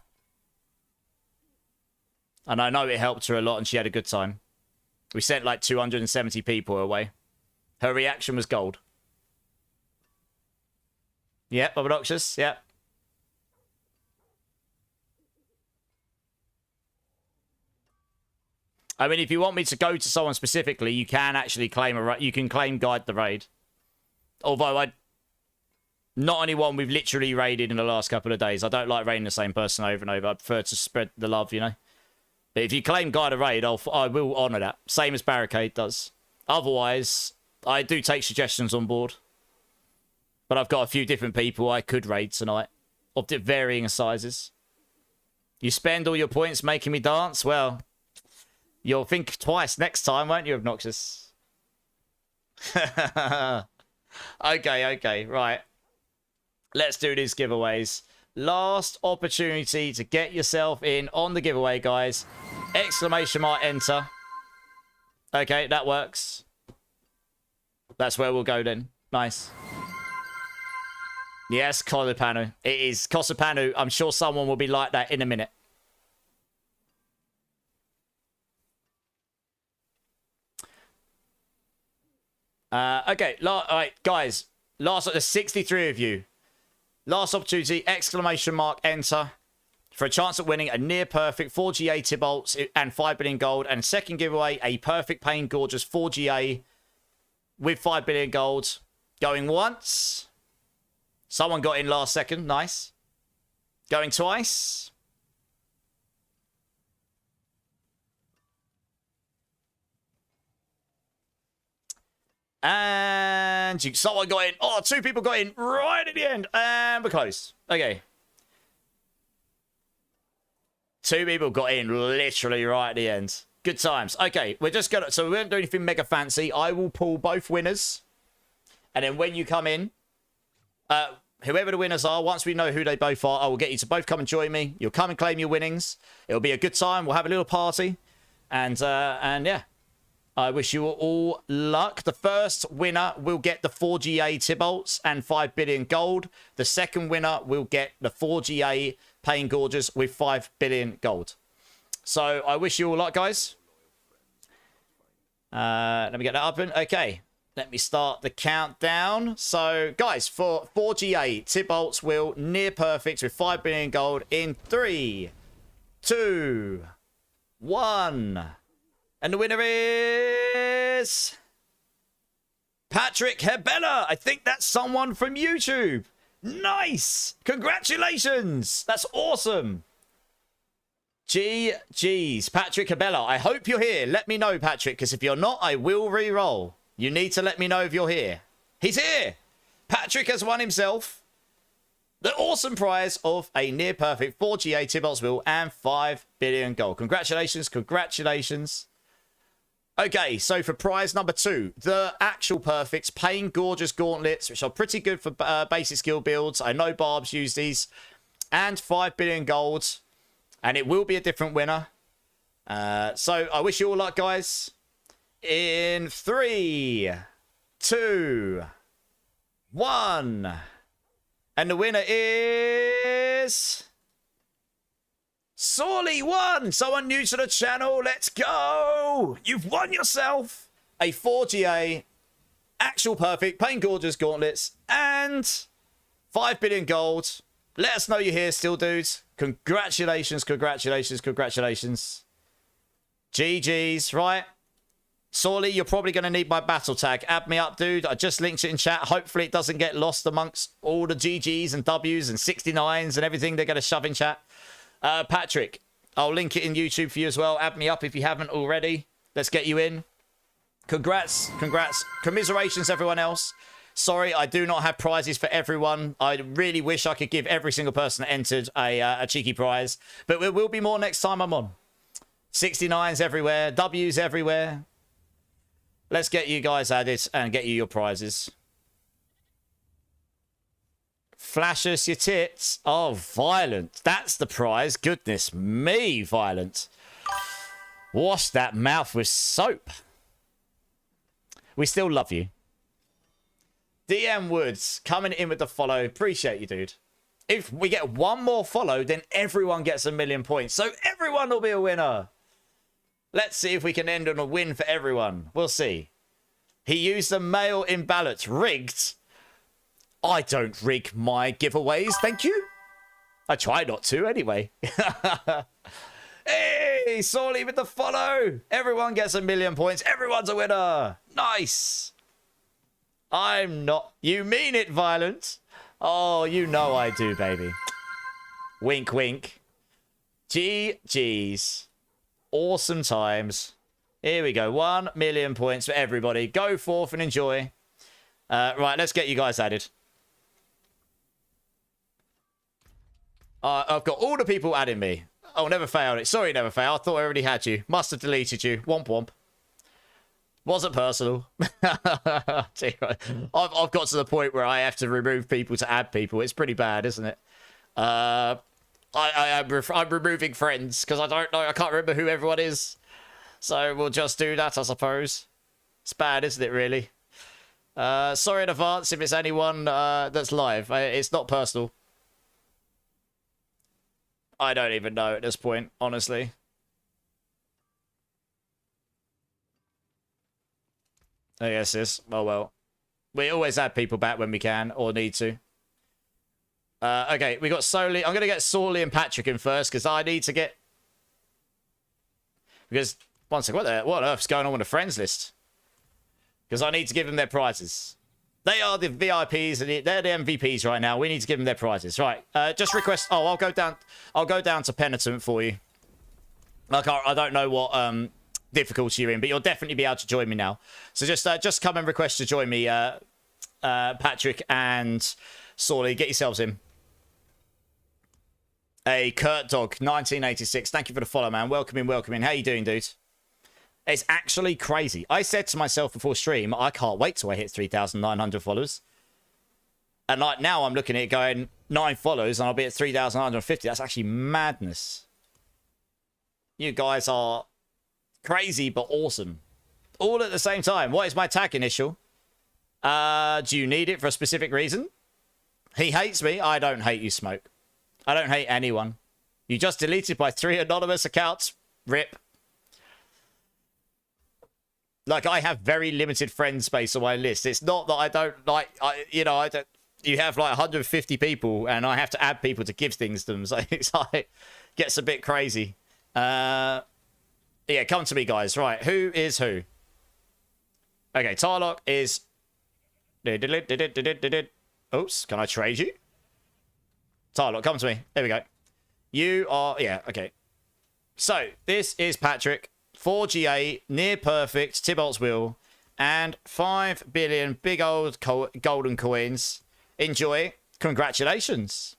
And I know it helped her a lot and she had a good time. We sent like 270 people away. Her reaction was gold. Yep, obnoxious. Yep. I mean, if you want me to go to someone specifically, you can actually claim you can claim guide the raid. Although not anyone we've literally raided in the last couple of days. I don't like raiding the same person over and over. I prefer to spread the love, you know. But if you claim guide a raid, I will honour that. Same as Barricade does. Otherwise, I do take suggestions on board. But I've got a few different people I could raid tonight. Of varying sizes. You spend all your points making me dance? Well, you'll think twice next time, won't you, Obnoxious? Okay, right. Let's do these giveaways. Last opportunity to get yourself in on the giveaway, guys. Exclamation mark enter. Okay, that works. That's where we'll go then. Nice. Yes, Kosipanu. It is Kosipanu. I'm sure someone will be like that in a minute. Okay, all right, guys. There's 63 of you. Last opportunity, exclamation mark, enter. For a chance at winning a near perfect 4GA Tibolts and 5 billion gold. And second giveaway, a perfect Pain Gorgers 4GA with 5 billion gold. Going once. Someone got in last second. Nice. Going twice. And someone got in. Oh, 2 people got in right at the end. And we're close. Okay. 2 people got in literally right at the end. Good times. Okay, we're just gonna... So we won't do anything mega fancy. I will pull both winners. And then when you come in, whoever the winners are, once we know who they both are, I will get you to both come and join me. You'll come and claim your winnings. It'll be a good time. We'll have a little party. And yeah. I wish you all luck. The first winner will get the 4GA Tibalts and 5 billion gold. The second winner will get the 4GA Pain Gorges with 5 billion gold. So I wish you all luck, guys. Let me get that open. Okay. Let me start the countdown. So, guys, for 4GA, Tibalts will near perfect with 5 billion gold in 3, 2, 1. And the winner is... Patrick Hebella. I think that's someone from YouTube. Nice. Congratulations. That's awesome. GG's. Patrick Hebella. I hope you're here. Let me know, Patrick, because if you're not, I will re-roll. You need to let me know if you're here. He's here. Patrick has won himself the awesome prize of a near perfect 4GA Tibalts wheel and 5 billion gold. Congratulations. Congratulations. Okay, so for prize number 2, the actual perfects, Pain Gorgeous Gauntlets, which are pretty good for basic skill builds. I know Barb's used these. And 5 billion gold. And it will be a different winner. So I wish you all luck, guys. In 3, 2, 1. And the winner is... Sorely won! Someone new to the channel, let's go! You've won yourself a 4GA actual perfect Pain Gorgeous Gauntlets and 5 billion gold. Let us know you're here still, dudes. Congratulations, congratulations, congratulations. GG's, right? Sorely, you're probably going to need my battle tag. Add me up, dude. I just linked it in chat. Hopefully it doesn't get lost amongst all the GG's and W's and 69s and everything they're going to shove in chat. Patrick, I'll link it in YouTube for you as well. Add me up if you haven't already. Let's get you in. Congrats, congrats. Commiserations, everyone else. Sorry, I do not have prizes for everyone. I really wish I could give every single person that entered a cheeky prize. But there will be more next time I'm on. 69s everywhere. W's everywhere. Let's get you guys added and get you your prizes. Flash us your tits. Oh, Violent. That's the prize. Goodness me, Violent. Wash that mouth with soap. We still love you. DM Woods coming in with the follow. Appreciate you, dude. If we get one more follow, then everyone gets 1,000,000 points. So everyone will be a winner. Let's see if we can end on a win for everyone. We'll see. He used the mail in ballots. Rigged. I don't rig my giveaways, thank you. I try not to, anyway. Hey, Sorely with the follow. Everyone gets 1,000,000 points. Everyone's a winner. Nice. I'm not... You mean it, Violent. Oh, you know I do, baby. Wink, wink. GG's. Awesome times. Here we go. 1,000,000 points for everybody. Go forth and enjoy. Right, let's get you guys added. I've got all the people adding me. Oh, never failed it. Sorry, never failed. I thought I already had you. Must have deleted you. Womp womp. Wasn't personal. I've got to the point where I have to remove people to add people. It's pretty bad, isn't it? I'm removing friends because I don't know. I can't remember who everyone is. So we'll just do that, I suppose. It's bad, isn't it, really? Sorry in advance if it's anyone that's live. It's not personal. I don't even know at this point, honestly. I guess this. Oh, well. We always add people back when we can or need to. Okay, we got Solely. I'm going to get Sorely and Patrick in first because I need to get... Because, one second, what on earth's going on with the friends list? Because I need to give them their prizes. They are the VIPs and they're the MVPs right now. We need to give them their prizes. Right. Just request. Oh, I'll go down. I'll go down to Penitent for you. Like, I don't know what difficulty you're in, but you'll definitely be able to join me now. So just come and request to join me, Patrick and Sorley. Get yourselves in. A Kurt Dog, 1986. Thank you for the follow, man. Welcome in, welcome in. How you doing, dude? It's actually crazy. I said to myself before stream, I can't wait till I hit 3,900 followers. And like now I'm looking at it going, 9 followers and I'll be at 3,950. That's actually madness. You guys are crazy but awesome. All at the same time. What is my tag initial? Do you need it for a specific reason? He hates me. I don't hate you, Smoke. I don't hate anyone. You just deleted my 3 anonymous accounts. RIP. Like, I have very limited friend space on my list. It's not that I don't like, you don't. You have like 150 people, and I have to add people to give things to them. So it's like, gets a bit crazy. Yeah, come to me, guys. Right, who is who? Okay, Tarlock is. Oops, can I trade you? Tarlock, come to me. There we go. You are, yeah, okay. So this is Patrick. 4GA, near perfect, Tybalt's Wheel, and 5 billion big old golden coins. Enjoy. Congratulations.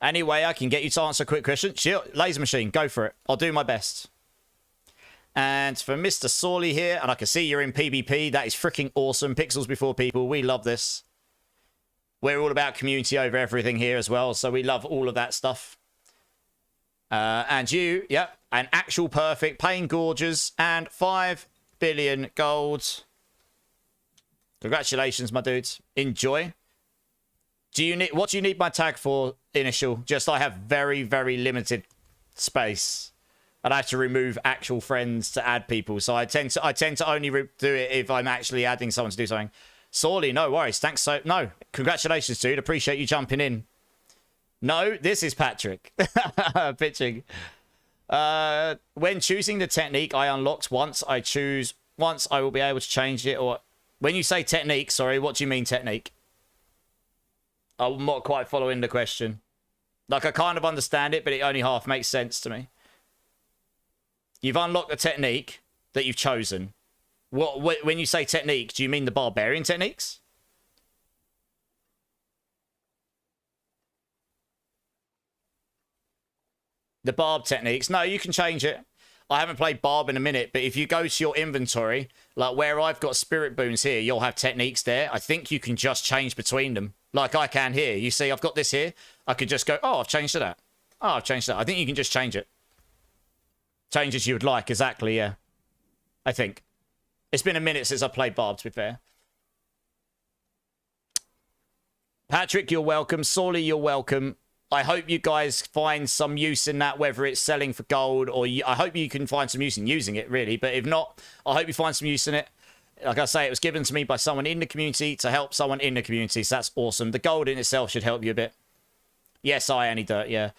Anyway, I can get you to answer a quick question. Sure, Laser Machine, go for it. I'll do my best. And for Mr. Sorley here, and I can see you're in PvP. That is freaking awesome. Pixels before people. We love this. We're all about community over everything here as well, so we love all of that stuff. And you, yep, an actual perfect, paying gorgeous, and 5 billion gold. Congratulations, my dudes. Enjoy. What do you need my tag for, initial? Just I have very, very limited space. And I have to remove actual friends to add people. So I tend to only do it if I'm actually adding someone to do something. Sorley, no worries. Thanks so... No, congratulations, dude. Appreciate you jumping in. No, this is Patrick. Pitching. When choosing the technique I unlocked, once I will be able to change it. Or when you say technique, sorry, what do you mean technique? I'm not quite following the question. Like, I kind of understand it, but it only half makes sense to me. You've unlocked the technique that you've chosen. When you say technique, do you mean the barbarian techniques? The barb techniques. No, you can change it. I haven't played barb in a minute, but if you go to your inventory, like where I've got spirit boons here, you'll have techniques there. I think you can just change between them. Like I can here. You see, I've got this here. I could just go, oh, I've changed to that. Oh, I've changed that. I think you can just change it. Change as you would like, exactly, yeah. I think. It's been a minute since I played barb, to be fair. Patrick, you're welcome. Sorley, you're welcome. I hope you guys find some use in that, whether it's selling for gold or... I hope you can find some use in using it, really. But if not, I hope you find some use in it. Like I say, it was given to me by someone in the community to help someone in the community. So that's awesome. The gold in itself should help you a bit. Yes, Any Dirt, yeah.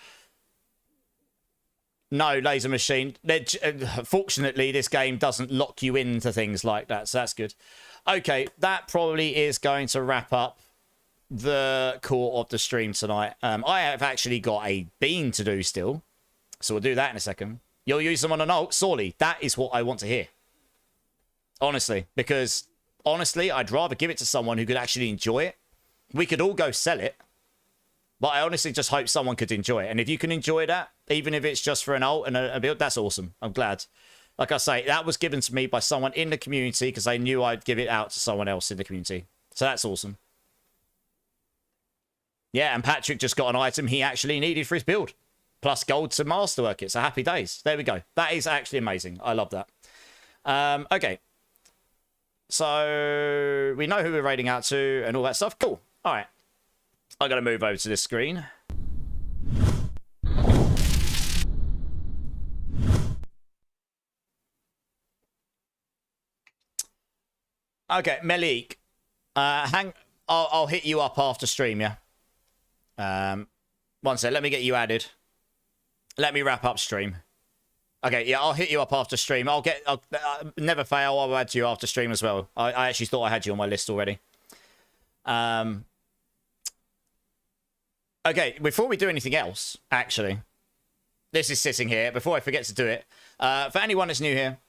No, Laser Machine. Fortunately, this game doesn't lock you into things like that. So that's good. Okay, that probably is going to wrap up the core of the stream tonight. I have actually got a bean to do still, so we'll do that in a second. You'll use them on an ult, Sorley. That is what I want to hear, honestly, because honestly I'd rather give it to someone who could actually enjoy it. We could all go sell it, but I honestly just hope someone could enjoy it. And if you can enjoy that, even if it's just for an ult and a build, that's awesome. I'm glad. Like I say, that was given to me by someone in the community because they knew I'd give it out to someone else in the community, so that's awesome. Yeah, and Patrick just got an item he actually needed for his build. Plus gold to masterwork it. So happy days. There we go. That is actually amazing. I love that. Okay. So we know who we're raiding out to and all that stuff. Cool. All right. I got to move over to this screen. Okay, Melik. I'll hit you up after stream, yeah? One sec, let me get you added. Let me wrap up stream. Okay, yeah, I'll hit you up after stream. I'll never fail. I'll add you after stream as well. I actually thought I had you on my list already. Okay, before we do anything else, actually, this is sitting here. Before I forget to do it, for anyone that's new here,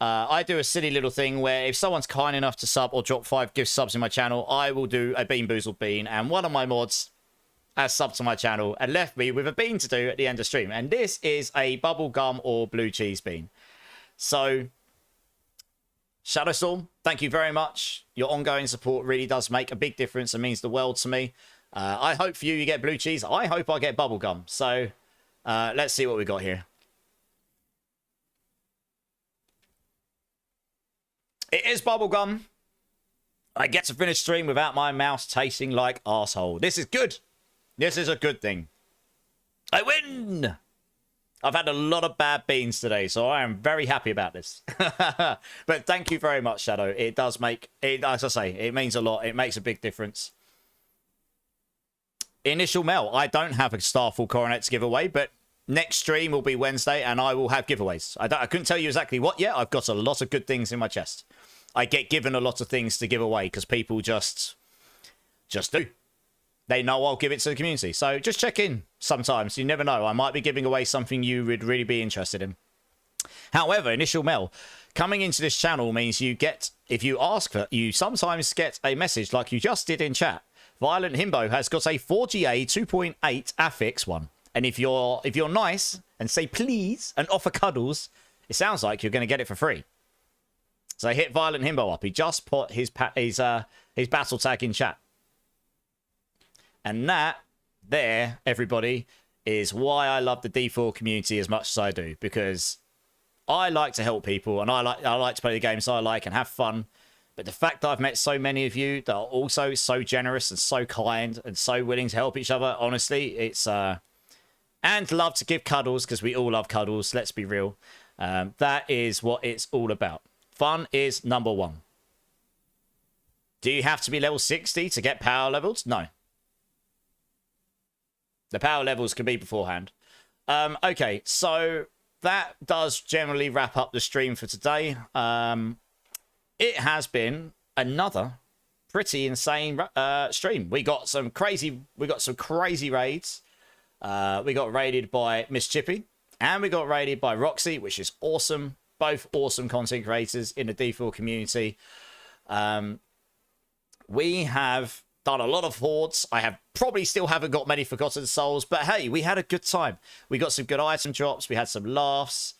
I do a silly little thing where if someone's kind enough to sub or drop 5 gift subs in my channel, I will do a Bean Boozled Bean, and one of my mods has subbed to my channel and left me with a bean to do at the end of stream. And this is a bubblegum or blue cheese bean. So, Shadow Storm, thank you very much. Your ongoing support really does make a big difference and means the world to me. I hope for you get blue cheese. I hope I get bubblegum. So, let's see what we got here. It is bubblegum. I get to finish stream without my mouse tasting like arsehole. This is good. This is a good thing. I win! I've had a lot of bad beans today, so I am very happy about this. But thank you very much, Shadow. It does make, as I say, it means a lot. It makes a big difference. Initial Mel. I don't have a Starfall Coronet to give away, but next stream will be Wednesday, and I will have giveaways. I couldn't tell you exactly what yet. I've got a lot of good things in my chest. I get given a lot of things to give away because people just do. They know I'll give it to the community. So just check in sometimes. You never know. I might be giving away something you would really be interested in. However, Initial Mel, coming into this channel means you get, if you ask for, you sometimes get a message like you just did in chat. Violent Himbo has got a 4GA 2.8 affix one. And if you're nice and say please and offer cuddles, it sounds like you're going to get it for free. So hit Violent Himbo up. He just put his battle tag in chat. And that, there, everybody, is why I love the D4 community as much as I do. Because I like to help people, and I like to play the games I like and have fun. But the fact that I've met so many of you that are also so generous and so kind and so willing to help each other, honestly, it's... and love to give cuddles, because we all love cuddles, let's be real. That is what it's all about. Fun is number one. Do you have to be level 60 to get power levels? No. The power levels can be beforehand. Okay, so that does generally wrap up the stream for today. It has been another pretty insane stream. We got some crazy raids. We got raided by Miss Chippy, and we got raided by Roxy, which is awesome. Both awesome content creators in the D4 community. We have done a lot of hordes. I probably still haven't got many Forgotten Souls, but hey, we had a good time. We got some good item drops. We had some laughs.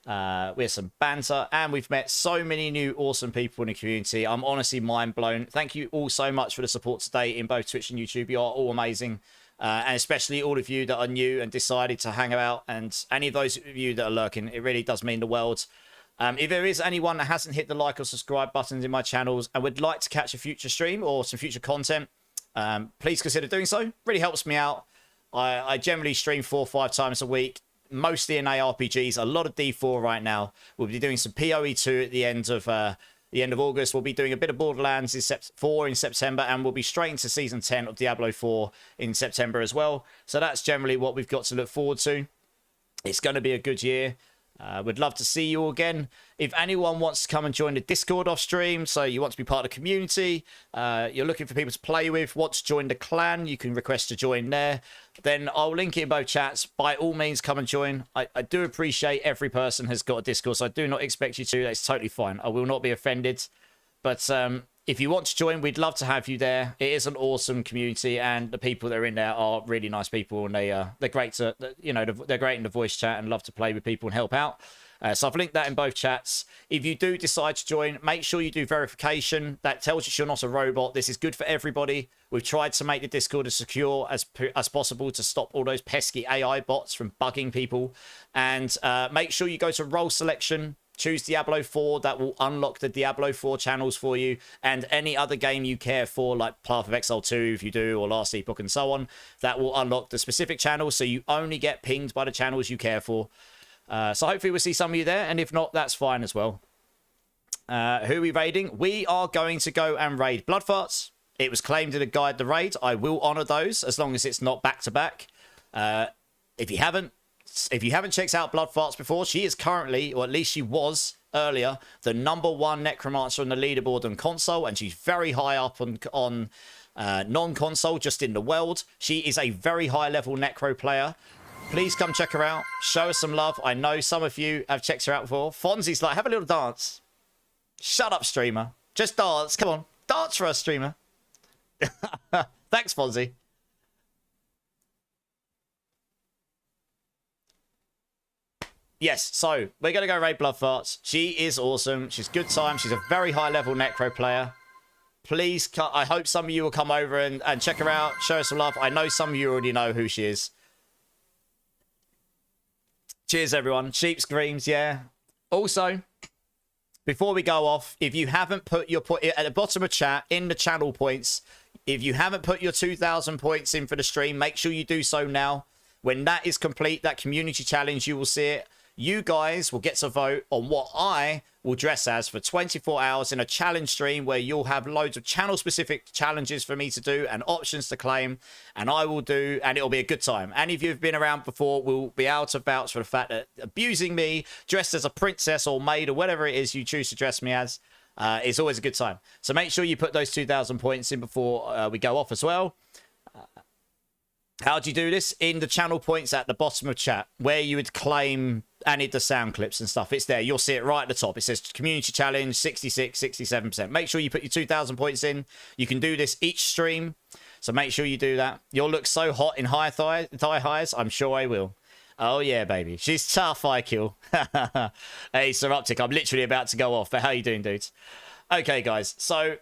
We had some banter, and we've met so many new awesome people in the community. I'm honestly mind blown. Thank you all so much for the support today in both Twitch and YouTube. You are all amazing. And especially all of you that are new and decided to hang out, and any of those of you that are lurking, it really does mean the world. If there is anyone that hasn't hit the like or subscribe buttons in my channels and would like to catch a future stream or some future content, please consider doing so. Really helps me out. I generally stream 4 or 5 times a week, mostly in ARPGs, a lot of D4 right now. We'll be doing some PoE2 at the end of August. We'll be doing a bit of Borderlands 4 in September, and we'll be straight into Season 10 of Diablo 4 in September as well. So that's generally what we've got to look forward to. It's going to be a good year. Would love to see you again. If anyone wants to come and join the Discord off stream, so you want to be part of the community, you're looking for people to play with, want to join the clan, you can request to join there. Then I'll link it in both chats. By all means, come and join. I do appreciate every person has got a Discord, so I do not expect you to. That's totally fine. I will not be offended. But if you want to join, we'd love to have you there. It is an awesome community, and the people that are in there are really nice people, and they're great to, they're great in the voice chat and love to play with people and help out. So I've linked that in both chats. If you do decide to join, make sure you do verification. That tells you you're not a robot. This is good for everybody. We've tried to make the Discord as secure as possible to stop all those pesky AI bots from bugging people. And make sure you go to role selection. Choose Diablo 4. That will unlock the Diablo 4 channels for you, and any other game you care for, like Path of Exile 2 if you do, or Last Epoch and so on. That will unlock the specific channels, so you only get pinged by the channels you care for. So hopefully we'll see some of you there, and if not, that's fine as well. Who are we raiding? We are going to go and raid Bloodfarts. It was claimed in the guide the raid. I will honour those as long as it's not back-to-back. If you haven't, If you haven't checked out Blood Farts before, she is currently, or at least she was earlier, the #1 necromancer on the leaderboard on console, and she's very high up on non-console, just in the world. She is a very high level necro player. Please come check her out. Show her some love. I know some of you have checked her out before. Fonzie's like, have a little dance. Shut up, streamer. Just dance. Come on. Dance for us, streamer. Thanks, Fonzie. Yes, so we're going to go raid Blood Farts. She is awesome. She's good time. She's a very high level necro player. Please, I hope some of you will come over and check her out. Show her some love. I know some of you already know who she is. Cheers, everyone. Sheep screams, yeah. Also, before we go off, if you haven't put your at the bottom of chat, in the channel points, if you haven't put your 2,000 points in for the stream, make sure you do so now. When that is complete, that community challenge, you will see it. You guys will get to vote on what I will dress as for 24 hours in a challenge stream where you'll have loads of channel specific challenges for me to do and options to claim, and I will do, and it'll be a good time. And if you've been around before, will be out of bounds for the fact that abusing me dressed as a princess or maid or whatever it is you choose to dress me as, it's always a good time. So make sure you put those 2,000 points in before we go off as well. How do you do this? In the channel points at the bottom of chat, where you would claim any of the sound clips and stuff. It's there. You'll see it right at the top. It says community challenge 66, 67%. Make sure you put your 2,000 points in. You can do this each stream, so make sure you do that. You'll look so hot in thigh highs. I'm sure I will. Oh yeah, baby. She's tough, I kill. Hey, Seruptic, I'm literally about to go off, but how you doing, dudes? Okay, guys. So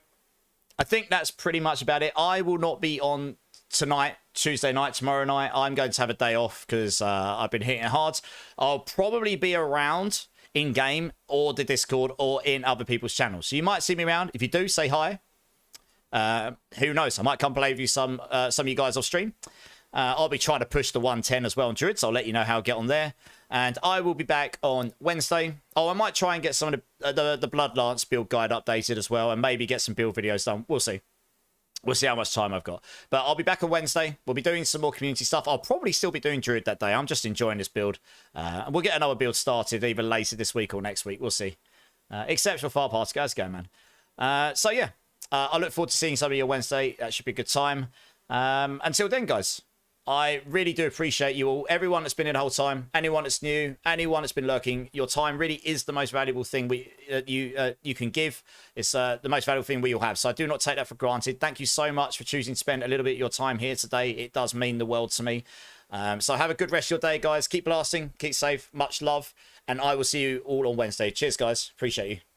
I think that's pretty much about it. I will not be on tonight, Tuesday night, tomorrow night. I'm going to have a day off because I've been hitting it hard. I'll probably be around in game or the Discord or in other people's channels, so you might see me around. If you do, say hi. Who knows, I might come play with you some of you guys off stream. I'll be trying to push the 110 as well on Druid, so I'll let you know how I get on there. And I will be back on Wednesday. Oh, I might try and get some of the Blood Lance build guide updated as well, and maybe get some build videos done. We'll see. We'll see how much time I've got. But I'll be back on Wednesday. We'll be doing some more community stuff. I'll probably still be doing Druid that day. I'm just enjoying this build. And we'll get another build started either later this week or next week. We'll see. Exceptional far party. Guys, go, man. So, yeah. I look forward to seeing some of you on Wednesday. That should be a good time. Until then, guys. I really do appreciate you all. Everyone that's been in the whole time. Anyone that's new. Anyone that's been lurking. Your time really is the most valuable thing you can give. It's the most valuable thing we all have. So I do not take that for granted. Thank you so much for choosing to spend a little bit of your time here today. It does mean the world to me. So have a good rest of your day, guys. Keep blasting. Keep safe. Much love. And I will see you all on Wednesday. Cheers, guys. Appreciate you.